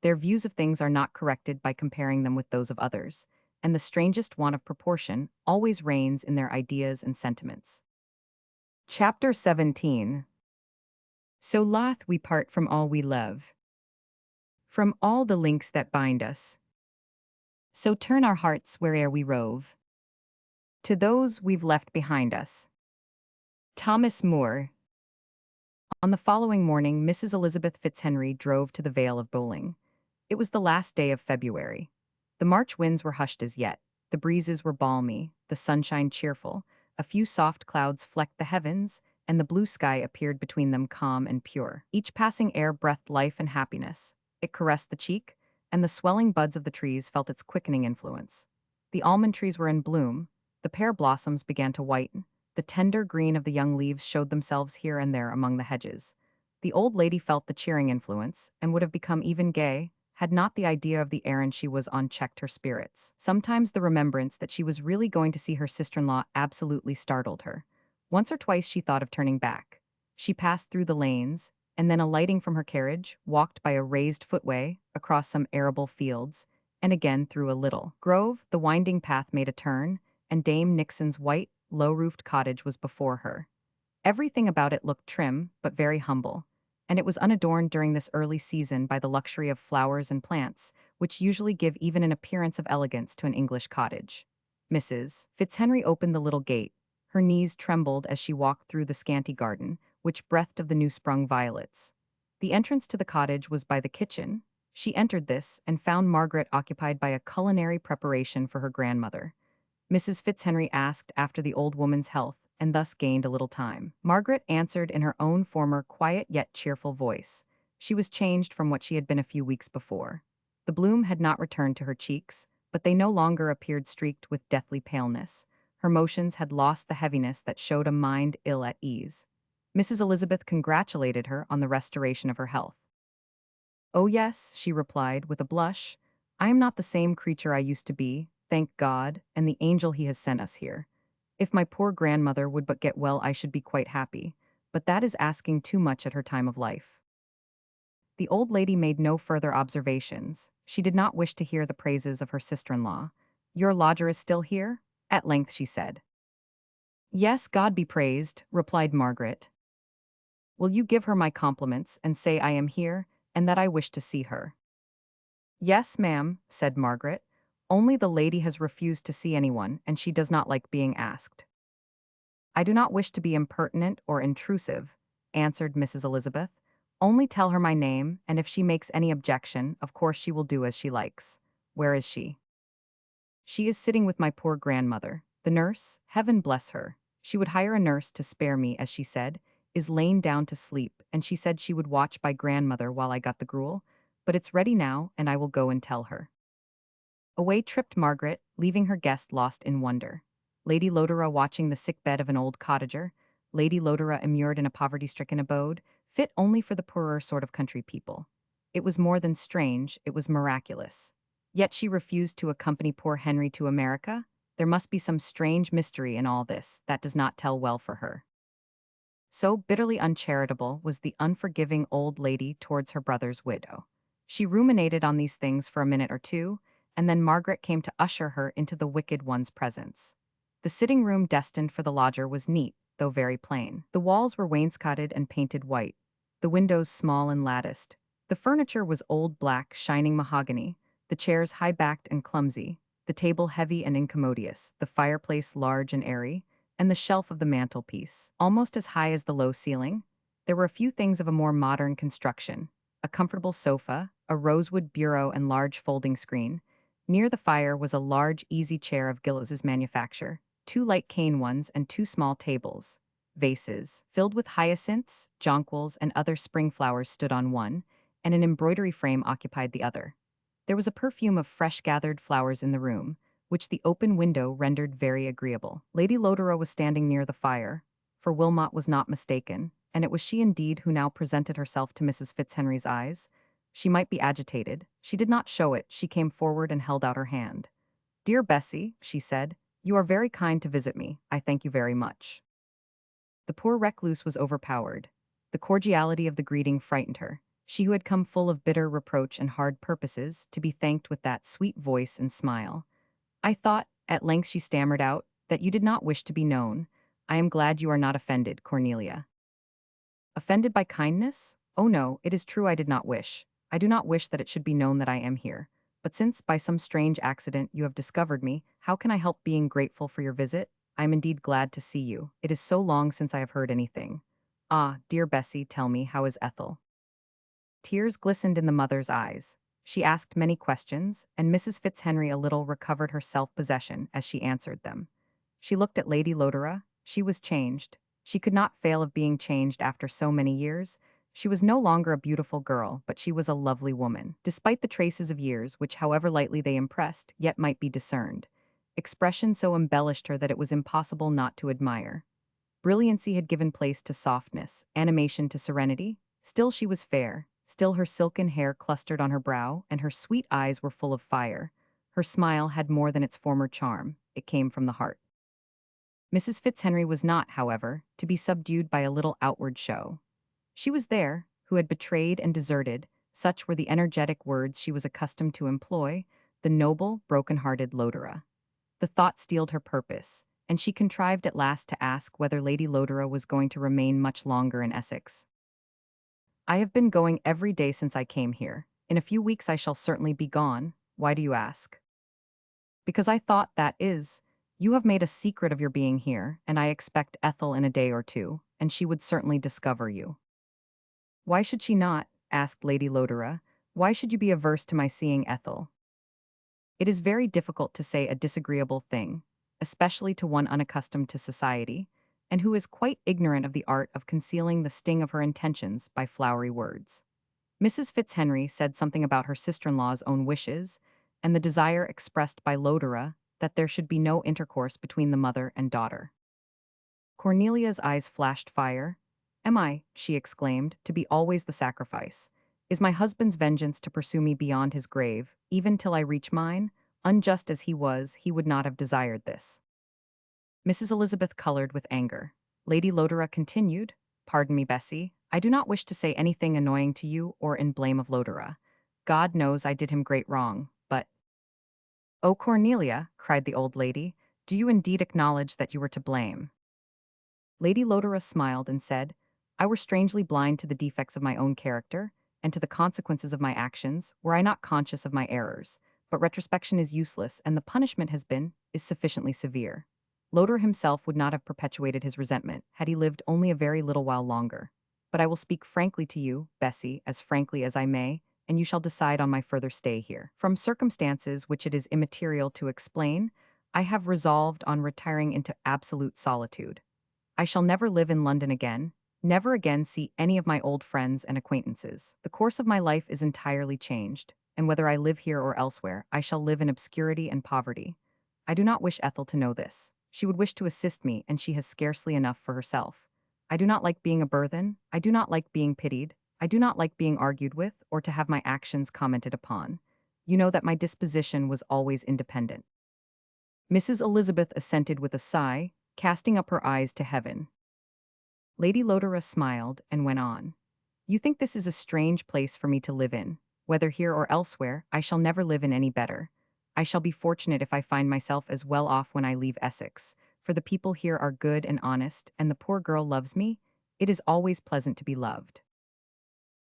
Their views of things are not corrected by comparing them with those of others, and the strangest want of proportion always reigns in their ideas and sentiments. Chapter 17. So loth we part from all we love, from all the links that bind us. So turn our hearts where'er we rove, to those we've left behind us. Thomas Moore. On the following morning, Mrs. Elizabeth Fitzhenry drove to the Vale of Bowling. It was the last day of February. The March winds were hushed as yet. The breezes were balmy, the sunshine cheerful. A few soft clouds flecked the heavens, and the blue sky appeared between them calm and pure. Each passing air breathed life and happiness. It caressed the cheek, and the swelling buds of the trees felt its quickening influence. The almond trees were in bloom, the pear blossoms began to whiten, The tender green of the young leaves showed themselves here and there among the hedges. The old lady felt the cheering influence, and would have become even gay, had not the idea of the errand she was on checked her spirits. Sometimes the remembrance that she was really going to see her sister-in-law absolutely startled her. Once or twice she thought of turning back. She passed through the lanes, and then alighting from her carriage, walked by a raised footway, across some arable fields, and again through a little grove. The winding path made a turn, and Dame Nixon's white, low-roofed cottage was before her. Everything about it looked trim, but very humble, and it was unadorned during this early season by the luxury of flowers and plants, which usually give even an appearance of elegance to an English cottage. Mrs. Fitzhenry opened the little gate. Her knees trembled as she walked through the scanty garden, which breathed of the new-sprung violets. The entrance to the cottage was by the kitchen. She entered this and found Margaret occupied by a culinary preparation for her grandmother. Mrs. Fitzhenry asked after the old woman's health, and thus gained a little time. Margaret answered in her own former quiet yet cheerful voice. She was changed from what she had been a few weeks before. The bloom had not returned to her cheeks, but they no longer appeared streaked with deathly paleness. Her motions had lost the heaviness that showed a mind ill at ease. Mrs. Elizabeth congratulated her on the restoration of her health. "Oh yes," she replied with a blush. "I am not the same creature I used to be, thank God, and the angel he has sent us here. If my poor grandmother would but get well, I should be quite happy, but that is asking too much at her time of life." The old lady made no further observations. She did not wish to hear the praises of her sister-in-law. "Your lodger is still here?" at length she said. "Yes, God be praised," replied Margaret. "Will you give her my compliments and say I am here, and that I wish to see her?" "Yes, ma'am," said Margaret. "Only the lady has refused to see anyone, and she does not like being asked." "I do not wish to be impertinent or intrusive," answered Mrs. Elizabeth. "Only tell her my name, and if she makes any objection, of course she will do as she likes. Where is she?" "She is sitting with my poor grandmother. The nurse, heaven bless her, she would hire a nurse to spare me, as she said, is lain down to sleep, and she said she would watch by grandmother while I got the gruel, but it's ready now, and I will go and tell her." Away tripped Margaret, leaving her guest lost in wonder. Lady Lodore watching the sick bed of an old cottager, Lady Lodore immured in a poverty-stricken abode, fit only for the poorer sort of country people. It was more than strange, it was miraculous. Yet she refused to accompany poor Henry to America? There must be some strange mystery in all this that does not tell well for her. So bitterly uncharitable was the unforgiving old lady towards her brother's widow. She ruminated on these things for a minute or two, and then Margaret came to usher her into the wicked one's presence. The sitting room destined for the lodger was neat, though very plain. The walls were wainscoted and painted white, the windows small and latticed. The furniture was old black, shining mahogany, the chairs high-backed and clumsy, the table heavy and incommodious, the fireplace large and airy, and the shelf of the mantelpiece, almost as high as the low ceiling. There were a few things of a more modern construction: a comfortable sofa, a rosewood bureau and large folding screen. Near the fire was a large easy chair of Gillos's manufacture, two light cane ones and two small tables. Vases, filled with hyacinths, jonquils, and other spring flowers stood on one, and an embroidery frame occupied the other. There was a perfume of fresh-gathered flowers in the room, which the open window rendered very agreeable. Lady Lodore was standing near the fire, for Wilmot was not mistaken, and it was she indeed who now presented herself to Mrs. Fitzhenry's eyes. She might be agitated. She did not show it. She came forward and held out her hand. "Dear Bessie," she said, "you are very kind to visit me. I thank you very much." The poor recluse was overpowered. The cordiality of the greeting frightened her. She who had come full of bitter reproach and hard purposes, to be thanked with that sweet voice and smile. "I thought," at length she stammered out, "that you did not wish to be known. I am glad you are not offended, Cornelia." "Offended by kindness? Oh no, it is true I did not wish. I do not wish that it should be known that I am here. But since, by some strange accident, you have discovered me, how can I help being grateful for your visit? I am indeed glad to see you. It is so long since I have heard anything. Ah, dear Bessie, tell me, how is Ethel?" Tears glistened in the mother's eyes. She asked many questions, and Mrs. Fitzhenry a little recovered her self-possession as she answered them. She looked at Lady Lodore. She was changed. She could not fail of being changed after so many years. She was no longer a beautiful girl, but she was a lovely woman, despite the traces of years which, however lightly they impressed, yet might be discerned. Expression so embellished her that it was impossible not to admire. Brilliancy had given place to softness, animation to serenity. Still she was fair, still her silken hair clustered on her brow, and her sweet eyes were full of fire. Her smile had more than its former charm, it came from the heart. Mrs. Fitzhenry was not, however, to be subdued by a little outward show. She was there, who had betrayed and deserted, such were the energetic words she was accustomed to employ, the noble, broken-hearted Lodore. The thought steeled her purpose, and she contrived at last to ask whether Lady Lodore was going to remain much longer in Essex. "I have been going every day since I came here. In a few weeks I shall certainly be gone. Why do you ask?" "Because I thought that is, you have made a secret of your being here, and I expect Ethel in a day or two, and she would certainly discover you." "Why should she not?" asked Lady Lodore. "Why should you be averse to my seeing Ethel?" It is very difficult to say a disagreeable thing, especially to one unaccustomed to society, and who is quite ignorant of the art of concealing the sting of her intentions by flowery words. Mrs. Fitzhenry said something about her sister-in-law's own wishes, and the desire expressed by Lodore that there should be no intercourse between the mother and daughter. Cornelia's eyes flashed fire. "Am I," she exclaimed, "to be always the sacrifice? Is my husband's vengeance to pursue me beyond his grave, even till I reach mine? Unjust as he was, he would not have desired this." Mrs. Elizabeth colored with anger. Lady Lodore continued, "Pardon me, Bessie, I do not wish to say anything annoying to you or in blame of Lodore. God knows I did him great wrong, but—" "Oh, Cornelia," cried the old lady, "do you indeed acknowledge that you were to blame?" Lady Lodore smiled and said, "I were strangely blind to the defects of my own character, and to the consequences of my actions, were I not conscious of my errors. But retrospection is useless, and the punishment is sufficiently severe. Lodore himself would not have perpetuated his resentment, had he lived only a very little while longer. But I will speak frankly to you, Bessie, as frankly as I may, and you shall decide on my further stay here. From circumstances which it is immaterial to explain, I have resolved on retiring into absolute solitude. I shall never live in London again, never again see any of my old friends and acquaintances. The course of my life is entirely changed, and whether I live here or elsewhere, I shall live in obscurity and poverty. I do not wish Ethel to know this. She would wish to assist me, and she has scarcely enough for herself. I do not like being a burthen, I do not like being pitied, I do not like being argued with, or to have my actions commented upon. You know that my disposition was always independent." Mrs. Elizabeth assented with a sigh, casting up her eyes to heaven. Lady Lodore smiled and went on. "You think this is a strange place for me to live in. Whether here or elsewhere, I shall never live in any better. I shall be fortunate if I find myself as well off when I leave Essex, for the people here are good and honest, and the poor girl loves me. It is always pleasant to be loved."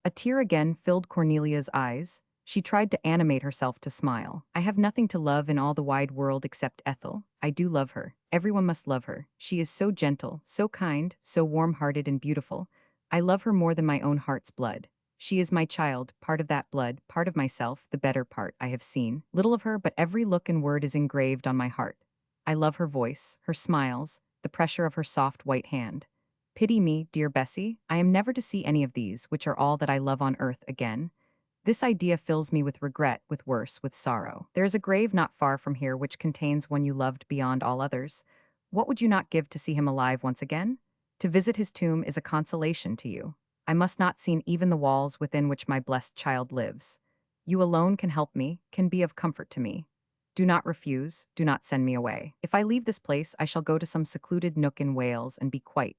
A tear again filled Cornelia's eyes. She tried to animate herself to smile. "I have nothing to love in all the wide world except Ethel. I do love her. Everyone must love her. She is so gentle, so kind, so warm-hearted and beautiful. I love her more than my own heart's blood. She is my child, part of that blood, part of myself, the better part. I have seen little of her, but every look and word is engraved on my heart. I love her voice, her smiles, the pressure of her soft white hand. Pity me, dear Bessie, I am never to see any of these, which are all that I love on earth, again. This idea fills me with regret, with worse, with sorrow. There is a grave not far from here which contains one you loved beyond all others. What would you not give to see him alive once again? To visit his tomb is a consolation to you. I must not see even the walls within which my blessed child lives. You alone can help me, can be of comfort to me. Do not refuse, do not send me away. If I leave this place, I shall go to some secluded nook in Wales and be quite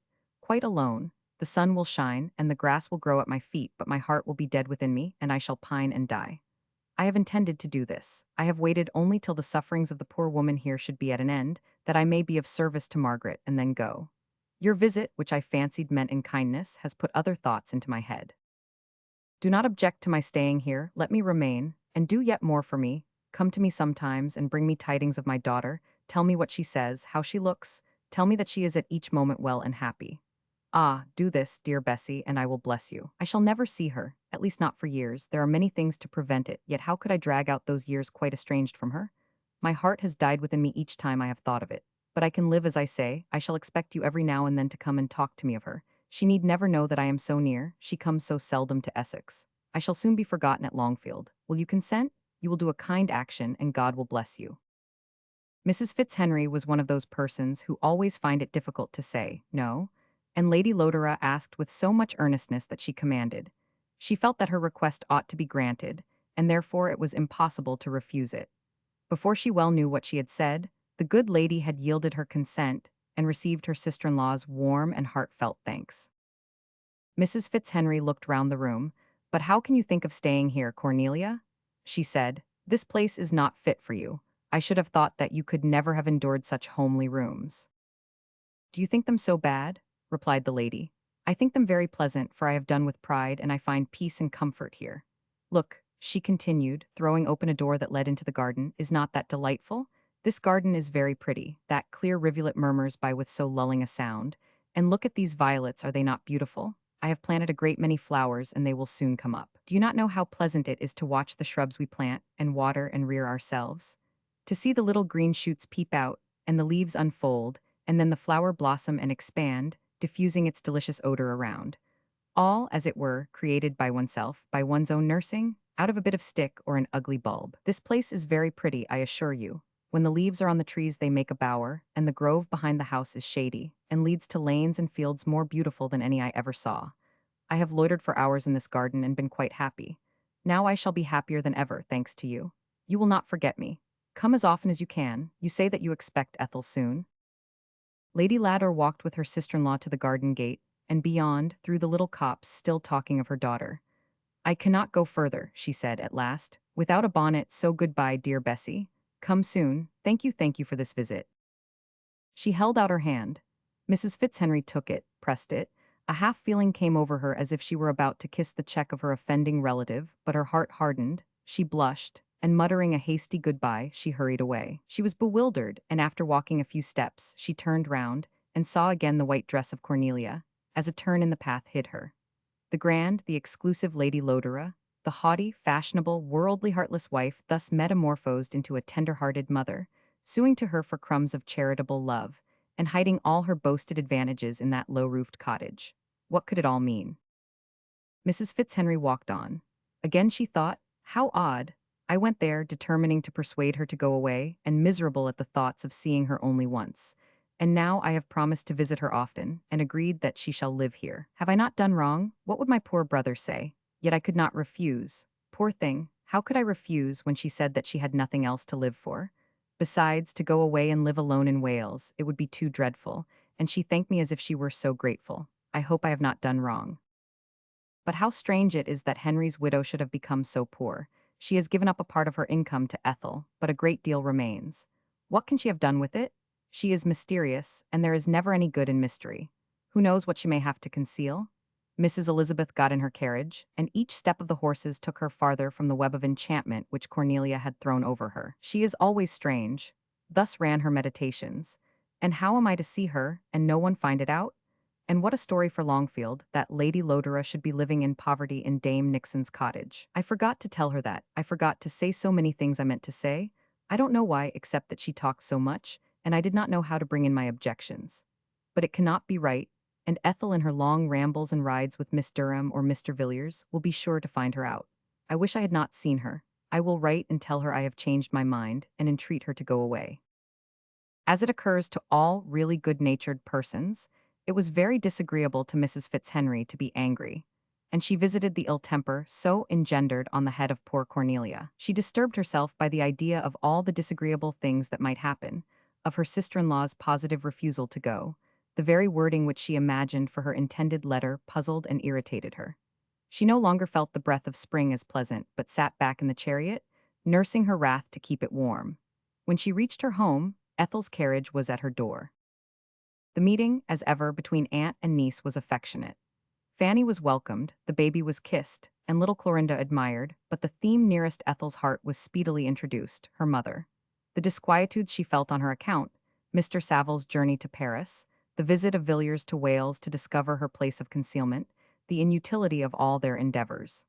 alone. The sun will shine, and the grass will grow at my feet, but my heart will be dead within me, and I shall pine and die. I have intended to do this. I have waited only till the sufferings of the poor woman here should be at an end, that I may be of service to Margaret, and then go. Your visit, which I fancied meant in kindness, has put other thoughts into my head. Do not object to my staying here, let me remain, and do yet more for me. Come to me sometimes, and bring me tidings of my daughter. Tell me what she says, how she looks. Tell me that she is at each moment well and happy. Ah, do this, dear Bessie, and I will bless you. I shall never see her, at least not for years. There are many things to prevent it, yet how could I drag out those years quite estranged from her? My heart has died within me each time I have thought of it. But I can live as I say. I shall expect you every now and then to come and talk to me of her. She need never know that I am so near. She comes so seldom to Essex. I shall soon be forgotten at Longfield. Will you consent? You will do a kind action, and God will bless you." Mrs. Fitzhenry was one of those persons who always find it difficult to say no, and Lady Lodore asked with so much earnestness that she commanded. She felt that her request ought to be granted, and therefore it was impossible to refuse it. Before she well knew what she had said, the good lady had yielded her consent and received her sister-in-law's warm and heartfelt thanks. Mrs. Fitzhenry looked round the room. "But how can you think of staying here, Cornelia?" she said. "This place is not fit for you. I should have thought that you could never have endured such homely rooms." "Do you think them so bad?" replied the lady. "I think them very pleasant, for I have done with pride, and I find peace and comfort here. Look," she continued, throwing open a door that led into the garden, "is not that delightful? This garden is very pretty, that clear rivulet murmurs by with so lulling a sound. And look at these violets, are they not beautiful? I have planted a great many flowers, and they will soon come up. Do you not know how pleasant it is to watch the shrubs we plant, and water and rear ourselves? To see the little green shoots peep out, and the leaves unfold, and then the flower blossom and expand, diffusing its delicious odor around. All, as it were, created by oneself, by one's own nursing, out of a bit of stick or an ugly bulb. This place is very pretty, I assure you. When the leaves are on the trees they make a bower, and the grove behind the house is shady, and leads to lanes and fields more beautiful than any I ever saw. I have loitered for hours in this garden and been quite happy. Now I shall be happier than ever, thanks to you. You will not forget me. Come as often as you can. You say that you expect Ethel soon." Lady Lodore walked with her sister-in-law to the garden gate, and beyond, through the little copse, still talking of her daughter. "I cannot go further," she said at last, "without a bonnet, so goodbye, dear Bessie. Come soon. Thank you for this visit." She held out her hand. Mrs. Fitzhenry took it, pressed it. A half-feeling came over her as if she were about to kiss the cheek of her offending relative, but her heart hardened, she blushed, and muttering a hasty goodbye, she hurried away. She was bewildered, and after walking a few steps, she turned round, and saw again the white dress of Cornelia, as a turn in the path hid her. The grand, the exclusive Lady Lodore, the haughty, fashionable, worldly, heartless wife thus metamorphosed into a tender-hearted mother, suing to her for crumbs of charitable love, and hiding all her boasted advantages in that low-roofed cottage. What could it all mean? Mrs. Fitzhenry walked on. Again she thought, how odd. I went there, determining to persuade her to go away, and miserable at the thoughts of seeing her only once. And now I have promised to visit her often, and agreed that she shall live here. Have I not done wrong? What would my poor brother say? Yet I could not refuse. Poor thing, how could I refuse when she said that she had nothing else to live for? Besides, to go away and live alone in Wales, it would be too dreadful, and she thanked me as if she were so grateful. I hope I have not done wrong. But how strange it is that Henry's widow should have become so poor. She has given up a part of her income to Ethel, but a great deal remains. What can she have done with it? She is mysterious, and there is never any good in mystery. Who knows what she may have to conceal? Mrs. Elizabeth got in her carriage, and each step of the horses took her farther from the web of enchantment which Cornelia had thrown over her. She is always strange. Thus ran her meditations. And how am I to see her, and no one find it out? And what a story for Longfield, that Lady Lodore should be living in poverty in Dame Nixon's cottage. I forgot to tell her that. I forgot to say so many things I meant to say. I don't know why, except that she talked so much, and I did not know how to bring in my objections. But it cannot be right, and Ethel in her long rambles and rides with Miss Durham or Mr. Villiers will be sure to find her out. I wish I had not seen her. I will write and tell her I have changed my mind, and entreat her to go away. As it occurs to all really good-natured persons, it was very disagreeable to Mrs. Fitzhenry to be angry, and she visited the ill temper so engendered on the head of poor Cornelia. She disturbed herself by the idea of all the disagreeable things that might happen, of her sister-in-law's positive refusal to go. The very wording which she imagined for her intended letter puzzled and irritated her. She no longer felt the breath of spring as pleasant, but sat back in the chariot, nursing her wrath to keep it warm. When she reached her home, Ethel's carriage was at her door. The meeting, as ever, between aunt and niece was affectionate. Fanny was welcomed, the baby was kissed, and little Clorinda admired, but the theme nearest Ethel's heart was speedily introduced, her mother. The disquietudes she felt on her account, Mr. Savile's journey to Paris, the visit of Villiers to Wales to discover her place of concealment, the inutility of all their endeavors.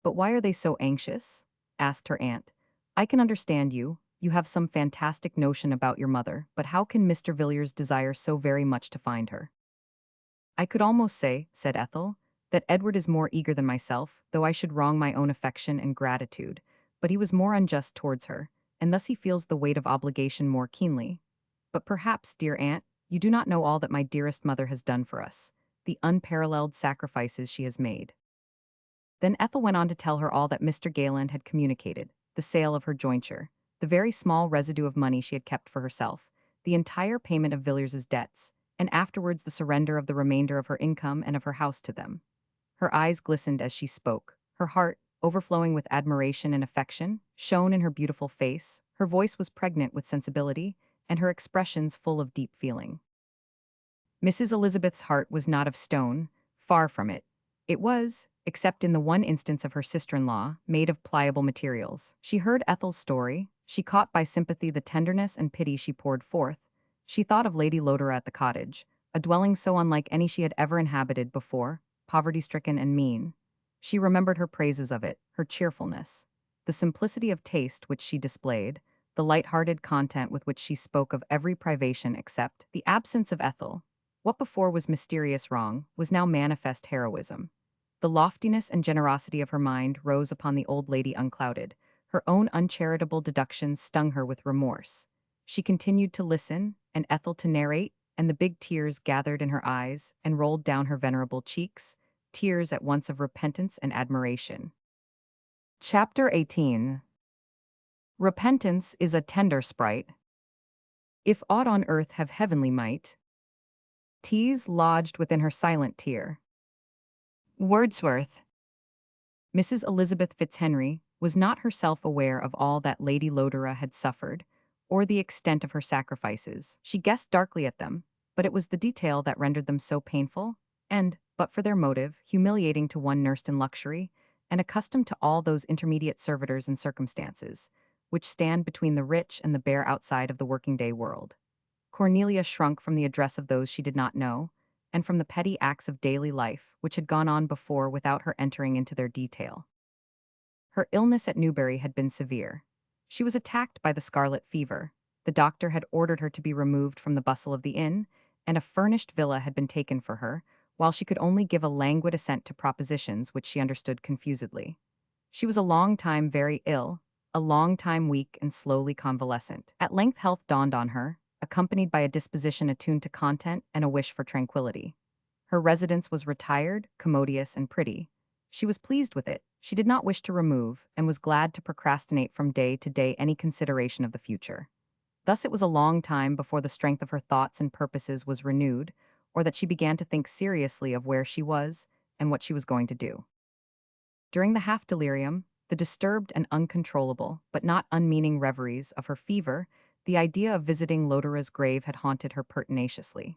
"But why are they so anxious?" asked her aunt. "I can understand you. You have some fantastic notion about your mother, but how can Mr. Villiers desire so very much to find her?" "I could almost say," said Ethel, "that Edward is more eager than myself, though I should wrong my own affection and gratitude, but he was more unjust towards her, and thus he feels the weight of obligation more keenly. But perhaps, dear aunt, you do not know all that my dearest mother has done for us, the unparalleled sacrifices she has made. Then Ethel went on to tell her all that Mr. Gayland had communicated, the sale of her jointure, the very small residue of money she had kept for herself, the entire payment of Villiers's debts, and afterwards the surrender of the remainder of her income and of her house to them. Her eyes glistened as she spoke, her heart, overflowing with admiration and affection, shone in her beautiful face, her voice was pregnant with sensibility, and her expressions full of deep feeling. Mrs. Elizabeth's heart was not of stone, far from it. It was, except in the one instance of her sister-in-law, made of pliable materials. She heard Ethel's story, she caught by sympathy the tenderness and pity she poured forth. She thought of Lady Lodore at the cottage, a dwelling so unlike any she had ever inhabited before, poverty-stricken and mean. She remembered her praises of it, her cheerfulness, the simplicity of taste which she displayed, the light-hearted content with which she spoke of every privation except the absence of Ethel. What before was mysterious wrong was now manifest heroism. The loftiness and generosity of her mind rose upon the old lady unclouded. Her own uncharitable deductions stung her with remorse. She continued to listen, and Ethel to narrate, and the big tears gathered in her eyes and rolled down her venerable cheeks, tears at once of repentance and admiration. Chapter 18. Repentance is a tender sprite. If aught on earth have heavenly might, 'tis lodged within her silent tear. Wordsworth. Mrs. Elizabeth Fitzhenry was not herself aware of all that Lady Lodore had suffered, or the extent of her sacrifices. She guessed darkly at them, but it was the detail that rendered them so painful, and, but for their motive, humiliating to one nursed in luxury, and accustomed to all those intermediate servitors and circumstances, which stand between the rich and the bare outside of the working-day world. Cornelia shrunk from the address of those she did not know, and from the petty acts of daily life which had gone on before without her entering into their detail. Her illness at Newbury had been severe. She was attacked by the scarlet fever. The doctor had ordered her to be removed from the bustle of the inn, and a furnished villa had been taken for her, while she could only give a languid assent to propositions which she understood confusedly. She was a long time very ill, a long time weak and slowly convalescent. At length health dawned on her, accompanied by a disposition attuned to content and a wish for tranquility. Her residence was retired, commodious, and pretty. She was pleased with it. She did not wish to remove, and was glad to procrastinate from day to day any consideration of the future. Thus it was a long time before the strength of her thoughts and purposes was renewed, or that she began to think seriously of where she was and what she was going to do. During the half-delirium, the disturbed and uncontrollable, but not unmeaning reveries of her fever, the idea of visiting Lodore's grave had haunted her pertinaciously.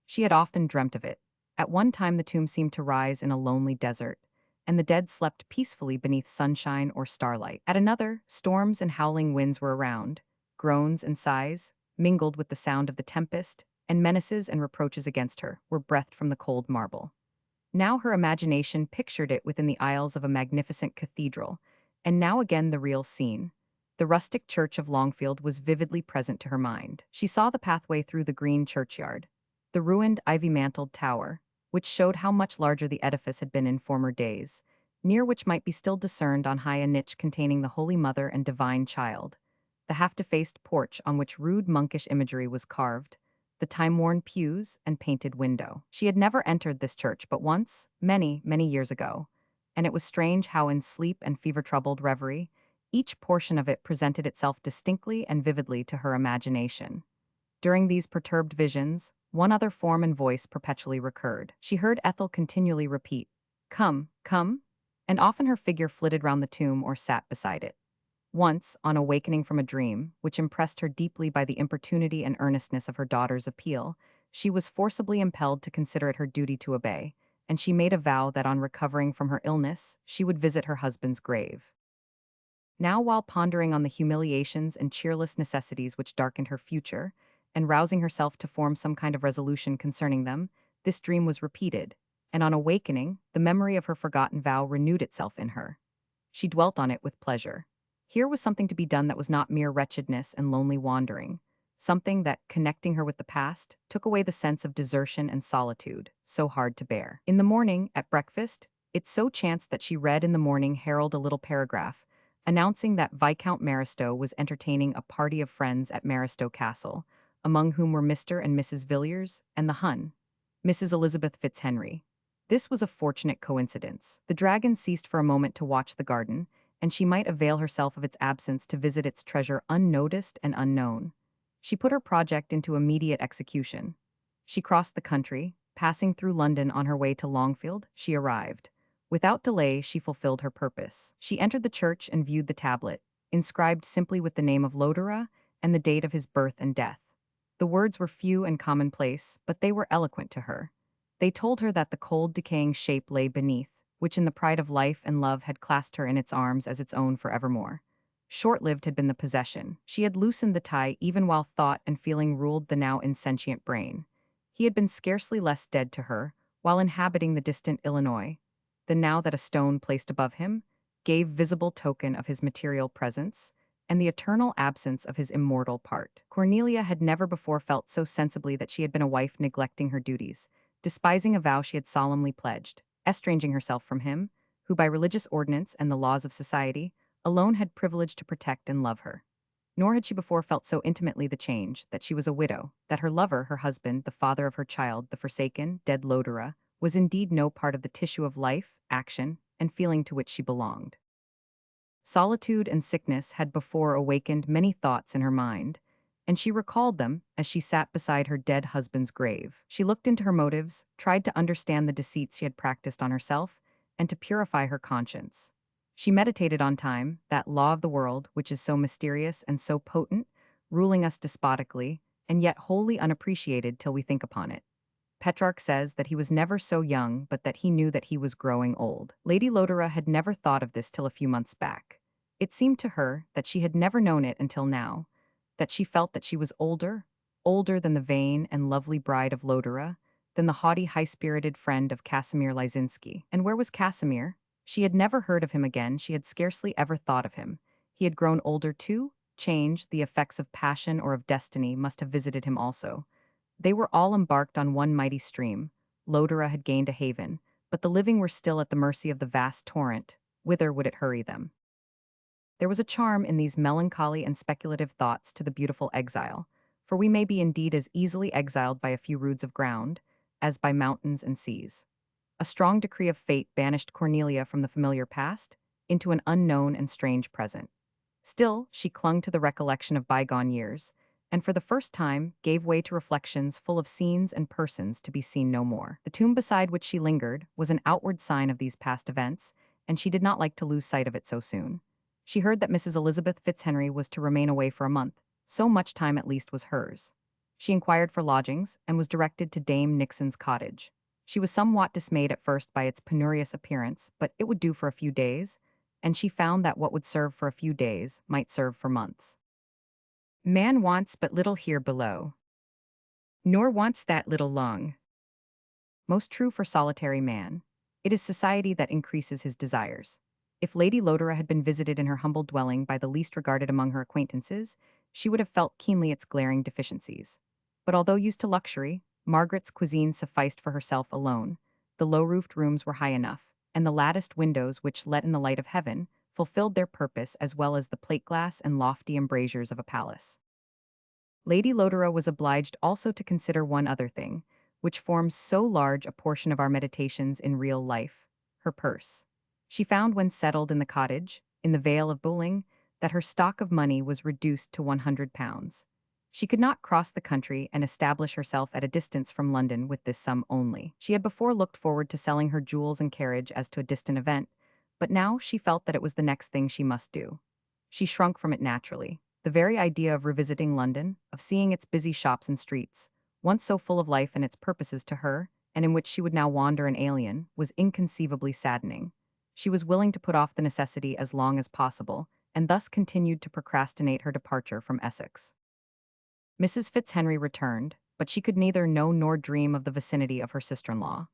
She had often dreamt of it. At one time the tomb seemed to rise in a lonely desert, and the dead slept peacefully beneath sunshine or starlight. At another, storms and howling winds were around, groans and sighs, mingled with the sound of the tempest, and menaces and reproaches against her were breathed from the cold marble. Now her imagination pictured it within the aisles of a magnificent cathedral, and now again the real scene. The rustic church of Longfield was vividly present to her mind. She saw the pathway through the green churchyard, the ruined ivy-mantled tower, which showed how much larger the edifice had been in former days, near which might be still discerned on high a niche containing the Holy Mother and Divine Child, the half-defaced porch on which rude monkish imagery was carved, the time-worn pews and painted window. She had never entered this church but once, many, many years ago, and it was strange how in sleep and fever-troubled reverie, each portion of it presented itself distinctly and vividly to her imagination. During these perturbed visions, one other form and voice perpetually recurred. She heard Ethel continually repeat, "Come, come," and often her figure flitted round the tomb or sat beside it. Once, on awakening from a dream, which impressed her deeply by the importunity and earnestness of her daughter's appeal, she was forcibly impelled to consider it her duty to obey, and she made a vow that on recovering from her illness, she would visit her husband's grave. Now, while pondering on the humiliations and cheerless necessities which darkened her future, and rousing herself to form some kind of resolution concerning them, this dream was repeated, and on awakening, the memory of her forgotten vow renewed itself in her. She dwelt on it with pleasure. Here was something to be done that was not mere wretchedness and lonely wandering, something that, connecting her with the past, took away the sense of desertion and solitude, so hard to bear. In the morning, at breakfast, it so chanced that she read in the Morning Herald a little paragraph, announcing that Viscount Maristow was entertaining a party of friends at Maristow Castle, among whom were Mr. and Mrs. Villiers and the Hun, Mrs. Elizabeth Fitzhenry. This was a fortunate coincidence. The dragon ceased for a moment to watch the garden, and she might avail herself of its absence to visit its treasure unnoticed and unknown. She put her project into immediate execution. She crossed the country, passing through London on her way to Longfield. She arrived. Without delay, she fulfilled her purpose. She entered the church and viewed the tablet, inscribed simply with the name of Lodore and the date of his birth and death. The words were few and commonplace, but they were eloquent to her. They told her that the cold, decaying shape lay beneath, which in the pride of life and love had clasped her in its arms as its own forevermore. Short-lived had been the possession. She had loosened the tie even while thought and feeling ruled the now insentient brain. He had been scarcely less dead to her, while inhabiting the distant Illinois, than now that a stone placed above him gave visible token of his material presence and the eternal absence of his immortal part. Cornelia had never before felt so sensibly that she had been a wife neglecting her duties, despising a vow she had solemnly pledged, estranging herself from him, who by religious ordinance and the laws of society alone had privilege to protect and love her. Nor had she before felt so intimately the change, that she was a widow, that her lover, her husband, the father of her child, the forsaken, dead Lodore, was indeed no part of the tissue of life, action, and feeling to which she belonged. Solitude and sickness had before awakened many thoughts in her mind, and she recalled them as she sat beside her dead husband's grave. She looked into her motives, tried to understand the deceits she had practiced on herself, and to purify her conscience. She meditated on time, that law of the world which is so mysterious and so potent, ruling us despotically, and yet wholly unappreciated till we think upon it. Petrarch says that he was never so young but that he knew that he was growing old. Lady Lodore had never thought of this till a few months back. It seemed to her that she had never known it until now, that she felt that she was older, older than the vain and lovely bride of Lodore, than the haughty, high-spirited friend of Casimir Lysinski. And where was Casimir? She had never heard of him again, she had scarcely ever thought of him. He had grown older too? Change, the effects of passion or of destiny must have visited him also. They were all embarked on one mighty stream. Lodore had gained a haven, but the living were still at the mercy of the vast torrent. Whither would it hurry them? There was a charm in these melancholy and speculative thoughts to the beautiful exile, for we may be indeed as easily exiled by a few roods of ground as by mountains and seas. A strong decree of fate banished Cornelia from the familiar past into an unknown and strange present. Still, she clung to the recollection of bygone years, and for the first time gave way to reflections full of scenes and persons to be seen no more. The tomb beside which she lingered was an outward sign of these past events, and she did not like to lose sight of it so soon. She heard that Mrs. Elizabeth Fitzhenry was to remain away for a month, so much time at least was hers. She inquired for lodgings, and was directed to Dame Nixon's cottage. She was somewhat dismayed at first by its penurious appearance, but it would do for a few days, and she found that what would serve for a few days might serve for months. Man wants but little here below, nor wants that little long. Most true for solitary man. It is society that increases his desires. If Lady Lodore had been visited in her humble dwelling by the least regarded among her acquaintances, she would have felt keenly its glaring deficiencies. But although used to luxury, Margaret's cuisine sufficed for herself alone. The low-roofed rooms were high enough, and the latticed windows which let in the light of heaven fulfilled their purpose as well as the plate-glass and lofty embrasures of a palace. Lady Lodore was obliged also to consider one other thing, which forms so large a portion of our meditations in real life, her purse. She found when settled in the cottage, in the Vale of Bowling, that her stock of money was reduced to £100. She could not cross the country and establish herself at a distance from London with this sum only. She had before looked forward to selling her jewels and carriage as to a distant event, but now she felt that it was the next thing she must do. She shrunk from it naturally. The very idea of revisiting London, of seeing its busy shops and streets, once so full of life and its purposes to her, and in which she would now wander an alien, was inconceivably saddening. She was willing to put off the necessity as long as possible, and thus continued to procrastinate her departure from Essex. Mrs. Fitzhenry returned, but she could neither know nor dream of the vicinity of her sister-in-law.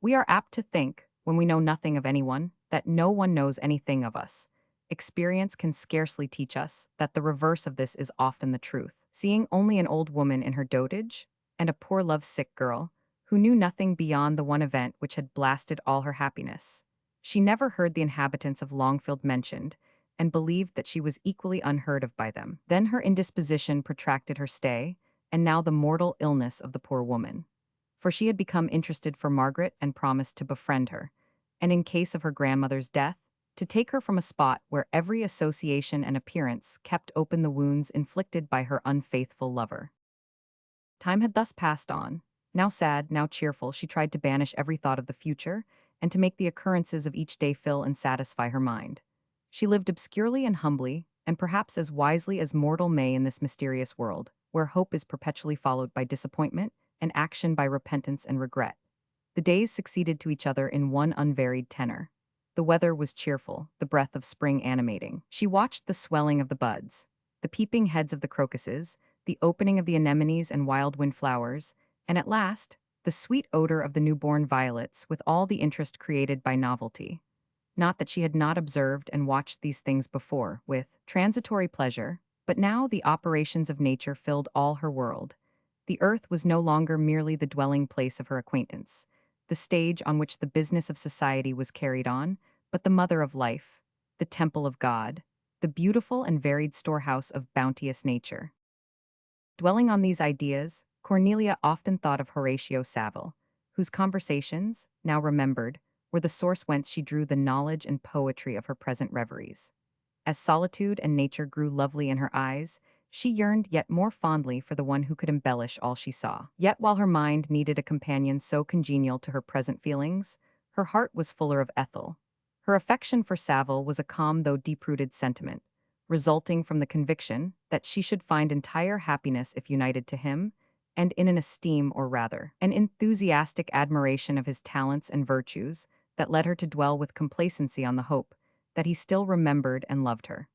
We are apt to think, when we know nothing of anyone, that no one knows anything of us. Experience can scarcely teach us that the reverse of this is often the truth. Seeing only an old woman in her dotage, and a poor love-sick girl, who knew nothing beyond the one event which had blasted all her happiness. She never heard the inhabitants of Longfield mentioned, and believed that she was equally unheard of by them. Then her indisposition protracted her stay, and now the mortal illness of the poor woman. For she had become interested for Margaret and promised to befriend her, and in case of her grandmother's death, to take her from a spot where every association and appearance kept open the wounds inflicted by her unfaithful lover. Time had thus passed on. Now sad, now cheerful, she tried to banish every thought of the future, and to make the occurrences of each day fill and satisfy her mind. She lived obscurely and humbly, and perhaps as wisely as mortal may in this mysterious world, where hope is perpetually followed by disappointment, and action by repentance and regret. The days succeeded to each other in one unvaried tenor. The weather was cheerful, the breath of spring animating. She watched the swelling of the buds, the peeping heads of the crocuses, the opening of the anemones and wild windflowers, and at last, the sweet odor of the newborn violets with all the interest created by novelty. Not that she had not observed and watched these things before, with transitory pleasure, but now the operations of nature filled all her world. The earth was no longer merely the dwelling place of her acquaintance, the stage on which the business of society was carried on, but the mother of life, the temple of God, the beautiful and varied storehouse of bounteous nature. Dwelling on these ideas, Cornelia often thought of Horatio Saville, whose conversations, now remembered, were the source whence she drew the knowledge and poetry of her present reveries. As solitude and nature grew lovely in her eyes, she yearned yet more fondly for the one who could embellish all she saw. Yet while her mind needed a companion so congenial to her present feelings, her heart was fuller of Ethel. Her affection for Saville was a calm though deep-rooted sentiment, resulting from the conviction that she should find entire happiness if united to him, and in an esteem, or rather, an enthusiastic admiration of his talents and virtues that led her to dwell with complacency on the hope that he still remembered and loved her.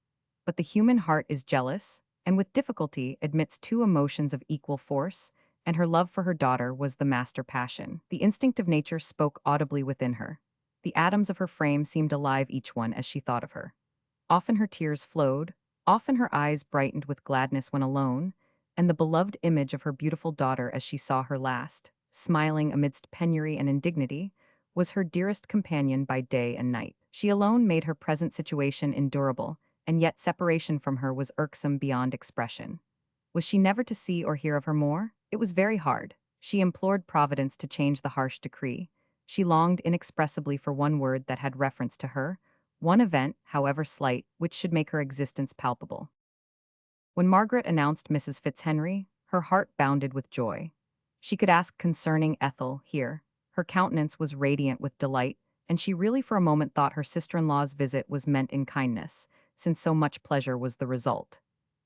But the human heart is jealous, and with difficulty admits two emotions of equal force, and her love for her daughter was the master passion. The instinct of nature spoke audibly within her. The atoms of her frame seemed alive each one as she thought of her. Often her tears flowed, often her eyes brightened with gladness when alone, and the beloved image of her beautiful daughter as she saw her last, smiling amidst penury and indignity, was her dearest companion by day and night. She alone made her present situation endurable, and yet separation from her was irksome beyond expression. Was she never to see or hear of her more? It was very hard. She implored Providence to change the harsh decree. She longed inexpressibly for one word that had reference to her, one event, however slight, which should make her existence palpable. When Margaret announced Mrs. Fitzhenry, her heart bounded with joy. She could ask concerning Ethel here. Her countenance was radiant with delight, and she really for a moment thought her sister-in-law's visit was meant in kindness, since so much pleasure was the result.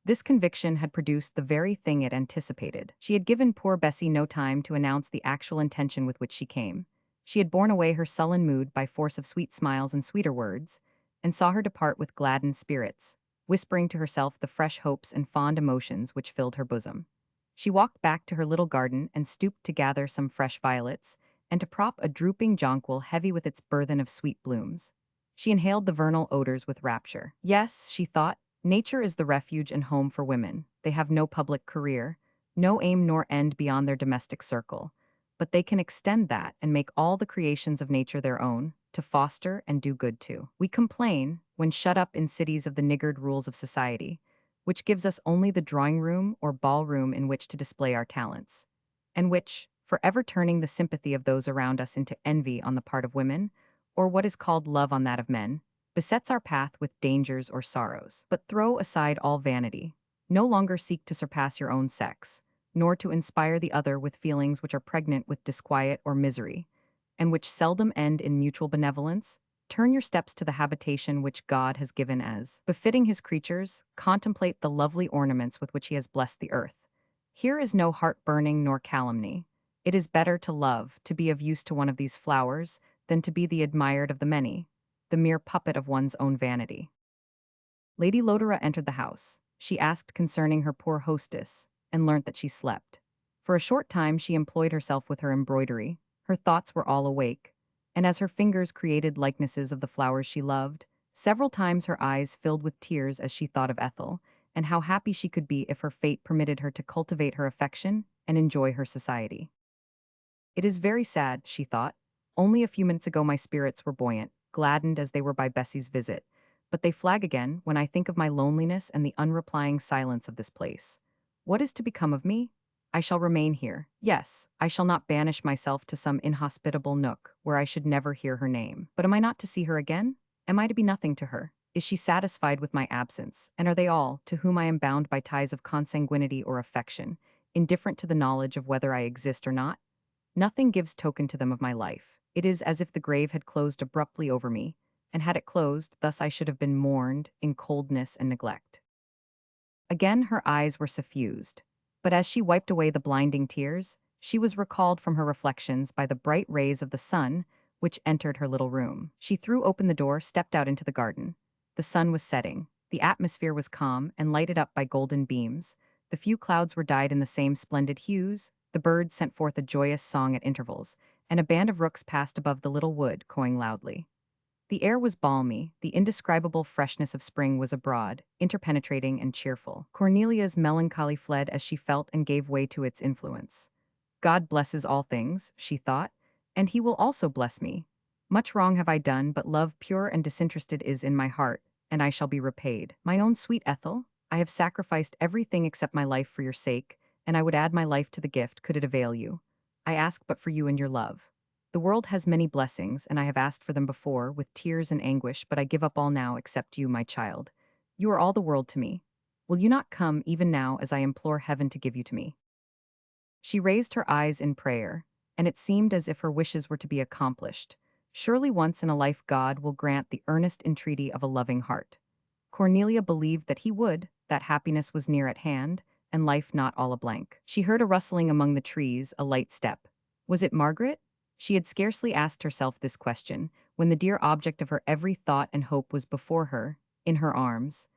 This conviction had produced the very thing it anticipated. She had given poor Bessie no time to announce the actual intention with which she came. She had borne away her sullen mood by force of sweet smiles and sweeter words, and saw her depart with gladdened spirits, whispering to herself the fresh hopes and fond emotions which filled her bosom. She walked back to her little garden and stooped to gather some fresh violets, and to prop a drooping jonquil heavy with its burthen of sweet blooms. She inhaled the vernal odors with rapture. Yes, she thought, nature is the refuge and home for women. They have no public career, no aim nor end beyond their domestic circle, but they can extend that and make all the creations of nature their own, to foster and do good to. We complain, when shut up in cities of the niggard rules of society, which gives us only the drawing-room or ball-room in which to display our talents, and which, forever turning the sympathy of those around us into envy on the part of women, or what is called love on that of men, besets our path with dangers or sorrows. But throw aside all vanity. No longer seek to surpass your own sex, nor to inspire the other with feelings which are pregnant with disquiet or misery, and which seldom end in mutual benevolence. Turn your steps to the habitation which God has given as befitting his creatures. Contemplate the lovely ornaments with which he has blessed the earth. Here is no heart-burning nor calumny. It is better to love, to be of use to one of these flowers, than to be the admired of the many, the mere puppet of one's own vanity. Lady Lodore entered the house. She asked concerning her poor hostess, and learnt that she slept. For a short time she employed herself with her embroidery. Her thoughts were all awake, and as her fingers created likenesses of the flowers she loved, several times her eyes filled with tears as she thought of Ethel, and how happy she could be if her fate permitted her to cultivate her affection and enjoy her society. It is very sad, she thought. Only a few minutes ago my spirits were buoyant, gladdened as they were by Bessie's visit, but they flag again when I think of my loneliness and the unreplying silence of this place. What is to become of me? I shall remain here. Yes, I shall not banish myself to some inhospitable nook where I should never hear her name. But am I not to see her again? Am I to be nothing to her? Is she satisfied with my absence? And are they all, to whom I am bound by ties of consanguinity or affection, indifferent to the knowledge of whether I exist or not? Nothing gives token to them of my life. It is as if the grave had closed abruptly over me, and had it closed, thus I should have been mourned in coldness and neglect. Again her eyes were suffused, but as she wiped away the blinding tears, she was recalled from her reflections by the bright rays of the sun which entered her little room. She threw open the door, stepped out into the garden. The sun was setting. The atmosphere was calm and lighted up by golden beams. The few clouds were dyed in the same splendid hues. The birds sent forth a joyous song at intervals, and a band of rooks passed above the little wood, cawing loudly. The air was balmy, the indescribable freshness of spring was abroad, interpenetrating and cheerful. Cornelia's melancholy fled as she felt and gave way to its influence. God blesses all things, she thought, and he will also bless me. Much wrong have I done, but love pure and disinterested is in my heart, and I shall be repaid. My own sweet Ethel, I have sacrificed everything except my life for your sake, and I would add my life to the gift could it avail you. I ask but for you and your love. The world has many blessings, and I have asked for them before, with tears and anguish, but I give up all now except you, my child. You are all the world to me. Will you not come even now as I implore heaven to give you to me? She raised her eyes in prayer, and it seemed as if her wishes were to be accomplished. Surely once in a life God will grant the earnest entreaty of a loving heart. Cornelia believed that he would, that happiness was near at hand, and life not all a blank. She heard a rustling among the trees, a light step. Was it Margaret? She had scarcely asked herself this question, when the dear object of her every thought and hope was before her, in her arms.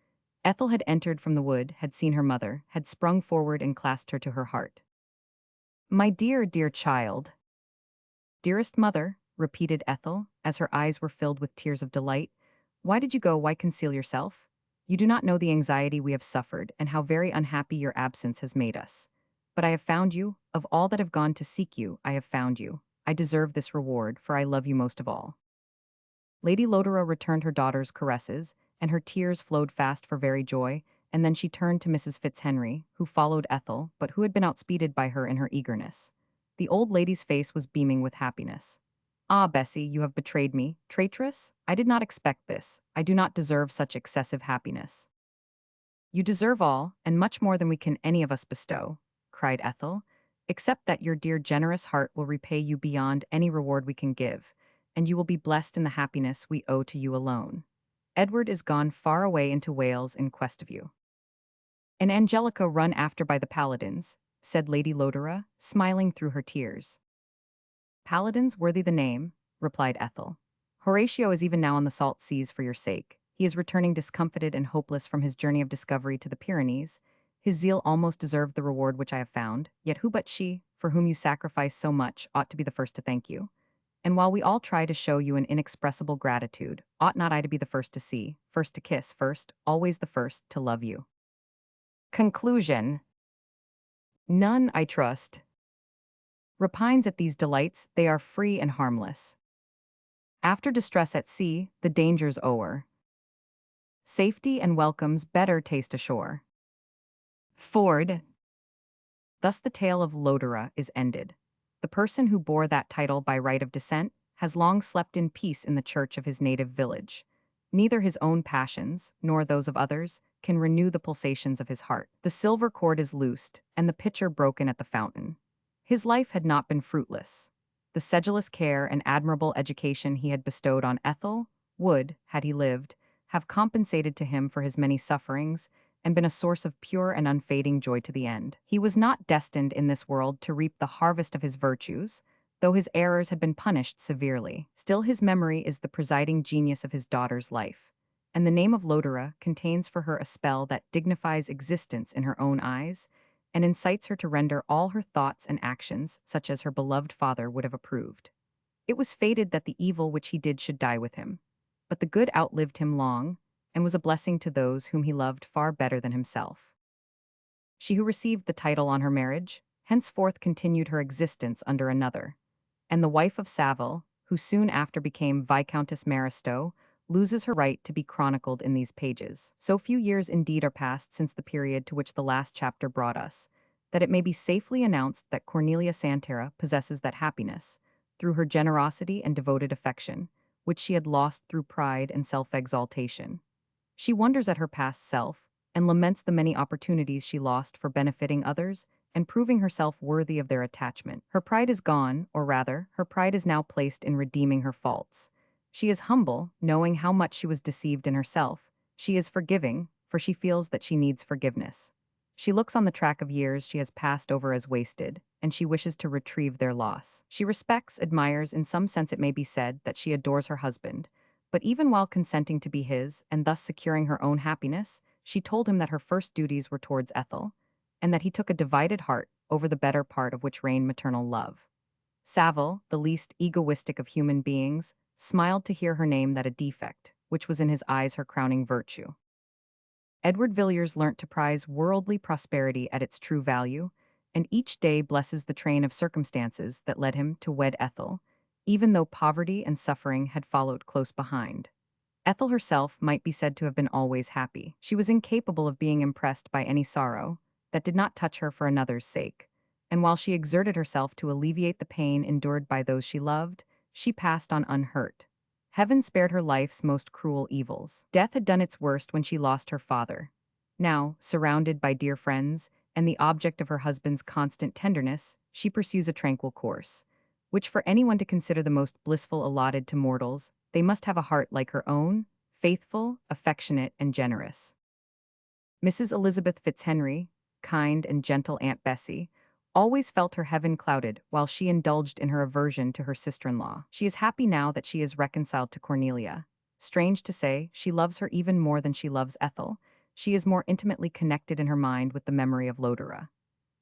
Ethel had entered from the wood, had seen her mother, had sprung forward and clasped her to her heart. "My dear, dear child." "Dearest mother," repeated Ethel, as her eyes were filled with tears of delight. "Why did you go? Why conceal yourself? You do not know the anxiety we have suffered, and how very unhappy your absence has made us. But I have found you. Of all that have gone to seek you, I have found you. I deserve this reward, for I love you most of all." Lady Lodore returned her daughter's caresses, and her tears flowed fast for very joy, and then she turned to Mrs. Fitzhenry, who followed Ethel, but who had been outspeeded by her in her eagerness. The old lady's face was beaming with happiness. "Ah, Bessie, you have betrayed me, traitress? I did not expect this. I do not deserve such excessive happiness." "You deserve all, and much more than we can any of us bestow," cried Ethel, "except that your dear generous heart will repay you beyond any reward we can give, and you will be blessed in the happiness we owe to you alone. Edward is gone far away into Wales in quest of you." "And Angelica run after by the paladins," said Lady Lodore, smiling through her tears. "Paladins worthy the name," replied Ethel. "Horatio is even now on the salt seas for your sake. He is returning discomfited and hopeless from his journey of discovery to the Pyrenees. His zeal almost deserved the reward which I have found, yet who but she, for whom you sacrifice so much, ought to be the first to thank you? And while we all try to show you an inexpressible gratitude, ought not I to be the first to see, first to kiss, first, always the first, to love you?" Conclusion. None, I trust, repines at these delights, they are free and harmless. After distress at sea, the danger's o'er. Safety and welcomes better taste ashore. Ford. Thus the tale of Lodore is ended. The person who bore that title by right of descent has long slept in peace in the church of his native village. Neither his own passions, nor those of others, can renew the pulsations of his heart. The silver cord is loosed, and the pitcher broken at the fountain. His life had not been fruitless. The sedulous care and admirable education he had bestowed on Ethel would, had he lived, have compensated to him for his many sufferings, and been a source of pure and unfading joy to the end. He was not destined in this world to reap the harvest of his virtues, though his errors had been punished severely. Still his memory is the presiding genius of his daughter's life, and the name of Lodore contains for her a spell that dignifies existence in her own eyes, and incites her to render all her thoughts and actions such as her beloved father would have approved. It was fated that the evil which he did should die with him, but the good outlived him long, and was a blessing to those whom he loved far better than himself. She who received the title on her marriage, henceforth continued her existence under another, and the wife of Saville, who soon after became Viscountess Maristow, loses her right to be chronicled in these pages. So few years indeed are passed since the period to which the last chapter brought us, that it may be safely announced that Cornelia Santera possesses that happiness, through her generosity and devoted affection, which she had lost through pride and self-exaltation. She wonders at her past self, and laments the many opportunities she lost for benefiting others and proving herself worthy of their attachment. Her pride is gone, or rather, her pride is now placed in redeeming her faults. She is humble, knowing how much she was deceived in herself. She is forgiving, for she feels that she needs forgiveness. She looks on the track of years she has passed over as wasted, and she wishes to retrieve their loss. She respects, admires, in some sense it may be said, that she adores her husband. But even while consenting to be his, and thus securing her own happiness, she told him that her first duties were towards Ethel, and that he took a divided heart over the better part of which reigned maternal love. Saville, the least egoistic of human beings, smiled to hear her name that a defect, which was in his eyes her crowning virtue. Edward Villiers learnt to prize worldly prosperity at its true value, and each day blesses the train of circumstances that led him to wed Ethel, even though poverty and suffering had followed close behind. Ethel herself might be said to have been always happy. She was incapable of being impressed by any sorrow that did not touch her for another's sake, and while she exerted herself to alleviate the pain endured by those she loved, she passed on unhurt. Heaven spared her life's most cruel evils. Death had done its worst when she lost her father. Now, surrounded by dear friends, and the object of her husband's constant tenderness, she pursues a tranquil course, which for anyone to consider the most blissful allotted to mortals, they must have a heart like her own, faithful, affectionate, and generous. Mrs. Elizabeth Fitzhenry, kind and gentle Aunt Bessie, always felt her heaven clouded while she indulged in her aversion to her sister-in-law. She is happy now that she is reconciled to Cornelia. Strange to say, she loves her even more than she loves Ethel. She is more intimately connected in her mind with the memory of Lodore.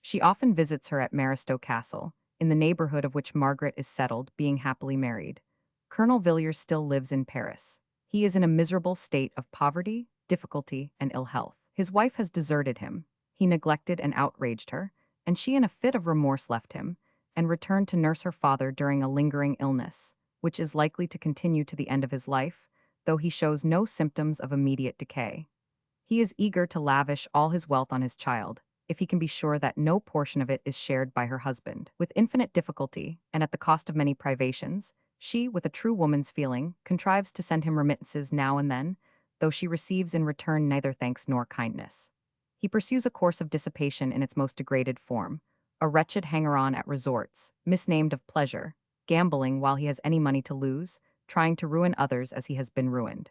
She often visits her at Maristow Castle, in the neighborhood of which Margaret is settled, being happily married. Colonel Villiers still lives in Paris. He is in a miserable state of poverty, difficulty, and ill health. His wife has deserted him. He neglected and outraged her, and she in a fit of remorse left him, and returned to nurse her father during a lingering illness, which is likely to continue to the end of his life, though he shows no symptoms of immediate decay. He is eager to lavish all his wealth on his child, if he can be sure that no portion of it is shared by her husband. With infinite difficulty, and at the cost of many privations, she, with a true woman's feeling, contrives to send him remittances now and then, though she receives in return neither thanks nor kindness. He pursues a course of dissipation in its most degraded form, a wretched hanger-on at resorts, misnamed of pleasure, gambling while he has any money to lose, trying to ruin others as he has been ruined.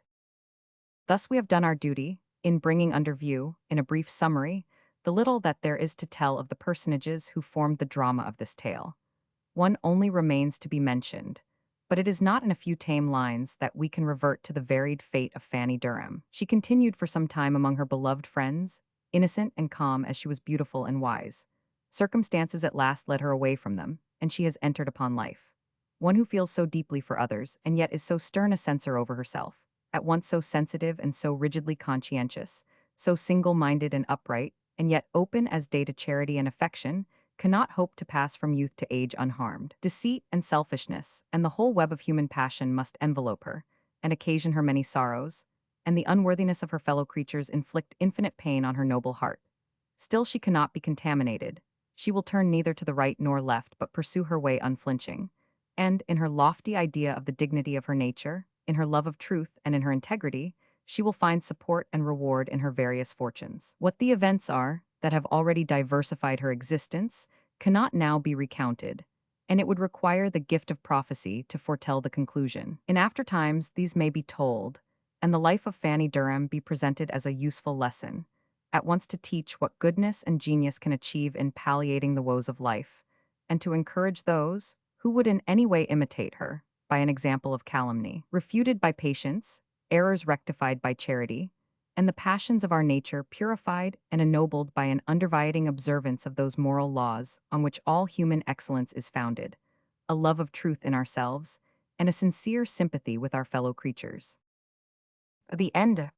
Thus we have done our duty, in bringing under view, in a brief summary, the little that there is to tell of the personages who formed the drama of this tale. One only remains to be mentioned, but it is not in a few tame lines that we can revert to the varied fate of Fanny Durham. She continued for some time among her beloved friends, innocent and calm as she was beautiful and wise. Circumstances at last led her away from them, and she has entered upon life. One who feels so deeply for others, and yet is so stern a censor over herself, at once so sensitive and so rigidly conscientious, so single-minded and upright, and yet open as day to charity and affection, cannot hope to pass from youth to age unharmed. Deceit and selfishness, and the whole web of human passion must envelope her, and occasion her many sorrows, and the unworthiness of her fellow creatures inflict infinite pain on her noble heart. Still she cannot be contaminated. She will turn neither to the right nor left, but pursue her way unflinching. And, in her lofty idea of the dignity of her nature, in her love of truth, and in her integrity, she will find support and reward in her various fortunes. What the events are that have already diversified her existence cannot now be recounted, and it would require the gift of prophecy to foretell the conclusion. In after times these may be told, and the life of Fanny Durham be presented as a useful lesson, at once to teach what goodness and genius can achieve in palliating the woes of life, and to encourage those who would in any way imitate her, by an example of calumny, refuted by patience, errors rectified by charity, and the passions of our nature purified and ennobled by an undividing observance of those moral laws on which all human excellence is founded, a love of truth in ourselves, and a sincere sympathy with our fellow creatures. The end.